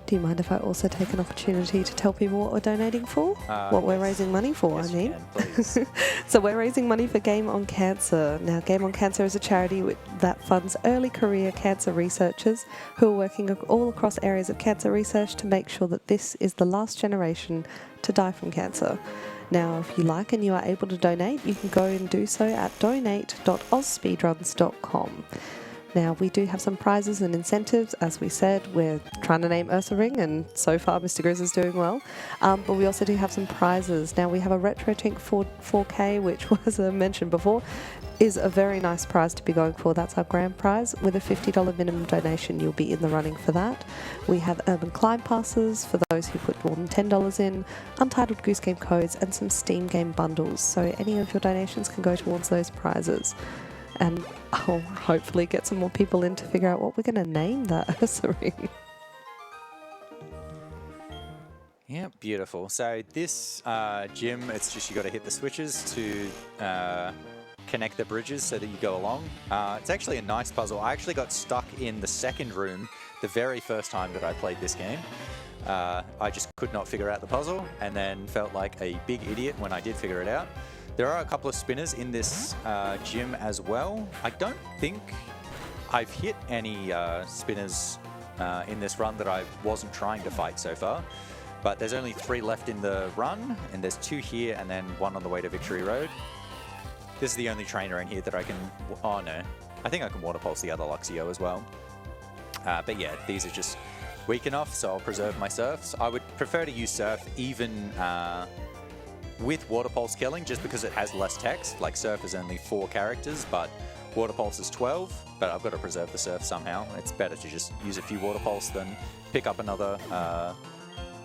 Do you mind if I also take an opportunity to tell people what we're donating for? What we're raising money for, yes, I mean. you can, please. So we're raising money for Game on Cancer. Now, Game on Cancer is a charity that funds early career cancer researchers who are working all across areas of cancer research to make sure that this is the last generation to die from cancer. Now, if you like and you are able to donate, you can go and do so at donate.ausspeedruns.com. Now, we do have some prizes and incentives. As we said, we're trying to name Ursaring, and so far Mr. Grizz is doing well. But we also do have some prizes. Now, we have a RetroTink 4K, which was mentioned before, is a very nice prize to be going for. That's our grand prize. With a $50 minimum donation, you'll be in the running for that. We have Urban Climb Passes for those who put more than $10 in, Untitled Goose Game codes, and some Steam Game bundles. So any of your donations can go towards those prizes. And I'll hopefully get some more people in to figure out what we're going to name that Ursaring. Yeah, beautiful. So this gym, it's just you got to hit the switches to connect the bridges so that you go along. It's actually a nice puzzle. I actually got stuck in the second room the very first time that I played this game. I just could not figure out the puzzle and then felt like a big idiot when I did figure it out. There are a couple of spinners in this gym as well. I don't think I've hit any spinners in this run that I wasn't trying to fight so far. But there's only 3 left in the run, and there's 2 here and then 1 on the way to Victory Road. This is the only trainer in here that I can... Oh, no. I think I can Water Pulse the other Luxio as well. But yeah, these are just weak enough, so I'll preserve my Surfs. I would prefer to use Surf even with Water Pulse killing, just because it has less text. Like, Surf is only 4 characters, but Water Pulse is 12. But I've got to preserve the Surf somehow. It's better to just use a few Water Pulse than pick up another...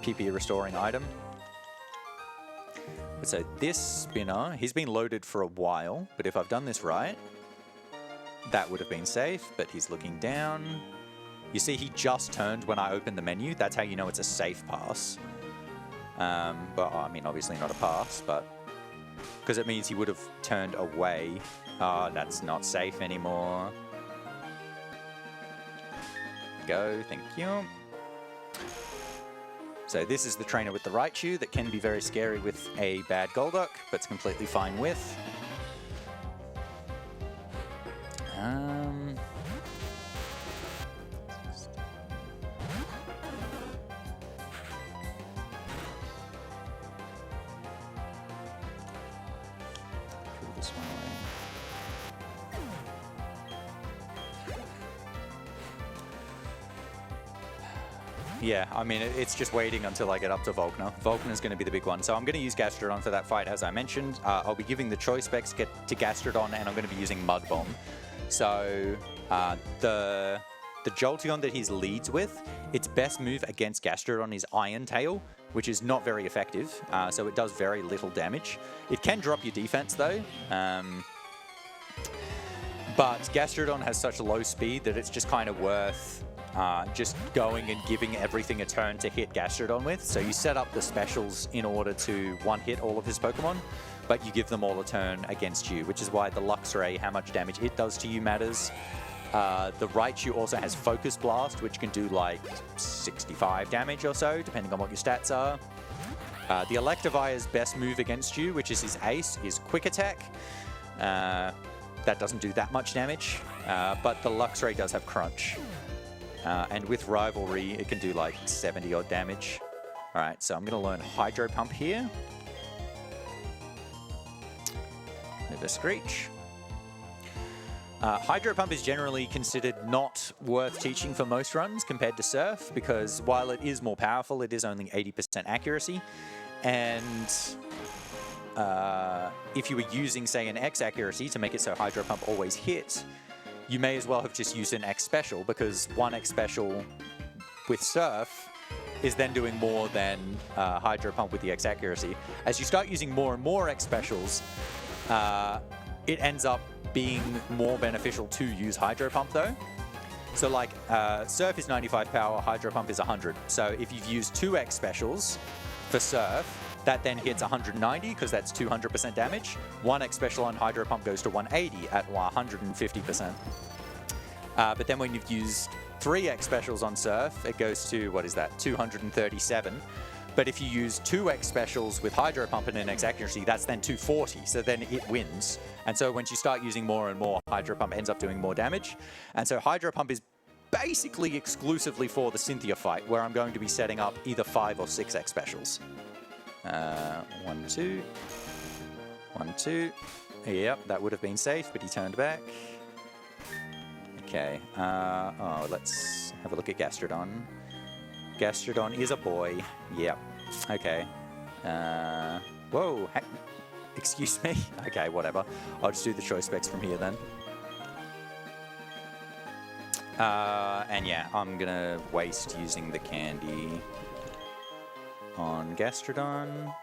PP restoring item. But so this spinner, he's been loaded for a while, but if I've done this right, that would have been safe, but he's looking down. You see he just turned when I opened the menu. That's how you know it's a safe pass. But I mean, obviously not a pass, but because it means he would have turned away. That's not safe anymore. Go, thank you. So this is the trainer with the Raichu that can be very scary with a bad Golduck, but it's completely fine with. Throw this one away. Yeah, I mean, it's just waiting until I get up to Volkner. Volkner is going to be the big one. So I'm going to use Gastrodon for that fight, as I mentioned. I'll be giving the choice specs to Gastrodon, and I'm going to be using Mud Bomb. So the Jolteon that he leads with, its best move against Gastrodon is Iron Tail, which is not very effective. So it does very little damage. It can drop your defense, though. But Gastrodon has such a low speed that it's just kind of worth... just going and giving everything a turn to hit Gastrodon with. So you set up the specials in order to one-hit all of his Pokemon, but you give them all a turn against you, which is why the Luxray, how much damage it does to you matters. The Raichu also has Focus Blast, which can do like 65 damage or so, depending on what your stats are. The Electivire's best move against you, which is his ace, is Quick Attack. That doesn't do that much damage, but the Luxray does have Crunch. And with Rivalry, it can do like 70 odd damage. Alright, so I'm going to learn Hydro Pump here. Never Screech. Hydro Pump is generally considered not worth teaching for most runs compared to Surf, because while it is more powerful, it is only 80% accuracy. And if you were using, say, an X accuracy to make it so Hydro Pump always hit, you may as well have just used an X Special, because one X Special with Surf is then doing more than Hydro Pump with the X accuracy. As you start using more and more X Specials, it ends up being more beneficial to use Hydro Pump, though. So like, Surf is 95 power, Hydro Pump is 100. So if you've used 2 X Specials for Surf, that then hits 190, because that's 200% damage. 1 X Special on Hydro Pump goes to 180 at 150%. But then when you've used 3 X Specials on Surf, it goes to, what is that, 237. But if you use 2 X Specials with Hydro Pump and an X accuracy, that's then 240, so then it wins. And so once you start using more and more, Hydro Pump ends up doing more damage. And so Hydro Pump is basically exclusively for the Cynthia fight, where I'm going to be setting up either 5 or 6 X Specials. 1, 2. 1, 2. Yep, that would have been safe, but he turned back. Okay. Let's have a look at Gastrodon. Gastrodon is a boy. Yep. Okay. Whoa. Excuse me. Okay, whatever. I'll just do the choice specs from here then. And yeah, I'm gonna waste using the candy on Gastrodon.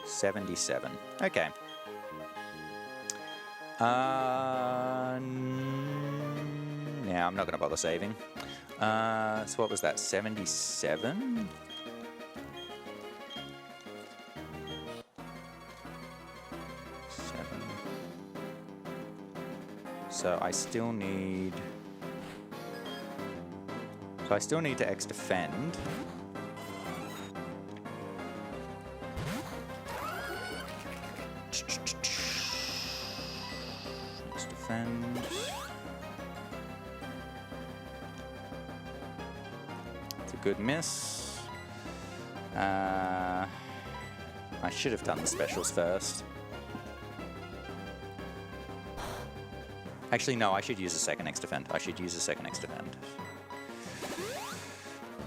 77. Okay. Now I'm not going to bother saving. So what was that? 77? So I still need... So I still need to X-defend. X-defend. It's a good miss. I should have done the specials first. Actually, no, I should use a second X-defend. I should use a second X-defend.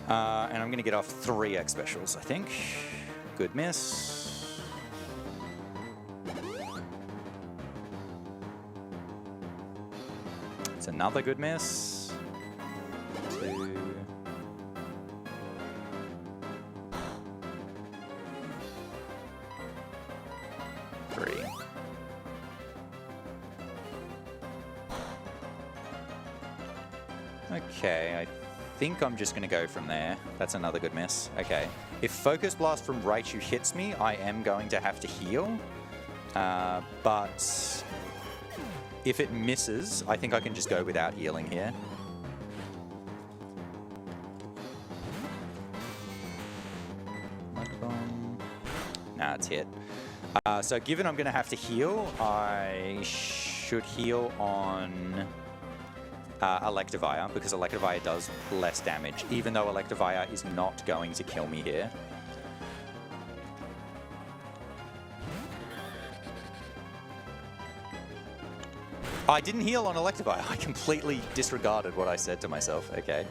And I'm going to get off 3 X specials, I think. Good miss. It's another good miss. 2. 3. Okay, I think I'm just going to go from there. That's another good miss. Okay. If Focus Blast from Raichu hits me, I am going to have to heal. But if it misses, I think I can just go without healing here. Nah, it's hit. So given I'm going to have to heal, I should heal on Electivire, because Electivire does less damage, even though Electivire is not going to kill me here. I didn't heal on Electivire. I completely disregarded what I said to myself. Okay.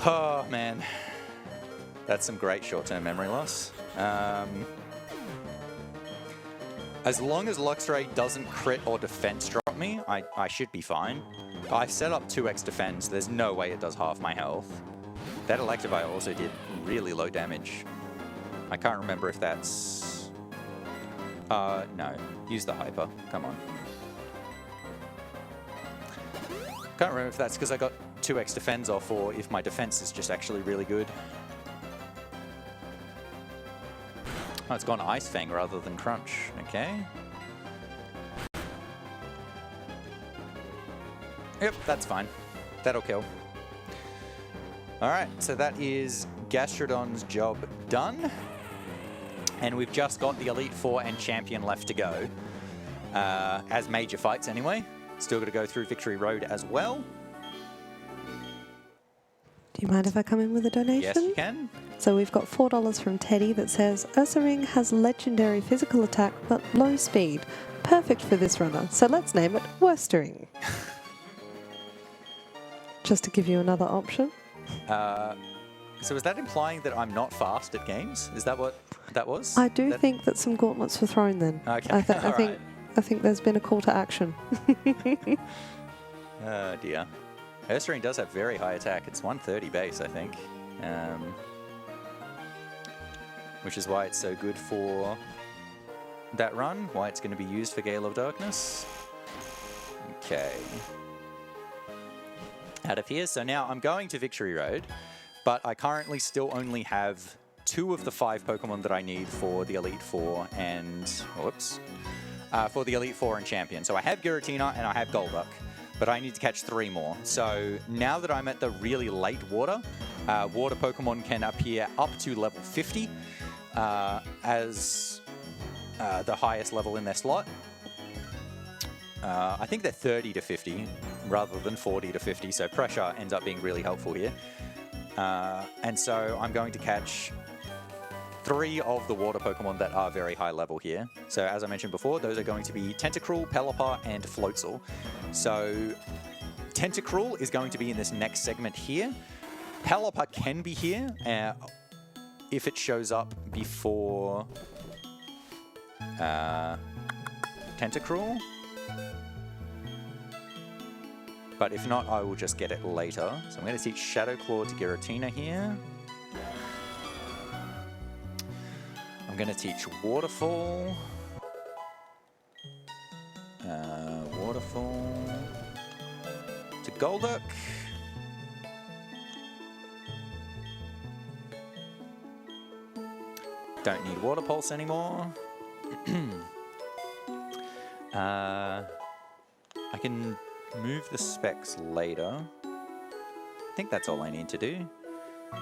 Oh, man. That's some great short-term memory loss. As long as Luxray doesn't crit or defense drop me, I should be fine. I set up 2x defense. There's no way it does half my health. That Electivire also did really low damage. I can't remember if that's... no. Use the Hyper. Come on. Can't remember if that's because I got 2x defense off or if my defense is just actually really good. Oh, it's gone Ice Fang rather than Crunch. Okay. Yep, that's fine. That'll kill. Alright, so that is Gastrodon's job done. And we've just got the Elite Four and Champion left to go. As major fights anyway. Still got to go through Victory Road as well. Do you mind if I come in with a donation? Yes, you can. So we've got $4 from Teddy that says, Ursaring has legendary physical attack but low speed. Perfect for this runner, so let's name it Werstering. Just to give you another option. So is that implying that I'm not fast at games? Is that what that was? I do think that some gauntlets were thrown then. Okay, I think there's been a call to action. Oh dear. Ursaring does have very high attack. It's 130 base, I think. Which is why it's so good for that run, why it's going to be used for Gale of Darkness. Okay. Out of here. So now I'm going to Victory Road, but I currently still only have 2 of the 5 Pokemon that I need for the Elite Four and... Whoops. For the Elite Four and Champion. So I have Giratina and I have Golduck, but I need to catch 3 more. So now that I'm at the really late water, water Pokemon can appear up to level 50 as the highest level in their slot. I think they're 30 to 50 rather than 40 to 50, so pressure ends up being really helpful here. And so I'm going to catch 3 of the water Pokemon that are very high level here. So as I mentioned before, those are going to be Tentacruel, Pelipper, and Floatzel. So Tentacruel is going to be in this next segment here. Pelipper can be here if it shows up before Tentacruel. But if not, I will just get it later. So I'm going to teach Shadow Claw to Giratina here. I'm going to teach Waterfall. Waterfall to Golduck. Don't need Water Pulse anymore. I can move the specs later. I think that's all I need to do.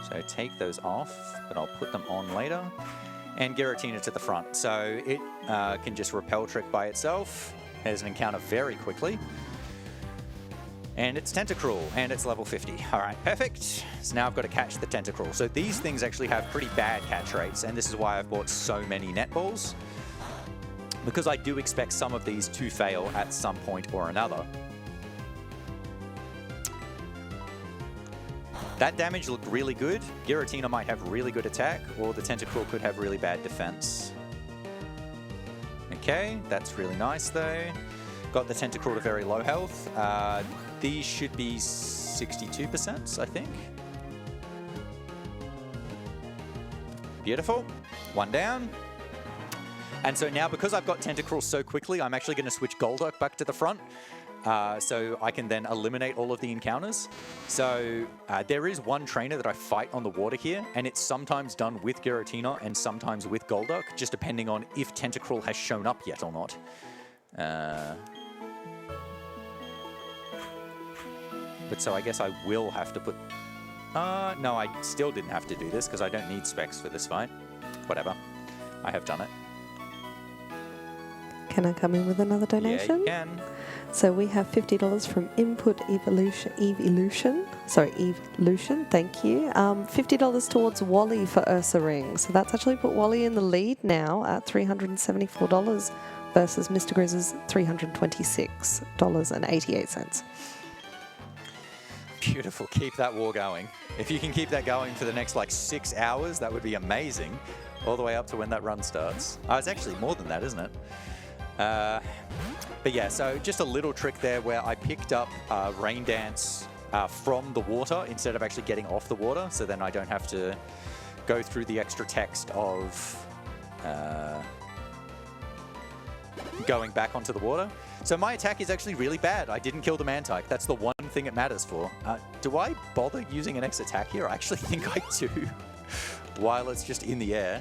So take those off, but I'll put them on later. And Giratina to the front. So it can just repel trick by itself. Has an encounter very quickly. And it's Tentacruel, and it's level 50. All right, perfect. So now I've got to catch the Tentacruel. So these things actually have pretty bad catch rates, and this is why I've bought so many netballs. Because I do expect some of these to fail at some point or another. That damage looked really good. Giratina might have really good attack, or the Tentacruel could have really bad defense. Okay, that's really nice though. Got the Tentacruel to very low health. These should be 62%, I think. Beautiful. One down. And so now, because I've got Tentacruel so quickly, I'm actually going to switch Golduck back to the front. So I can then eliminate all of the encounters. So there is one trainer that I fight on the water here, and it's sometimes done with Giratina and sometimes with Golduck, just depending on if Tentacruel has shown up yet or not. But so I guess I will have to put... no, I still didn't have to do this because I don't need specs for this fight. Whatever. I have done it. Can I come in with another donation? Yeah, you can. So we have $50 from Input Evolution. Thank you. $50 towards Wally for Ursa Ring. So that's actually put Wally in the lead now at $374 versus Mr. Grizz's $326.88. Beautiful. Keep that war going. If you can keep that going for the next like 6 hours, that would be amazing. All the way up to when that run starts. Oh, it's actually more than that, isn't it? But yeah, so just a little trick there where I picked up Rain Dance from the water instead of actually getting off the water, so then I don't have to go through the extra text of going back onto the water. So my attack is actually really bad. I didn't kill the Mantike. That's the one thing it matters for. Do I bother using an X attack here? I actually think I do, while it's just in the air.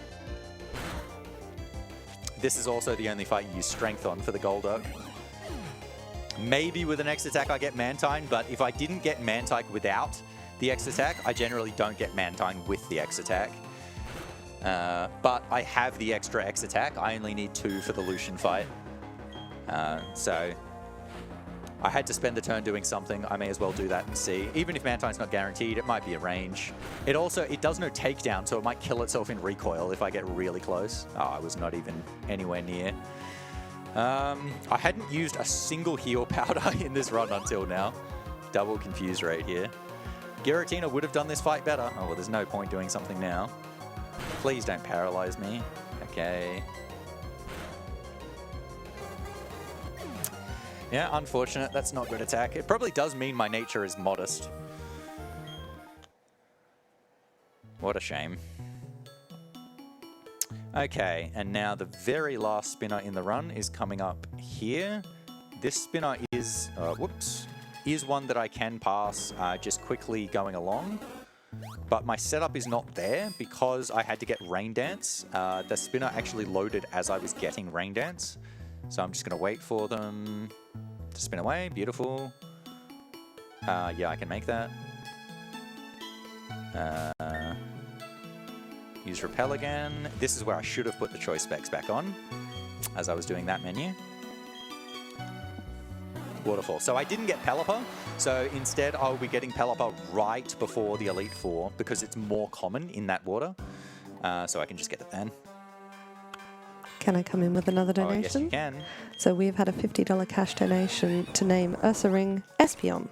This is also the only fight you use Strength on for the Golduck. Maybe with an X attack I get Mantine, but if I didn't get Mantike without the X attack, I generally don't get Mantine with the X attack. But I have the extra X attack. I only need 2 for the Lucian fight. So I had to spend the turn doing something. I may as well do that and see. Even if Mantine's not guaranteed, it might be a range. It does no takedown, so it might kill itself in recoil if I get really close. Oh, I was not even anywhere near. I hadn't used a single heal powder in this run until now. Double confuse rate here. Giratina would have done this fight better. Oh, well, there's no point doing something now. Please don't paralyze me. Okay. Yeah, unfortunate. That's not good attack. It probably does mean my nature is modest. What a shame. Okay, and now the very last spinner in the run is coming up here. This spinner is, is one that I can pass just quickly going along. But my setup is not there because I had to get Rain Dance. The spinner actually loaded as I was getting Rain Dance. So I'm just going to wait for them to spin away. Beautiful. Yeah, I can make that. Use Repel again. This is where I should have put the choice specs back on as I was doing that menu. Waterfall. So I didn't get Pelipper, so instead I'll be getting Pelipper right before the Elite Four because it's more common in that water. So I can just get it then. Can I come in with another donation? Oh, yes, you can. So we've had a $50 cash donation to name Ursa Ring Espion.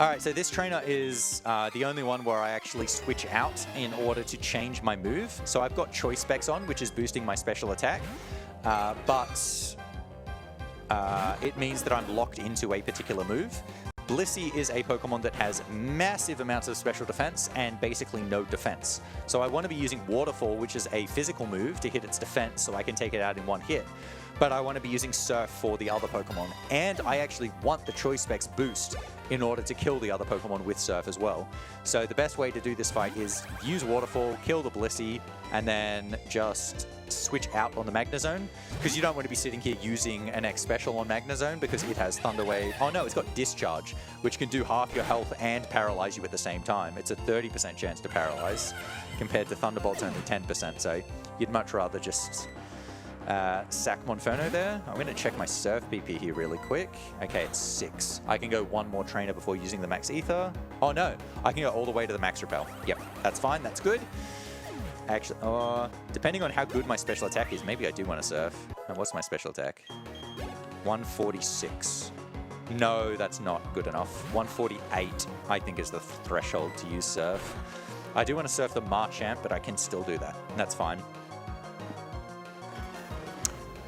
All right, so this trainer is the only one where I actually switch out in order to change my move. So I've got Choice Specs on, which is boosting my special attack, but it means that I'm locked into a particular move. Blissey is a Pokemon that has massive amounts of special defense and basically no defense. So I want to be using Waterfall, which is a physical move, to hit its defense so I can take it out in one hit. But I want to be using Surf for the other Pokemon. And I actually want the Choice Specs boost in order to kill the other Pokemon with Surf as well. So the best way to do this fight is use Waterfall, kill the Blissey, and then just switch out on the Magnezone, because you don't want to be sitting here using an X special on Magnezone because it has Thunder Wave. Oh no, it's got Discharge, which can do half your health and paralyze you at the same time. It's a 30% chance to paralyze compared to Thunderbolt's only 10%, so you'd much rather just sack Monferno there. I'm going to check my Surf BP here really quick. Okay, it's 6. I can go one more trainer before using the Max Ether. Oh no, I can go all the way to the Max Repel. Yep, that's fine, that's good. Actually, depending on how good my special attack is, maybe I do want to Surf. And what's my special attack? 146. No, that's not good enough. 148, I think, is the threshold to use Surf. I do want to Surf the Marchant, but I can still do that. That's fine.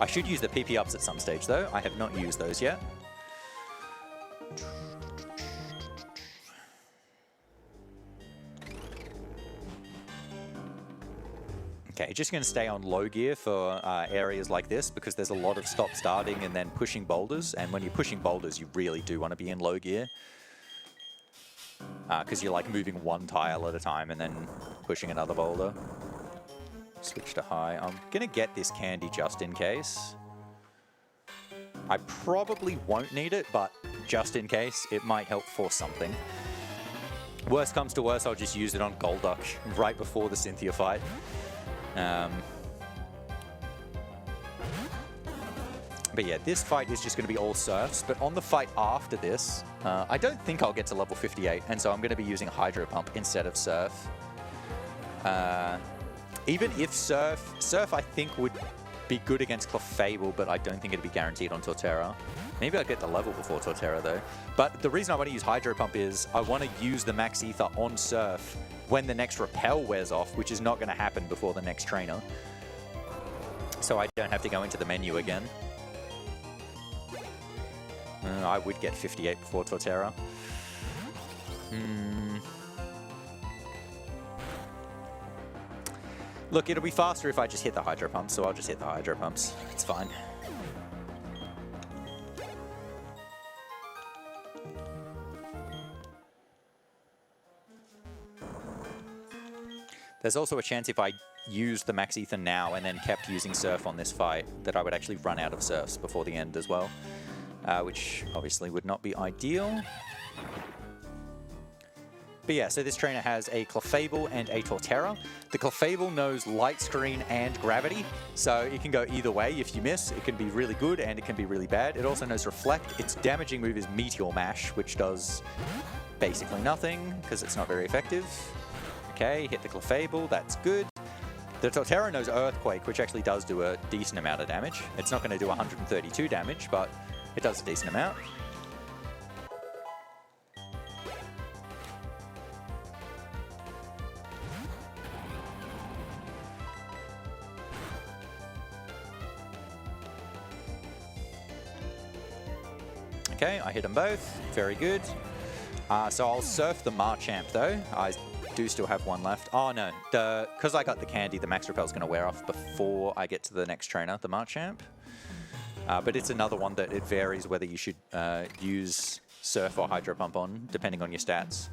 I should use the PP ups at some stage, though. I have not used those yet. Okay, just going to stay on low gear for areas like this because there's a lot of stop starting and then pushing boulders. And when you're pushing boulders, you really do want to be in low gear. Because you're like moving one tile at a time and then pushing another boulder. Switch to high. I'm going to get this candy just in case. I probably won't need it, but just in case, it might help for something. Worst comes to worst, I'll just use it on Golduck right before the Cynthia fight. But yeah, this fight is just going to be all Surfs, but on the fight after this, I don't think I'll get to level 58, and so I'm going to be using Hydro Pump instead of Surf. Even if Surf I think would be good against Clefable, but I don't think it'd be guaranteed on Torterra. Maybe I'll get the level before Torterra though. But the reason I want to use Hydro Pump is I want to use the Max Ether on Surf when the next Repel wears off, which is not going to happen before the next trainer. So I don't have to go into the menu again. I would get 58 before Torterra. Look, it'll be faster if I just hit the Hydro Pumps, so I'll just hit the Hydro Pumps. It's fine. There's also a chance if I used the Max Ether now and then kept using Surf on this fight that I would actually run out of Surfs before the end as well, which obviously would not be ideal. But yeah, so this trainer has a Clefable and a Torterra. The Clefable knows Light Screen and Gravity, so it can go either way. If you miss, it can be really good and it can be really bad. It also knows Reflect. Its damaging move is Meteor Mash, which does basically nothing because it's not very effective. Okay, hit the Clefable, that's good. The Torterra knows Earthquake, which actually does do a decent amount of damage. It's not going to do 132 damage, but it does a decent amount. Okay, I hit them both. Very good. So I'll Surf the Marchant though. I do still have one left. Oh no, because I got the candy, the Max Repel is going to wear off before I get to the next trainer, the Marchant. But it's another one that it varies whether you should use Surf or Hydro Pump on, depending on your stats.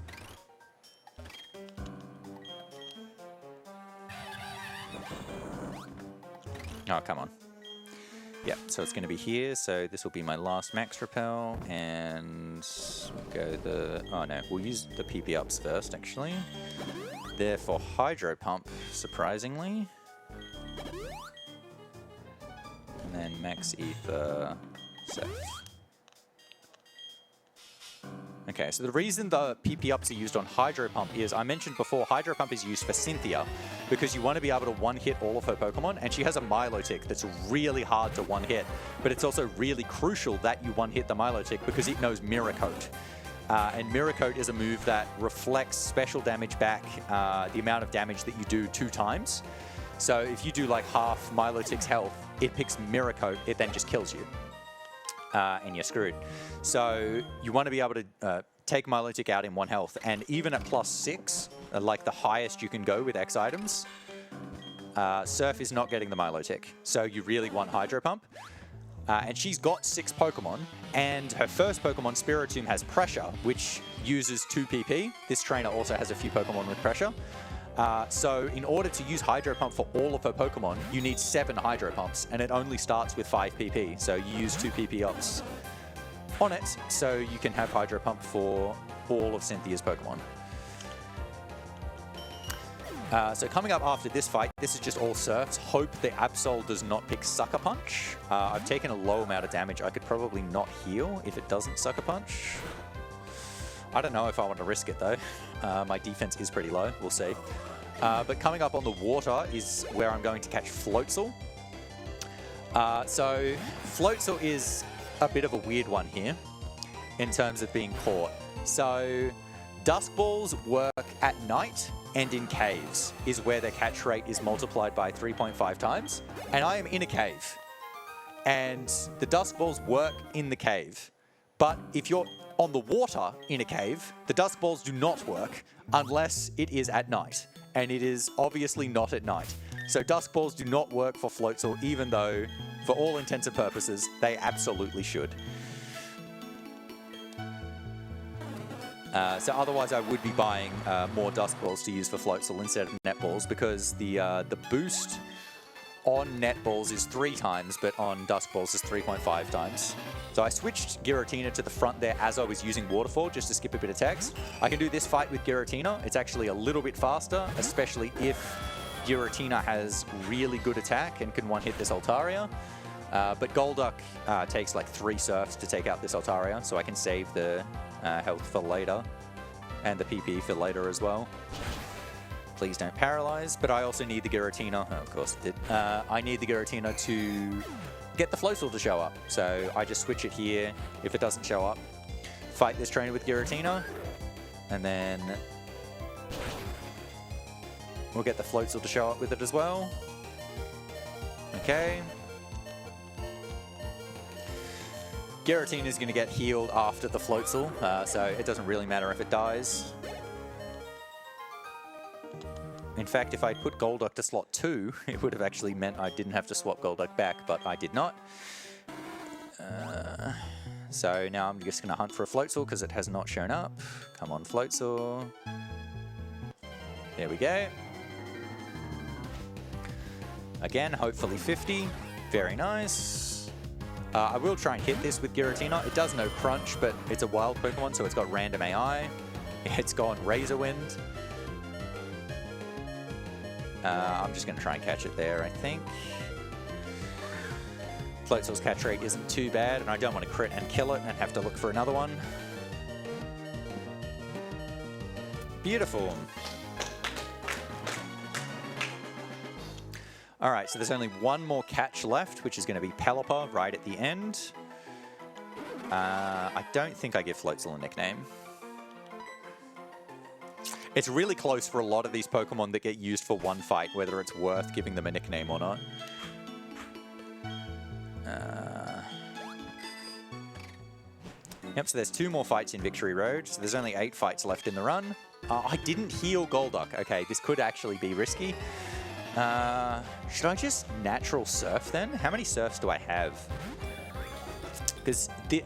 Oh, come on. Yep, so it's going to be here, so this will be my last Max Repel, and we'll go the... Oh no, we'll use the PP ups first, actually. Therefore, Hydro Pump, surprisingly. And then Max Ether, Surf. Okay, so the reason the PP ups are used on Hydro Pump is, I mentioned before, Hydro Pump is used for Cynthia because you want to be able to one-hit all of her Pokemon, and she has a Milotic that's really hard to one-hit, but it's also really crucial that you one-hit the Milotic because it knows Mirror Coat. And Mirror Coat is a move that reflects special damage back, the amount of damage that you do 2 times. So if you do like half Milotic's health, it picks Mirror Coat, it then just kills you. And you're screwed. So you want to be able to take Milotic out in 1 health, and even at +6, like the highest you can go with X items, Surf is not getting the Milotic. So you really want Hydro Pump. And she's got 6 Pokemon, and her first Pokemon, Spiritomb, has Pressure, which uses 2 PP. This trainer also has a few Pokemon with Pressure. So in order to use Hydro Pump for all of her Pokemon, you need 7 Hydro Pumps, and it only starts with 5 PP. So you use 2 PP ups on it, so you can have Hydro Pump for all of Cynthia's Pokemon. So coming up after this fight, this is just all Surfs. Hope the Absol does not pick Sucker Punch. I've taken a low amount of damage. I could probably not heal if it doesn't Sucker Punch. I don't know if I want to risk it though. My defense is pretty low, we'll see. But coming up on the water is where I'm going to catch Floatzel. So Floatzel is a bit of a weird one here in terms of being caught. So Dusk Balls work at night and in caves is where their catch rate is multiplied by 3.5 times. And I am in a cave. And the Dusk Balls work in the cave. But if you're on the water in a cave, the Dusk Balls do not work unless it is at night. And it is obviously not at night. So Dusk Balls do not work for Floatzel, even though, for all intents and purposes, they absolutely should. So otherwise I would be buying more Dusk Balls to use for Floatzel instead of Net Balls, because the boost on Net Balls is 3 times, but on Dusk Balls is 3.5 times. So I switched Giratina to the front there as I was using Waterfall, just to skip a bit of text. I can do this fight with Giratina. It's actually a little bit faster, especially if Giratina has really good attack and can one-hit this Altaria. But Golduck takes like 3 Surfs to take out this Altaria, so I can save the health for later, and the PP for later as well. Please don't paralyze, but I also need the Giratina. Oh, of course it did. I need the Giratina to get the Floatzel to show up. So I just switch it here. If it doesn't show up, fight this trainer with Giratina, and then we'll get the Floatzel to show up with it as well. Okay. Giratina is going to get healed after the Floatzel, so it doesn't really matter if it dies. In fact, if I put Golduck to slot 2, it would have actually meant I didn't have to swap Golduck back, but I did not. So now I'm just going to hunt for a Floatzel because it has not shown up. Come on, Floatzel. There we go. Again, hopefully 50. Very nice. I will try and hit this with Giratina. It does no crunch, but it's a wild Pokemon, so it's got random AI. It's gone Razor Wind. I'm just going to try and catch it there, I think. Floatzel's catch rate isn't too bad, and I don't want to crit and kill it and have to look for another one. Beautiful. All right, so there's only one more catch left, which is going to be Pelipper right at the end. I don't think I give Floatzel a nickname. It's really close for a lot of these Pokemon that get used for one fight, whether it's worth giving them a nickname or not. Yep, so there's 2 more fights in Victory Road, so there's only 8 fights left in the run. I didn't heal Golduck. Okay, this could actually be risky. Should I just Natural Surf then? How many Surfs do I have? Because the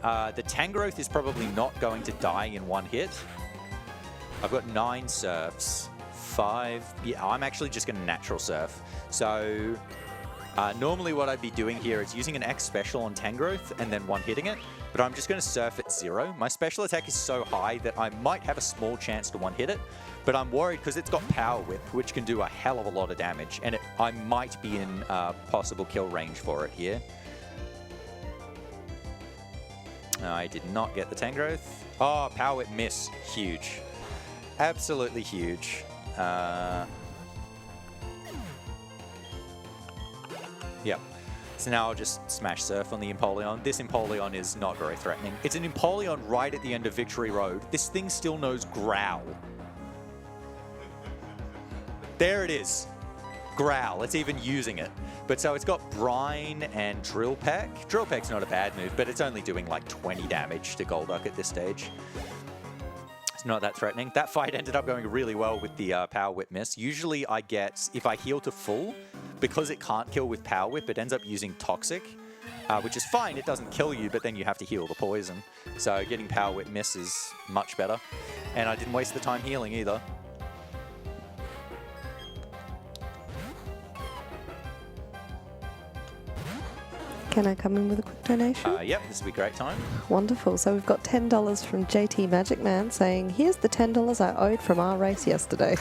Tangrowth is probably not going to die in one hit. I've got 9 Surfs. 5... Yeah, I'm actually just going to Natural Surf. So normally what I'd be doing here is using an X special on Tangrowth and then one-hitting it. But I'm just going to Surf at 0. My special attack is so high that I might have a small chance to one-hit it. But I'm worried because it's got Power Whip, which can do a hell of a lot of damage. And I might be in possible kill range for it here. I did not get the Tangrowth. Oh, Power Whip miss. Huge. Absolutely huge. Yep. So now I'll just Smash Surf on the Empoleon. This Empoleon is not very threatening. It's an Empoleon right at the end of Victory Road. This thing still knows Growl. There it is. Growl. It's even using it. But so it's got Brine and Drill Peck. Drill Peck's not a bad move, but it's only doing like 20 damage to Golduck at this stage. It's not that threatening. That fight ended up going really well with the Power Whip miss. Usually I get, if I heal to full, because it can't kill with Power Whip, it ends up using Toxic, which is fine. It doesn't kill you, but then you have to heal the poison. So getting Power Whip miss is much better. And I didn't waste the time healing either. Can I come in with a quick donation? Yep, this will be great time. Wonderful. So we've got $10 from JT Magic Man saying, here's the $10 I owed from our race yesterday.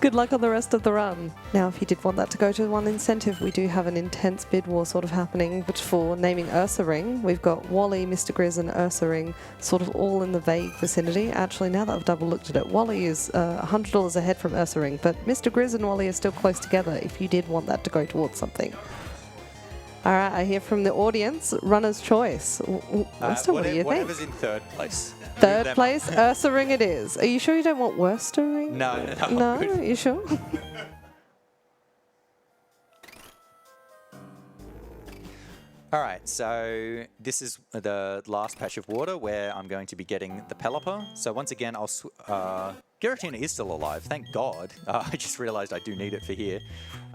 Good luck on the rest of the run. Now, if you did want that to go to one incentive, we do have an intense bid war sort of happening, but for naming Ursa Ring, we've got Wally, Mr. Grizz and Ursa Ring sort of all in the vague vicinity. Actually, now that I've double looked at it, Wally is $100 ahead from Ursa Ring, but Mr. Grizz and Wally are still close together if you did want that to go towards something. All right, I hear from the audience, runner's choice. Worcester, what do you think? Whatever's in third place. Third place, Ursa Ring it is. Are you sure you don't want Werster Ring? No, No, good. are you sure? All right, so this is the last patch of water where I'm going to be getting the Pelipper. So once again, Giratina is still alive, thank God. I just realized I do need it for here.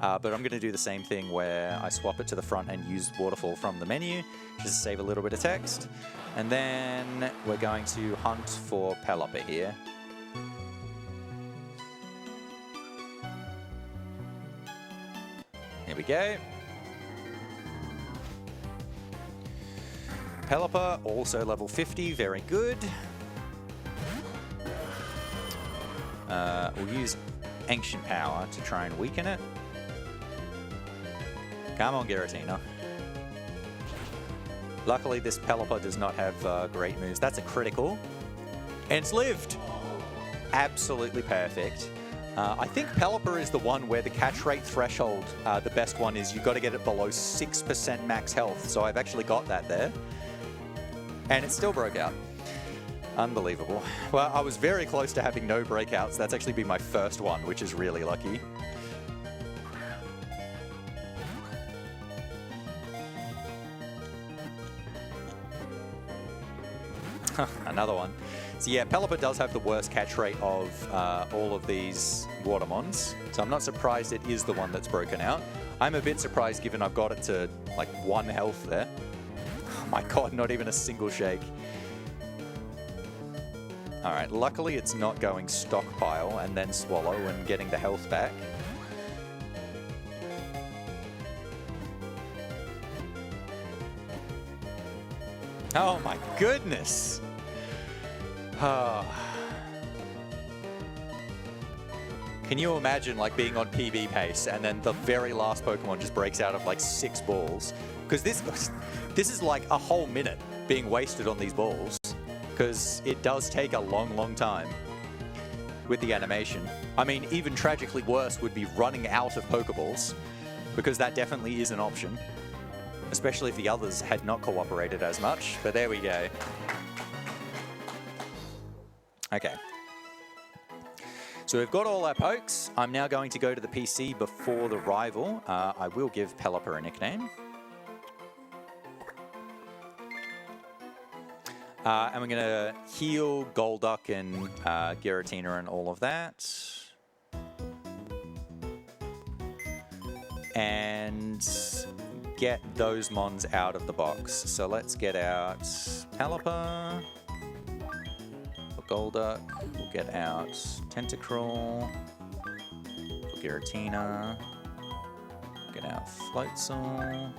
But I'm going to do the same thing where I swap it to the front and use Waterfall from the menu, just to save a little bit of text. And then we're going to hunt for Pelipper here. Here we go. Pelipper, also level 50, very good. We'll use Ancient Power to try and weaken it. Come on, Giratina. Luckily, this Pelipper does not have great moves. That's a critical. And it's lived. Absolutely perfect. I think Pelipper is the one where the catch rate threshold, the best one is you've got to get it below 6% max health. So I've actually got that there. And it still broke out. Unbelievable. Well, I was very close to having no breakouts. That's actually been my first one, which is really lucky. Another one. So yeah, Pelipper does have the worst catch rate of all of these Watermons. So I'm not surprised it is the one that's broken out. I'm a bit surprised given I've got it to like 1 health there. Oh my God, not even a single shake. All right, luckily it's not going stockpile and then swallow and getting the health back. Oh my goodness. Oh. Can you imagine like being on PB pace and then the very last Pokemon just breaks out of like 6 balls? Because this is like a whole minute being wasted on these balls. Because it does take a long, long time with the animation. I mean, even tragically worse would be running out of Pokeballs, because that definitely is an option, especially if the others had not cooperated as much. But there we go. Okay. So we've got all our pokes. I'm now going to go to the PC before the rival. I will give Pelipper a nickname. And we're going to heal Golduck and Giratina and all of that. And get those mons out of the box. So let's get out Pelipper. For Golduck, we'll get out Tentacruel. For Giratina, get out Floatzel.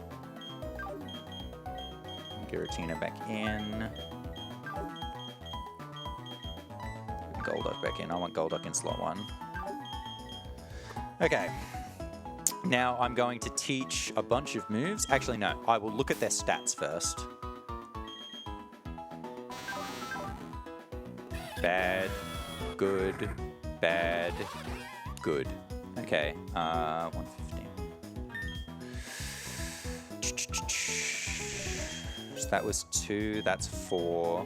Giratina back in. Golduck back in. I want Golduck in slot 1. Okay. Now I'm going to teach a bunch of moves. Actually, no. I will look at their stats first. Bad. Good. Bad. Good. Okay. 115. So that was 2. That's 4.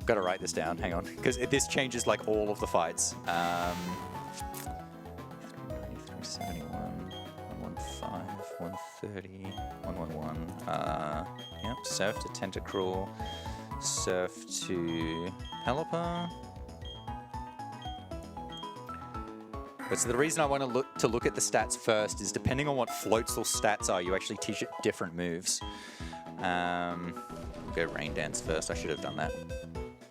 Got to write this down, hang on, because this changes like all of the fights. 371, 115, 130, 111. Yep, Surf to Tentacruel, Surf to Pelipper. But so the reason I want to look at the stats first is depending on what Floatzel's stats are, you actually teach it different moves. We'll go Rain Dance first. I should have done that.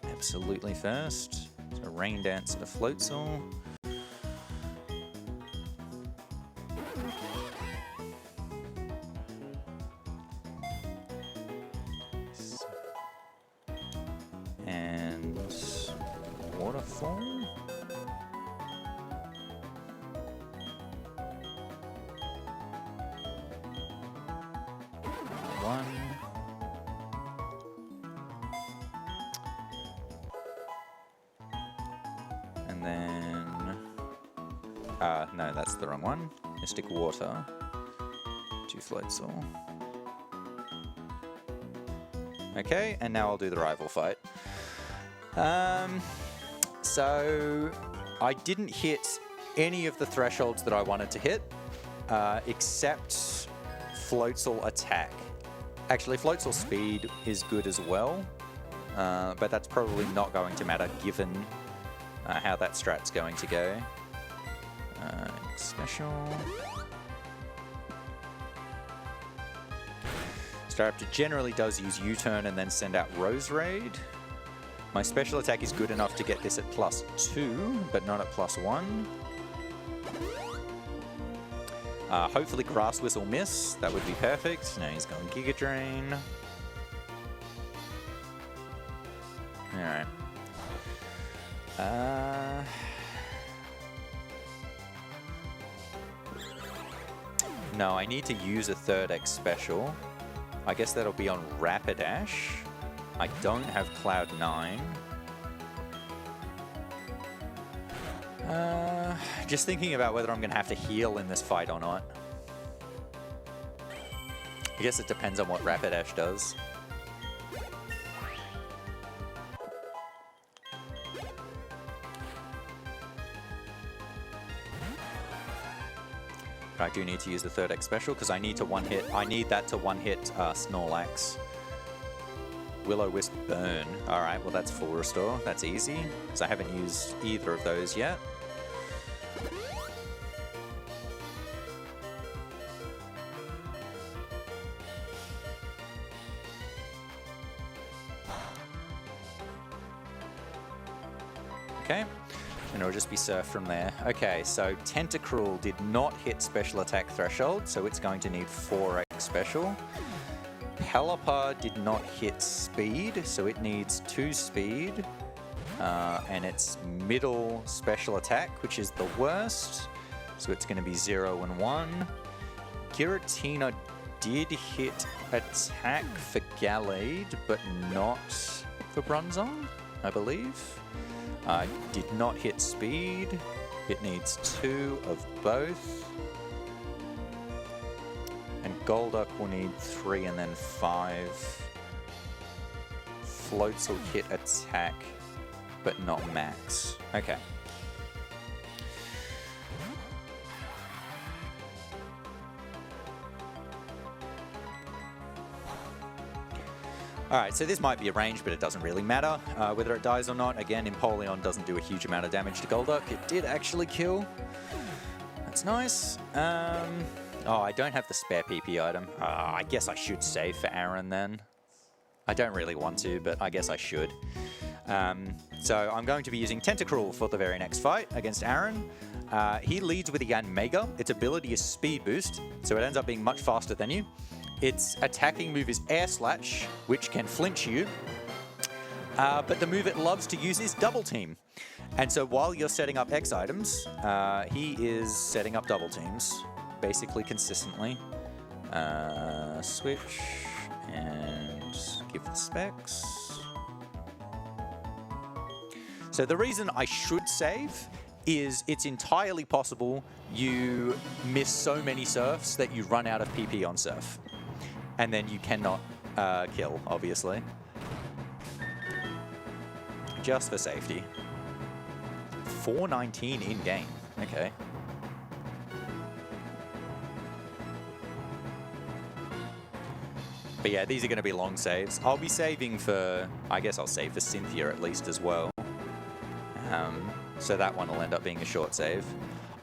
Absolutely first. So Rain Dance to Floatzel. waterfall. One. And then... no, that's the wrong one. Mystic Water. 2 Floatzel. Okay, and now I'll do the rival fight. So I didn't hit any of the thresholds that I wanted to hit, except Floatzel attack. Actually, Floatzel speed is good as well, but that's probably not going to matter given how that strat's going to go. Special. Staraptor generally does use U-turn and then send out Rose Raid. My special attack is good enough to get this at +2, but not at +1. Hopefully Grass Whistle miss. That would be perfect. Now he's going Giga Drain. Alright. No, I need to use a 3rd X special. I guess that'll be on Rapidash. I don't have Cloud 9. Just thinking about whether I'm going to have to heal in this fight or not. I guess it depends on what Rapidash does. I do need to use the 3rd X special because I need to one-hit. I need that to one-hit Snorlax. Will-O-Wisp Burn. Alright, well that's full restore. That's easy, because I haven't used either of those yet. Okay, and it'll just be Surf from there. Okay, so Tentacruel did not hit special attack threshold, so it's going to need 4x special. Pelipper did not hit speed, so it needs 2 speed. And it's middle special attack, which is the worst. So it's going to be 0 and 1. Giratina did hit attack for Gallade, but not for Bronzong, I believe. Did not hit speed. It needs 2 of both. And Golduck will need 3 and then 5. Floats will hit attack, but not max. Okay. Alright, so this might be a range, but it doesn't really matter whether it dies or not. Again, Empoleon doesn't do a huge amount of damage to Golduck. It did actually kill. That's nice. Oh, I don't have the spare PP item. I guess I should save for Aaron then. I don't really want to, but I guess I should. So I'm going to be using Tentacruel for the very next fight against Aaron. He leads with a Yanmega. Its ability is Speed Boost, so it ends up being much faster than you. Its attacking move is Air Slash, which can flinch you. But the move it loves to use is Double Team. And so while you're setting up X items, he is setting up double teams, basically consistently. Switch and give the specs. So the reason I should save is it's entirely possible you miss so many surfs that you run out of PP on surf. And then you cannot kill, obviously. Just for safety. 419 in-game. Okay. But yeah, these are going to be long saves. I'll be saving for... I guess I'll save for Cynthia at least as well. So that one will end up being a short save.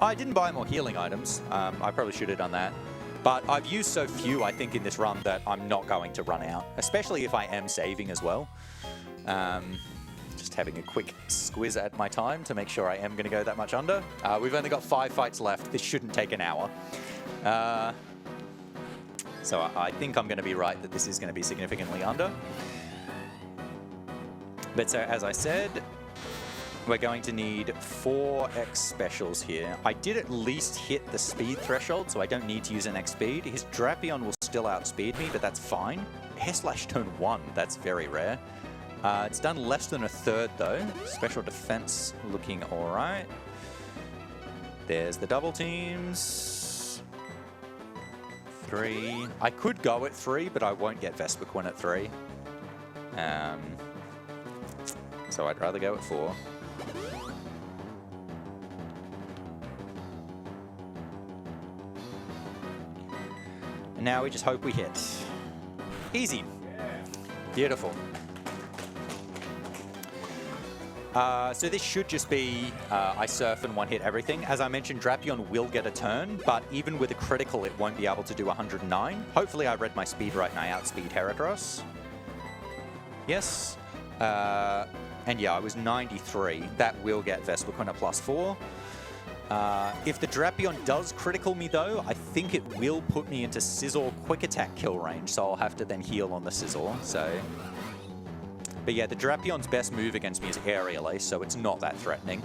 I didn't buy more healing items. I probably should have done that. But I've used so few, I think, in this run that I'm not going to run out. Especially if I am saving as well. Just having a quick squiz at my time to make sure I am going to go that much under. We've only got 5 fights left. This shouldn't take an hour. So I think I'm going to be right that this is going to be significantly under. But so, as I said, we're going to need 4x specials here. I did at least hit the speed threshold, so I don't need to use an X speed. His Drapion will still outspeed me, but that's fine. Air Slash turn 1, that's very rare. It's done less than a third though. Special defense looking alright. There's the double teams. 3. I could go at 3, but I won't get Vespiquen at 3. So I'd rather go at 4. And now we just hope we hit. Easy. Beautiful. So this should just be I surf and one hit everything. As I mentioned, Drapion will get a turn, but even with a critical, it won't be able to do 109. Hopefully I read my speed right and I outspeed Heracross. Yes. And yeah, I was 93. That will get Vespiquen at +4. If the Drapion does critical me though, I think it will put me into Scizor quick attack kill range, so I'll have to then heal on the Scizor, so... But yeah, the Drapion's best move against me is Aerial Ace, so it's not that threatening.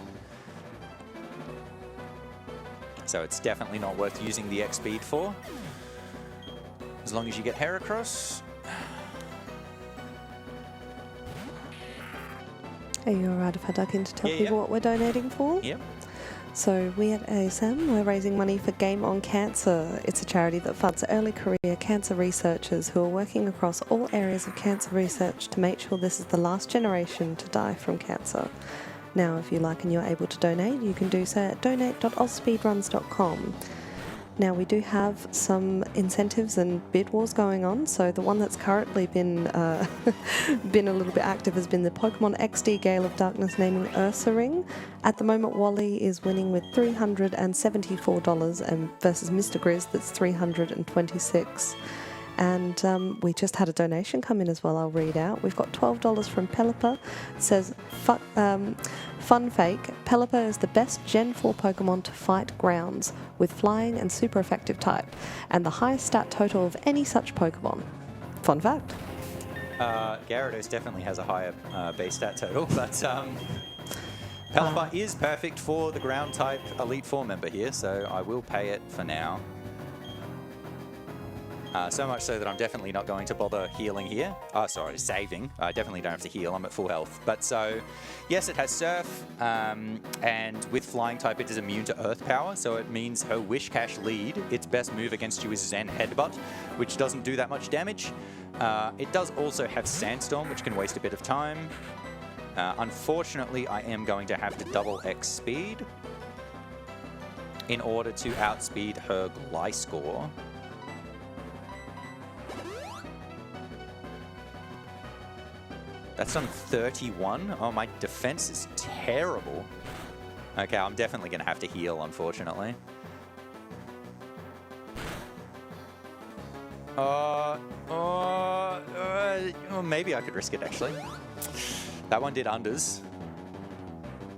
So it's definitely not worth using the X speed for. As long as you get Heracross. Are you alright if I duck in to tell people what we're donating for? Yep. So we at ASM, we're raising money for Game On Cancer. It's a charity that funds early career cancer researchers who are working across all areas of cancer research to make sure this is the last generation to die from cancer. Now, if you like and you're able to donate, you can do so at donate.ausspeedruns.com. Now, we do have some incentives and bid wars going on. So the one that's currently been been a little bit active has been the Pokemon XD Gale of Darkness naming Ursaring. At the moment, Wally is winning with $374 and versus Mr. Grizz that's $326. And we just had a donation come in as well, I'll read out. We've got $12 from Pelipper. It says, fun fake, Pelipper is the best Gen 4 Pokemon to fight grounds, with flying and super effective type, and the highest stat total of any such Pokemon. Fun fact. Gyarados definitely has a higher base stat total, but Pelipper is perfect for the ground type Elite Four member here, so I will pay it for now. So much so that I'm definitely not going to bother healing here. Oh, sorry, saving. I definitely don't have to heal. I'm at full health. But so, yes, it has Surf, and with Flying type, it is immune to Earth Power, so it means her Wish Cash lead, its best move against you is Zen Headbutt, which doesn't do that much damage. It does also have Sandstorm, which can waste a bit of time. Unfortunately, I am going to have to double X speed in order to outspeed her Gliscor. That's on 31. Oh, my defense is terrible. Okay, I'm definitely going to have to heal, unfortunately. Maybe I could risk it, actually. That one did unders.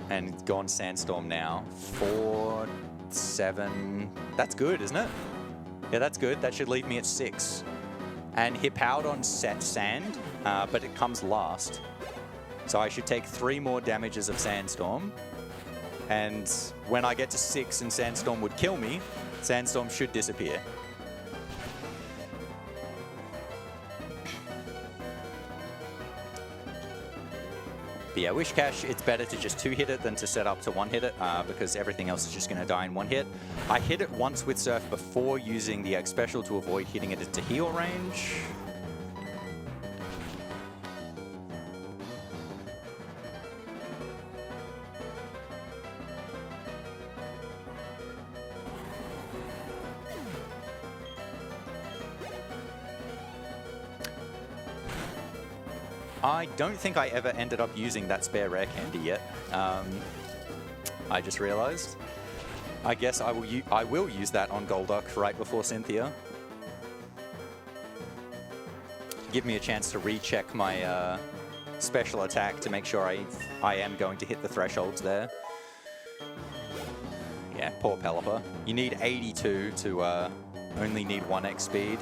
And gone Sandstorm now. 4, 7. That's good, isn't it? Yeah, that's good. That should leave me at 6. And Hippowdon set Sand, but it comes last. So I should take 3 more damages of Sandstorm. And when I get to 6 and Sandstorm would kill me, Sandstorm should disappear. But yeah, Wish Cash, it's better to just 2-hit it than to set up to 1-hit it, because everything else is just going to die in 1 hit. I hit it once with Surf before using the X Special to avoid hitting it into heal range. I don't think I ever ended up using that spare rare candy yet. I just realized. I guess I will use that on Golduck right before Cynthia. Give me a chance to recheck my special attack to make sure I am going to hit the thresholds there. Yeah, poor Pelipper. You need 82 to only need 1x speed.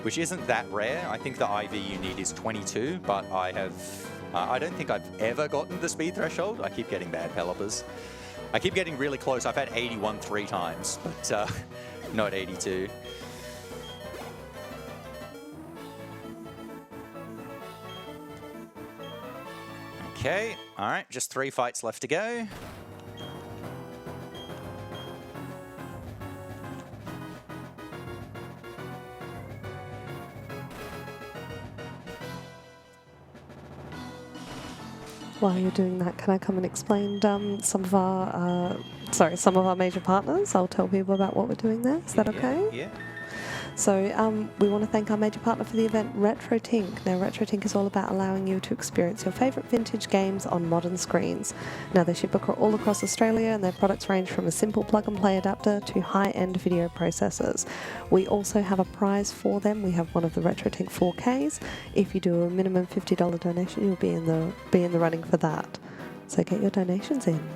which isn't that rare. I think the IV you need is 22, but I don't think I've ever gotten the speed threshold. I keep getting bad pelipers. I keep getting really close. I've had 81 3 times, but not 82. Okay, all right, just 3 fights left to go. While you're doing that, can I come and explain some of our major partners? I'll tell people about what we're doing there. Is that okay? Yeah. So we want to thank our major partner for the event, RetroTink. Now, RetroTink is all about allowing you to experience your favourite vintage games on modern screens. Now, they ship all across Australia, and their products range from a simple plug-and-play adapter to high-end video processors. We also have a prize for them. We have one of the RetroTink 4Ks. If you do a minimum $50 donation, you'll be in the running for that. So get your donations in.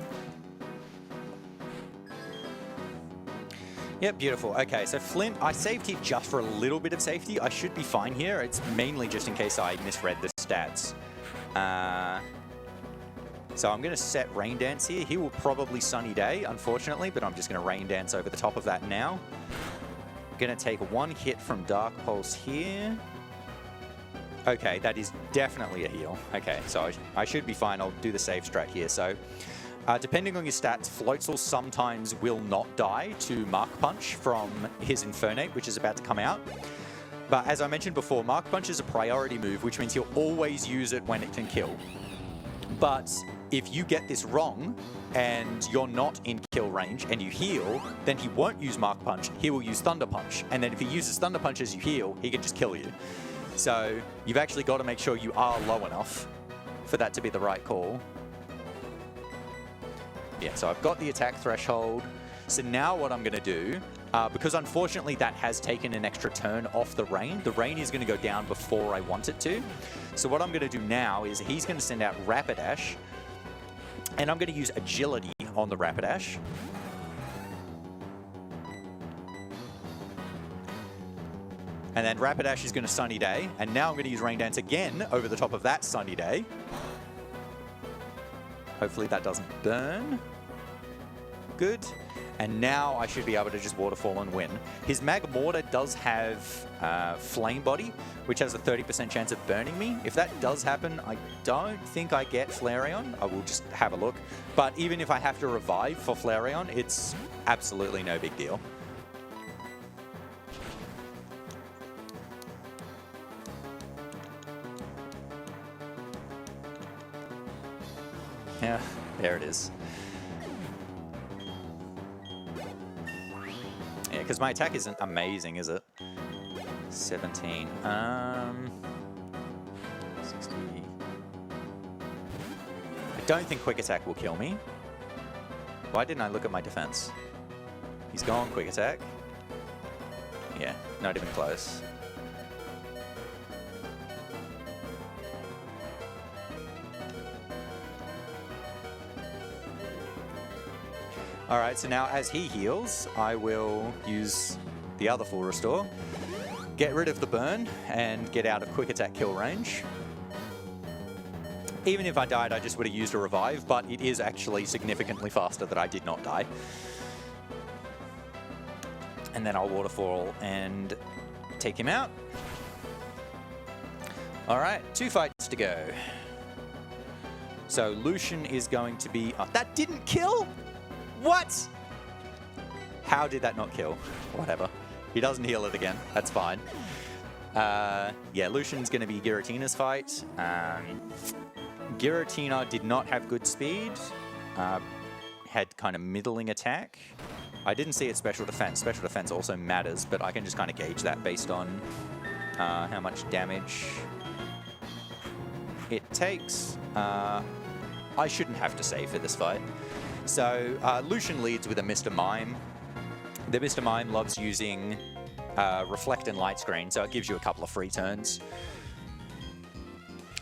Yep, beautiful. Okay, so Flint, I saved here just for a little bit of safety. I should be fine here. It's mainly just in case I misread the stats. So I'm going to set Rain Dance here. He will probably Sunny Day, unfortunately, but I'm just going to Rain Dance over the top of that now. I'm going to take 1 hit from Dark Pulse here. Okay, that is definitely a heal. Okay, so I should be fine. I'll do the save strat here. So depending on your stats, Floatzel sometimes will not die to Mark Punch from his Infernate, which is about to come out. But as I mentioned before, Mark Punch is a priority move, which means he'll always use it when it can kill. But if you get this wrong and you're not in kill range and you heal, then he won't use Mark Punch, he will use Thunder Punch. And then if he uses Thunder Punch as you heal, he can just kill you. So you've actually got to make sure you are low enough for that to be the right call. Yeah, so I've got the attack threshold. So now what I'm going to do, because unfortunately that has taken an extra turn off the rain is going to go down before I want it to. So what I'm going to do now is he's going to send out Rapidash, and I'm going to use Agility on the Rapidash. And then Rapidash is going to Sunny Day, and now I'm going to use Rain Dance again over the top of that Sunny Day. Hopefully that doesn't burn. Good. And now I should be able to just Waterfall and win. His Magmortar does have Flame Body, which has a 30% chance of burning me. If that does happen, I don't think I get Flareon. I will just have a look. But even if I have to revive for Flareon, it's absolutely no big deal. Yeah, there it is. Yeah, because my attack isn't amazing, is it? 17. 60. I don't think Quick Attack will kill me. Why didn't I look at my defense? He's gone Quick Attack. Yeah, not even close. Alright, so now as he heals, I will use the other full restore, get rid of the burn, and get out of quick attack kill range. Even if I died, I just would have used a revive, but it is actually significantly faster that I did not die. And then I'll waterfall and take him out. Alright, 2 fights to go. So Lucian is going to be... Oh, that didn't kill? What? How did that not kill? Whatever. He doesn't heal it again. That's fine. Yeah, Lucian's going to be Giratina's fight. Giratina did not have good speed. Had kind of middling attack. I didn't see its special defense. Special defense also matters, but I can just kind of gauge that based on how much damage it takes. I shouldn't have to save for this fight. So Lucian leads with a Mr. Mime. The Mr. Mime loves using Reflect and Light Screen, so it gives you a couple of free turns.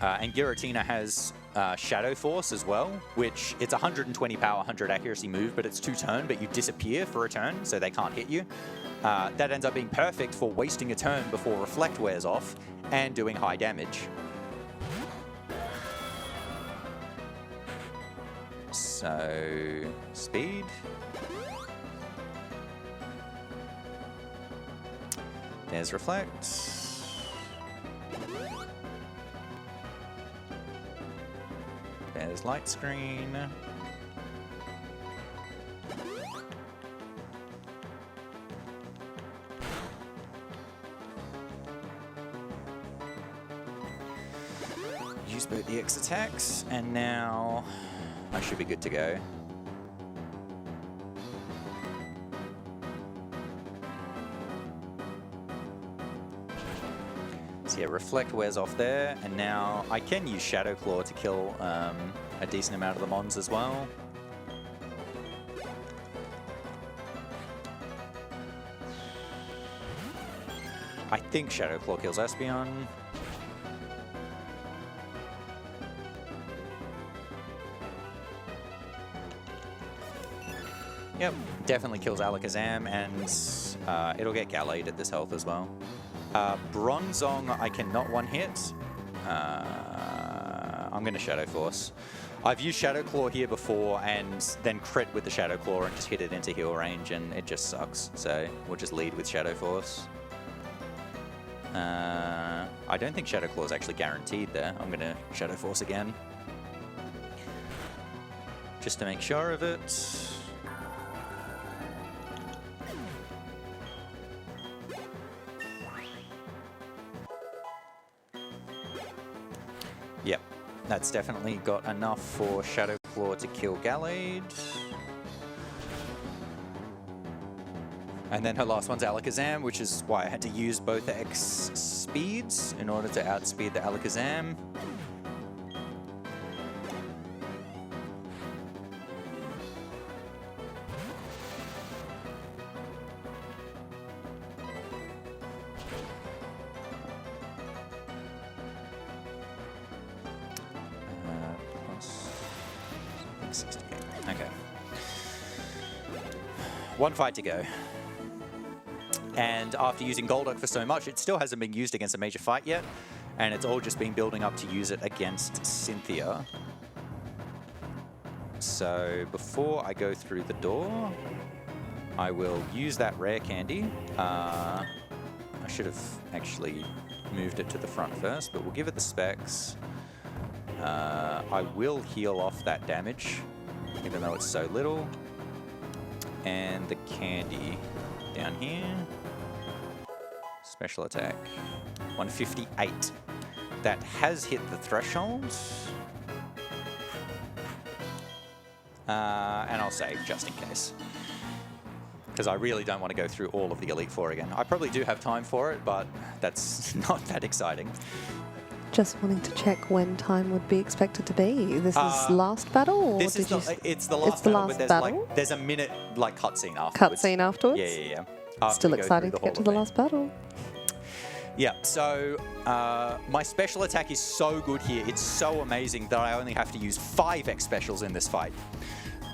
And Giratina has Shadow Force as well, which it's 120 power, 100 accuracy move, but it's 2 turn, but you disappear for a turn, so they can't hit you. that ends up being perfect for wasting a turn before Reflect wears off and doing high damage. So, speed. There's Reflect. There's Light Screen. Use both the X attacks, and now I should be good to go. So yeah, Reflect wears off there, and now I can use Shadow Claw to kill a decent amount of the mons as well. I think Shadow Claw kills Espeon. Yep, definitely kills Alakazam, and it'll get Gallade at this health as well. Bronzong, I cannot one-hit. I'm going to Shadow Force. I've used Shadow Claw here before and then crit with the Shadow Claw and just hit it into heal range, and it just sucks. So we'll just lead with Shadow Force. I don't think Shadow Claw is actually guaranteed there. I'm going to Shadow Force again. Just to make sure of it. Yep, that's definitely got enough for Shadow Claw to kill Gallade. And then her last one's Alakazam, which is why I had to use both X speeds in order to outspeed the Alakazam. Okay. One fight to go. And after using Golduck for so much, it still hasn't been used against a major fight yet. And it's all just been building up to use it against Cynthia. So before I go through the door, I will use that rare candy. I should have actually moved it to the front first, but we'll give it the specs. I will heal off that damage, even though it's so little. And the candy down here. Special attack. 158. That has hit the threshold. And I'll save just in case. Because I really don't want to go through all of the Elite Four again. I probably do have time for it, but that's not that exciting. Just wanting to check when time would be expected to be. This is last battle? Or This is it's the last battle, but there's a minute like cutscene afterwards. Cutscene afterwards? Yeah. Still exciting to get to the last battle. Yeah, so my special attack is so good here. It's so amazing that I only have to use 5 X specials in this fight.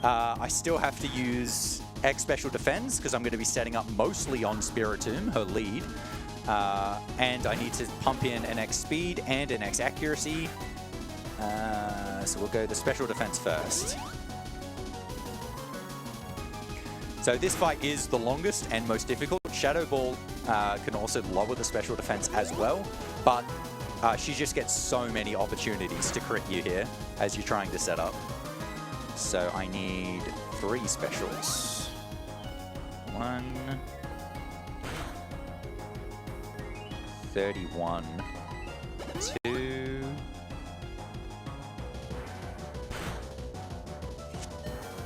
I still have to use X special defense because I'm going to be setting up mostly on Spiritomb, her lead. And I need to pump in an X speed and an X accuracy. So we'll go the special defense first. So this fight is the longest and most difficult. Shadow Ball can also lower the special defense as well, but she just gets so many opportunities to crit you here as you're trying to set up. So I need 3 specials. 1... 31, 2,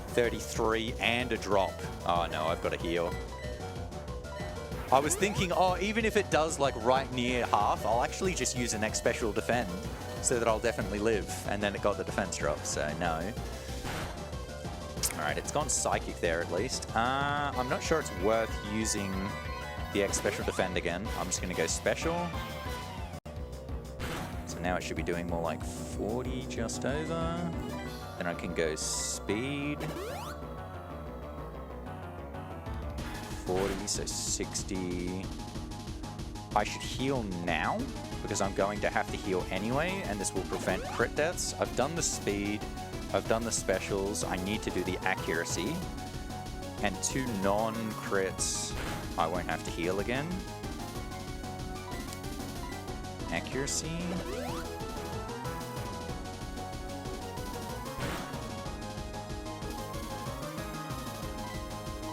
33, and a drop. Oh no, I've got to heal. I was thinking, oh, even if it does like right near half, I'll actually just use an X special defend so that I'll definitely live. And then it got the defense drop, so no. All right, it's gone psychic there at least. I'm not sure it's worth using the X special defend again. I'm just going to go special. So now it should be doing more like 40 just over. Then I can go speed. 40, so 60. I should heal now because I'm going to have to heal anyway, and this will prevent crit deaths. I've done the speed, I've done the specials. I need to do the accuracy, and 2 non-crits. I won't have to heal again. Accuracy.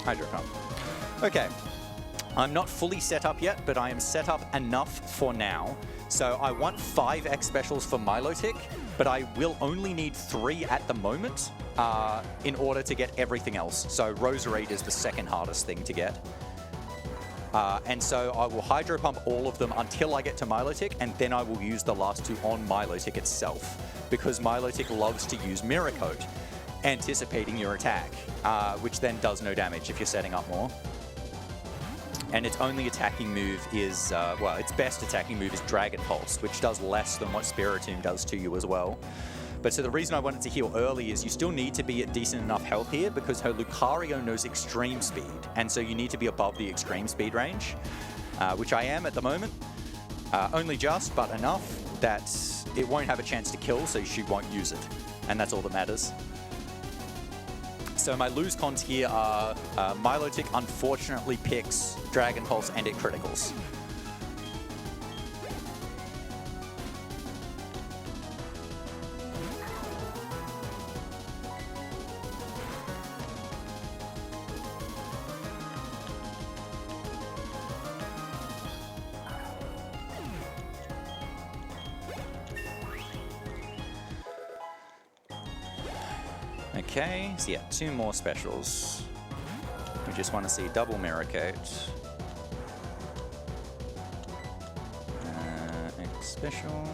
Hydro pump. Okay. I'm not fully set up yet, but I am set up enough for now. So I want 5 X specials for Milotic, but I will only need 3 at the moment in order to get everything else. So Roserade is the second hardest thing to get. And so I will Hydro Pump all of them until I get to Milotic, and then I will use the last 2 on Milotic itself, because Milotic loves to use Mirror Coat, anticipating your attack, which then does no damage if you're setting up more. And its only attacking move is, well, its best attacking move is Dragon Pulse, which does less than what Spiritomb does to you as well. But so the reason I wanted to heal early is you still need to be at decent enough health here because her Lucario knows extreme speed. And so you need to be above the extreme speed range, which I am at the moment. Only just, but enough that it won't have a chance to kill, so she won't use it. And that's all that matters. So my lose cons here are Milotic unfortunately picks Dragon Pulse and it criticals. Okay, so yeah, 2 more specials. We just want to see double Mirror Coat. X special.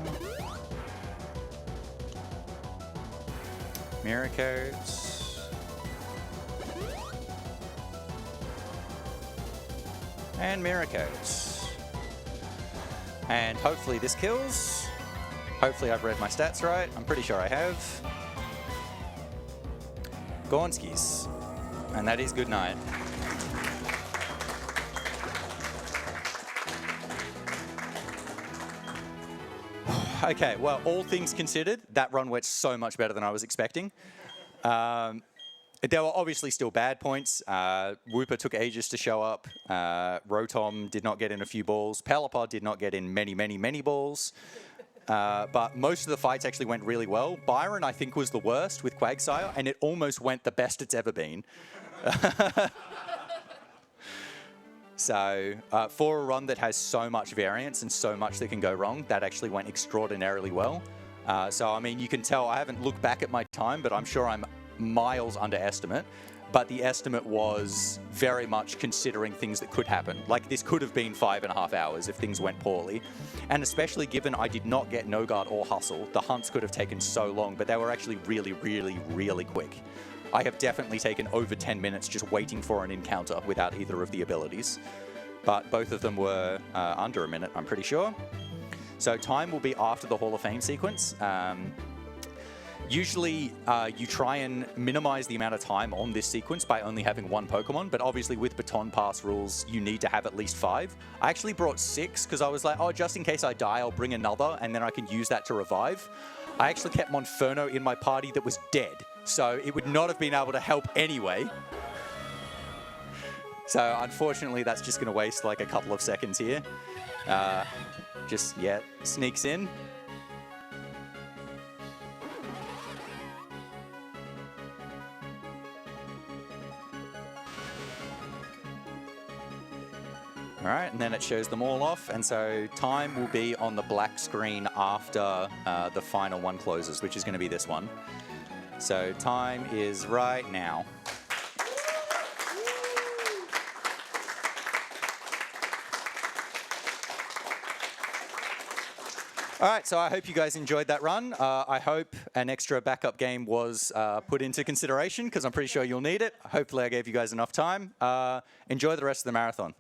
Mirror Coat. And Mirror Coat. And hopefully this kills. Hopefully I've read my stats right. I'm pretty sure I have. Gornskis. And that is good night. Okay, well, all things considered, that run went so much better than I was expecting. There were obviously still bad points. Wooper took ages to show up. Rotom did not get in a few balls. Pelipod did not get in many, many, many balls. But most of the fights actually went really well. Byron, I think, was the worst with Quagsire, and it almost went the best it's ever been. So for a run that has so much variance and so much that can go wrong, that actually went extraordinarily well. So, I mean, you can tell I haven't looked back at my time, but I'm sure I'm miles under estimate. But the estimate was very much considering things that could happen. Like, this could have been 5.5 hours if things went poorly. And especially given I did not get No Guard or Hustle, the hunts could have taken so long, but they were actually really, really, really quick. I have definitely taken over 10 minutes just waiting for an encounter without either of the abilities. But both of them were under a minute, I'm pretty sure. So time will be after the Hall of Fame sequence. Usually, you try and minimize the amount of time on this sequence by only having 1 Pokemon, but obviously with Baton Pass rules, you need to have at least 5. I actually brought 6 because I was like, oh, just in case I die, I'll bring another, and then I can use that to revive. I actually kept Monferno in my party that was dead, so it would not have been able to help anyway. So unfortunately, that's just going to waste like a couple of seconds here. Just, yeah, sneaks in. All right, and then it shows them all off, and so time will be on the black screen after the final one closes, which is going to be this one. So time is right now. All right, so I hope you guys enjoyed that run. I hope an extra backup game was put into consideration, because I'm pretty sure you'll need it. Hopefully I gave you guys enough time. Enjoy the rest of the marathon.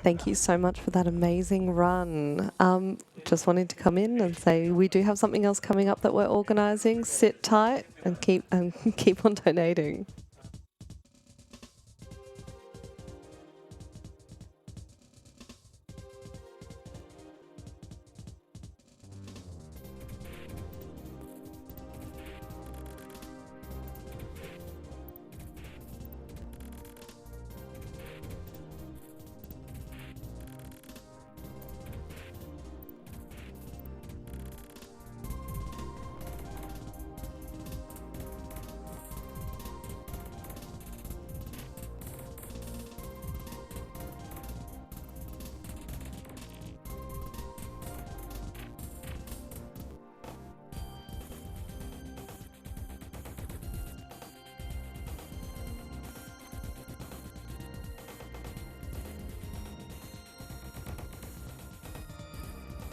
Thank you so much for that amazing run. Just wanted to come in and say we do have something else coming up that we're organising. Sit tight and keep on donating.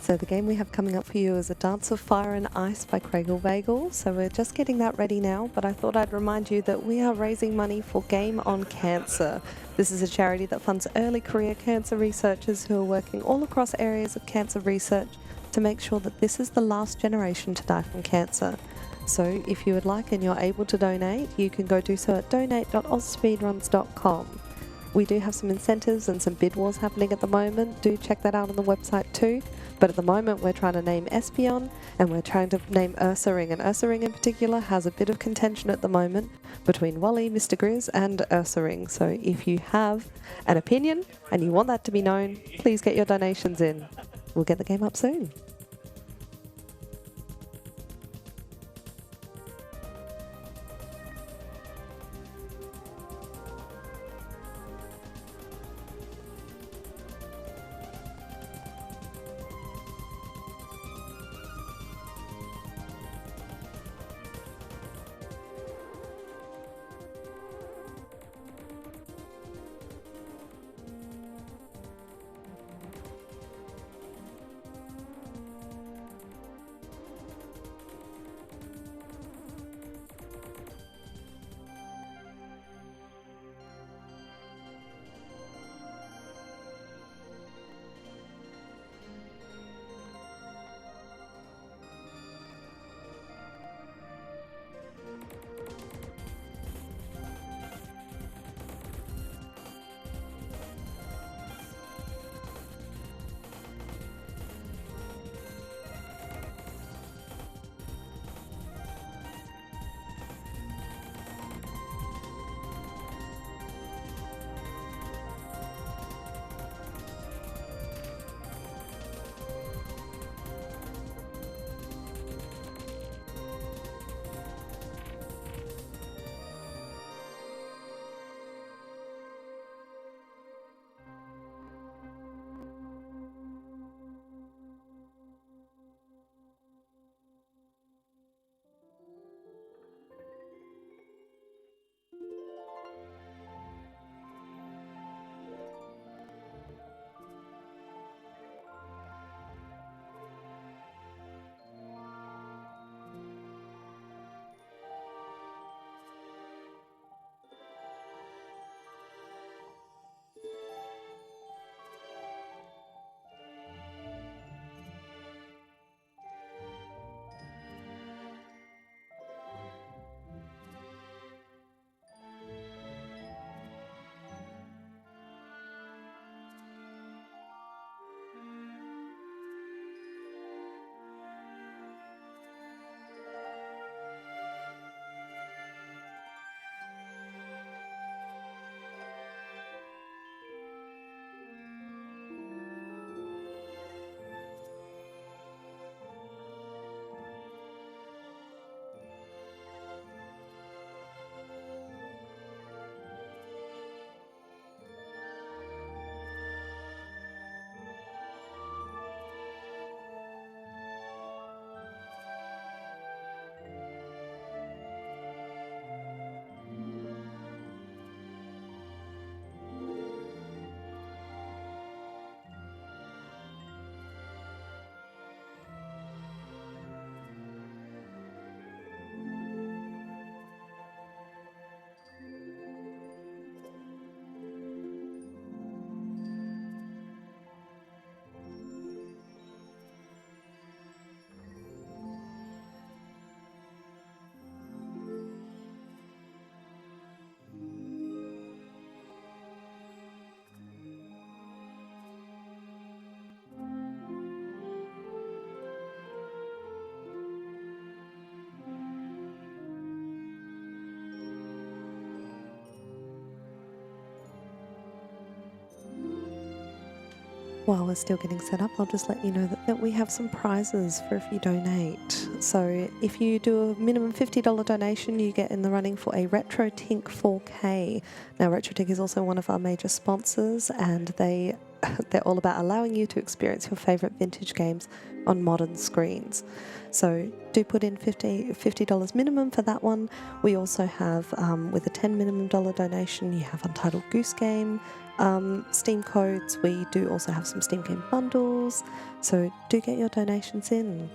So the game we have coming up for you is A Dance of Fire and Ice by Craiglevagel. So we're just getting that ready now, but I thought I'd remind you that we are raising money for Game on Cancer. This is a charity that funds early career cancer researchers who are working all across areas of cancer research to make sure that this is the last generation to die from cancer. So if you would like and you're able to donate, you can go do so at donate.ausspeedruns.com. We do have some incentives and some bid wars happening at the moment. Do check that out on the website too. But at the moment, we're trying to name Espion and we're trying to name Ursaring. And Ursaring in particular has a bit of contention at the moment between Wally, Mr. Grizz, and Ursaring. So if you have an opinion and you want that to be known, please get your donations in. We'll get the game up soon. While we're still getting set up, I'll just let you know that we have some prizes for if you donate. So if you do a minimum $50 donation, you get in the running for a RetroTink 4K. Now, RetroTink is also one of our major sponsors, and they're all about allowing you to experience your favourite vintage games on modern screens. So do put in $50 minimum for that one. We also have, with a $10 minimum donation, you have Untitled Goose Game, Steam codes. We do also have some Steam game bundles, so do get your donations in.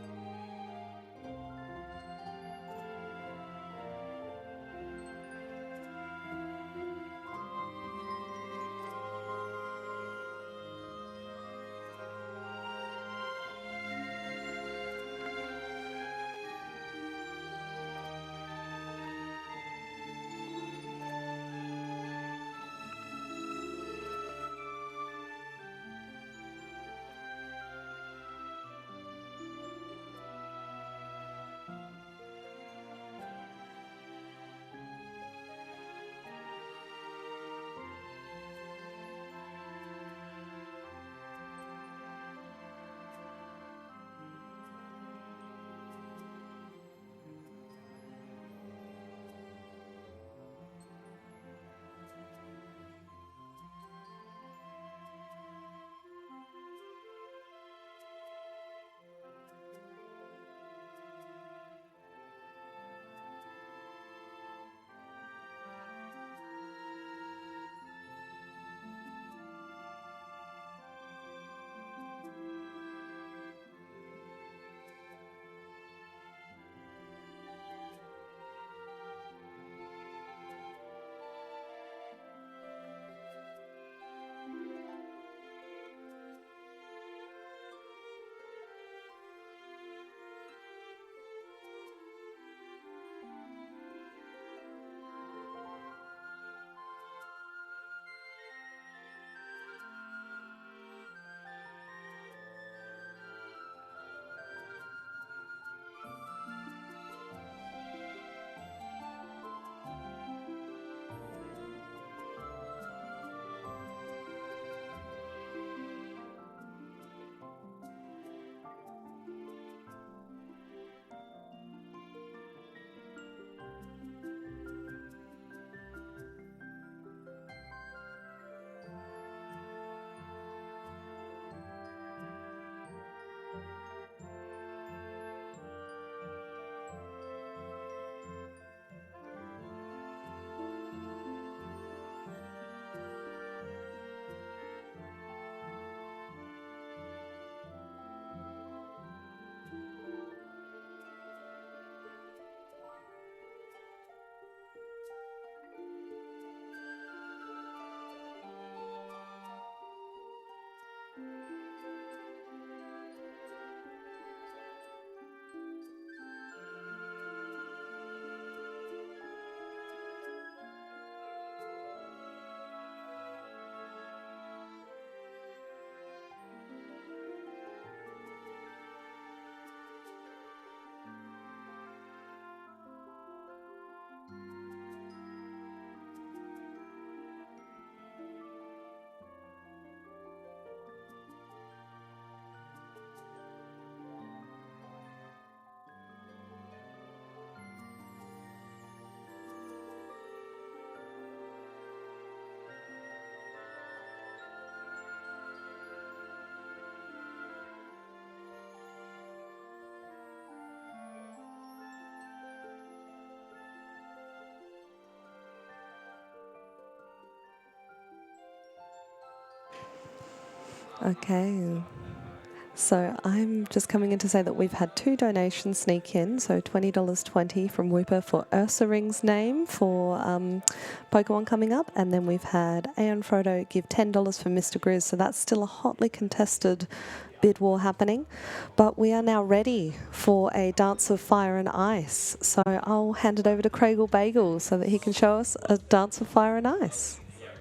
Okay, so I'm just coming in to say that we've had 2 donations sneak in, so $20.20 from Whooper for Ursa Ring's name for Pokemon coming up, and then we've had Aeon Frodo give $10 for Mr. Grizz, so that's still a hotly contested bid war happening. But we are now ready for a Dance of Fire and Ice, so I'll hand it over to Craigle Bagel so that he can show us a Dance of Fire and Ice.